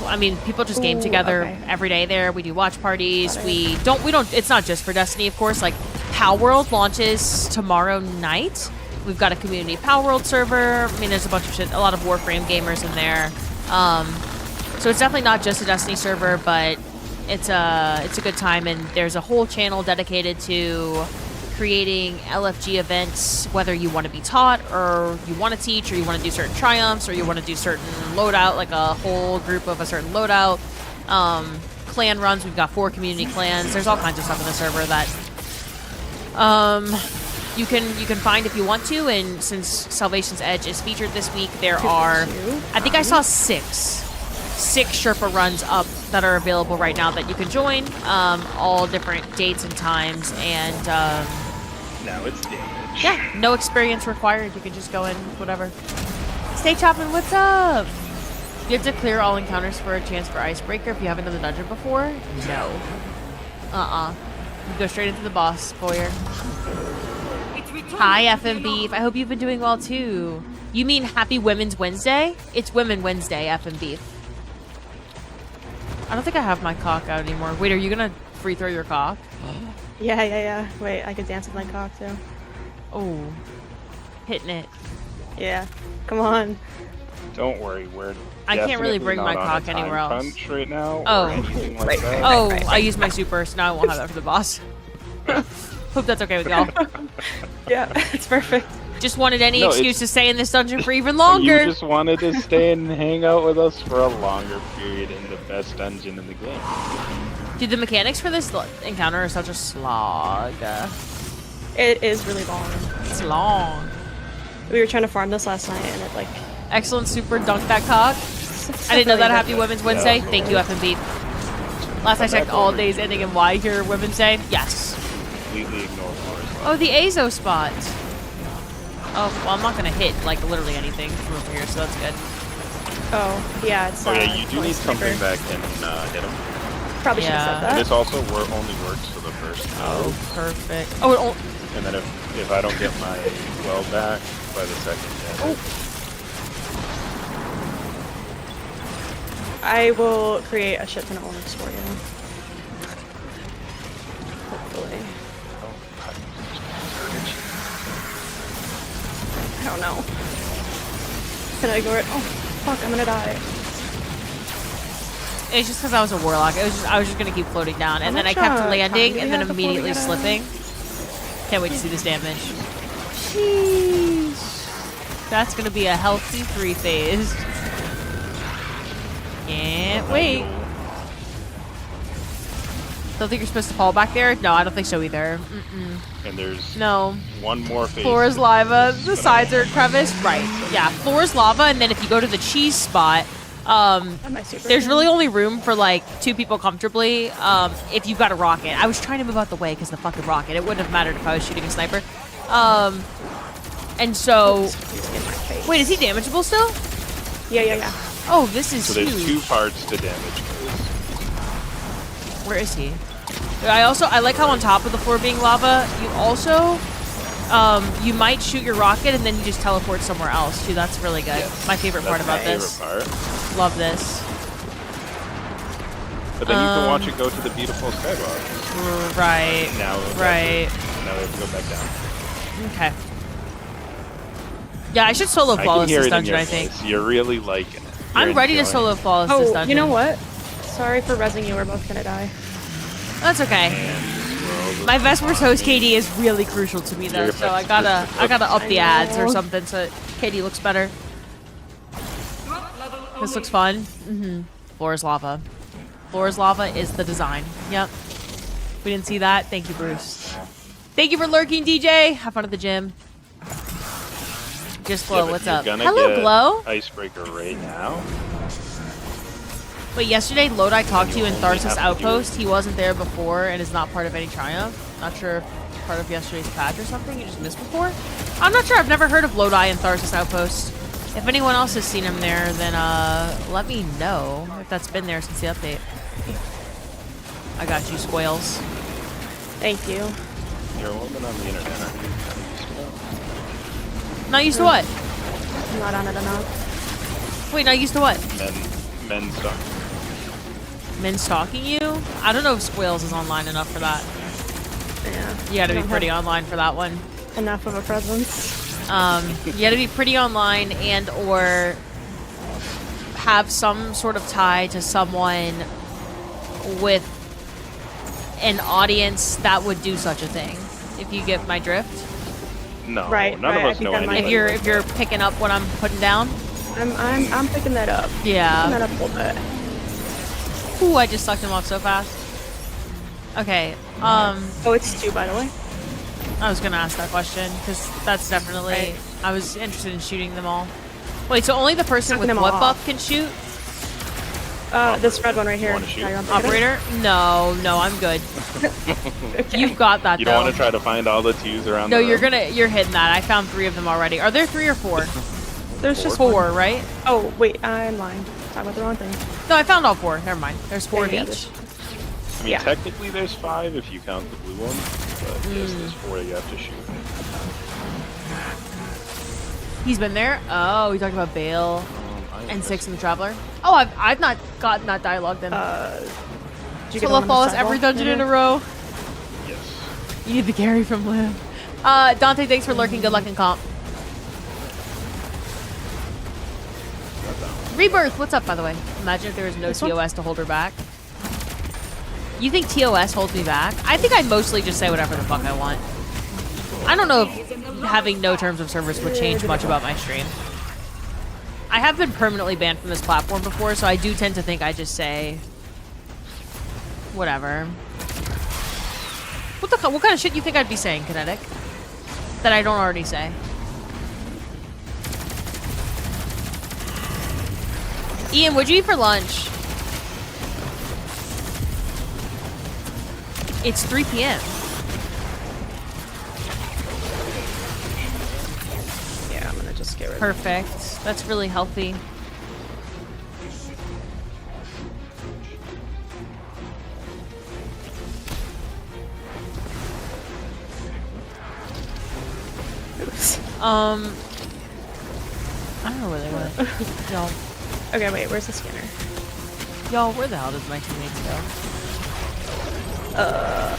I mean, people just game together every day there. We do watch parties. We don't it's not just for Destiny, of course. Like Power World launches tomorrow night. We've got a community Power World server. I mean, there's a bunch of shit, a lot of Warframe gamers in there. So it's definitely not just a Destiny server, but it's a good time, and there's a whole channel dedicated to creating LFG events, whether you want to be taught, or you want to teach, or you want to do certain triumphs, or you want to do certain loadout, like a whole group of a certain loadout. Clan runs, we've got 4 community clans. There's all kinds of stuff in the server that you can find if you want to, and since Salvation's Edge is featured this week, there are, I think I saw 6 Sherpa runs up that are available right now that you can join, all different dates and times, and Now it's damage. yeah, no experience required. You can just go in, whatever. Stay chopping, what's up? You have to clear all encounters for a chance for Icebreaker if you haven't done the dungeon before? No. You go straight into the boss, Boyer. Hi, FM Beef. I hope you've been doing well, too. You mean Happy Women's Wednesday? It's Women Wednesday, FM Beef. I don't think I have my cock out anymore. Wait, are you gonna free throw your cock? Yeah. Wait, I could dance with my cock, too. Oh. Hitting it. Yeah. Come on. Don't worry, we're I can't really bring my not on cock a time anywhere else. crunch right now. Oh. Or anything like that. Oh, I used my super, so now I won't have that for the boss. Hope that's okay with y'all. Yeah, it's perfect. Just wanted any No, excuse it's- to stay in this dungeon for even longer. You just wanted to stay and hang out with us for a longer period in the best dungeon in the game. Dude, the mechanics for this encounter are such a slog. It is really long. It's long. We were trying to farm this last night, and it like. Excellent super dunk that cock. I didn't know that. Happy Women's Wednesday. Thank you, FMB. Last I checked, all days ending in Y here, Women's Day. Yes. Completely ignore Mars. Oh, the Azo spot. Oh, well, I'm not gonna hit like literally anything from over here, so that's good. Oh, yeah, it's. Oh yeah, you do need sniper. something that can hit him. Probably should have Yeah. said that. And this also only works for the first Oh, perfect. Oh, and then if I don't get my well back by the second hit, I will create a shit ton of owners for you. Hopefully. I don't know. Can I ignore it? Oh, fuck, I'm gonna die. it's just because I was a warlock. I was just gonna keep floating down, and How then I much, kept time landing do and we then have before we immediately gotta- slipping. Can't wait to see this damage. Jeez. That's gonna be a healthy 3 phase. Can't wait. Don't think you're supposed to fall back there? No, I don't think so either. and there's No. one more phase. Floor is lava. The sides are crevice. Right. Yeah. Floor is lava, and then if you go to the cheese spot, My super there's fan. really only room for like 2 people comfortably. If you've got a rocket, I was trying to move out the way because the fucking rocket. It wouldn't have mattered if I was shooting a sniper. And so, He's in my face. wait, is he damageable still? Yeah. Oh, this is So there's huge. 2 parts to damage. Where is he? I like how on top of the floor being lava, you also, you might shoot your rocket and then you just teleport somewhere else too. That's really good. My favorite part That's about my this. favorite part. Love this. But then you can watch it go to the beautiful skybox. Right. Now Right. Now we have to go back down. Okay. Yeah, I should solo I can flawless hear this it in dungeon, your I think. voice. You're really liking it. I'm You're ready to enjoying solo it. flawless this Oh, dungeon. you know what? Sorry for rezzing you. We're both gonna die. That's okay. My Vesper's host KD is really crucial to me though, Your so I gotta up the I ads or know. something so KD looks better. This looks fun. Floor is lava. Floor is lava is the design. Yep. We didn't see that. Thank you, Bruce. Thank you for lurking, DJ. Have fun at the gym. Just Yeah, Glow, but what's you're up? gonna Hello, get Glow. Icebreaker right now. Wait, yesterday Lodi talked to you in You only Tharsis have to do Outpost. He wasn't there before and is not part of any triumph. Not sure if it's part of yesterday's patch or something you just missed before. I'm not sure. I've never heard of Lodi in Tharsis Outpost. If anyone else has seen him there, then let me know if that's been there since the update. I got you, Squales. Thank you. You're a woman on the internet. Aren't you kind of used to that? Not used to what? I'm not on it enough. Wait, not used to what? Men stuff. Men stalking you? I don't know if Squales is online enough for that. Yeah. You gotta I be don't pretty have online for that one. enough of a presence. You gotta be pretty online and or have some sort of tie to someone with an audience that would do such a thing. If you get my drift. No, Right, none right, of I us think know I might. anybody. If you're picking up what I'm putting down. I'm picking that up. Picking Yeah. that up a little bit. Ooh, I just sucked him off so fast. Okay. Oh, it's 2, by the way. I was gonna ask that question because that's definitely. Right. I was interested in shooting them all. Wait, so only the person Sucking with them whip off. up can shoot? This red one right here. Wanna shoot? Are you on top of it? Operator? No, I'm good. Okay. You've got that You though. don't want to try to find all the 2s around No, the you're room? hitting that. I found 3 of them already. Are there 3 or 4? There's just 4, right? Oh, wait, I'm lying. Talking about the wrong thing. No, I found all 4. Never mind. There's 4 of Yeah, each. there's- I mean, Yeah. technically there's 5 if you count the blue one, but yes, there's 4 you have to shoot. He's been there. Oh, we talked about Bale I and 6 in the Traveler. Oh, I've not gotten that dialogue then. Did you get the Solo one on the flawless every sidewalk? dungeon in a row. Yes. You need the carry from Liv. Dante, thanks for lurking. Good luck in comp. Rebirth, what's up, by the way? Imagine if there was no This one? TOS to hold her back. You think TOS holds me back? I think I mostly just say whatever the fuck I want. I don't know if having no terms of service would change much about my stream. I have been permanently banned from this platform before, so I do tend to think I just say whatever. What kind of shit you think I'd be saying, Kinetic? That I don't already say? Ian, what'd you eat for lunch? It's 3 p.m. Yeah, I'm gonna just get rid of it. Perfect. That's really healthy. I don't know where they went. Y'all. Okay, wait, where's the scanner? Y'all, where the hell did my teammates go? Oh,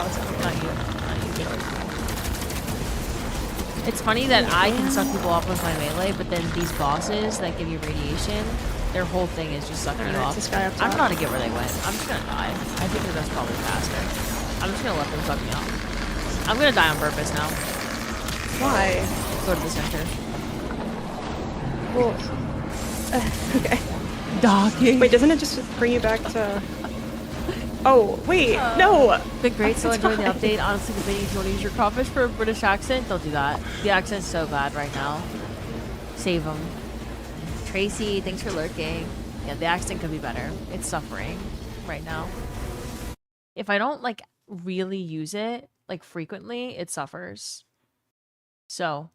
it's over. Not you. Not you. It's funny that I can suck people off with my melee, but then these bosses that give you radiation, their whole thing is just sucking you off. This guy up I don't top. know how to get where they went. I'm just gonna die. I think that that's probably faster. I'm just gonna let them suck me off. I'm gonna die on purpose now. Why? Go to the center. Well, okay. Docking. Wait, doesn't it just bring you back to... Oh, wait, no! Been great, still It's enjoying the fine. update. Honestly, debating if you want to use your crawfish for a British accent, don't do that. The accent's so bad right now. Save them. Tracy, thanks for lurking. Yeah, the accent could be better. It's suffering right now. If I don't, like, really use it, like, frequently, it suffers. So.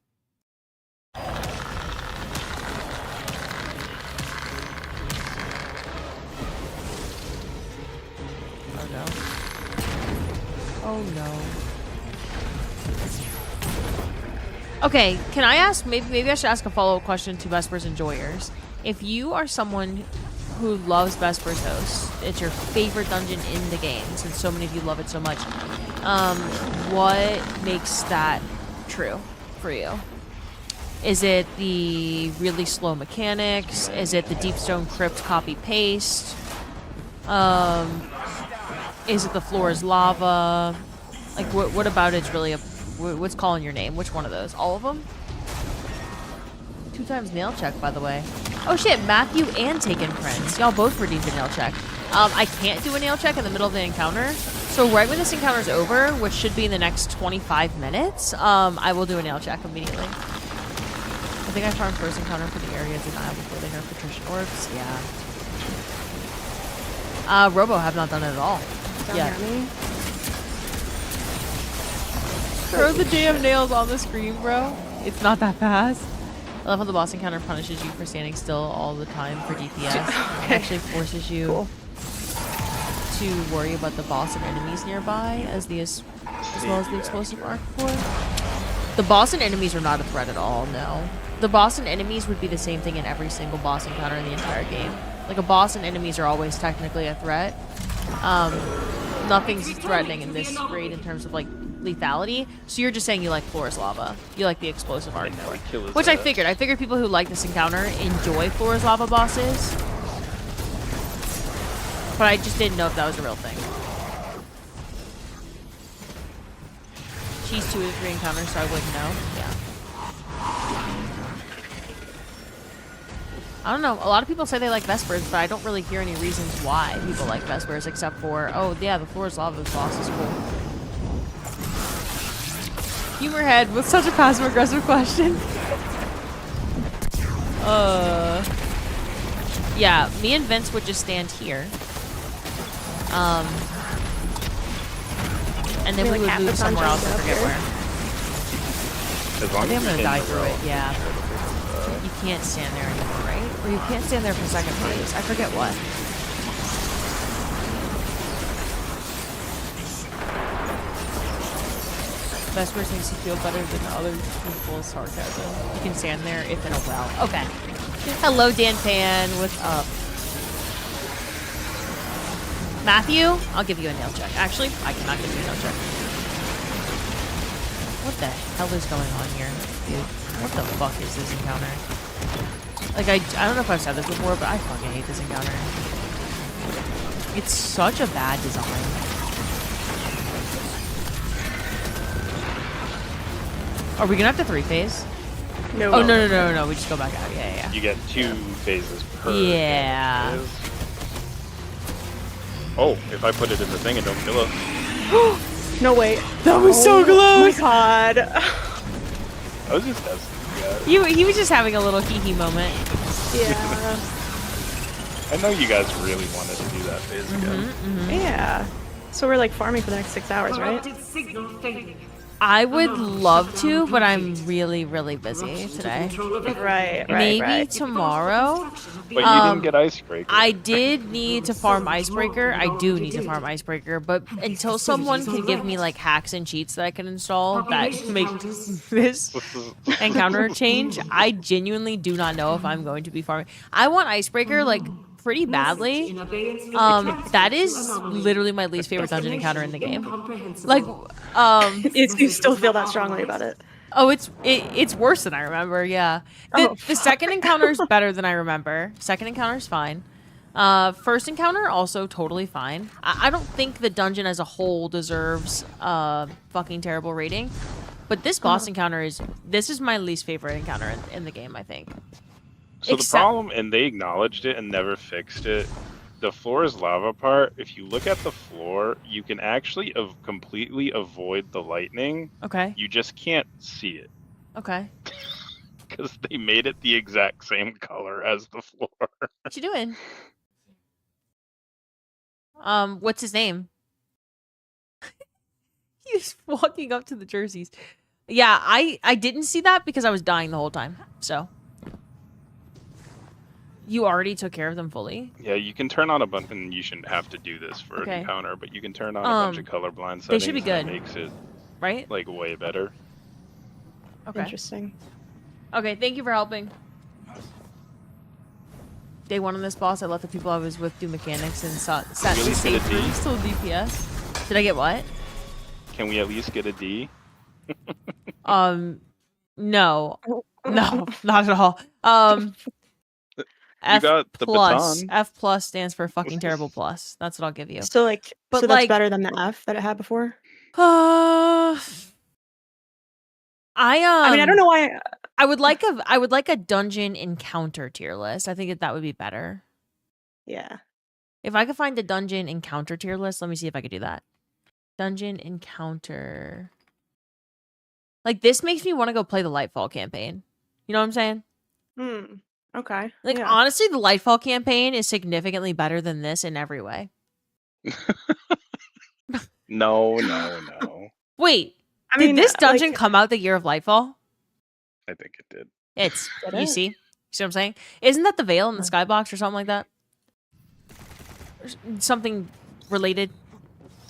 Oh no. Oh no. Okay, can I ask, maybe I should ask a follow-up question to Vespers Enjoyers. If you are someone who loves Vespers Host, it's your favorite dungeon in the game, since so many of you love it so much, what makes that true for you? Is it the really slow mechanics? Is it the Deepstone Crypt copy-paste? Is it the floor is lava? Like, what about it's really what's calling your name? Which one of those? All of them? 2 times nail check, by the way. Oh shit, Matthew and Taken Prince. Y'all both redeemed a nail check. I can't do a nail check in the middle of the encounter. So right when this encounter's over, which should be in the next 25 minutes, I will do a nail check immediately. I think I farmed first encounter for the area denial before they nerf patrician orbs. Yeah. Robo have not done it at all. Down Yeah. near me. Throw the damn nails on the screen, bro. It's not that fast. I love how the boss encounter punishes you for standing still all the time for DPS. It actually forces you to worry about the boss and enemies nearby as well as the explosive arc core. The boss and enemies are not a threat at all, no. The boss and enemies would be the same thing in every single boss encounter in the entire game. Like, a boss and enemies are always technically a threat. Nothing's threatening in this raid in terms of, like, lethality. So you're just saying you like Flora's Lava. You like the explosive arc core. Which I figured. I figured people who like this encounter enjoy Flora's Lava bosses. But I just didn't know if that was a real thing. She's 2 to 3 encounters, so I wouldn't know. Yeah. I don't know. A lot of people say they like Vespers, but I don't really hear any reasons why people like Vespers except for, oh yeah, the Flora's Lava boss is cool. Humorhead with such a passive-aggressive question. Yeah, me and Vince would just stand here. And then we would move somewhere else, I forget where. As long I think I'm as gonna you die can through it, yeah. You can't stand there anymore, right? Or you can't stand there for second phase. I forget what. Vespers makes you feel better than other people's sarcasm. You can stand there if in a well. Okay. Hello, Dan Pan. What's up? Matthew, I'll give you a nail check. Actually, I cannot give you a nail check. What the hell is going on here, dude? What the fuck is this encounter? Like, I don't know if I've said this before, but I fucking hate this encounter. It's such a bad design. Are we gonna have to 3-phase? No. Oh no. We just go back out. Yeah. You get 2 phases per. Yeah. damage phase. Oh, if I put it in the thing and don't kill it. No, wait. That was so Oh close. my god. I was just testing you guys. He was just having a little hee moment. Yeah. I know you guys really wanted to do that phase again. Yeah. So we're like farming for the next 6 hours, right? Corrupted signal failing. I would love to, but I'm really busy today. Control of it. Right. Maybe tomorrow. But you didn't get Icebreaker. I did need to farm Icebreaker. I do need to farm Icebreaker, but until someone can give me like hacks and cheats that I can install that make this encounter change, I genuinely do not know if I'm going to be farming. I want Icebreaker like pretty badly. That is literally my least favorite dungeon encounter in the game. Like, You still feel that strongly about it. oh, it's worse than I remember. Yeah, the second encounter is better than I remember. Second encounter is fine. First encounter also totally fine. I don't think the dungeon as a whole deserves fucking terrible rating, but this boss encounter is my least favorite encounter in the game. I think. So the problem, and they acknowledged it and never fixed it, the floor is lava part. If you look at the floor, you can actually completely avoid the lightning. Okay. You just can't see it. Okay. Because they made it the exact same color as the floor. What you doing? What's his name? He's walking up to the jerseys. Yeah, I didn't see that because I was dying the whole time. So. You already took care of them fully? Yeah, you can turn on a bunch, and you shouldn't have to do this for an encounter, but you can turn on a bunch of colorblind settings. They should be good. That makes it, right? like, way better. Okay. Interesting. Okay, thank you for helping. Day 1 on this boss, I let the people I was with do mechanics and sat Can we at in least get a safe D? rooms till DPS. Did I get what? Can we at least get a D? No. No, not at all. F got the plus. baton. F plus stands for fucking terrible plus. That's what I'll give you. So like, But so that's like- better than the F that it had before. I mean, I don't know why. I would like a dungeon encounter tier list. I think that would be better. Yeah. If I could find a dungeon encounter tier list, let me see if I could do that. Dungeon encounter. Like this makes me want to go play the Lightfall campaign. You know what I'm saying? Okay. Like yeah. honestly, the Lightfall campaign is significantly better than this in every way. No. Wait, I did mean, this dungeon like, come out the year of Lightfall? I think it did. It's Did you it? see what I'm saying? Isn't that the Veil in the Skybox or something like that? Something related?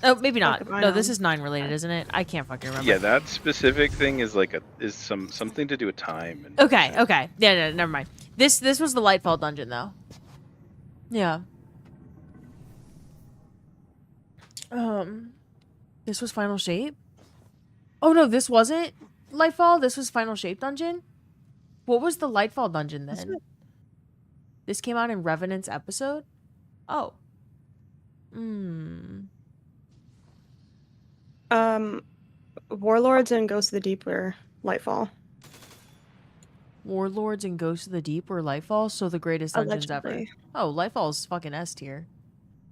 Oh, maybe not. Fuck if I No, this know. is 9 related, isn't it? I can't fucking remember. Yeah, that specific thing is like something to do with time. And Okay. Yeah, never mind. This was the Lightfall dungeon though. Yeah. This was Final Shape? Oh no, this wasn't Lightfall. This was Final Shape dungeon. What was the Lightfall dungeon then? This came out in Revenant's episode? Oh. Warlords and Ghosts of the Deep were Lightfall. Warlords and Ghosts of the Deep were Lightfall, so the greatest dungeons ever. Allegedly. Oh, Lightfall's fucking S tier.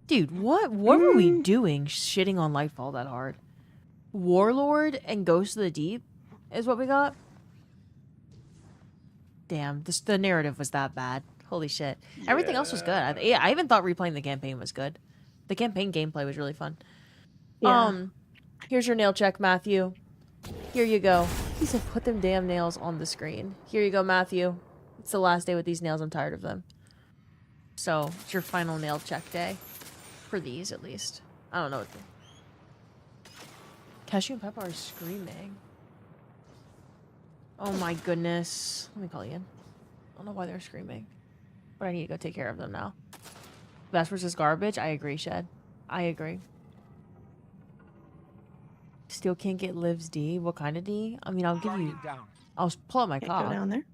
Dude, what were we doing shitting on Lightfall that hard? Warlord and Ghosts of the Deep is what we got? Damn, the narrative was that bad. Holy shit. Everything else was good. I even thought replaying the campaign was good. The campaign gameplay was really fun. Yeah. Here's your nail check, Matthew. Here you go. He said, put them damn nails on the screen. Here you go, Matthew. It's the last day with these nails. I'm tired of them. So, it's your final nail check day. For these, at least. I don't know what Cashew and Peppa are screaming. Oh my goodness. Let me call you in. I don't know why they're screaming. But I need to go take care of them now. Vespers is garbage? I agree, Shed. I agree. Still can't get Liv's D? What kind of D? I mean, I'll give you... I'll pull up my Can't go cop. down there.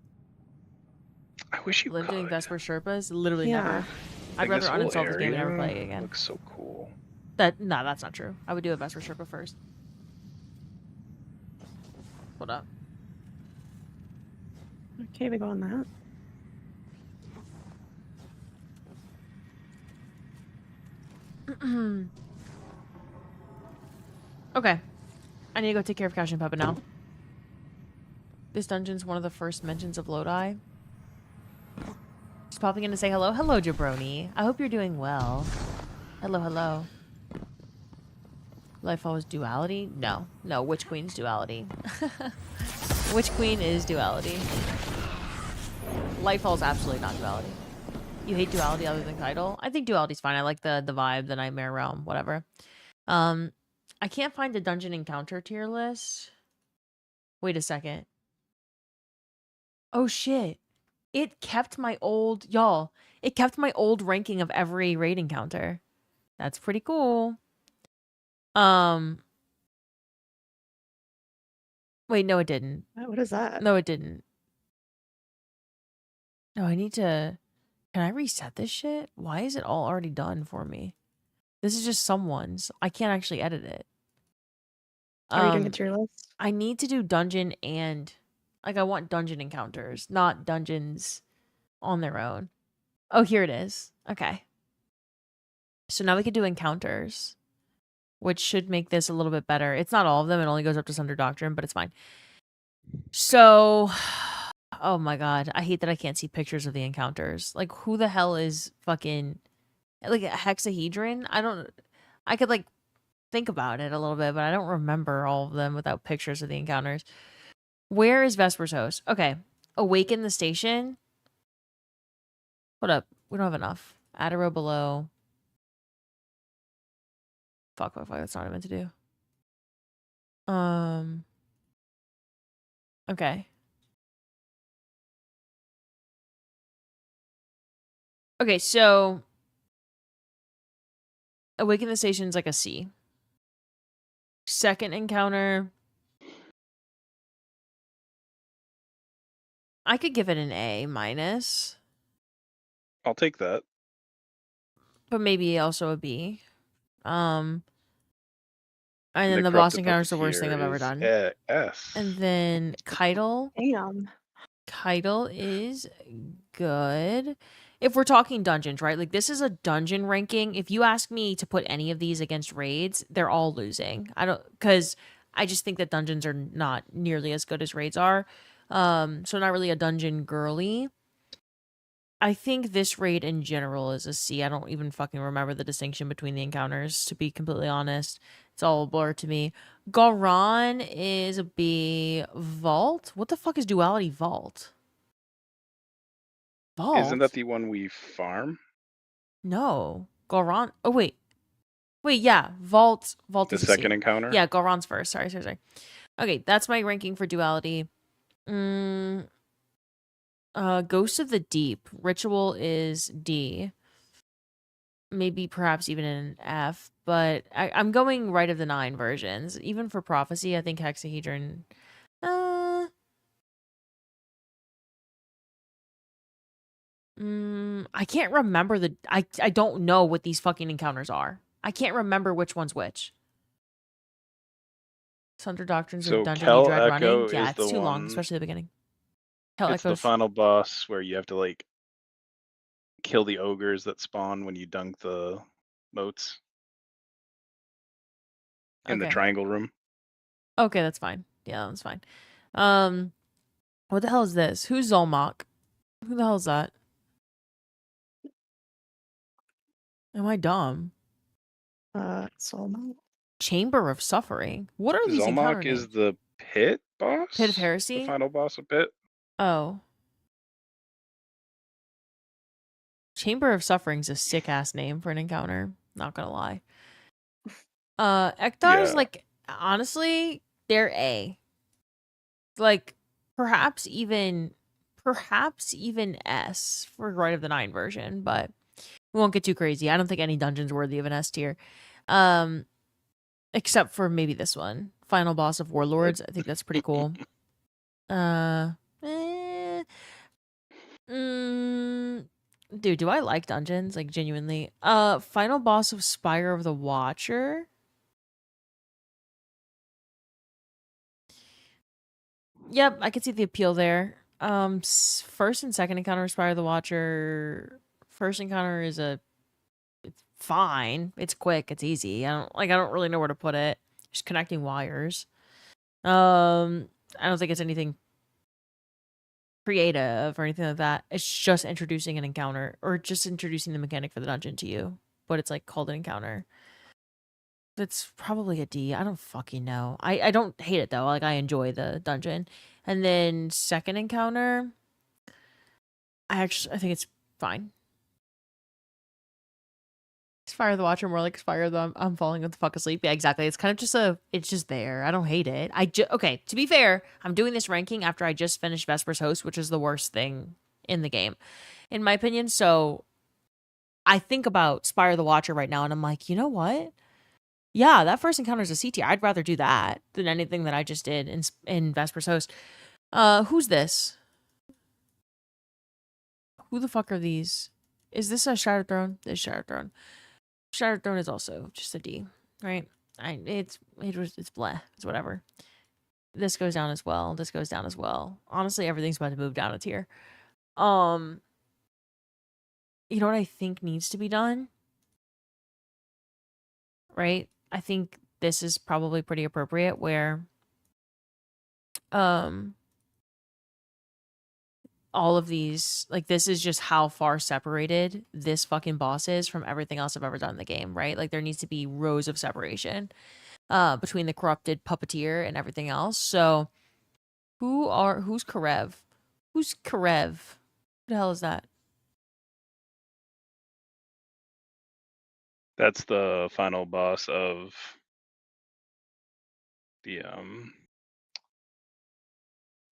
I wish you Liv doing could. Vesper Sherpas? Literally Yeah. never. I'd Like, rather this whole uninstall this game and never area play it again. Looks so cool. No, that's not true. I would do a Vesper Sherpa first. Hold up. Okay, we go on that. Okay. I need to go take care of Cash and Peppa now. This dungeon's one of the first mentions of Lodi. Just popping in to say hello. Hello, Jabroni. I hope you're doing well. Hello, hello. Life follows duality? No. No, Witch Queen's duality. Witch Queen is duality. Lightfall is absolutely not duality. You hate duality other than Keitel? I think duality's fine. I like the vibe, the Nightmare Realm, whatever. I can't find the dungeon encounter tier list. Wait a second. Oh shit. It kept my old it kept my old ranking of every raid encounter. That's pretty cool. Wait, no it didn't. What is that? No, it didn't. No, I need to... Can I reset this shit? Why is it all already done for me? This is just someone's. I can't actually edit it. Are you doing a tier list? I need to do dungeon and... Like, I want dungeon encounters, not dungeons on their own. Oh, here it is. Okay. So now we can do encounters, which should make this a little bit better. It's not all of them. It only goes up to Sunder Doctrine, but it's fine. So... Oh my god, I hate that I can't see pictures of the encounters. Like, who the hell is fucking... Like, a hexahedron? I could, like, think about it a little bit, but I don't remember all of them without pictures of the encounters. Where is Vesper's host? Okay. Awaken the station. Hold up. We don't have enough. Add a row below. Fuck. That's not what I meant to do. Okay. Okay, so Awaken the Station's like a C. Second encounter, I could give it an A minus. I'll take that. But maybe also a B. And then the boss Corrupted encounter's the worst thing I've ever Puppeteer done. is S. And then Keitel. Damn. Keitel is good. If we're talking dungeons, right? Like, this is a dungeon ranking. If you ask me to put any of these against raids, they're all losing. Because I just think that dungeons are not nearly as good as raids are. So not really a dungeon girly. I think this raid in general is a C. I don't even fucking remember the distinction between the encounters, to be completely honest. It's all a blur to me. Garan is a B. Vault? What the fuck is Duality Vault? Vault? Isn't that the one we farm? No. Garan... Oh, wait. Wait, yeah. Vault The is a second C. encounter? Yeah, Garan's first. Sorry. Okay, that's my ranking for Duality. Ghost of the Deep. Ritual is D. Maybe perhaps even an F. But I'm going right of the 9 versions. Even for Prophecy, I think Hexahedron... I can't remember I don't know what these fucking encounters are. I can't remember which one's which. Sunder Doctrines So of Dungeon Kel you dread Echo running. Yeah, is it's the too long, one- especially the beginning. Kel It's the Echo's... final boss where you have to, like, kill the ogres that spawn when you dunk the moats in the Okay. triangle room. Okay, that's fine. Yeah, that's fine. What the hell is this? Who's Zolmok? Who the hell is that? Am I dumb? Solomon. Chamber of Suffering. What are these encounter Zolmok names? is the pit boss? Pit of Heresy? The final boss of pit? Oh. Chamber of Suffering's a sick ass name for an encounter. Not gonna lie. Ektar's Yeah. like, honestly, they're A. Like, perhaps even S for Rite of the 9 version, but we won't get too crazy. I don't think any dungeon's worthy of an S tier. Except for maybe this one. Final boss of Warlords. I think that's pretty cool. Dude, do I like dungeons? Like, genuinely. Final boss of Spire of the Watcher. Yep, I can see the appeal there. First and second encounter, Spire the Watcher. First encounter is it's fine. It's quick. It's easy. I don't really know where to put it. Just connecting wires. I don't think it's anything creative or anything like that. It's just introducing an encounter or just introducing the mechanic for the dungeon to you, but it's like called an encounter. It's probably a D. I don't fucking know. I don't hate it though. Like I enjoy the dungeon. And then second encounter, I think it's fine. Spire the Watcher, more like Spire the I'm falling the fuck asleep. Yeah, exactly. It's kind of just it's just there. I don't hate it. Okay, to be fair, I'm doing this ranking after I just finished Vesper's Host, which is the worst thing in the game, in my opinion. So I think about Spire the Watcher right now, and I'm like, you know what? Yeah, that first encounter is a C tier. I'd rather do that than anything that I just did in Vesper's Host. Who's this? Who the fuck are these? Is this a Shattered Throne? This is Shattered Throne. Shattered Throne is also just a D, right? It's bleh. It's whatever. This goes down as well. This goes down as well. Honestly, everything's about to move down a tier. You know what I think needs to be done? Right? I think this is probably pretty appropriate where all of these, like, this is just how far separated this fucking boss is from everything else I've ever done in the game, right? Like, there needs to be rows of separation between the corrupted puppeteer and everything else. So, who's Karev? Who's Karev? Who the hell is that? That's the final boss of the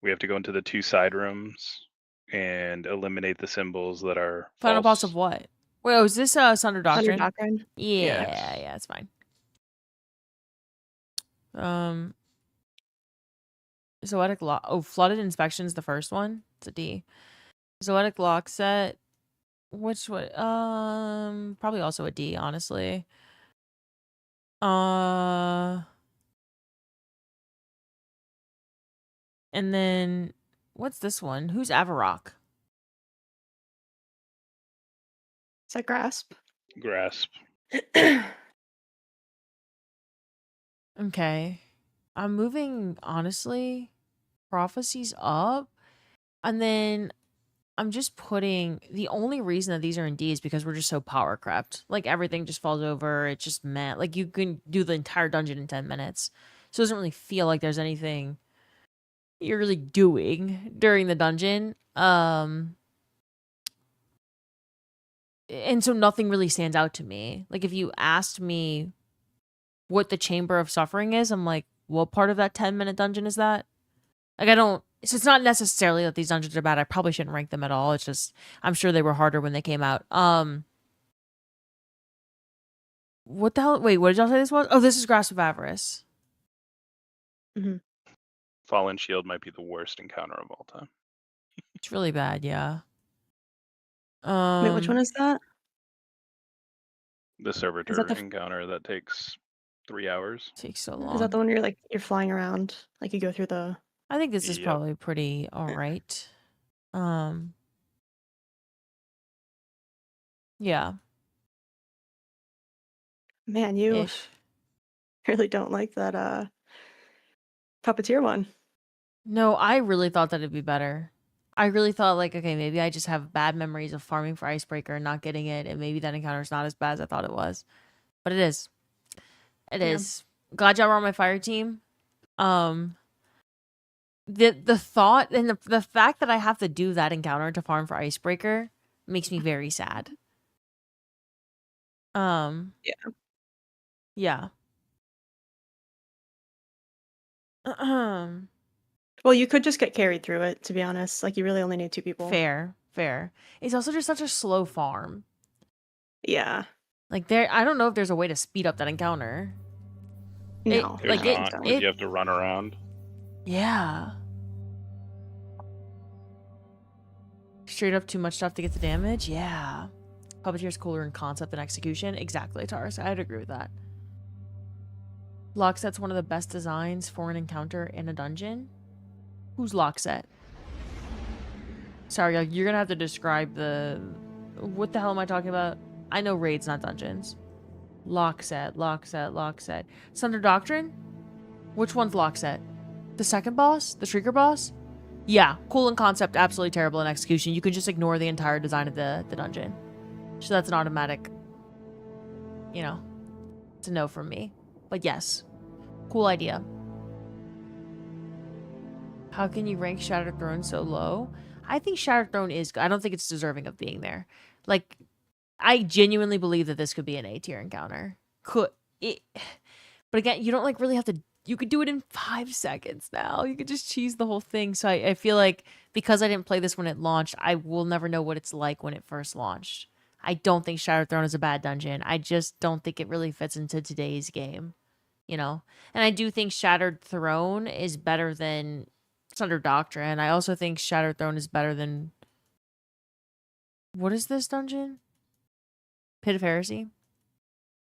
we have to go into the 2 side rooms and eliminate the symbols that are Final false. boss of what? Wait, is this Sunder Doctrine? Sunder Doctrine. Yeah, it's fine. Zoetic Lock. Oh, Flooded Inspection's the first one. It's a D. Zoetic Lock Set. Which one? Probably also a D, honestly. And then what's this one? Who's Avarok? Is that Grasp? Grasp. Okay. I'm moving, honestly, Prophecies up. And then I'm just putting, the only reason that these are in D is because we're just so power crept. Like, everything just falls over. It's just meh. Like, you can do the entire dungeon in 10 minutes. So it doesn't really feel like there's anything you're really doing during the dungeon. And so nothing really stands out to me. Like, if you asked me what the Chamber of Suffering is, I'm like, what part of that 10-minute dungeon is that? Like, so it's not necessarily that these dungeons are bad. I probably shouldn't rank them at all. It's just, I'm sure they were harder when they came out. What the hell? Wait, what did y'all say this was? Oh, this is Grasp of Avarice. Mm-hmm. Fallen Shield might be the worst encounter of all time. It's really bad, yeah. Wait, which one is that? The servitor encounter that takes 3 hours. Takes so long. Is that the one you're flying around? Like you go through the... I think this is probably pretty alright. Yeah. Man, you really don't like that puppeteer one. No, I really thought that it'd be better. I really thought, like, okay, maybe I just have bad memories of farming for Icebreaker and not getting it, and maybe that encounter's not as bad as I thought it was. But it is. It is. Glad y'all were on my fire team. The thought and the fact that I have to do that encounter to farm for Icebreaker makes me very sad. Yeah. Well, you could just get carried through it, to be honest. Like, you really only need 2 people. Fair. It's also just such a slow farm. Yeah. Like, I don't know if there's a way to speed up that encounter. No. You have to run around. Yeah. Straight up too much stuff to get the damage? Yeah. Puppeteer's cooler in concept than execution? Exactly, Taurus. I'd agree with that. Lockset's one of the best designs for an encounter in a dungeon. Who's Lockset? Sorry, you're gonna have to describe the... What the hell am I talking about? I know raids, not dungeons. Lockset. Sunder Doctrine? Which one's Lockset? The second boss? The Shrieker boss? Yeah, cool in concept, absolutely terrible in execution. You can just ignore the entire design of the dungeon. So that's an automatic, you know, it's a no from me. But yes, cool idea. How can you rank Shattered Throne so low? I think Shattered Throne is good. I don't think it's deserving of being there. Like, I genuinely believe that this could be an A tier encounter. But again, you don't like really have to. You could do it in 5 seconds now. You could just cheese the whole thing. So I feel like because I didn't play this when it launched, I will never know what it's like when it first launched. I don't think Shattered Throne is a bad dungeon. I just don't think it really fits into today's game, you know? And I do think Shattered Throne is better than Sunder Doctrine. I also think Shattered Throne is better than... What is this dungeon? Pit of Heresy?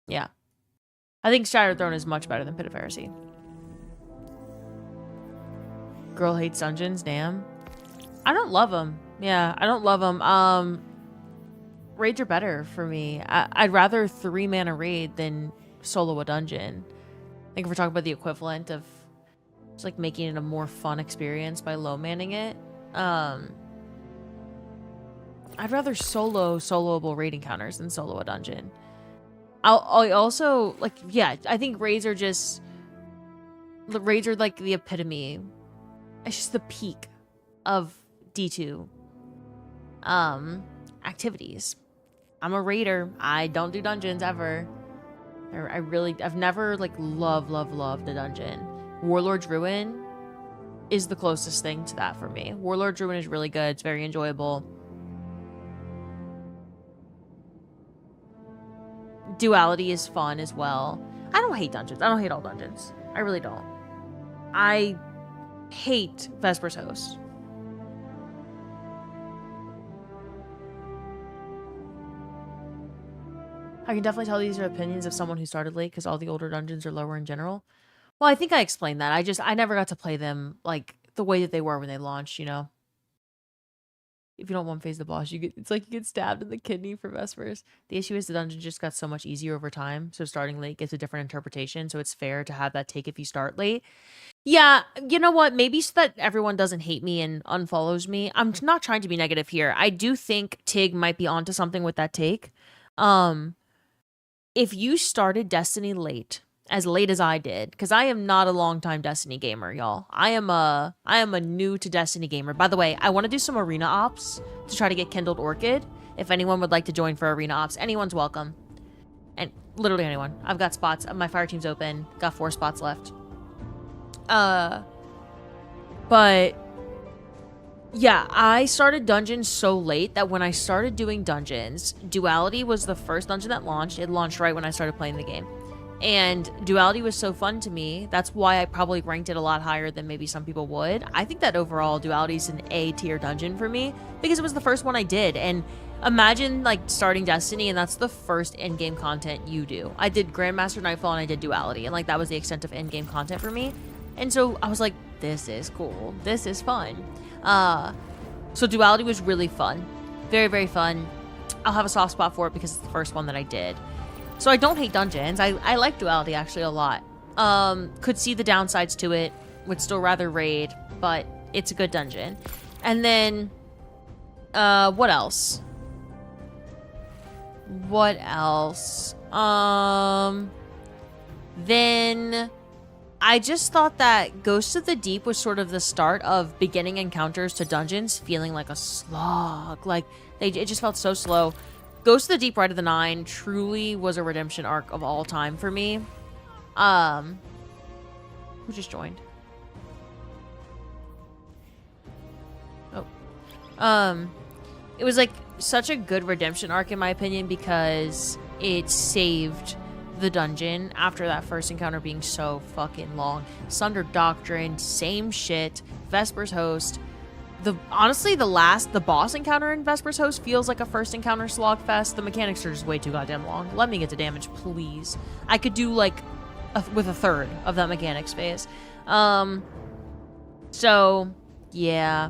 Yeah. I think Shattered Throne is much better than Pit of Heresy. Girl hates dungeons, damn. I don't love them. Yeah, I don't love them. Raids are better for me. I'd rather 3-mana raid than solo a dungeon. I think if we're talking about the equivalent of just like making it a more fun experience by low-manning it, I'd rather soloable raid encounters than solo a dungeon. I also, like, yeah, I think raids are just... The raids are like the epitome. It's just the peak of D2 activities. I'm a raider. I don't do dungeons ever. I've never like loved a dungeon. Warlord's Ruin is the closest thing to that for me. Warlord's Ruin is really good. It's very enjoyable. Duality is fun as well. I don't hate dungeons. I don't hate all dungeons. I really don't. I hate Vesper's Host. I can definitely tell these are opinions of someone who started late because all the older dungeons are lower in general. Well, I think I explained that. I never got to play them like the way that they were when they launched, you know? If you don't one phase the boss, it's like you get stabbed in the kidney for Vespers. The issue is the dungeon just got so much easier over time, so starting late gets a different interpretation, so it's fair to have that take if you start late. Yeah, you know what? Maybe so that everyone doesn't hate me and unfollows me. I'm not trying to be negative here. I do think Tig might be onto something with that take. If you started Destiny late as I did, because I am not a long-time Destiny gamer, y'all. I am a new to Destiny gamer. By the way, I want to do some arena ops to try to get Kindled Orchid. If anyone would like to join for arena ops, anyone's welcome. And literally anyone. I've got spots. My fire team's open. Got 4 spots left. But yeah, I started dungeons so late that when I started doing dungeons, Duality was the first dungeon that launched. It launched right when I started playing the game. And Duality was so fun to me. That's why I probably ranked it a lot higher than maybe some people would. I think that overall Duality is an A tier dungeon for me because it was the first one I did. And imagine like starting Destiny and that's the first in-game content you do. I did Grandmaster Nightfall and I did Duality, and like that was the extent of in-game content for me. And so I was like, this is cool. This is fun. So Duality was really fun. Very, very fun. I'll have a soft spot for it because it's the first one that I did. So I don't hate dungeons. I like Duality actually a lot. Could see the downsides to it. Would still rather raid, but it's a good dungeon. And then, what else? Then I just thought that Ghosts of the Deep was sort of the start of beginning encounters to dungeons feeling like a slog. Like, it just felt so slow. Ghost of the Deep Rite of the Nine truly was a redemption arc of all time for me. Who just joined? Oh. It was like such a good redemption arc in my opinion because it saved the dungeon after that first encounter being so fucking long. Sunder Doctrine, same shit. Vesper's Host. Honestly, the boss encounter in Vesper's Host feels like a first encounter slogfest. The mechanics are just way too goddamn long. Let me get to damage, please. I could do like with a third of that mechanics phase. So yeah.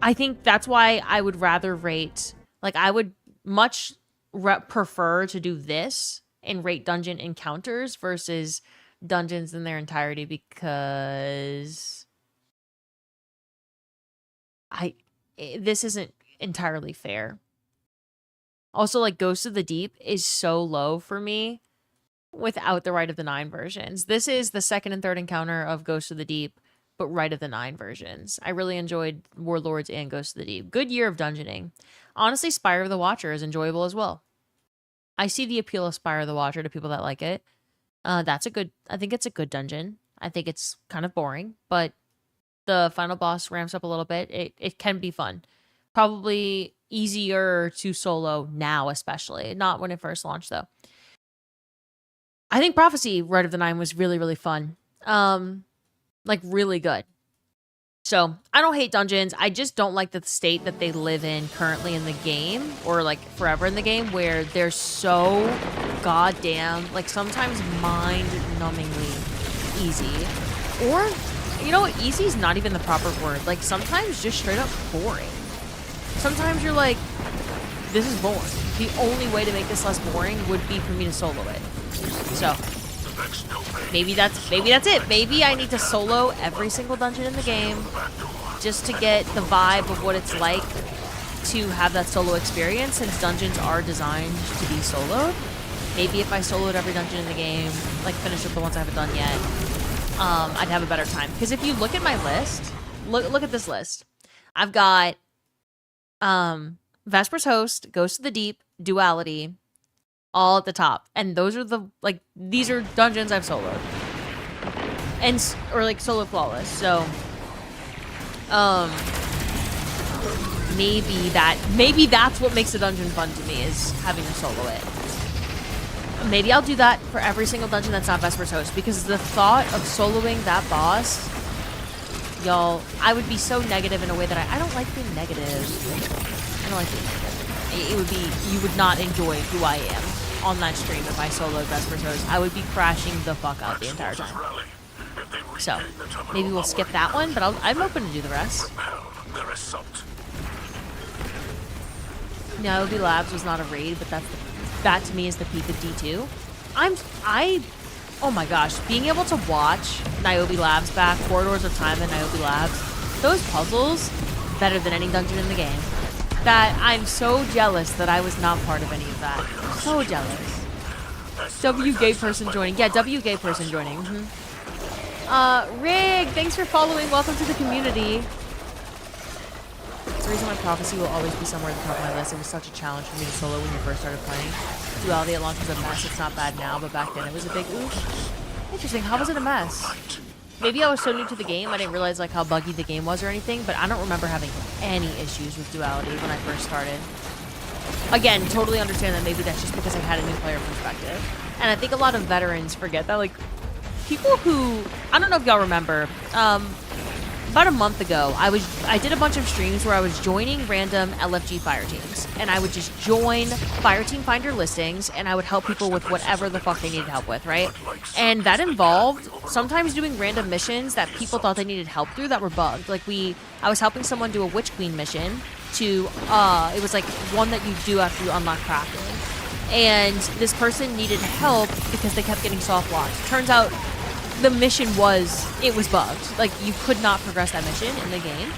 I think that's why I would rather rate, like, I would much prefer to do this and rate dungeon encounters versus dungeons in their entirety, because this isn't entirely fair. Also, like, Ghost of the Deep is so low for me without the Rite of the Nine versions. This is the second and third encounter of Ghost of the Deep, but Rite of the Nine versions. I really enjoyed Warlords and Ghost of the Deep. Good year of dungeoning. Honestly, Spire of the Watcher is enjoyable as well. I see the appeal of Spire of the Watcher to people that like it. I think it's a good dungeon. I think it's kind of boring, but the final boss ramps up a little bit. It can be fun. Probably easier to solo now, especially. Not when it first launched, though. I think Prophecy Rite of the Nine was really, really fun. Like, really good. So, I don't hate dungeons. I just don't like the state that they live in currently in the game, or, like, forever in the game, where they're so goddamn, like, sometimes mind-numbingly easy. Or, you know what? Easy is not even the proper word. Like, sometimes just straight up boring. Sometimes you're like, this is boring. The only way to make this less boring would be for me to solo it. So, maybe that's it. Maybe I need to solo every single dungeon in the game just to get the vibe of what it's like to have that solo experience, since dungeons are designed to be soloed. Maybe if I soloed every dungeon in the game, like finish up the ones I haven't done yet, I'd have a better time. Because if you look at my list, look at this list. I've got Vesper's Host, Ghost of the Deep, Duality, all at the top. And those are these are dungeons I've soloed. Or like solo flawless. So, maybe that's what makes a dungeon fun to me, is having to solo it. Maybe I'll do that for every single dungeon that's not Vesper's Host, because the thought of soloing that boss, y'all, I would be so negative in a way that I don't like being negative. I don't like being negative. You would not enjoy who I am on that stream if I soloed Vesper's Host. I would be crashing the fuck out the entire time. So, maybe we'll skip that one, but I'm open to do the rest. Niobe Labs was not a raid, but that to me is the peak of D2. Oh my gosh, being able to watch Niobe Labs back, Corridors of Time and Niobe Labs, those puzzles, better than any dungeon in the game. That I'm so jealous that I was not part of any of that. So jealous. W gay person joining. Yeah, W gay person joining. Rig, thanks for following. Welcome to the community. It's the reason why Prophecy will always be somewhere at the top of my list. It was such a challenge for me to solo when you first started playing. Duality at launch was a mess. It's not bad now, but back then it was a big oof. Interesting. How was it a mess? Maybe I was so new to the game, I didn't realize like how buggy the game was or anything, but I don't remember having any issues with Duality when I first started. Again, totally understand that maybe that's just because I had a new player perspective. And I think a lot of veterans forget that, like, people who, I don't know if y'all remember, about a month ago, I did a bunch of streams where I was joining random LFG fire teams, and I would just join fire team finder listings, and I would help people with whatever the fuck they needed help with, right? And that involved sometimes doing random missions that people thought they needed help through that were bugged. Like I was helping someone do a Witch Queen mission to, it was like one that you do after you unlock crafting. And this person needed help because they kept getting soft locked. Turns out the mission was bugged. Like, you could not progress that mission in the game.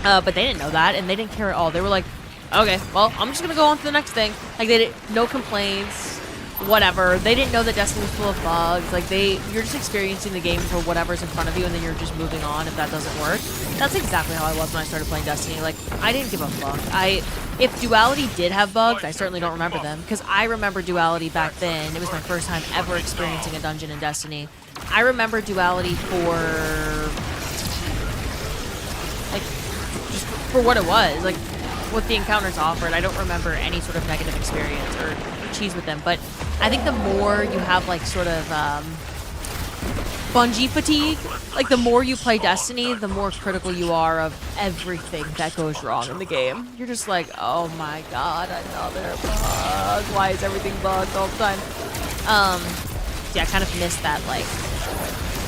But they didn't know that, and they didn't care at all. They were like, okay, well, I'm just gonna go on to the next thing. Like, they didn't, no complaints, whatever. They didn't know that Destiny was full of bugs. Like, you're just experiencing the game for whatever's in front of you, and then you're just moving on if that doesn't work. That's exactly how I was when I started playing Destiny. Like, I didn't give a fuck. If Duality did have bugs, I certainly don't remember them, because I remember Duality back then. It was my first time ever experiencing a dungeon in Destiny. I remember Duality for, like, just for what it was, like, what the encounters offered. I don't remember any sort of negative experience or cheese with them, but I think the more you have, like, sort of, Bungie fatigue, like, the more you play Destiny, the more critical you are of everything that goes wrong in the game. You're just like, oh my god, another bug. Why is everything bugged all the time? Yeah, I kind of missed that, like,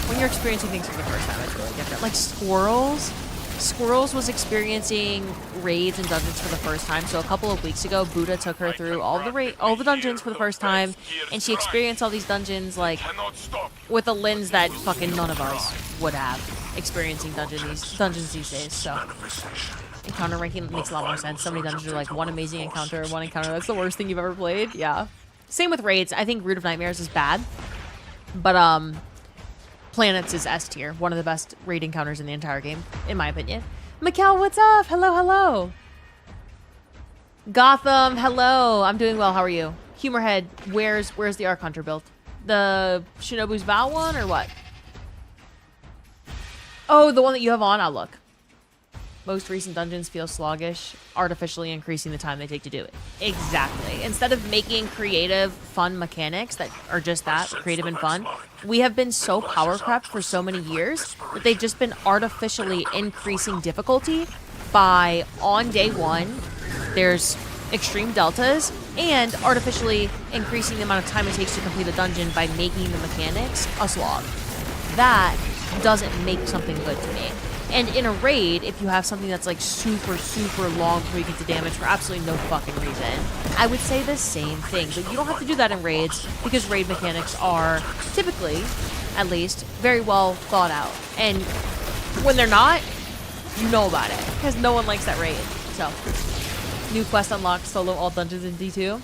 when you're experiencing things for the first time, it's really different. Like, squirrels, Squirrels was experiencing raids and dungeons for the first time. So a couple of weeks ago, Buddha took her through all the dungeons for the first time, and she experienced all these dungeons like with a lens that fucking none of us would have experiencing dungeons these days. So encounter ranking makes a lot more sense. So many dungeons are like one amazing encounter, one encounter that's the worst thing you've ever played. Yeah. Same with raids. I think Root of Nightmares is bad, but Planets is S tier. One of the best raid encounters in the entire game, in my opinion. Mikkel, what's up? Hello, hello. Gotham, hello. I'm doing well. How are you? Humorhead, where's the Arc Hunter build? The Shinobu's Vow one or what? Oh, the one that you have on? I'll look. Most recent dungeons feel sluggish, artificially increasing the time they take to do it. Exactly. Instead of making creative, fun mechanics that are just that, creative and fun, we have been so power crept for so many years that they've just been artificially increasing difficulty by, on day one, there's extreme deltas, and artificially increasing the amount of time it takes to complete a dungeon by making the mechanics a slog. That doesn't make something good to me. And in a raid, if you have something that's like super, super long before you get to damage for absolutely no fucking reason, I would say the same thing. But you don't have to do that in raids because raid mechanics are typically, at least, very well thought out. And when they're not, you know about it because no one likes that raid. So, new quest unlocked, solo all dungeons in D2.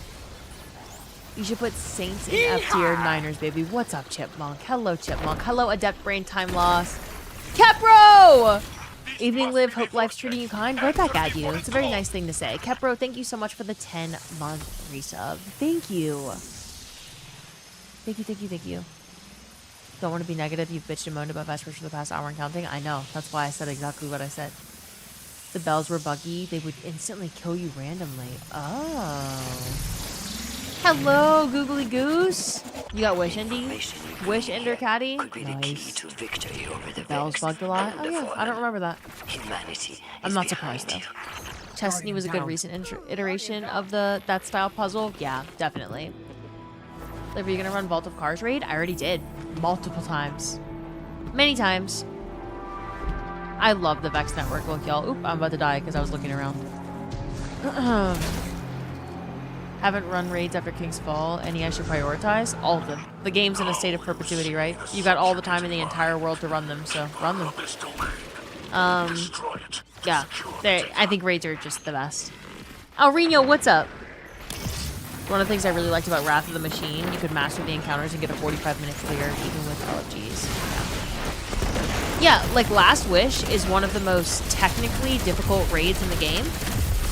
You should put Saints in F tier, Niners, baby. What's up, Chipmunk? Hello, Chipmunk. Hello, Adept Brain Time Loss. Kepro! Evening Live, hope life's treating you kind. Right back at you. It's a very nice thing to say. Kepro, thank you so much for the 10-month resub. Thank you. Thank you, thank you, thank you. Don't want to be negative. You've bitched and moaned about Vespers for the past hour and counting. I know. That's why I said exactly what I said. The bells were buggy. They would instantly kill you randomly. Oh. Hello, Googly Goose. You got Wish Indy? Wish Ender Caddy? Nice. The bells bugged a lot? Oh yeah, I don't remember that. I'm not surprised though. Chestney was a good recent iteration of that style puzzle. Yeah, definitely. Liv, are you gonna run Vault of Cars raid? I already did. Multiple times. Many times. I love the Vex network. Look, y'all. Oop, I'm about to die because I was looking around. Haven't run raids after King's Fall. Any I should prioritize? All of them. The game's in a state of perpetuity, right? You got all the time in the entire world to run them, so run them. Yeah. I think raids are just the best. Alrino, what's up? One of the things I really liked about Wrath of the Machine, you could master the encounters and get a 45-minute clear, even with LFGs. Yeah, like Last Wish is one of the most technically difficult raids in the game.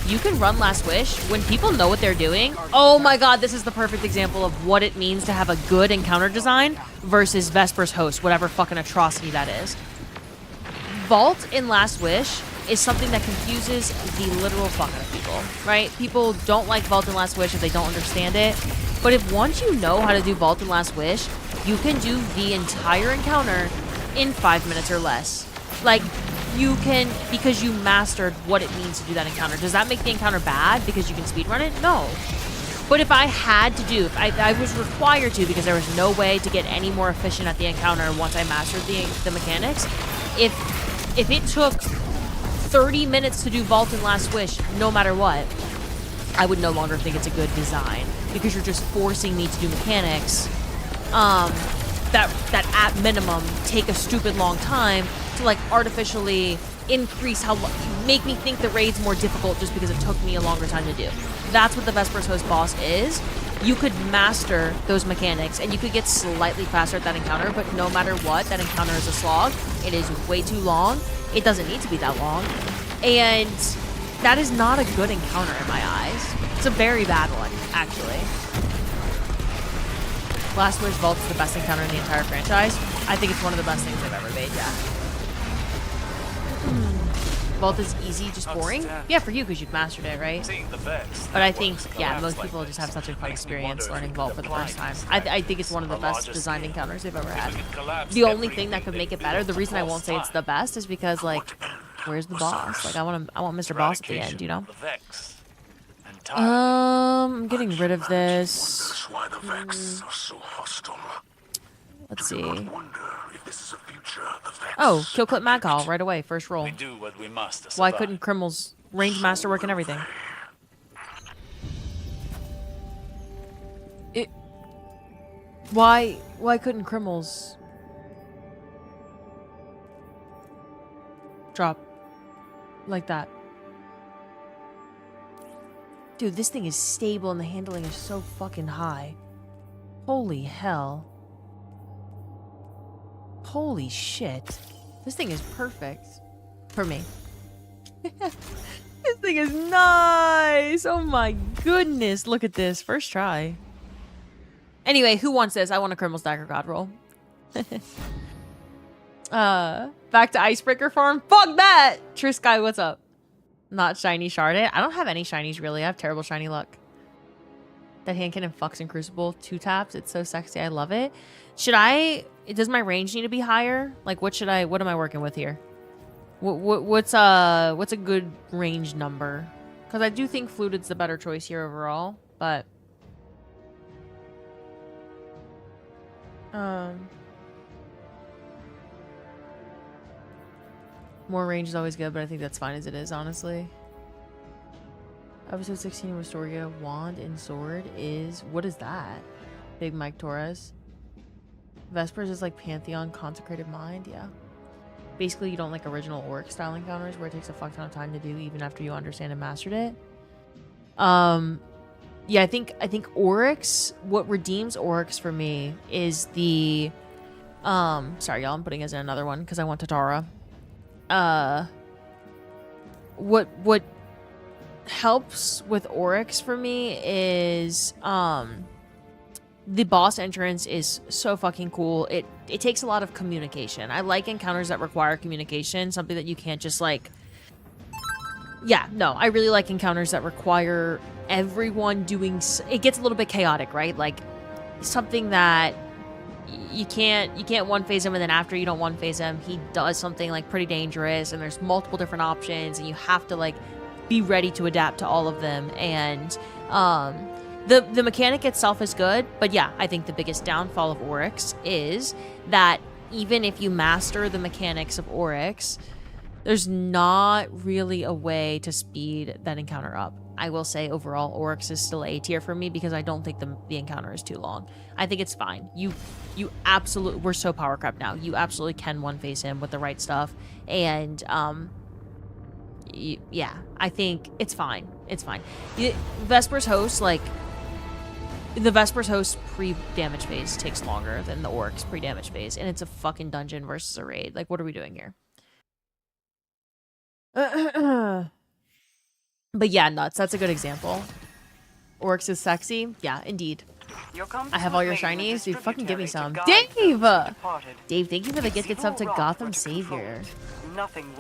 You can run Last Wish when people know what they're doing. Oh my god, this is the perfect example of what it means to have a good encounter design versus Vesper's Host, whatever fucking atrocity that is. Vault in Last Wish is something that confuses the literal fuck out of people, right? People don't like Vault in Last Wish if they don't understand it. But if once you know how to do Vault in Last Wish, you can do the entire encounter in 5 minutes or less. Like, you can, because you mastered what it means to do that encounter. Does that make the encounter bad because you can speedrun it? No. But if I had to do, if I was required to because there was no way to get any more efficient at the encounter once I mastered the mechanics, if it took 30 minutes to do Vault in Last Wish, no matter what, I would no longer think it's a good design because you're just forcing me to do mechanics that at minimum take a stupid long time to like artificially increase make me think the raid's more difficult just because it took me a longer time to do. That's what the Vesper's Host boss is. You could master those mechanics and you could get slightly faster at that encounter, but no matter what, that encounter is a slog. It is way too long. It doesn't need to be that long. And that is not a good encounter in my eyes. It's a very bad one, actually. Last Wish Vault is the best encounter in the entire franchise. I think it's one of the best things they've ever made, yeah. Vault is easy, just boring? Yeah, for you, because you've mastered it, right? But I think, yeah, most people just have such a fun experience learning Vault for the first time. I think it's one of the best designed encounters they've ever had. The only thing that could make it better, the reason I won't say it's the best, is because, like, where's the boss? Like, I want Mr. Boss at the end, you know? I'm getting rid of this. Let's see. Oh, kill clip mag call right away. First roll. We do what we must to Why survive. couldn't Criminal's range master work and everything? Why couldn't Criminal's drop like that? Dude, this thing is stable and the handling is so fucking high. Holy hell. Holy shit. This thing is perfect. For me. This thing is nice. Oh my goodness. Look at this. First try. Anyway, who wants this? I want a Criminal Stagger God roll. Back to Icebreaker Farm. Fuck that! Trisky, what's up? Not shiny sharded. I don't have any shinies really. I have terrible shiny luck. That hand cannon fucks in Crucible. 2 taps. It's so sexy. I love it. Should I... Does my range need to be higher? Like, what should I... What am I working with here? What's a good range number? Because I do think Fluted's the better choice here overall. But... More range is always good, but I think that's fine as it is, honestly. Episode 16, Restoria, Wand and Sword is... What is that? Big Mike Torres. Vespers is like Pantheon, Consecrated Mind, yeah. Basically, you don't like original Oryx style encounters where it takes a fuck ton of time to do even after you understand and mastered it. Yeah, I think Oryx, what redeems Oryx for me is the... Sorry, y'all, I'm putting as in another one because I want Tatara. What helps with Oryx for me is the boss entrance is so fucking cool. It takes a lot of communication. I like encounters that require communication, something that you can't just like... Yeah, no, I really like encounters that require everyone doing... It gets a little bit chaotic, right? Like something that you can't one phase him and then after you don't one phase him, he does something like pretty dangerous and there's multiple different options and you have to like be ready to adapt to all of them. And the mechanic itself is good, but yeah, I think the biggest downfall of Oryx is that even if you master the mechanics of Oryx, there's not really a way to speed that encounter up. I will say overall Oryx is still A tier for me because I don't think the encounter is too long. I think it's fine. You absolutely... We're so power crept now. You absolutely can one phase him with the right stuff. And yeah, I think it's fine. It's fine. Vesper's Host, like... The Vesper's Host pre-damage phase takes longer than the Oryx pre-damage phase. And it's a fucking dungeon versus a raid. Like, what are we doing here? But yeah, nuts. That's a good example. Oryx is sexy. Yeah, indeed. I have all your shinies. Dude, fucking give me some. Dave! Dave, thank you for the gifted sub to Gotham Savior.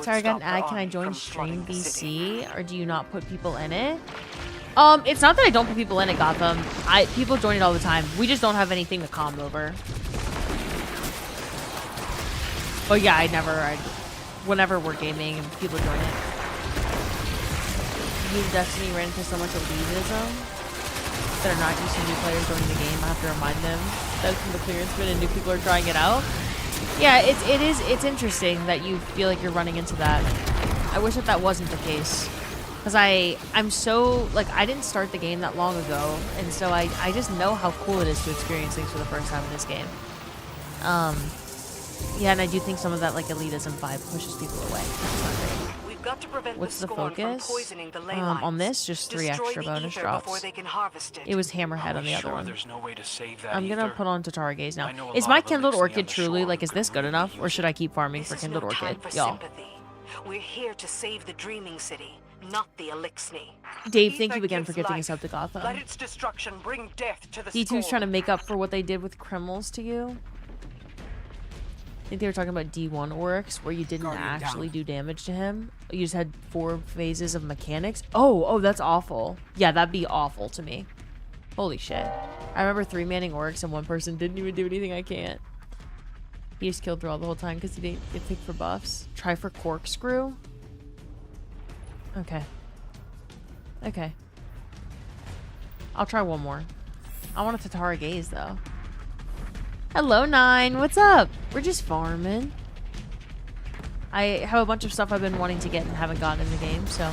Sorry, I got an ad. Can I join Stream VC? Or do you not put people in it? It's not that I don't put people in it, Gotham. People join it all the time. We just don't have anything to calm over. But yeah, whenever we're gaming and people join it. New Destiny ran into so much elitism that are not used to new players joining the game. I have to remind them that from the clearance bin and new people are trying it out. Yeah, it's interesting that you feel like you're running into that. I wish that wasn't the case. Because I'm so, like, I didn't start the game that long ago, and so I just know how cool it is to experience things for the first time in this game. Yeah, and I do think some of that, like, elitism vibe pushes people away. That's not great. We've got to prevent What's the the scorn from focus? poisoning the ley On lines. this, just 3 Destroy extra the bonus ether drops. before they can harvest It was Hammerhead on the other Sure, one. there's no way to save that I'm gonna ether. put on Tatara Gaze now. I know a Is lot my of Kindled Elixir on Orchid the truly, shore like, who is could this good really enough? use Or should I keep farming This for is Kindled no time Orchid? for Y'all. sympathy. We're here to save the Dreaming City, not the Elixir. Dave, thank you again for gives gifting life. us up to Gotham. Let its destruction bring death to the D2's scorn. trying to make up for what they did with criminals to you. I think they were talking about D1 Oryx, where you didn't actually do damage to him. You just had 4 phases of mechanics. Oh, that's awful. Yeah, that'd be awful to me. Holy shit. I remember 3-manning Oryx and one person didn't even do anything. I can't. He just killed Draw the whole time because he didn't get picked for buffs. Try for Corkscrew. Okay. Okay. I'll try one more. I want a Tatara Gaze, though. Hello, Nine. What's up? We're just farming. I have a bunch of stuff I've been wanting to get and haven't gotten in the game, so.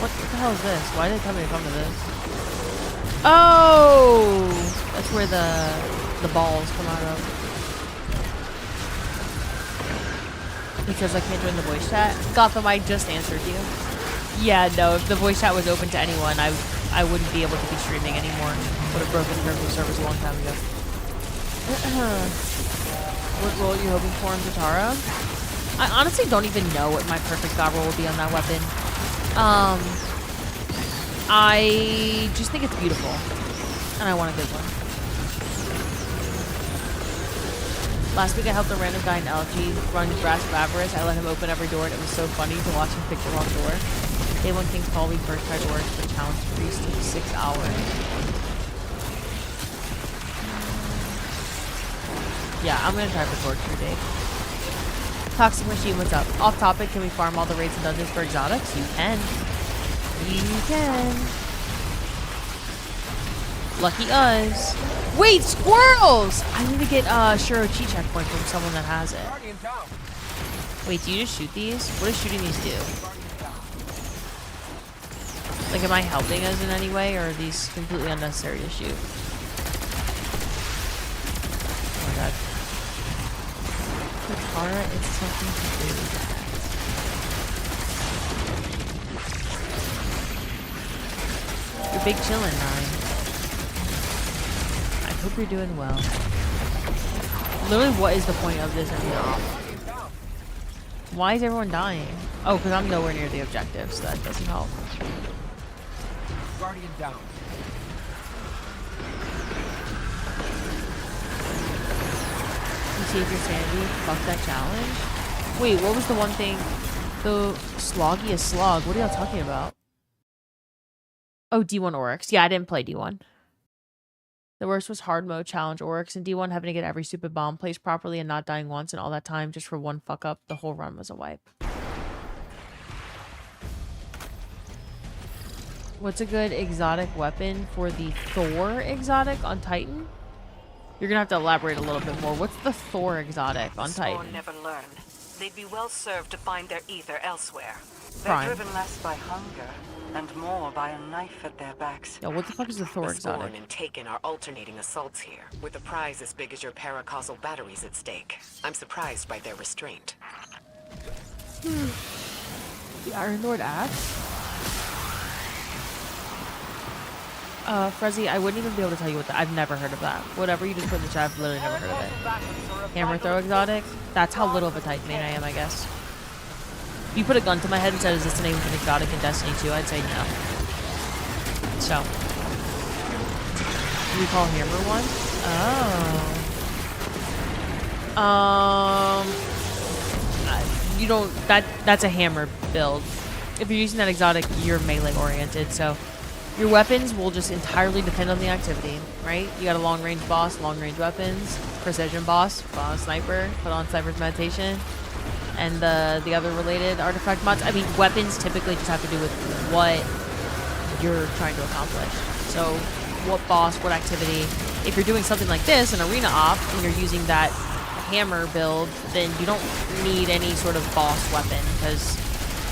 What the hell is this? Why did they tell me to come to this? Oh! That's where the balls come out of. It says I can't join the voice chat. Gotham, I just answered you. Yeah, no, if the voice chat was open to anyone, I wouldn't be able to be streaming anymore. Would have broken terms of service a long time ago. What role are you hoping for in Zatara? I honestly don't even know what my perfect god roll will be on that weapon. I just think it's beautiful. And I want a good one. Last week I helped a random guy in LG run Grasp of Avarice. I let him open every door and it was so funny to watch him pick the wrong door. Day 1 King's Call, we first tried work, but challenge priest took 6 hours. Yeah, I'm gonna try for torture, Dave. Toxic Machine, what's up? Off topic, can we farm all the raids and dungeons for exotics? You can. You can. Lucky us. Wait, squirrels! I need to get Shuro Chi checkpoint from someone that has it. Wait, do you just shoot these? What does shooting these do? Like, am I helping us in any way, or are these completely unnecessary to shoot? Oh my god. Katara, it's something to do with that. You're big chillin', Nine. I hope you're doing well. Literally, what is the point of this ending off? Why is everyone dying? Oh, because I'm nowhere near the objective, so that doesn't help. Guardian down. You save your sanity? Fuck that challenge? Wait, what was the one thing? The sloggiest slog. What are y'all talking about? Oh, D1 Oryx. Yeah, I didn't play D1. The worst was hard mode challenge Oryx and D1 having to get every stupid bomb placed properly and not dying once and all that time just for one fuck up. The whole run was a wipe. What's a good exotic weapon for the Thor exotic on Titan? You're gonna have to elaborate a little bit more. What's the Thor exotic on Titan? Spawn never learn. They'd be well served to find their ether elsewhere. Prime. They're driven less by hunger and more by a knife at their backs. Yo, what the fuck is the Thor The exotic? Spawn and Taken are alternating assaults here, with a prize as big as your paracausal batteries at stake. I'm surprised by their restraint. The Iron Lord axe? Frezzy, I wouldn't even be able to tell you what I've never heard of that. Whatever you just put in the chat, I've literally never heard of it. Hammer throw exotic? That's how little of a Titan main I am, I guess. If you put a gun to my head and said, is this the name of an exotic in Destiny 2? I'd say no. So. Do we call Hammer one? Oh. You don't, that's a hammer build. If you're using that exotic, you're melee oriented, so your weapons will just entirely depend on the activity, right? You got a long range boss, long range weapons, precision boss, put on a sniper, put on sniper's meditation, and the other related artifact mods. I mean, weapons typically just have to do with what you're trying to accomplish. So, what boss, what activity. If you're doing something like this, an arena op, and you're using that hammer build, then you don't need any sort of boss weapon, because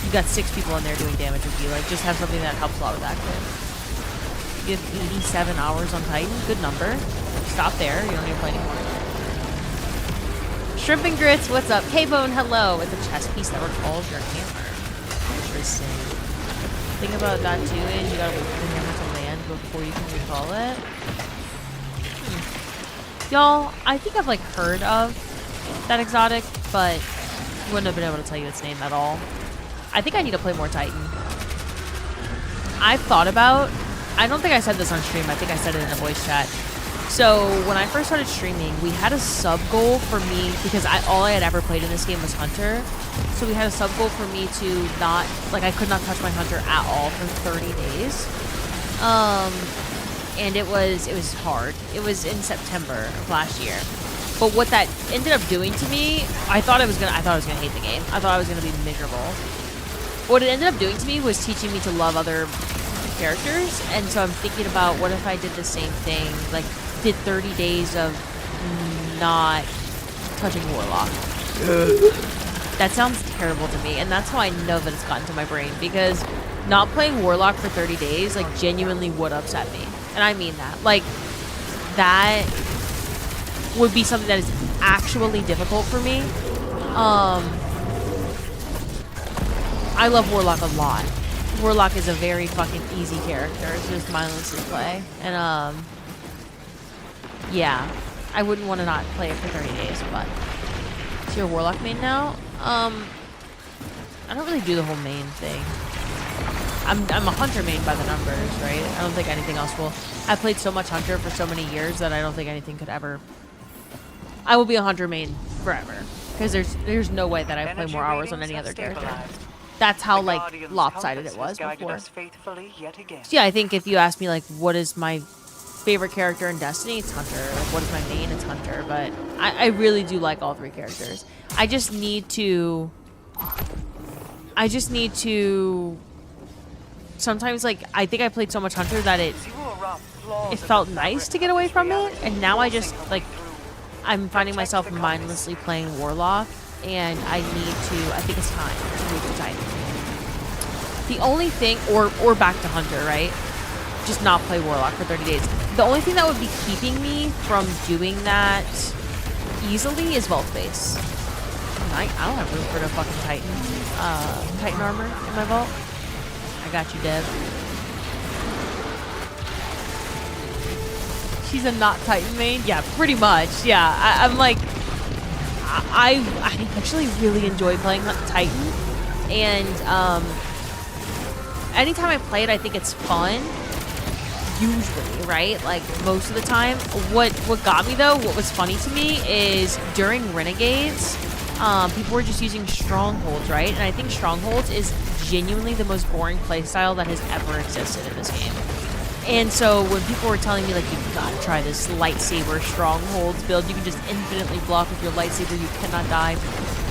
you got 6 people in there doing damage with you. Like, just have something that helps a lot with active. You have 87 hours on Titan. Good number. Stop there. You don't need to play anymore. Shrimp and Grits, what's up? K-Bone, hello. It's a chess piece that recalls your hammer. Interesting. The thing about that, too, is you gotta wait for the hammer to land before you can recall it. Y'all, I think I've, like, heard of that exotic, but wouldn't have been able to tell you its name at all. I think I need to play more Titan. I've thought about... I don't think I said this on stream. I think I said it in the voice chat. So when I first started streaming, we had a sub goal for me because all I had ever played in this game was Hunter. So we had a sub goal for me to not, like, I could not touch my Hunter at all for 30 days. And it was hard. It was in September of last year. But what that ended up doing to me, I thought I was gonna hate the game. I thought I was gonna be miserable. What it ended up doing to me was teaching me to love other characters, and so I'm thinking about what if I did the same thing, like did 30 days of not touching Warlock. That sounds terrible to me, and that's how I know that it's gotten to my brain, because not playing Warlock for 30 days, like, genuinely would upset me. And I mean that. Like, that would be something that is actually difficult for me. I love Warlock a lot. Warlock is a very fucking easy character to just mindlessly play. And, yeah. I wouldn't want to not play it for 30 days, but... So you're a Warlock main now? I don't really do the whole main thing. I'm a Hunter main by the numbers, right? I don't think anything else will. I played so much Hunter for so many years that I don't think anything could ever... I will be a Hunter main forever. Because there's no way that I play more hours on any other character. That's how, like, lopsided it was before. So yeah, I think if you ask me, like, what is my favorite character in Destiny, it's Hunter. Like, what is my main, it's Hunter. But I really do like all three characters. I just need to... Sometimes, like, I think I played so much Hunter that it felt nice to get away from it, and now I just, like, I'm finding myself mindlessly playing Warlock, and I think it's time to move to Titan. The only thing, or back to Hunter, right? Just not play Warlock for 30 days. The only thing that would be keeping me from doing that easily is Vault Base. I don't have room for the fucking Titan armor in my vault. I got you, Deb. She's a not Titan main? Yeah, pretty much. Yeah, I'm like... I actually really enjoy playing Titan. And, anytime I play it, I think it's fun. Usually, right? Like, most of the time. What got me, though, what was funny to me, is during Renegades, people were just using Strongholds, right? And I think Strongholds is genuinely the most boring playstyle that has ever existed in this game. And so when people were telling me, like, you've got to try this lightsaber Strongholds build, you can just infinitely block with your lightsaber, you cannot die.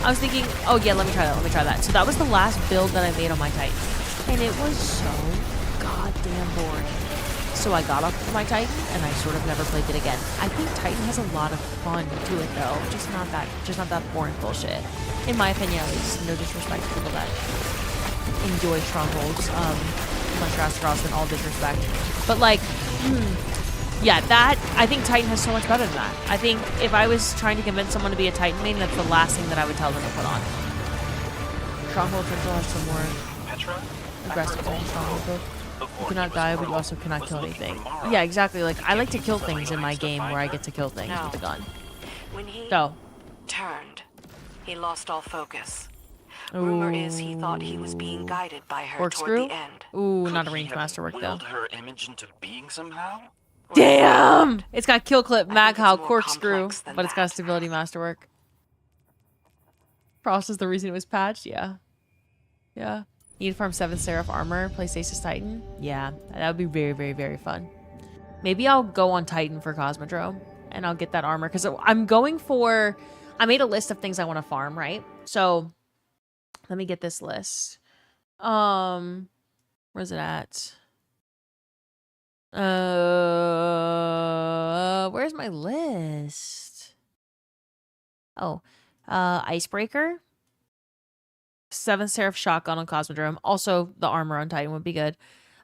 I was thinking, oh yeah, let me try that. So that was the last build that I made on my Titan. And it was so goddamn boring. So I got off of my Titan, and I sort of never played it again. I think Titan has a lot of fun to it, though. Just not that boring bullshit. In my opinion, at least. No disrespect to people that enjoy Strongholds. Much across in all disrespect. But, like, yeah, I think Titan has so much better than that. I think if I was trying to convince someone to be a Titan main, that's the last thing that I would tell them to put on. Stronghold Central has some more aggressive Stronghold build. You cannot die, but you also cannot kill anything. Yeah, exactly. Like, I like to kill things in my game where I get to kill things with a gun. When he So. turned, he lost all focus. Rumor is he thought he was being guided by her Corkscrew? toward the end. Ooh, not a ranged masterwork, though. Willed her image into being somehow? Damn! It's got kill clip, mag it's how, more corkscrew, complex than but it's got that. stability masterwork. Frost is the reason it was patched? Yeah. Yeah. Need to farm 7 Seraph armor, play Stasis Titan? Yeah, that would be very, very, very fun. Maybe I'll go on Titan for Cosmodrome, and I'll get that armor, because I'm going for... I made a list of things I want to farm, right? So, let me get this list. Where's it at? Where's my list? Oh, Icebreaker. 7 Seraph shotgun on Cosmodrome. Also, the armor on Titan would be good.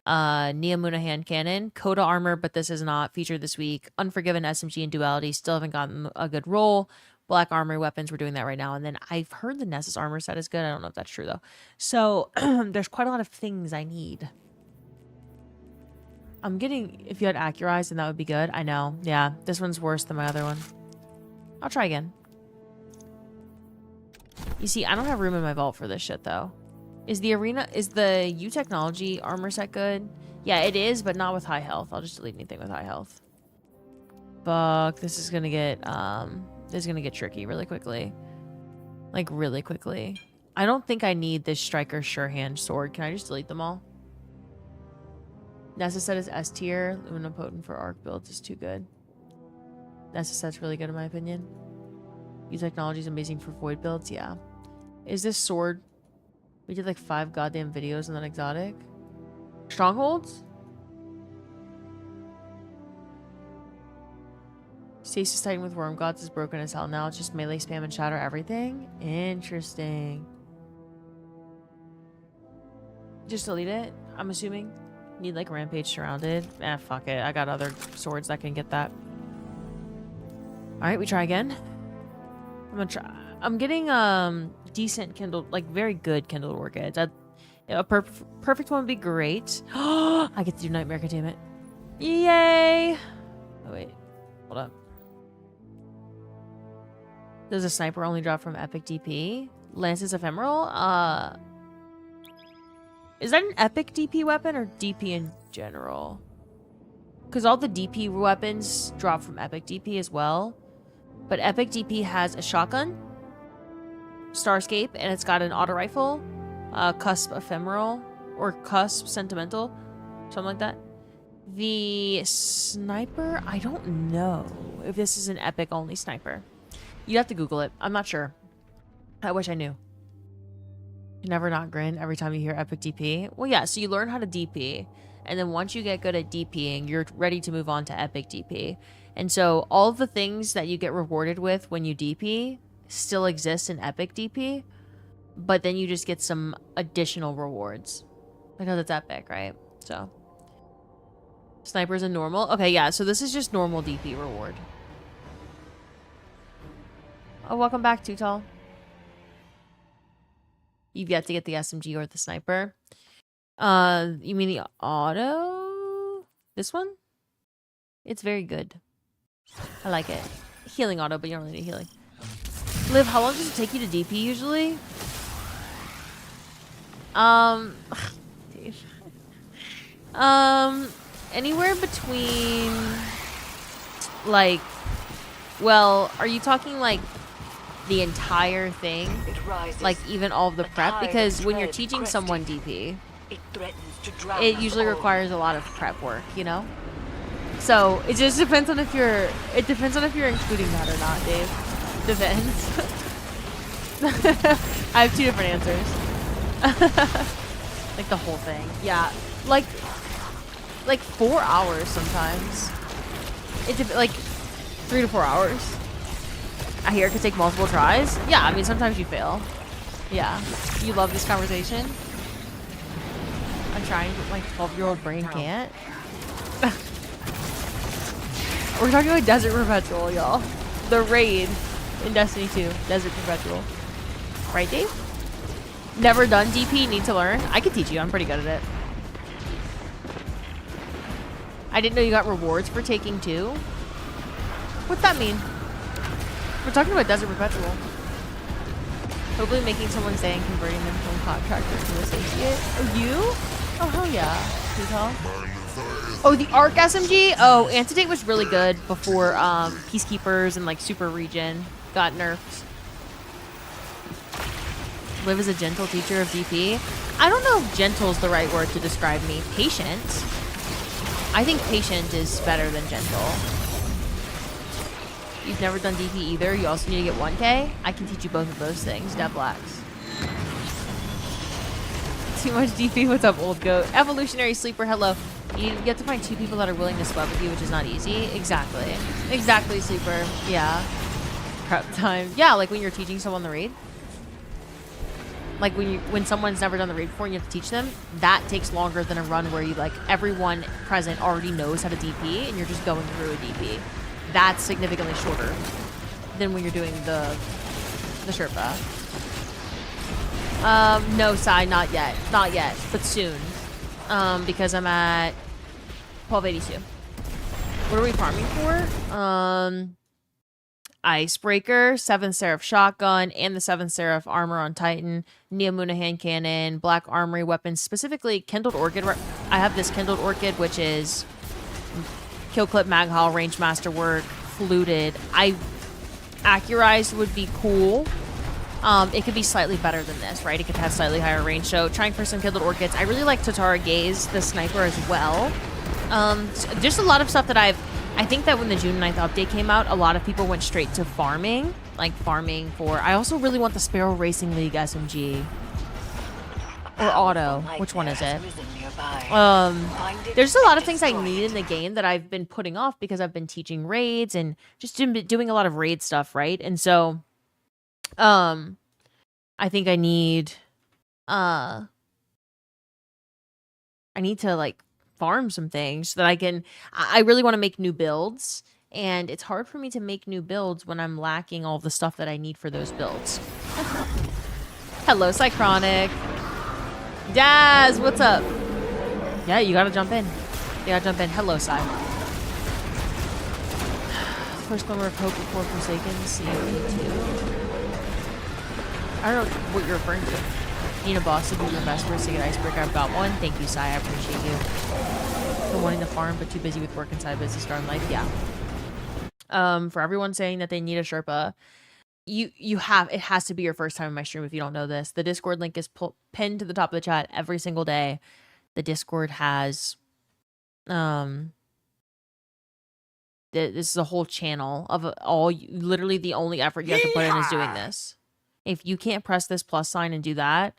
Neomuna hand cannon. Coda armor, but this is not featured this week. Unforgiven SMG and Duality. Still haven't gotten a good roll. Black armor weapons. We're doing that right now. And then I've heard the Nessus armor set is good. I don't know if that's true, though. So, there's quite a lot of things I need. I'm getting... If you had Accurized, then that would be good. I know. Yeah, this one's worse than my other one. I'll try again. You see, I don't have room in my vault for this shit, though. Is the U Technology armor set good? Yeah, it is, but not with high health. I'll just delete anything with high health. Fuck, this is gonna get tricky really quickly. Like, really quickly. I don't think I need this Striker Sure Hand sword. Can I just delete them all? Nessus set is S tier. Luminopotent for arc builds is too good. Nessus set's really good in my opinion. U Technology is amazing for void builds, yeah. Is this sword... We did like 5 goddamn videos on that exotic. Strongholds? Stasis Titan with Worm Gods is broken as hell now. It's just melee spam and shatter everything. Interesting. Just delete it, I'm assuming. Need like Rampage surrounded. Fuck it. I got other swords that can get that. Alright, we try again. I'm gonna try. I'm getting decent kindled, like very good kindled orchids. A perfect one would be great. I get to do Nightmare, god damn it. Yay! Oh wait. Hold up. Does a sniper only drop from epic DP? Lance's ephemeral? Is that an epic DP weapon or DP in general? Because all the DP weapons drop from epic DP as well. But epic DP has a shotgun, Starscape, and it's got an auto rifle, Cusp ephemeral, or Cusp sentimental, something like that. The sniper, I don't know if this is an epic only sniper. You have to Google it. I'm not sure. I wish I knew. You never not grin every time you hear epic DP. Well, yeah, so you learn how to DP. And then once you get good at DPing, you're ready to move on to epic DP. And so all of the things that you get rewarded with when you DP still exist in epic DP. But then you just get some additional rewards. Because it's epic, right? So. Sniper's a normal. Okay, yeah, so this is just normal DP reward. Oh, welcome back, Too Tall. You've yet to get the SMG or the sniper. You mean the auto? This one? It's very good. I like it. Healing auto, but you don't really need healing. Liv, how long does it take you to DP usually? Anywhere between, like, well, are you talking like the entire thing? Like even all of the prep? Because when you're teaching someone DP, it usually requires a lot of prep work, you know? So it just depends on if you're, including that or not, Dave. Depends. I have two different answers. Like the whole thing. Yeah. Like 4 hours sometimes. Like 3 to 4 hours. I hear it could take multiple tries. Yeah, I mean, sometimes you fail. Yeah. You love this conversation? I'm trying, but my 12-year-old brain can't. We're talking about Desert Perpetual, y'all. The raid in Destiny 2. Desert Perpetual. Right, Dave? Never done DP, need to learn? I can teach you, I'm pretty good at it. I didn't know you got rewards for taking 2. What's that mean? We're talking about Desert Perpetual. Hopefully making someone stay and converting them from contractor to associate. Oh, you? Oh, hell yeah. Who's hell? Oh, the Arc SMG? Oh, Antidate was really good before Peacekeepers and like Super Regen got nerfed. Liv is a gentle teacher of DP. I don't know if gentle is the right word to describe me. Patient. I think patient is better than gentle. You've never done DP either. You also need to get 1K. I can teach you both of those things. Dev Blacks. Too much DP. What's up, old goat? Evolutionary Sleeper, hello. You have to find 2 people that are willing to sweat with you, which is not easy. Exactly. Exactly, Sleeper. Yeah. Prep time. Yeah, like when you're teaching someone the raid. Like when someone's never done the raid before and you have to teach them, that takes longer than a run where you like everyone present already knows how to DP and you're just going through a DP. That's significantly shorter than when you're doing the Sherpa. No, Sai, not yet. Not yet, but soon. Because I'm at 1282. What are we farming for? Icebreaker, 7th Seraph Shotgun, and the 7th Seraph Armor on Titan, Neomuna Hand Cannon, Black Armory weapons, specifically Kindled Orchid. I have this Kindled Orchid, which is Kill Clip, Mag Haul, Range Masterwork, Fluted. Accurized would be cool. It could be slightly better than this, right? It could have slightly higher range. So trying for some Kindled Orchids. I really like Tatara Gaze, the sniper as well. Just a lot of stuff that I think that when the June 9th update came out, a lot of people went straight to farming. Like farming for... I also really want the Sparrow Racing League SMG. Or auto. Which one is it? There's a lot of things I need in the game that I've been putting off because I've been teaching raids and just doing a lot of raid stuff, right? And so, I think I need to like farm some things so that I really want to make new builds, and it's hard for me to make new builds when I'm lacking all the stuff that I need for those builds. Hello, Cychronic. Daz, what's up? Yeah, you gotta jump in. Hello, Cy. First glimmer of hope before Forsaken, COP2. I don't know what you're referring to. Need a boss to do your best for a get icebreaker. I've got one. Thank you, Sai. I appreciate you. Been wanting to farm, but too busy with work and side business starting life. Yeah. For everyone saying that they need a Sherpa, it has to be your first time in my stream if you don't know this. The Discord link is pinned to the top of the chat every single day. The Discord has this is a whole channel of literally the only effort you have to put in is doing this. If you can't press this plus sign and do that,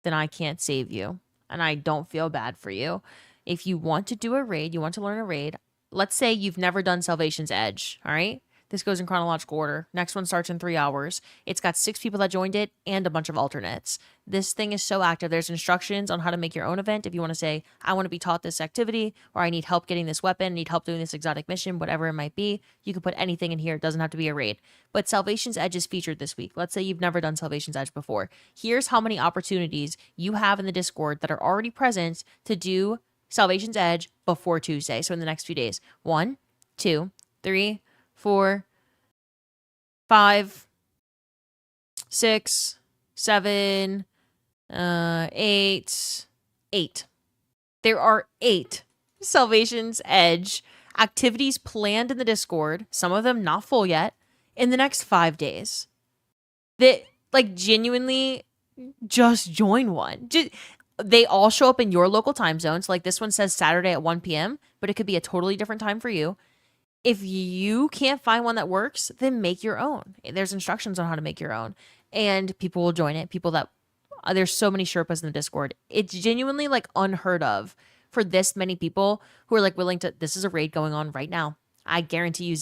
then I can't save you. And I don't feel bad for you. If you want to do a raid, you want to learn a raid, let's say you've never done Salvation's Edge, all right? This goes in chronological order. Next one starts in 3 hours. It's got 6 people that joined it and a bunch of alternates. This thing is so active. There's instructions on how to make your own event. If you want to say, I want to be taught this activity, or I need help getting this weapon, need help doing this exotic mission, whatever it might be, you can put anything in here. It doesn't have to be a raid. But Salvation's Edge is featured this week. Let's say you've never done Salvation's Edge before. Here's how many opportunities you have in the Discord that are already present to do Salvation's Edge before Tuesday. So in the next few days. 1, 2, 3, 4, 5, 6, 7, 8. There are 8 Salvation's Edge activities planned in the Discord, some of them not full yet, in the next 5 days. That, like, genuinely just join one. They all show up in your local time zone. So, like, this one says Saturday at 1 p.m., but it could be a totally different time for you. If you can't find one that works, then make your own. There's instructions on how to make your own. And people will join it. There's so many Sherpas in the Discord. It's genuinely, like, unheard of for this many people who are, like, willing to, this is a raid going on right now. I guarantee you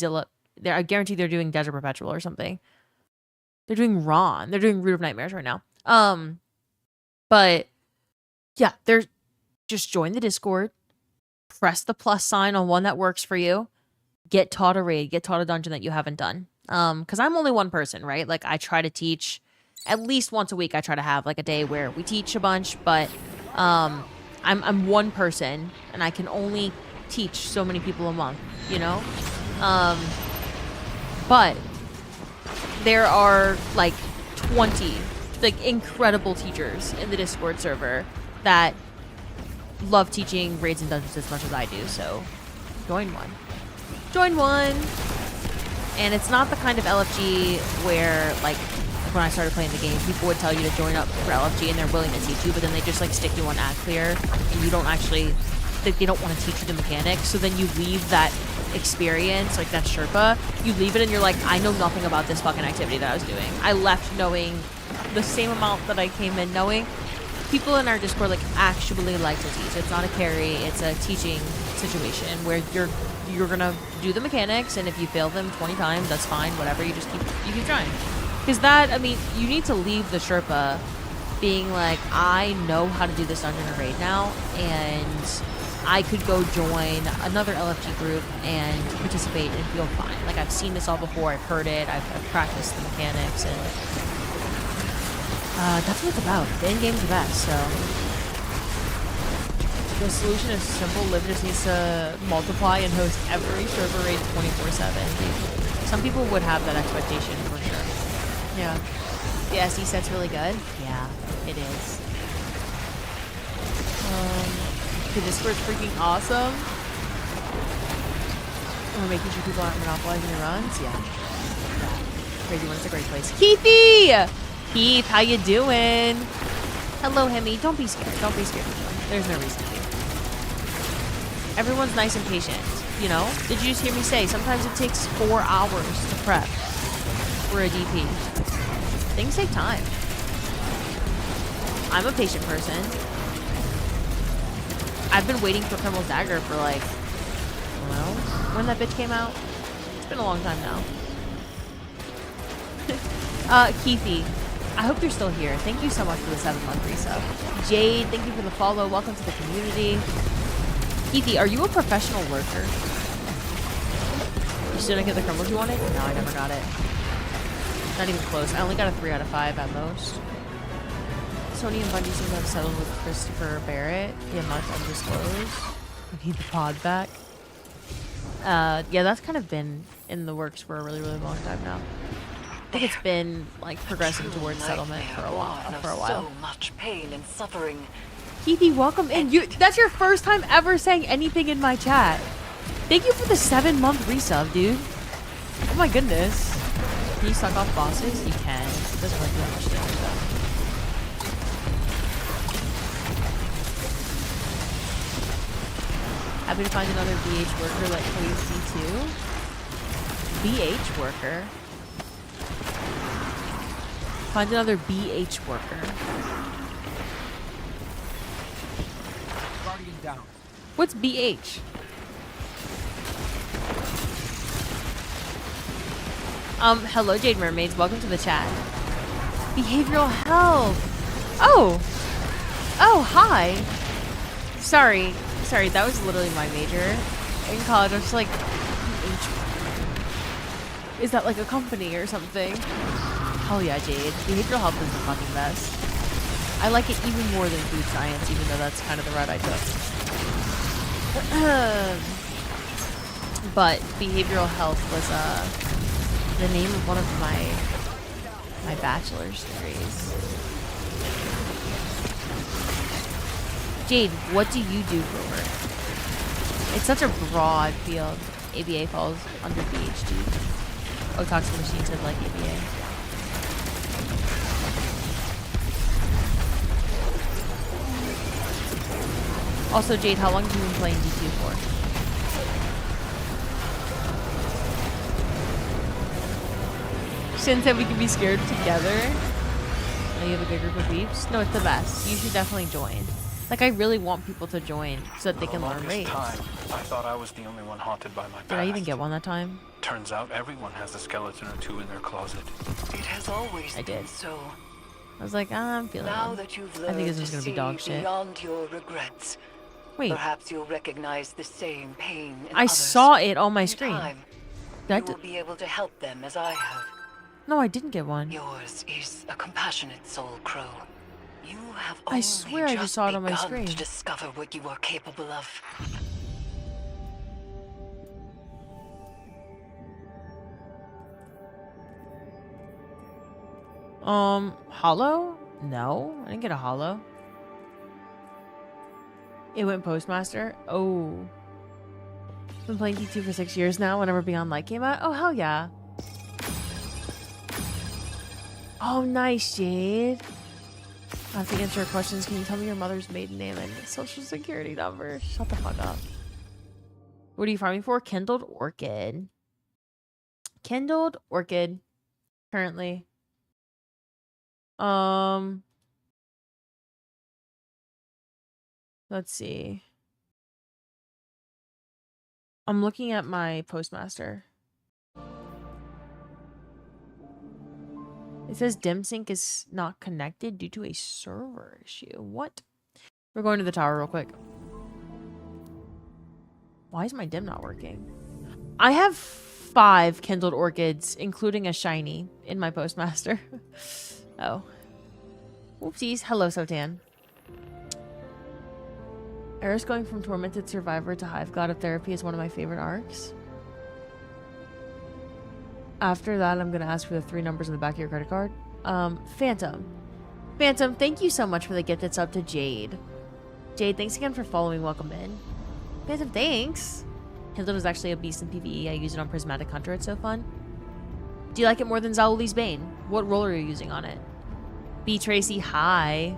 I guarantee they're doing Desert Perpetual or something. They're doing Ron. They're doing Root of Nightmares right now. But yeah, just join the Discord, press the plus sign on one that works for you, get taught a raid, get taught a dungeon that you haven't done. Because I'm only one person, right? Like, I try to teach at least once a week. I try to have like a day where we teach a bunch, but I'm one person and I can only teach so many people a month, you know? But there are like 20 like incredible teachers in the Discord server that love teaching raids and dungeons as much as I do, so join one. And it's not the kind of LFG where, like, when I started playing the game, people would tell you to join up for LFG and they're willing to teach you, but then they just like stick you on ad clear and you don't actually, like, they don't want to teach you the mechanics, so then you leave that experience, like that Sherpa, you leave it and you're like, I know nothing about this fucking activity that I was doing. I left knowing the same amount that I came in knowing. People in our Discord like actually like to teach. It's not a carry, it's a teaching situation where you're gonna do the mechanics, and if you fail them 20 times, that's fine, whatever, you keep trying. Because that, I mean, you need to leave the Sherpa being like, I know how to do this dungeon or raid now, and I could go join another LFG group and participate and feel fine. Like, I've seen this all before, I've heard it, I've practiced the mechanics, and that's what it's about. The end game's the best, so. The solution is simple. Liv just needs to multiply and host every server raid 24/7. Some people would have that expectation for sure. Yeah. The SE set's really good. Yeah, it is. The Discord's freaking awesome. We're making sure people aren't monopolizing their runs. Yeah. Crazy One is a great place. Keithy! Keith, how you doing? Hello, Hemi. Don't be scared. Don't be scared. There's no reason to be. Everyone's nice and patient, you know? Did you just hear me say, sometimes it takes 4 hours to prep for a DP. Things take time. I'm a patient person. I've been waiting for Criminal Dagger for like, I don't know, when that bitch came out. It's been a long time now. Keithy, I hope you're still here. Thank you so much for the 7-month resub. Jade, thank you for the follow. Welcome to the community. Keithy, are you a professional lurker? You still didn't get the crumbles you wanted? No, I never got it. Not even close. I only got a 3 out of 5 at most. Sony and Bungie seem to have settled with Christopher Barrett. The amount undisclosed. We need the pod back. Yeah, that's kind of been in the works for a really, really long time now. I think it's been like progressing towards settlement for a while. So much pain and suffering. Keithy, welcome in. That's your first time ever saying anything in my chat. Thank you for the 7-month resub, dude. Oh my goodness. Can you suck off bosses? You can. It doesn't like that much damage though. Happy to find another BH worker like Cody C2. BH worker? Find another BH worker. Guardian down. What's BH? Hello Jade Mermaids, welcome to the chat. Behavioral health. Oh, hi. Sorry, that was literally my major in college. I was just like, is that like a company or something? Hell yeah, Jade. Behavioral health is the fucking best. I like it even more than food science, even though that's kind of the route I took. But behavioral health was the name of one of my bachelor's degrees. Jade, what do you do for work? It's such a broad field. ABA falls under PhD. Oh, Toxic Machine said like ABA. Also, Jade, how long have you been playing D2 for? Shin said we can be scared together. Oh, you have a good group of beeps? No, it's the best. You should definitely join. Like, I really want people to join so that they can learn raids. I thought I was the only one haunted by my past. Did I even get one that time? Turns out everyone has a skeleton or two in their closet. It has always been so. I was like, I'm feeling Now it. that you've I think this learned is to gonna be dog see shit. beyond your regrets, Wait, perhaps you'll recognize the same pain in I others. saw it on my In screen. time, Did I you d- will be able to help them as I have. No, I didn't get one. Yours is a compassionate soul, Crow. You have I only swear I just saw it on my begun screen. to discover what you are capable of. Hollow? No, I didn't get a hollow. It went Postmaster. Oh. Been playing D2 for 6 years now. Whenever Beyond Light came out. Oh, hell yeah. Oh, nice, Jade. I have to answer your questions. Can you tell me your mother's maiden name and social security number? Shut the fuck up. What are you farming for? Kindled Orchid. Kindled Orchid. Currently. Let's see. I'm looking at my Postmaster. It says DimSync is not connected due to a server issue. What? We're going to the tower real quick. Why is my dim not working? I have 5 kindled orchids, including a shiny, in my Postmaster. Oh. Whoopsies. Hello, Sotan. Eris going from Tormented Survivor to Hive God of Therapy is one of my favorite arcs. After that, I'm going to ask for the 3 numbers in the back of your credit card. Phantom. Phantom, thank you so much for the gifted sub to Jade. Jade, thanks again for following. Welcome in. Phantom, thanks. Kindled is actually a beast in PvE. I use it on Prismatic Hunter. It's so fun. Do you like it more than Zauli's Bane? What role are you using on it? B. Tracy, hi.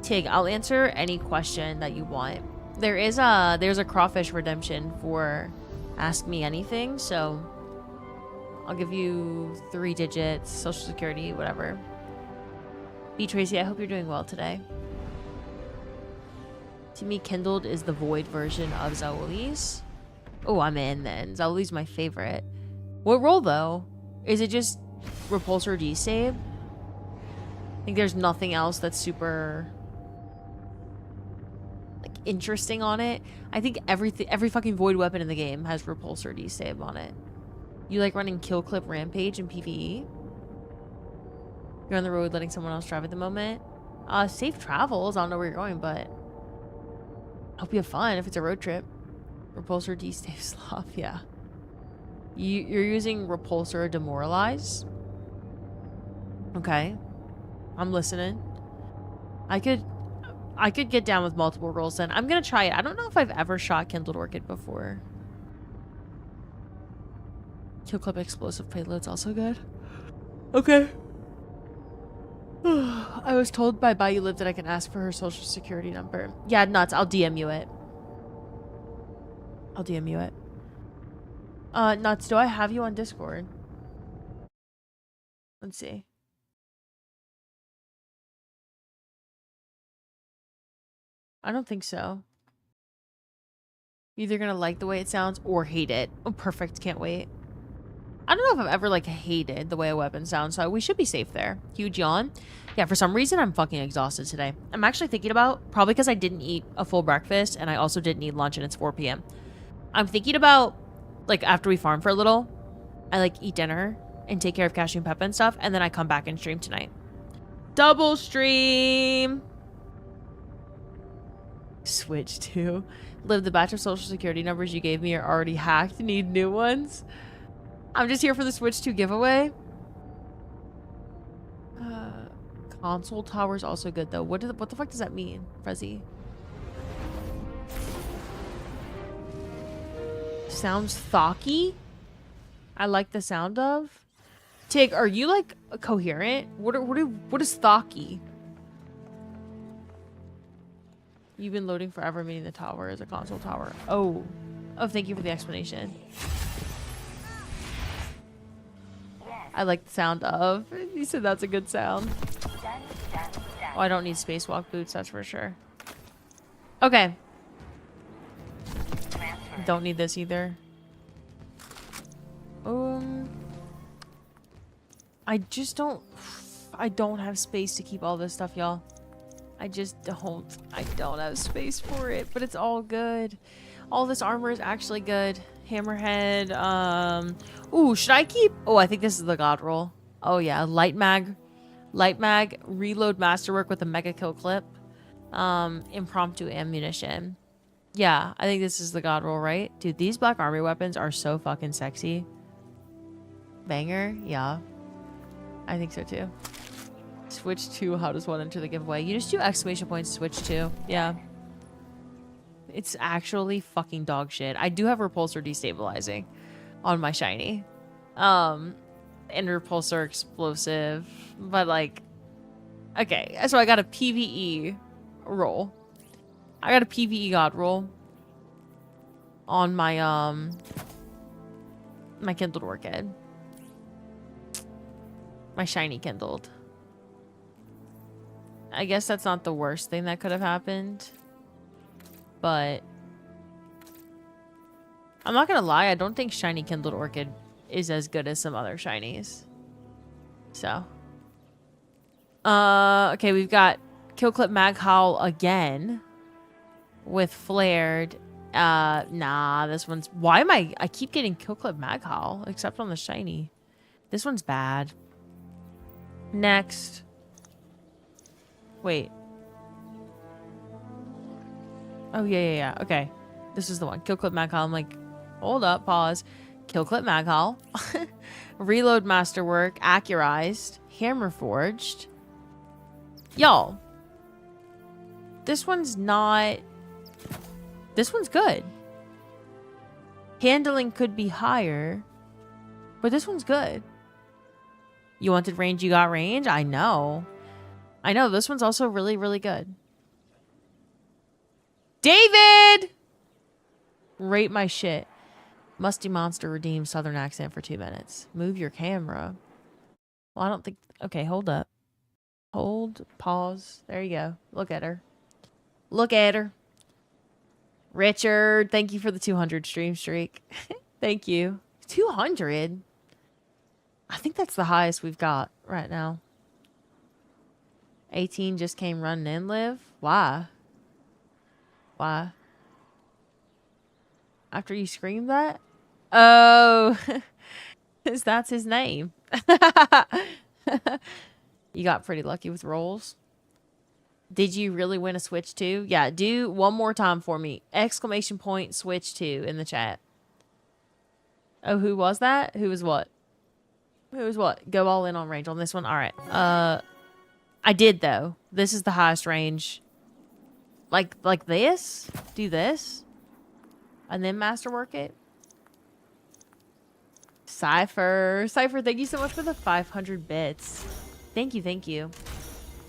Tig, I'll answer any question that you want. There's a crawfish redemption for Ask Me Anything, so I'll give you 3 digits, social security, whatever. B. Tracy, I hope you're doing well today. To me, Kindled is the void version of Zaoli's. Oh, I'm in then. Zaoli's my favorite. What role, though? Is it just Repulsor D-Save? I think there's nothing else that's super... like, interesting on it. I think every fucking void weapon in the game has Repulsor D-Save on it. You like running Kill Clip Rampage in PvE? You're on the road letting someone else drive at the moment? Safe travels. I don't know where you're going, but... hope you have fun if it's a road trip. Repulsor D-Stave Sloth, yeah. You're using Repulsor Demoralize? Okay. I'm listening. I could get down with multiple rolls then. I'm gonna try it. I don't know if I've ever shot Kindled Orchid before. Kill Clip Explosive Payload's also good. Okay. I was told by Bayou Live that I can ask for her social security number. Yeah, nuts. I'll DM you it. I'll DM you it. Nuts, do I have you on Discord? Let's see. I don't think so. You're either gonna like the way it sounds or hate it. Oh, perfect. Can't wait. I don't know if I've ever, like, hated the way a weapon sounds, so we should be safe there. Huge yawn. Yeah, for some reason, I'm fucking exhausted today. I'm actually thinking about, probably because I didn't eat a full breakfast, and I also didn't eat lunch, and it's 4 p.m. I'm thinking about, like, after we farm for a little, I, like, eat dinner and take care of Cashew and Peppa and stuff, and then I come back and stream tonight. Double stream! Switch to. Live, the batch of social security numbers you gave me are already hacked. Need new ones? I'm just here for the Switch 2 giveaway. Console tower's also good though. What the fuck does that mean, Fuzzy? Sounds thocky. I like the sound of. Tig, are you like coherent? What is thocky? You've been loading forever, meaning the tower is a console tower. Oh, thank you for the explanation. I like the sound of. You said that's a good sound. Oh, I don't need spacewalk boots, that's for sure. Okay. Don't need this either. I just don't... I don't have space to keep all this stuff, y'all. I just don't. I don't have space for it, but it's all good. All this armor is actually good. Hammerhead. Ooh, should I keep... Oh, I think this is the god roll. Oh, yeah. Light mag. Reload masterwork with a mega kill clip. Impromptu ammunition. Yeah, I think this is the god roll, right? Dude, these black army weapons are so fucking sexy. Banger? Yeah. I think so, too. Switch to, how does one enter the giveaway? You just do exclamation points, switch to. Yeah. It's actually fucking dog shit. I do have repulsor destabilizing on my shiny. And repulsor explosive. But like, okay. So I got a PvE roll. I got a PvE god roll on my my kindled orchid. My shiny kindled. I guess that's not the worst thing that could have happened. But I'm not gonna lie, I don't think shiny kindled orchid is as good as some other shinies. So okay, we've got kill clip mag howl again with flared. Nah, this one's... Why am I keep getting kill clip mag howl except on the shiny? This one's bad. Next. Wait. Oh, yeah. Okay. This is the one. Kill clip mag howl. I'm like, hold up, pause. Kill clip mag howl. Reload masterwork. Accurized. Hammer forged. Y'all. This one's not... This one's good. Handling could be higher. But this one's good. You wanted range, you got range? I know. This one's also really, really good. David! Rate my shit. Musty Monster redeems Southern accent for 2 minutes. Move your camera. Well, I don't think... Okay, hold up. Hold, pause. There you go. Look at her. Look at her. Richard, thank you for the 200 stream streak. Thank you. 200? I think that's the highest we've got right now. 18 just came running in, Liv. Why? Why? After you screamed that? Oh, because that's his name. You got pretty lucky with rolls. Did you really win a Switch 2? Yeah, do one more time for me. Exclamation point Switch 2 in the chat. Oh, who was that? Who was what? Who was what? Go all in on range on this one. All right. I did though. This is the highest range. Like this? Do this? And then masterwork it? Cypher, thank you so much for the 500 bits. Thank you, thank you.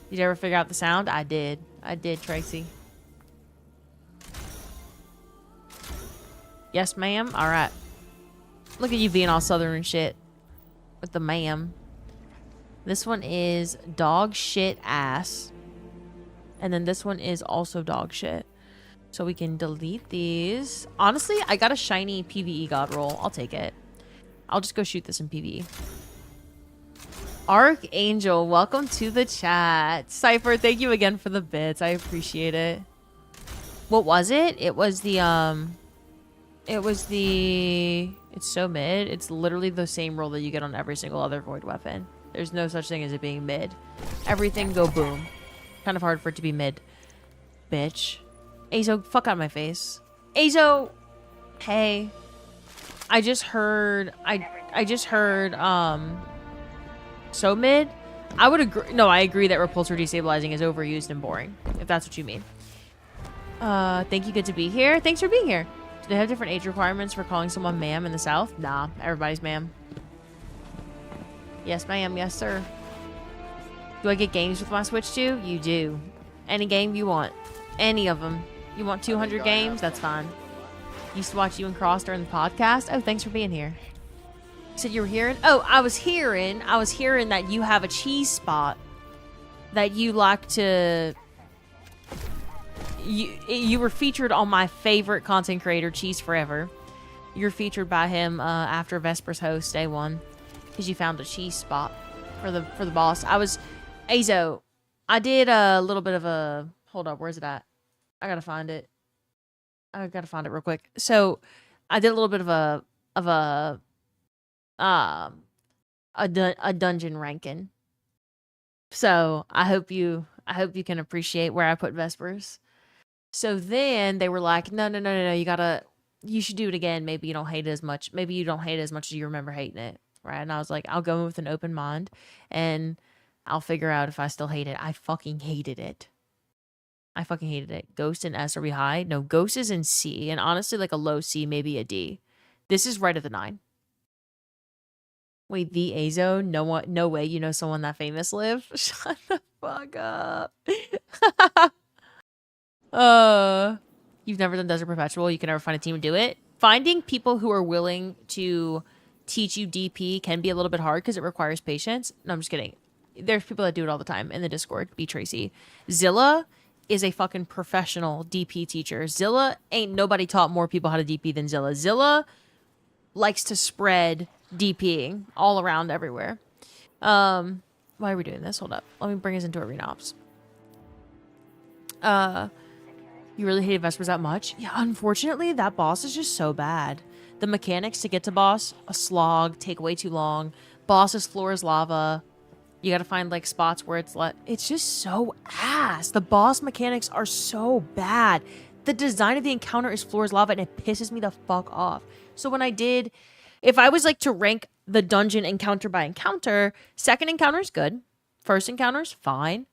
Did you ever figure out the sound? I did. I did, Tracy. Yes, ma'am? Alright. Look at you being all southern and shit. With the ma'am. This one is dog shit ass. And then this one is also dog shit. So we can delete these. Honestly, I got a shiny PvE god roll. I'll take it. I'll just go shoot this in PvE. Archangel, welcome to the chat. Cypher, thank you again for the bits. I appreciate it. What was it? It was the, it's so mid. It's literally the same roll that you get on every single other void weapon. There's no such thing as it being mid. Everything go boom. Kind of hard for it to be mid. Bitch. Azo, fuck out of my face. Azo, hey. I just heard, so mid? I would agree. No, I agree that repulsor destabilizing is overused and boring, if that's what you mean. Thank you. Good to be here. Thanks for being here. Do they have different age requirements for calling someone ma'am in the South? Nah, everybody's ma'am. Yes, ma'am. Yes, sir. Do I get games with my Switch too? You do. Any game you want. Any of them. You want 200 games? That's fine. Used to watch you and Cross during the podcast. Oh, thanks for being here. You said you were hearing? Oh, I was hearing that you have a cheese spot that you like to... You were featured on my favorite content creator, Cheese Forever. You're featured by him after Vesper's host, day one. Because you found a cheese spot for the boss. Azo, I did a little bit of a... Hold up, where's it at? I gotta find it. I gotta find it real quick. So, I did a little bit of a dungeon ranking. So, I hope you can appreciate where I put Vespers. So then they were like, no, you should do it again. Maybe you don't hate it as much. Maybe you don't hate it as much as you remember hating it. Right? And I was like, I'll go with an open mind and I'll figure out if I still hate it. I fucking hated it. Ghost and S, are we high? No, Ghost is in C. And honestly, like a low C, maybe a D. This is right at the 9. Wait, the Azo? No way you know someone that famous, Liv? Shut the fuck up. You've never done Desert Perpetual. You can never find a team to do it. Finding people who are willing to teach you DP can be a little bit hard because it requires patience. No, I'm just kidding. There's people that do it all the time in the Discord. B Tracy. Zilla is a fucking professional DP teacher. Zilla ain't nobody taught more people how to DP than Zilla. Zilla likes to spread DPing all around everywhere. Why are we doing this? Hold up. Let me bring us into Arena Ops. You really hated Vespers that much? Yeah, unfortunately, that boss is just so bad. The mechanics to get to boss, a slog, take way too long. Boss's floor is lava. You gotta find, like, spots where it's just so ass. The boss mechanics are so bad. The design of the encounter is floor is lava, and it pisses me the fuck off. So when if I was, like, to rank the dungeon encounter by encounter, second encounter is good. First encounter is fine.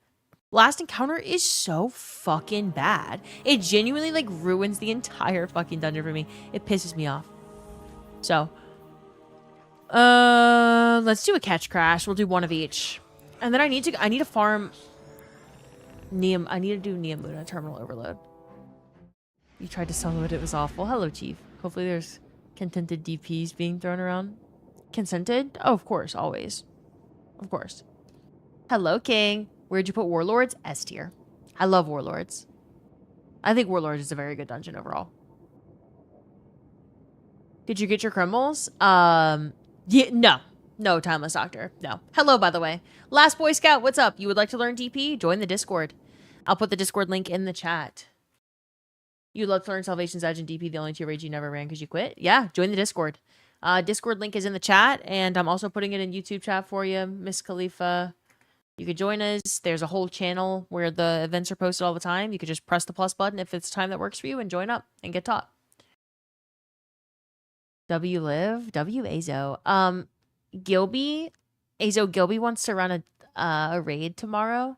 Last encounter is so fucking bad. It genuinely, like, ruins the entire fucking dungeon for me. It pisses me off. So, let's do a catch crash. We'll do one of each. And then I need to farm I need to do Neomuna terminal overload. You tried to solo it, it was awful. Hello, Chief. Hopefully there's contented DPs being thrown around. Consented? Oh, of course, always. Of course. Hello, King. Where'd you put Warlords? S tier. I love Warlords. I think Warlords is a very good dungeon overall. Did you get your criminals? Yeah, no. No, Timeless Doctor. No. Hello, by the way. Last Boy Scout, what's up? You would like to learn DP? Join the Discord. I'll put the Discord link in the chat. You'd love to learn Salvation's Edge and DP, the only two raids you never ran because you quit? Yeah, join the Discord. Discord link is in the chat, and I'm also putting it in YouTube chat for you, Miss Khalifa. You could join us. There's a whole channel where the events are posted all the time. You could just press the plus button if it's time that works for you and join up and get taught. W live, W Azo. Gilby, Azo Gilby wants to run a raid tomorrow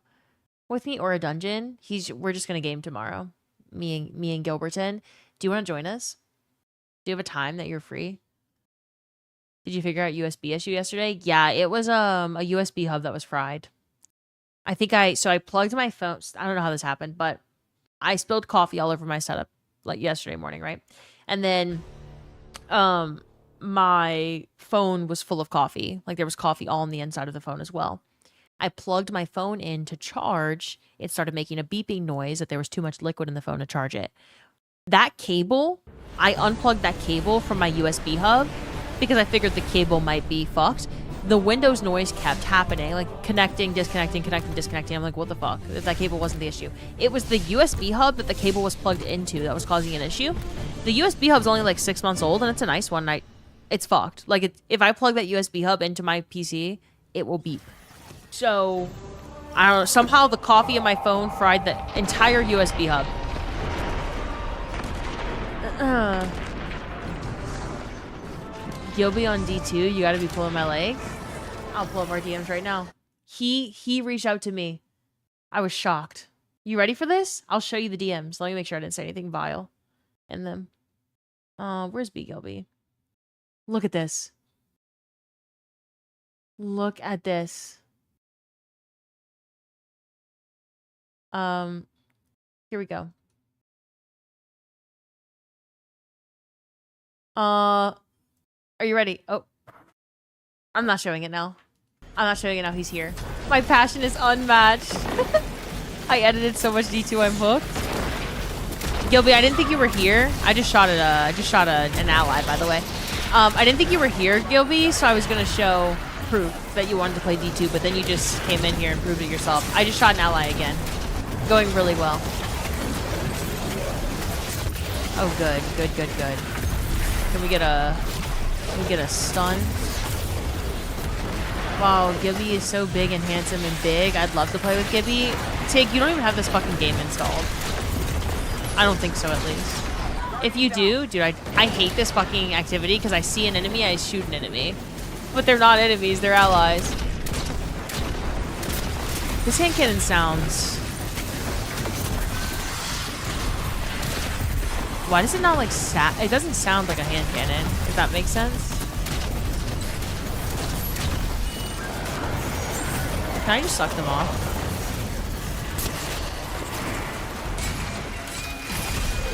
with me or a dungeon. We're just gonna game tomorrow. Me and Gilberton. Do you want to join us? Do you have a time that you're free? Did you figure out USB issue yesterday? Yeah, it was a USB hub that was fried. I think I plugged my phone. I don't know how this happened, but I spilled coffee all over my setup like yesterday morning, right? And then my phone was full of coffee. Like there was coffee all on the inside of the phone as well. I plugged my phone in to charge. It started making a beeping noise that there was too much liquid in the phone to charge it. That cable, I unplugged that cable from my USB hub because I figured the cable might be fucked. The Windows noise kept happening, like connecting, disconnecting, connecting, disconnecting. I'm like, what the fuck? That cable wasn't the issue. It was the USB hub that the cable was plugged into that was causing an issue. The USB hub's only like 6 months old, and it's a nice one. It's fucked. Like, if I plug that USB hub into my PC, it will beep. So, I don't know. Somehow the coffee in my phone fried the entire USB hub. Gilby on D2, you gotta be pulling my leg. I'll pull up our DMs right now. He reached out to me. I was shocked. You ready for this? I'll show you the DMs. Let me make sure I didn't say anything vile in them. Where's B Gilby? Look at this. Look at this. Here we go. Are you ready? Oh. I'm not showing it now. I'm not showing it now. He's here. My passion is unmatched. I edited so much D2, I'm hooked. Gilby, I didn't think you were here. I just shot an ally, by the way. I didn't think you were here, Gilby, so I was gonna show proof that you wanted to play D2, but then you just came in here and proved it yourself. I just shot an ally again. Going really well. Oh, good. Good, good, good. Can we get a stun? Wow, Gibby is so big and handsome and big. I'd love to play with Gibby. Tig, you don't even have this fucking game installed. I don't think so, at least. If you do, dude, I hate this fucking activity because I see an enemy, I shoot an enemy. But they're not enemies, they're allies. This hand cannon sounds... Why does it not like it doesn't sound like a hand cannon, if that makes sense. Can I just suck them off?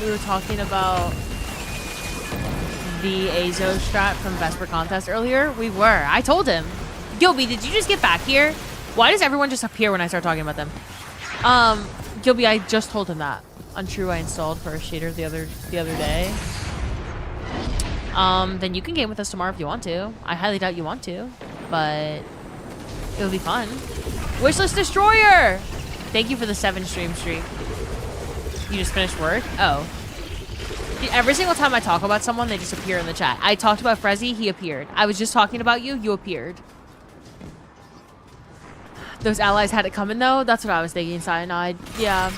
We were talking about the Azo strat from Vesper contest earlier. We were. I told him. Gilby, did you just get back here? Why does everyone just appear when I start talking about them? Gilby, I just told him that. Untrue, I installed for a shader the other day. Then you can game with us tomorrow if you want to. I highly doubt you want to, but it'll be fun. Wishlist Destroyer! Thank you for the 7 stream streak. You just finished work? Oh. Every single time I talk about someone, they just appear in the chat. I talked about Frezzy, he appeared. I was just talking about you, you appeared. Those allies had it coming though? That's what I was thinking, Cyanide. Yeah.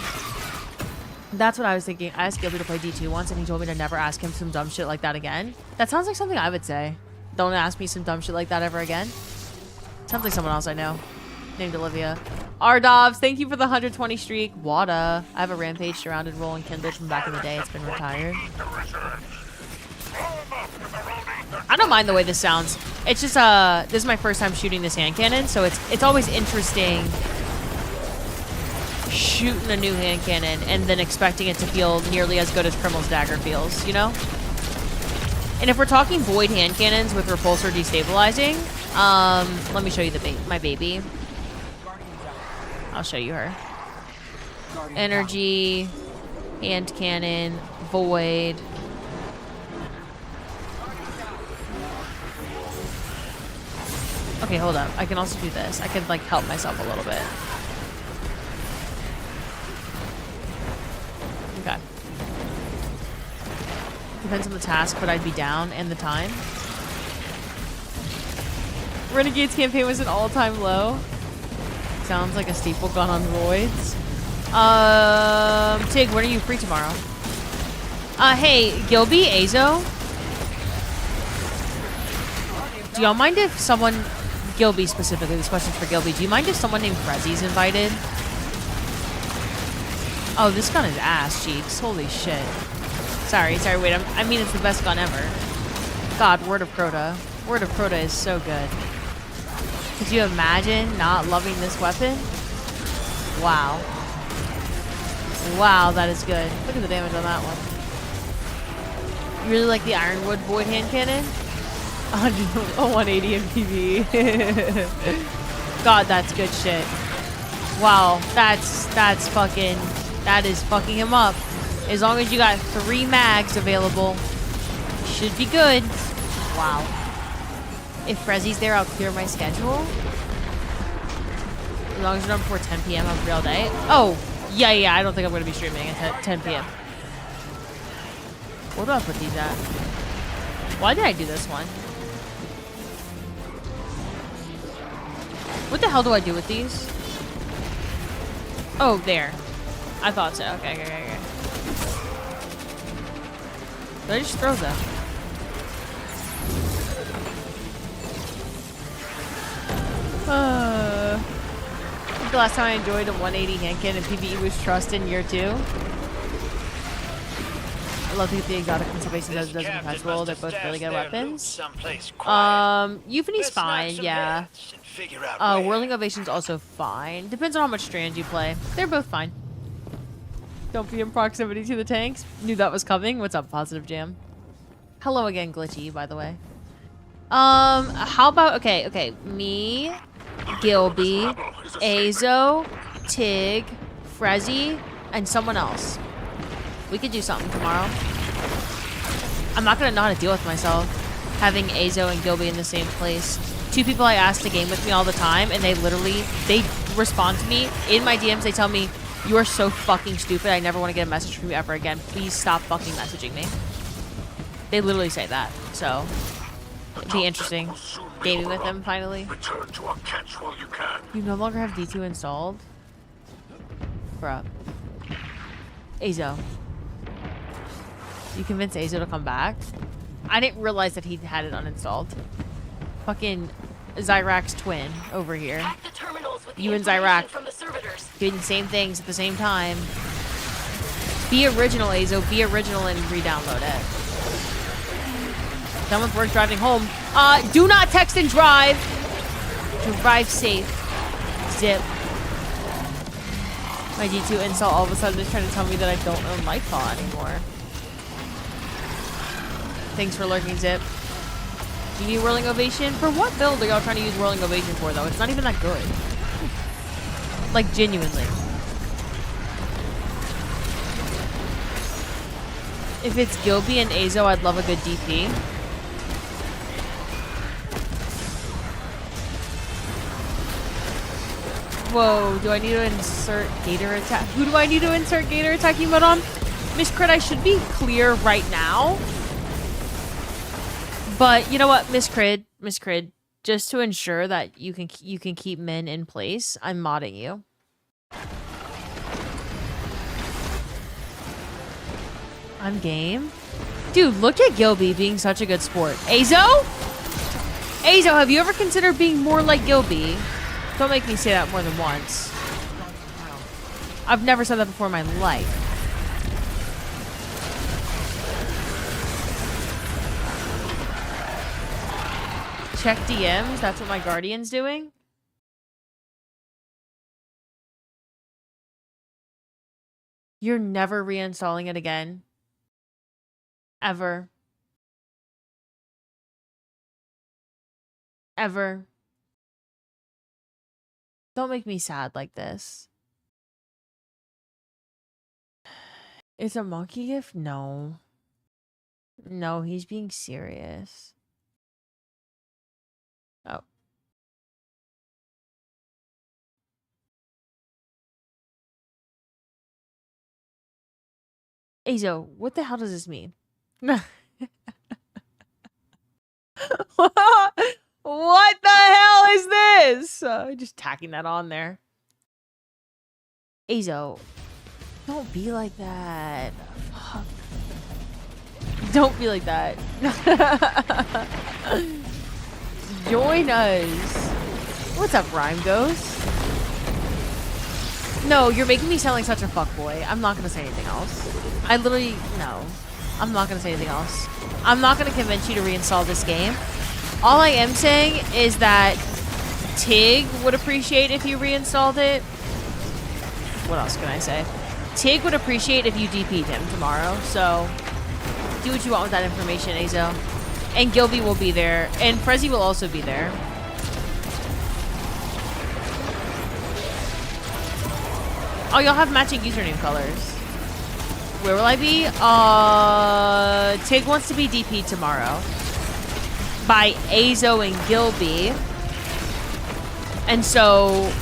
That's what I was thinking. I asked Gilby to play D2 once and he told me to never ask him some dumb shit like that again. That sounds like something I would say. Don't ask me some dumb shit like that ever again. Sounds like someone else I know. Named Olivia. Ardovs, thank you for the 120 streak. Wada. I have a Rampage surrounded roll and kindled from back in the day. It's been retired. I don't mind the way this sounds. It's just this is my first time shooting this hand cannon, so it's always interesting shooting a new hand cannon and then expecting it to feel nearly as good as Criminal's Dagger feels, you know? And if we're talking void hand cannons with repulsor destabilizing, let me show you my baby. I'll show you her. Energy, hand cannon, void. Okay, hold up. I can also do this. I can like help myself a little bit. Okay. Depends on the task, but I'd be down and the time. Renegade's campaign was an all-time low. Sounds like a staple gun on roids. Tig, when are you free tomorrow? Hey, Gilby, Azo. Do y'all mind if someone, Gilby specifically, this question's for Gilby. Do you mind if someone named Frezzy's invited? Oh, this gun is ass cheeks. Holy shit. Sorry, wait. I mean, it's the best gun ever. God, Word of Crota. Word of Crota is so good. Could you imagine not loving this weapon? Wow. Wow, that is good. Look at the damage on that one. You really like the Ironwood Void Hand Cannon? 180 MPV. God, that's good shit. Wow, that is fucking him up. As long as you got 3 mags available, should be good. Wow. If Frezzy's there, I'll clear my schedule. As long as it's done before 10 p.m. on real day. Oh, yeah, I don't think I'm going to be streaming at 10 p.m. Where do I put these at? Why did I do this one? What the hell do I do with these? Oh, there. I thought so. Okay. Did I just throw them? I think the last time I enjoyed a 180 hand cannon PvE was Trust in year 2. I love to get the exotic conservation as it does in Perpetual. They're both really good weapons. Euphony's fine, yeah. Whirling Ovation's also fine. Depends on how much Strand you play. They're both fine. Don't be in proximity to the tanks. Knew that was coming. What's up, Positive Jam? Hello again, Glitchy, by the way. How about, okay. Me, Gilby, Azo, Tig, Frezzy, and someone else. We could do something tomorrow. I'm not gonna know how to deal with myself having Azo and Gilby in the same place. 2 people I ask to game with me all the time, and they respond to me in my DMs. They tell me, "You are so fucking stupid. I never want to get a message from you ever again. Please stop fucking messaging me." They literally say that. So it'd be interesting gaming with them finally. Return to our catch while you can. You no longer have D2 installed? Bruh. Azo. You convinced Azo to come back? I didn't realize that he had it uninstalled. Fucking Zyrax's twin over here. You and Zyrax doing the same things at the same time. Be original, Azo. Be original and re-download it. Done with work, driving home. Do not text and drive. Drive safe. Zip. My D2 install all of a sudden is trying to tell me that I don't own Lightfall anymore. Thanks for lurking, Zip. Do you need Whirling Ovation? For what build are y'all trying to use Whirling Ovation for, though? It's not even that good. Like, genuinely. If it's Gilby and Azo, I'd love a good DP. Whoa, do I need to insert Gator Attack? Who do I need to insert Gator Attacking mode on? Miss Crit, I should be clear right now. But you know what, Miss Crid, just to ensure that you can keep Min in place, I'm modding you. I'm game. Dude, look at Gilby being such a good sport. Azo, have you ever considered being more like Gilby? Don't make me say that more than once. I've never said that before in my life. Check DMs? That's what my Guardian's doing? You're never reinstalling it again. Ever. Ever. Don't make me sad like this. It's a monkey gift? No. No, he's being serious. Oh. Azo, what the hell does this mean? What the hell is this? Just tacking that on there. Azo, don't be like that. Fuck. Don't be like that. Join us. What's up, Rhyme Ghost? No, you're making me sound like such a fuckboy. I'm not gonna say anything else. I literally, no. I'm not gonna say anything else. I'm not gonna convince you to reinstall this game. All I am saying is that Tig would appreciate if you reinstalled it. What else can I say? Tig would appreciate if you DP'd him tomorrow, so do what you want with that information, Azo. And Gilby will be there, and Frezzy will also be there. Oh, y'all have matching username colors. Where will I be? Tig wants to be DP'd tomorrow by Azo and Gilby. And so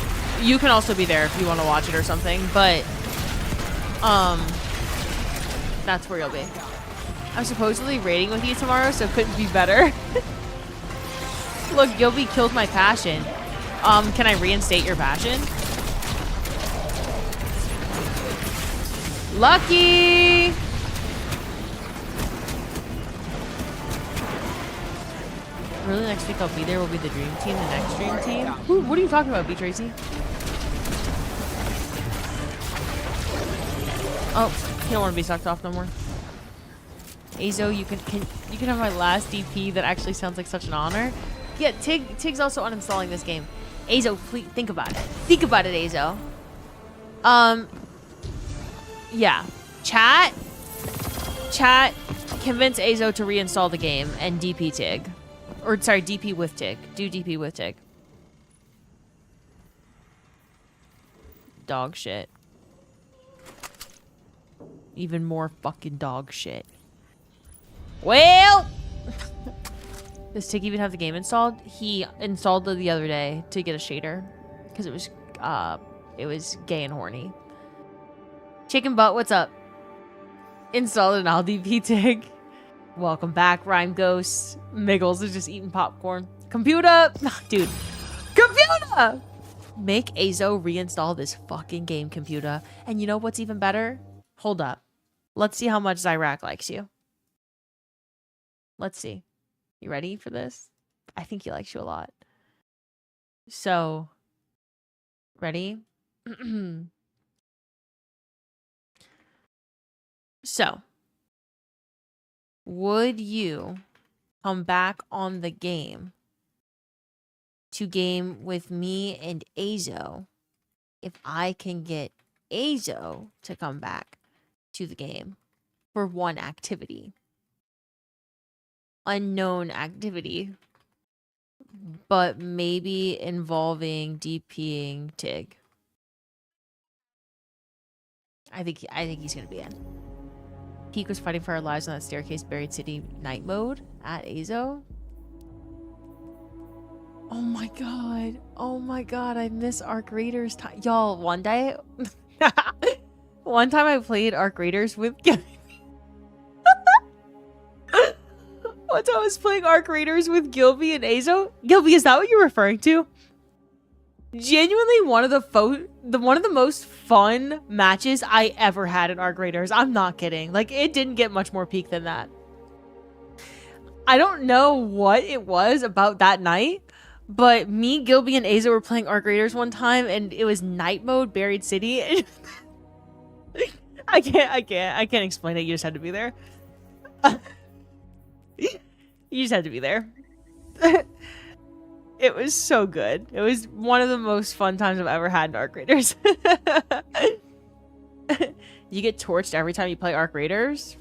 you can also be there if you want to watch it or something, but that's where you'll be. I'm supposedly raiding with you tomorrow, so it couldn't be better. Look, Gilby killed my passion. Can I reinstate your passion? Lucky! Really, next week I'll be there. Will be the dream team, the next dream team. Who, what are you talking about, B Tracy? Oh, you don't want to be sucked off no more. Azo, you can have my last DP. That actually sounds like such an honor. Yeah, Tig's also uninstalling this game. Azo, please think about it. Think about it, Azo. Yeah. Chat, convince Azo to reinstall the game and DP Tig. Or, sorry, DP with Tig. Do DP with Tig. Dog shit. Even more fucking dog shit. Well! Does Tig even have the game installed? He installed it the other day to get a shader. Because it was gay and horny. Chicken butt, what's up? Installed an DP Tig. Welcome back, Rhyme Ghost. Miggles is just eating popcorn. Computer! Dude. Computer! Make Azo reinstall this fucking game, computer. And you know what's even better? Hold up. Let's see how much Zyrak likes you. Let's see. You ready for this? I think he likes you a lot. So, ready? So, would you come back on the game to game with me and Azo if I can get Azo to come back to the game for one activity? Unknown activity, but maybe involving DPing Tig. I think he's gonna be in. Peak was fighting for our lives on that staircase, buried city night mode at Azo. Oh my god. Oh my god, I miss Arc Raiders time. Y'all, one day one time I played Arc Raiders with one time I was playing Arc Raiders with Gilby and Azo. Gilby, is that what you're referring to? Genuinely one of the most fun matches I ever had in Arc Raiders. I'm not kidding. Like, it didn't get much more peak than that. I don't know what it was about that night, but me, Gilby, and Azo were playing Arc Raiders one time, and it was night mode, buried city. I can't explain it. You just had to be there. You just had to be there. It was so good. It was one of the most fun times I've ever had in Arc Raiders. You get torched every time you play Arc Raiders?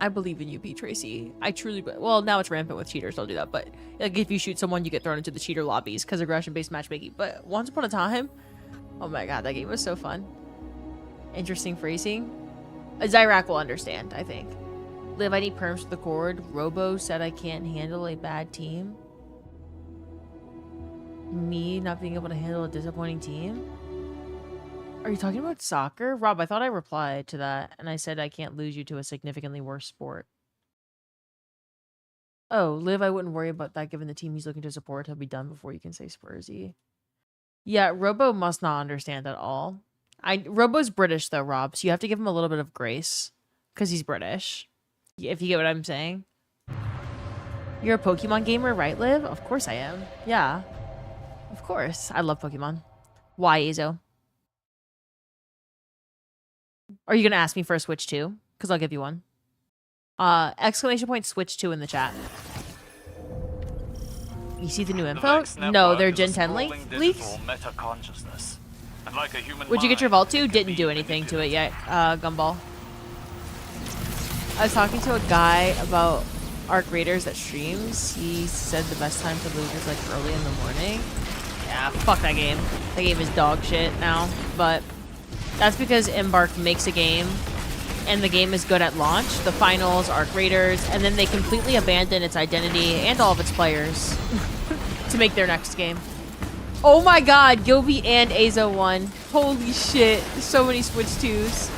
I believe in you, P. Tracy. I truly... Well, now it's rampant with cheaters. Don't do that. But like, if you shoot someone, you get thrown into the cheater lobbies because aggression-based matchmaking. But once upon a time... Oh my god, that game was so fun. Interesting phrasing. Zyrak will understand, I think. Liv, I need perms for the cord. Robo said I can't handle a bad team. Me not being able to handle a disappointing team? Are you talking about soccer? Rob, I thought I replied to that, and I said I can't lose you to a significantly worse sport. Oh, Liv, I wouldn't worry about that given the team he's looking to support. He'll be done before you can say Spursy. Yeah, Robo must not understand at all. Robo's British, though, Rob, so you have to give him a little bit of grace, because he's British. If you get what I'm saying. You're a Pokemon gamer, right, Liv? Of course I am. Yeah. Of course. I love Pokemon. Why, Azo? Are you going to ask me for a Switch 2? Because I'll give you one. Exclamation point Switch 2 in the chat. You see the new info? No, they're Gen 10 leaks. Would you get your Vault 2? Didn't do anything to it yet, Gumball. I was talking to a guy about Arc Raiders that streams. He said the best time to lose is like early in the morning. Yeah, fuck that game. That game is dog shit now. But that's because Embark makes a game and the game is good at launch. The finals, Arc Raiders, and then they completely abandon its identity and all of its players to make their next game. Oh my god, Gilby and Azo won. Holy shit. So many Switch 2s.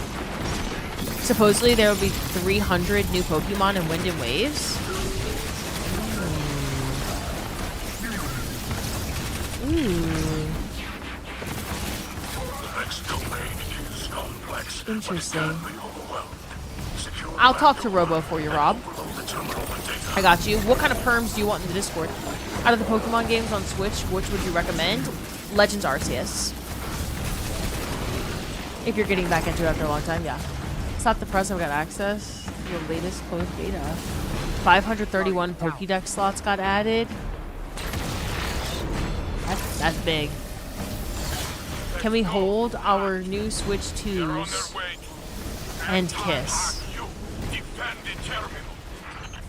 Supposedly there will be 300 new Pokemon in Wind and Waves. Interesting. I'll talk to Robo for you, Rob. I got you. What kind of perms do you want in the Discord? Out of the Pokemon games on Switch, which would you recommend? Legends Arceus. If you're getting back into it after a long time, yeah. Stop the press, I've got access to the latest closed beta. 531 Pokédex slots got added. That's big. Can we hold our new Switch 2s and kiss?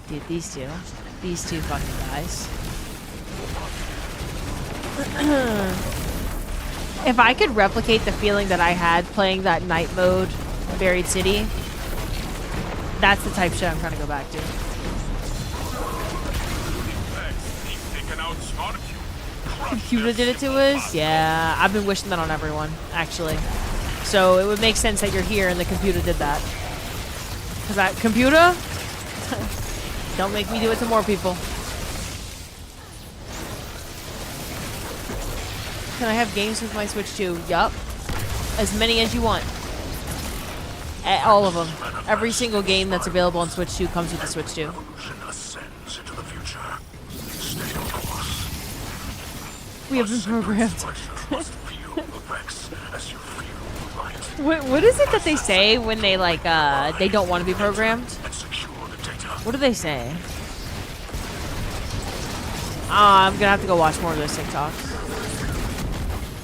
Dude, these two fucking guys. If I could replicate the feeling that I had playing that night mode Buried City, that's the type of shit I'm trying to go back to. Computer did it to us? Yeah, I've been wishing that on everyone, actually. So it would make sense that you're here and the computer did that. Because that computer? Don't make me do it to more people. Can I have games with my Switch 2? Yup. As many as you want. All of them. Every single game that's available on Switch 2 comes with the Switch 2. We have been programmed. What is it that they say when they like they don't want to be programmed? What do they say? I'm gonna have to go watch more of those TikToks.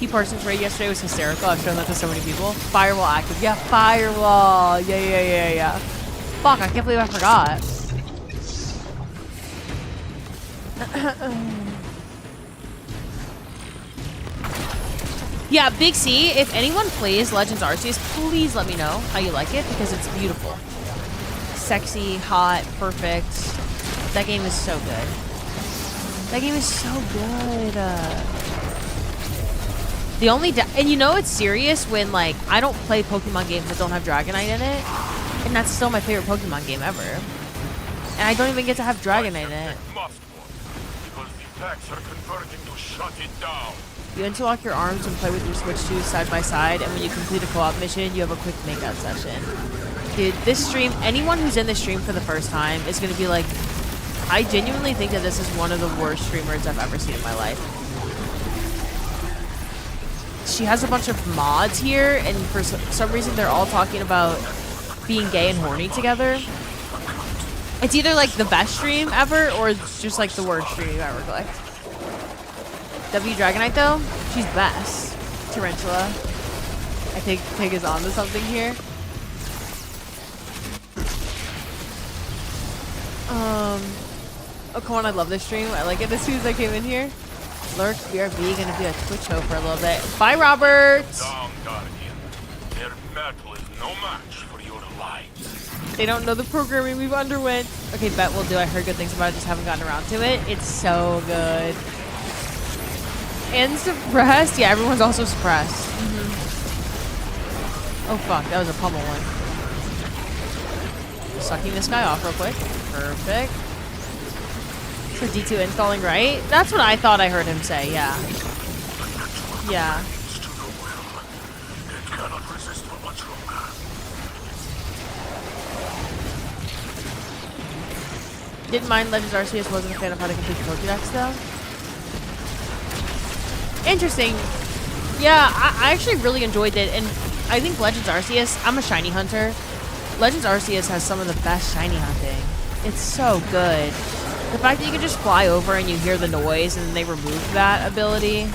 Key Parsons raid yesterday was hysterical. I've shown that to so many people. Firewall active. Yeah, firewall. Yeah. Fuck, I can't believe I forgot. Yeah, Big C, if anyone plays Legends Arceus, please let me know how you like it, because it's beautiful. Sexy, hot, perfect. That game is so good. That game is so good. The only... and you know it's serious when, like, I don't play Pokemon games that don't have Dragonite in it. And that's still my favorite Pokemon game ever. And I don't even get to have Dragonite in it. You interlock your arms and play with your Switch 2 side by side, and when you complete a co-op mission, you have a quick makeout session. Dude, this stream, anyone who's in this stream for the first time is going to be like, I genuinely think that this is one of the worst streamers I've ever seen in my life. She has a bunch of mods here, and for some reason they're all talking about being gay and horny together. It's either like the best stream ever, or it's just like the worst stream ever. Like, W Dragonite though, she's best. Tarantula. I think Pig is onto something here. Oh, come on, I love this stream. I like it as soon as I came in here. Lurk, BRB, gonna be a Twitch show for a little bit. Bye, Robert! Down, Guardian. Their metal is no match for your light. They don't know the programming we've underwent. Okay, bet we'll do. I heard good things about it, just haven't gotten around to it. It's so good. And suppressed? Yeah, everyone's also suppressed. Oh, fuck. That was a pummel one. Sucking this guy off real quick. Perfect. So D2 installing right? That's what I thought I heard him say, yeah. Yeah. It's to the will. It cannot resist for much longer. Didn't mind Legends Arceus, wasn't a fan of how to complete the Pokédex though. Interesting. Yeah, I actually really enjoyed it, and I think Legends Arceus, I'm a shiny hunter. Legends Arceus has some of the best shiny hunting. It's so good. The fact that you can just fly over and you hear the noise and then they removed that ability.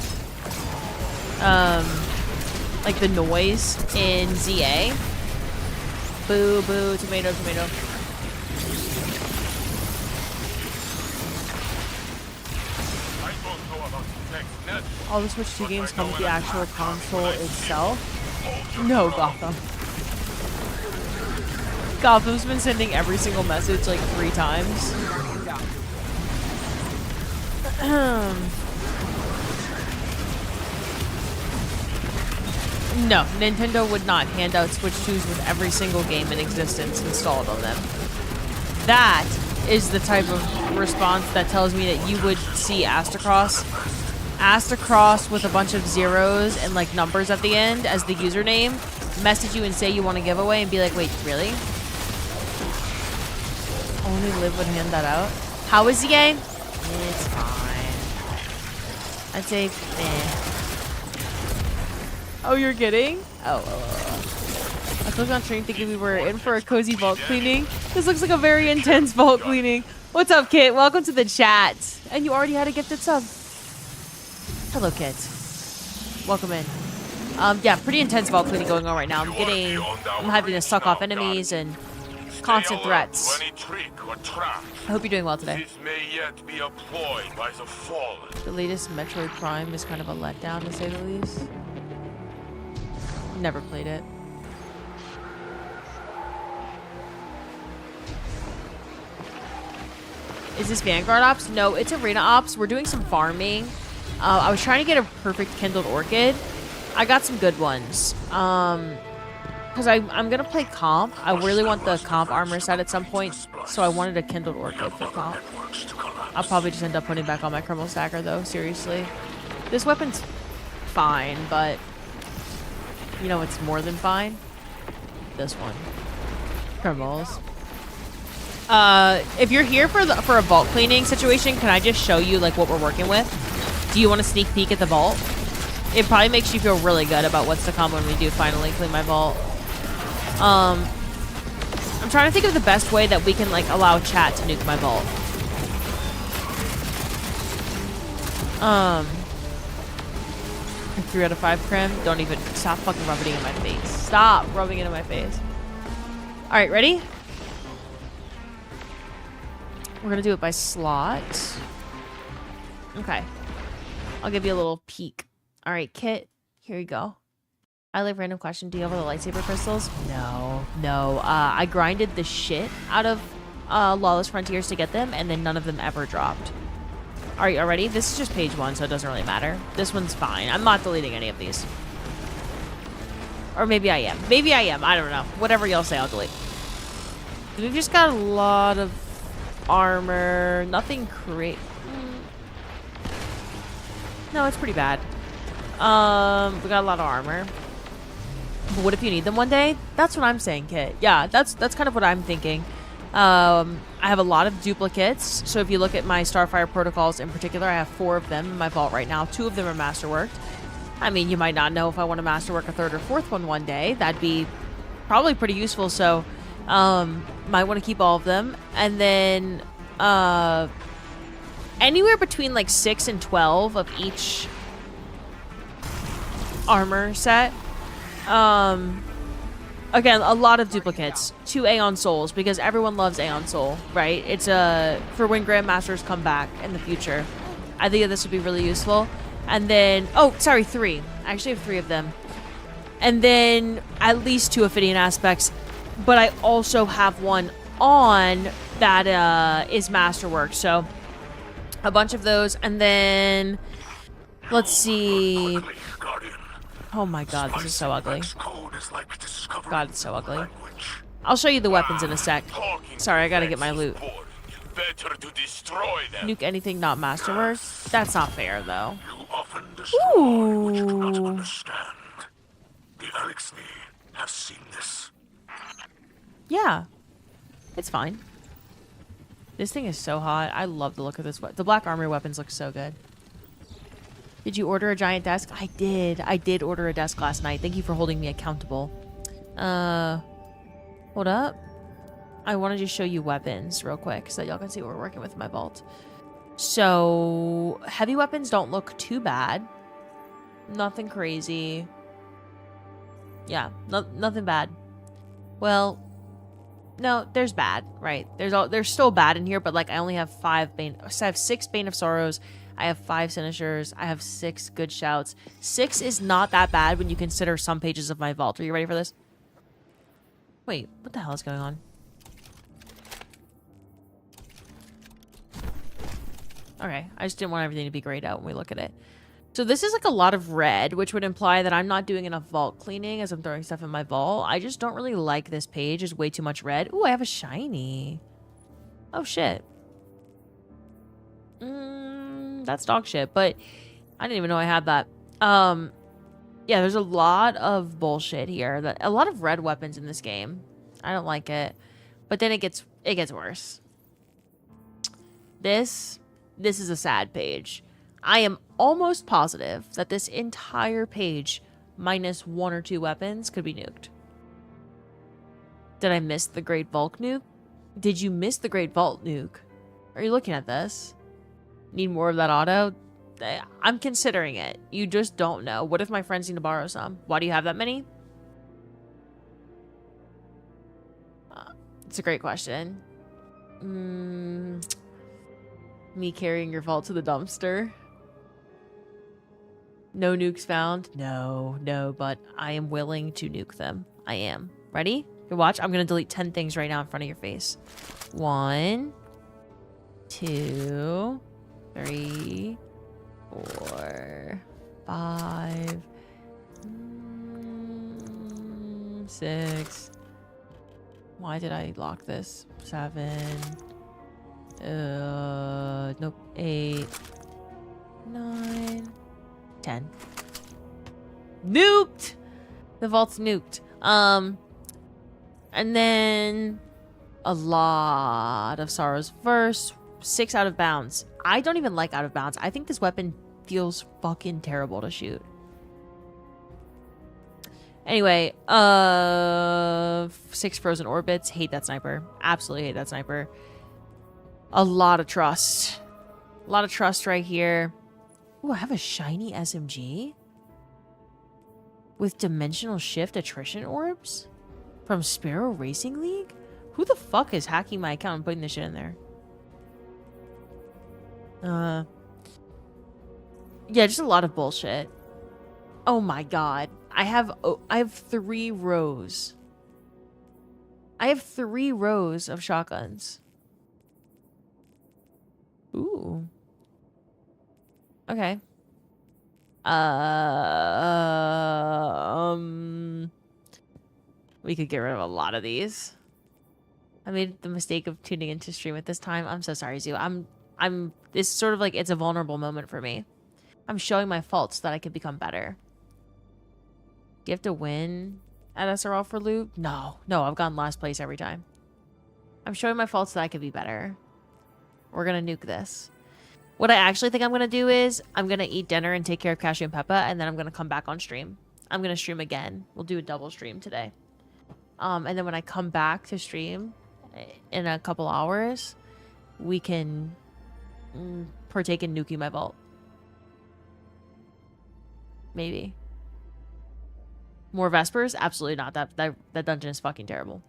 Like the noise in ZA. Boo, boo, tomato, tomato. I don't know about next net. All the Switch 2 games come with the actual console itself. No, Gotham. Gotham's been sending every single message like 3 times. No, Nintendo would not hand out Switch 2s with every single game in existence installed on them. That is the type of response that tells me that you would see Astacross with a bunch of zeros and like numbers at the end as the username, message you and say you want a giveaway and be like, wait, really? Only Liv would hand that out. How is the game? It's fine. I'd say, eh. Oh, you're kidding? Oh. I was on stream thinking we were in for a cozy vault cleaning. This looks like a very intense vault cleaning. What's up, Kit? Welcome to the chat. And you already had a gifted sub. Hello, Kit. Welcome in. Yeah, pretty intense vault cleaning going on right now. I'm having to suck off enemies and constant threats. I hope you're doing well today. This may yet be a ploy by the fallen. The latest Metroid Prime is kind of a letdown, to say the least. Never played it. Is this Vanguard Ops? No, it's Arena Ops. We're doing some farming. I was trying to get a perfect Kindled Orchid. I got some good ones. Because I'm going to play comp. I really want the comp armor set at some point. So I wanted a Kindled Orchid for comp. I'll probably just end up putting back on my criminal stacker though, seriously. This weapon's fine, but you know it's more than fine? This one. Criminals. If you're here for a vault cleaning situation, can I just show you like what we're working with? Do you want to sneak peek at the vault? It probably makes you feel really good about what's to come when we do finally clean my vault. I'm trying to think of the best way that we can like allow chat to nuke my vault. 3 out of 5 crim. Don't even stop fucking rubbing it in my face. Stop rubbing it in my face. All right, ready? We're gonna do it by slot. Okay. I'll give you a little peek. All right, Kit. Here you go. I like random question. Do you have all the lightsaber crystals? No. No. I grinded the shit out of Lawless Frontiers to get them, and then none of them ever dropped. All right, already? This is just page 1, so it doesn't really matter. This one's fine. I'm not deleting any of these. Or maybe I am. Maybe I am. I don't know. Whatever y'all say, I'll delete. We've just got a lot of armor. Nothing great. No, it's pretty bad. We got a lot of armor. But what if you need them one day? That's what I'm saying, Kit. Yeah, that's kind of what I'm thinking. I have a lot of duplicates. So if you look at my Starfire protocols in particular, I have 4 of them in my vault right now. 2 of them are masterworked. I mean, you might not know if I want to masterwork a 3rd or 4th one day. That'd be probably pretty useful. So might want to keep all of them. And then anywhere between like 6 and 12 of each Again, a lot of duplicates. 2 Aeon Souls, because everyone loves Aeon Soul, right? It's for when Grandmasters come back in the future. I think this would be really useful. And then, oh, sorry, 3. I actually have 3 of them. And then at least 2 Ophidian aspects. But I also have one on that is Masterwork. So a bunch of those. And then, let's see. Oh my god, this is so ugly. God, it's so ugly. I'll show you the weapons in a sec. Sorry, I gotta get my loot. Nuke anything not Masterwork? That's not fair, though. Ooh. Yeah. It's fine. This thing is so hot. I love the look of this. The black armor weapons look so good. Did you order a giant desk? I did. I did order a desk last night. Thank you for holding me accountable. Hold up. I want to just show you weapons real quick so that y'all can see what we're working with in my vault. So, heavy weapons don't look too bad. Nothing crazy. Yeah, nothing bad. Well, no, there's bad, right? There's still bad in here, but like I only have 5 Bane. So I have 6 Bane of Sorrows. I have 5 Sinisters. I have 6 Good Shouts. 6 is not that bad when you consider some pages of my vault. Are you ready for this? Wait, what the hell is going on? Okay, I just didn't want everything to be grayed out when we look at it. So this is like a lot of red, which would imply that I'm not doing enough vault cleaning as I'm throwing stuff in my vault. I just don't really like this page. There's way too much red. Ooh, I have a shiny. Oh, shit. That's dog shit, but I didn't even know I had that. Yeah, there's a lot of bullshit here. A lot of red weapons in this game. I don't like it. But then it gets worse. This is a sad page. I am almost positive that this entire page, minus 1 or 2 weapons, could be nuked. Did I miss the Great Vault nuke? Did you miss the Great Vault nuke? Are you looking at this? Need more of that auto? I'm considering it. You just don't know. What if my friends need to borrow some? Why do you have that many? It's a great question. Me carrying your vault to the dumpster. No nukes found? No, but I am willing to nuke them. I am. Ready? You watch? I'm going to delete 10 things right now in front of your face. 1, 2, 3, 4, 5, 6. Why did I lock this? 7. Nope. 8, 9, 10. Nuked! The vault's nuked. And then a lot of Sorrows first. 6 out of bounds. I don't even like out of bounds. I think this weapon feels fucking terrible to shoot. Anyway, 6 frozen orbits. Hate that sniper. Absolutely hate that sniper. A lot of trust. A lot of trust right here. Ooh, I have a shiny SMG? With dimensional shift attrition orbs? From Sparrow Racing League? Who the fuck is hacking my account and putting this shit in there? Yeah, just a lot of bullshit. Oh my god. I have 3 rows. I have 3 rows of shotguns. Ooh. Okay. We could get rid of a lot of these. I made the mistake of tuning into stream at this time. I'm so sorry, Zoo. It's sort of like it's a vulnerable moment for me. I'm showing my faults so that I can become better. Do you have to win at SRL for loot? No, I've gotten last place every time. I'm showing my faults so that I can be better. We're gonna nuke this. What I actually think I'm gonna do is I'm gonna eat dinner and take care of Cashew and Peppa, and then I'm gonna come back on stream. I'm gonna stream again. We'll do a double stream today. And then when I come back to stream in a couple hours, we can partake in nuking my vault. Maybe. More Vespers? Absolutely not. That dungeon is fucking terrible.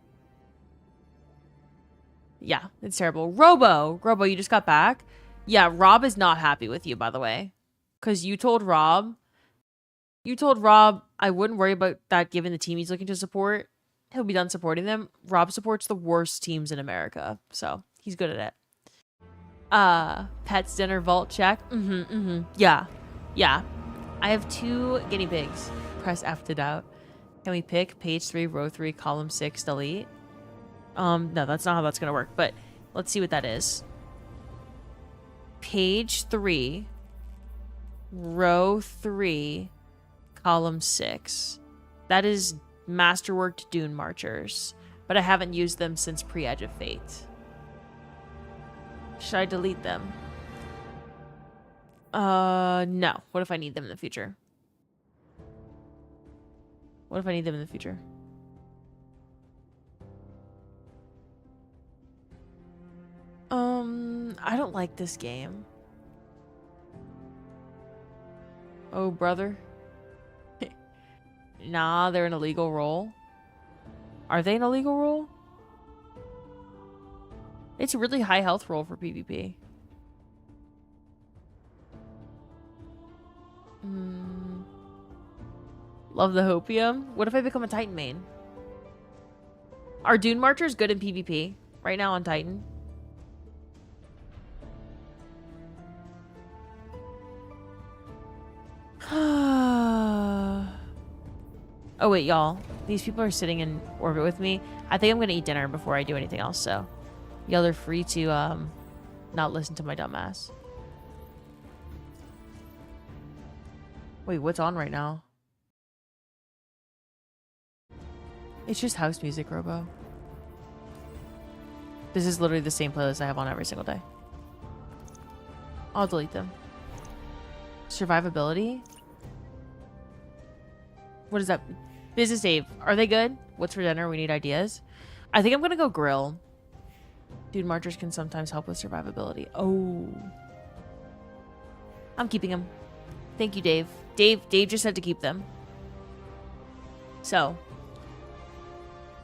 Yeah, it's terrible. Robo, you just got back? Yeah, Rob is not happy with you, by the way. Because you told Rob I wouldn't worry about that given the team he's looking to support. He'll be done supporting them. Rob supports the worst teams in America, so he's good at it. Pets dinner vault check. Yeah. I have 2 guinea pigs. Press F to doubt. Can we pick page 3, row 3, column 6, delete? No, that's not how that's gonna work, but let's see what that is. Page 3, row 3, column 6. That is masterworked Dune Marchers, but I haven't used them since pre-Edge of Fate. Should I delete them? No. What if I need them in the future? What if I need them in the future? I don't like this game. Oh, brother. Nah, they're an illegal role. Are they an illegal role? It's a really high health roll for PvP. Love the hopium. What if I become a Titan main? Are Dune Marchers good in PvP right now on Titan? Oh wait, y'all. These people are sitting in orbit with me. I think I'm gonna eat dinner before I do anything else, so y'all are free to not listen to my dumb ass. Wait, what's on right now? It's just house music, Robo. This is literally the same playlist I have on every single day. I'll delete them. Survivability? What is that? Business Dave. Are they good? What's for dinner? We need ideas. I think I'm going to go grill. Dude, Marchers can sometimes help with survivability. Oh. I'm keeping them. Thank you, Dave. Dave just said to keep them. So.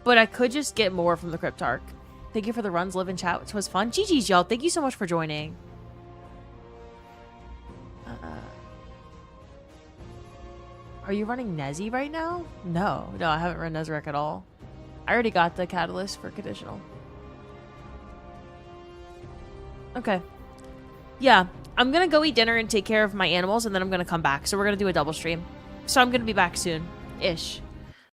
But I could just get more from the Cryptarch. Thank you for the runs, live and chat, which was fun. GG's, y'all. Thank you so much for joining. Are you running Nezi right now? No, I haven't run Nezarec at all. I already got the catalyst for conditional. Okay. Yeah, I'm gonna go eat dinner and take care of my animals, and then I'm gonna come back. So we're gonna do a double stream. So I'm gonna be back soon-ish.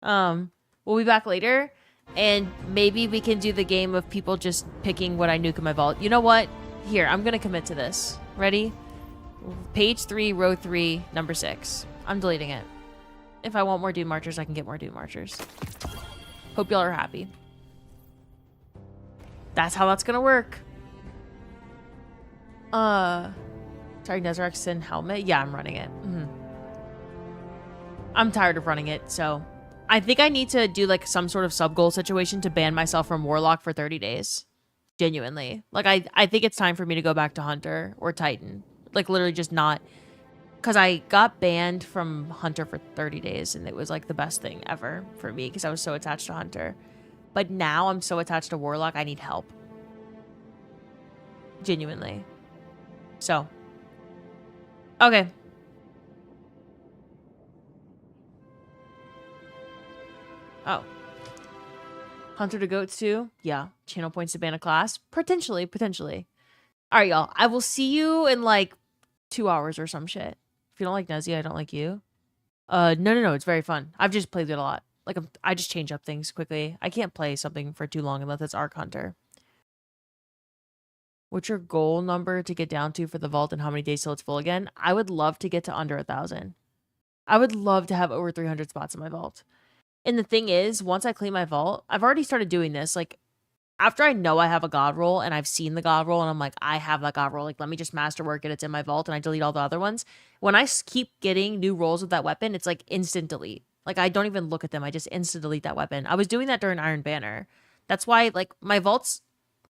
We'll be back later, and maybe we can do the game of people just picking what I nuke in my vault. You know what? Here, I'm gonna commit to this. Ready? Page 3, row 3, number 6. I'm deleting it. If I want more Dune Marchers, I can get more Dune Marchers. Hope y'all are happy. That's how that's gonna work. Sorry, Nezarec Sin helmet. Yeah, I'm running it. I'm tired of running it, so I think I need to do like some sort of sub goal situation to ban myself from Warlock for 30 days. Genuinely. Like I think it's time for me to go back to Hunter or Titan. Like literally just not, because I got banned from Hunter for 30 days and it was like the best thing ever for me because I was so attached to Hunter. But now I'm so attached to Warlock, I need help. Genuinely. So. Okay. Oh. Hunter to goats too? Yeah. Channel points to ban a class? Potentially. Alright, y'all. I will see you in like 2 hours or some shit. If you don't like Nezzy, I don't like you. No. It's very fun. I've just played it a lot. Like, I just change up things quickly. I can't play something for too long unless it's Arc Hunter. What's your goal number to get down to for the vault and how many days till it's full again? I would love to get to under 1,000. I would love to have over 300 spots in my vault. And the thing is, once I clean my vault, I've already started doing this. Like, after I know I have a god roll and I've seen the god roll and I'm like, I have that god roll. Like, let me just masterwork it. It's in my vault and I delete all the other ones. When I keep getting new rolls with that weapon, it's like instant delete. Like, I don't even look at them. I just instant delete that weapon. I was doing that during Iron Banner. That's why, like, my vault's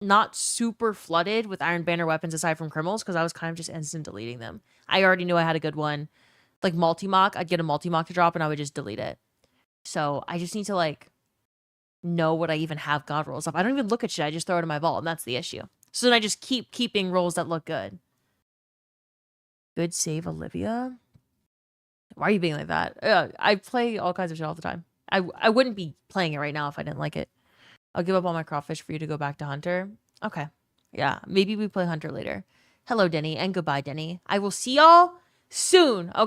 not super flooded with Iron Banner weapons aside from criminals because I was kind of just instant deleting them. I already knew I had a good one. Like, multi-mock, I'd get a multi-mock to drop and I would just delete it. So I just need to like know what I even have god rolls of. I don't even look at shit. I just throw it in my vault, and that's the issue. So then I just keep keeping rolls that look good. Good save, Olivia. Why are you being like that? I play all kinds of shit all the time. I wouldn't be playing it right now if I didn't like it. I'll give up all my crawfish for you to go back to Hunter. Okay. Yeah, maybe we play Hunter later. Hello, Denny, and goodbye, Denny. I will see y'all soon. Okay.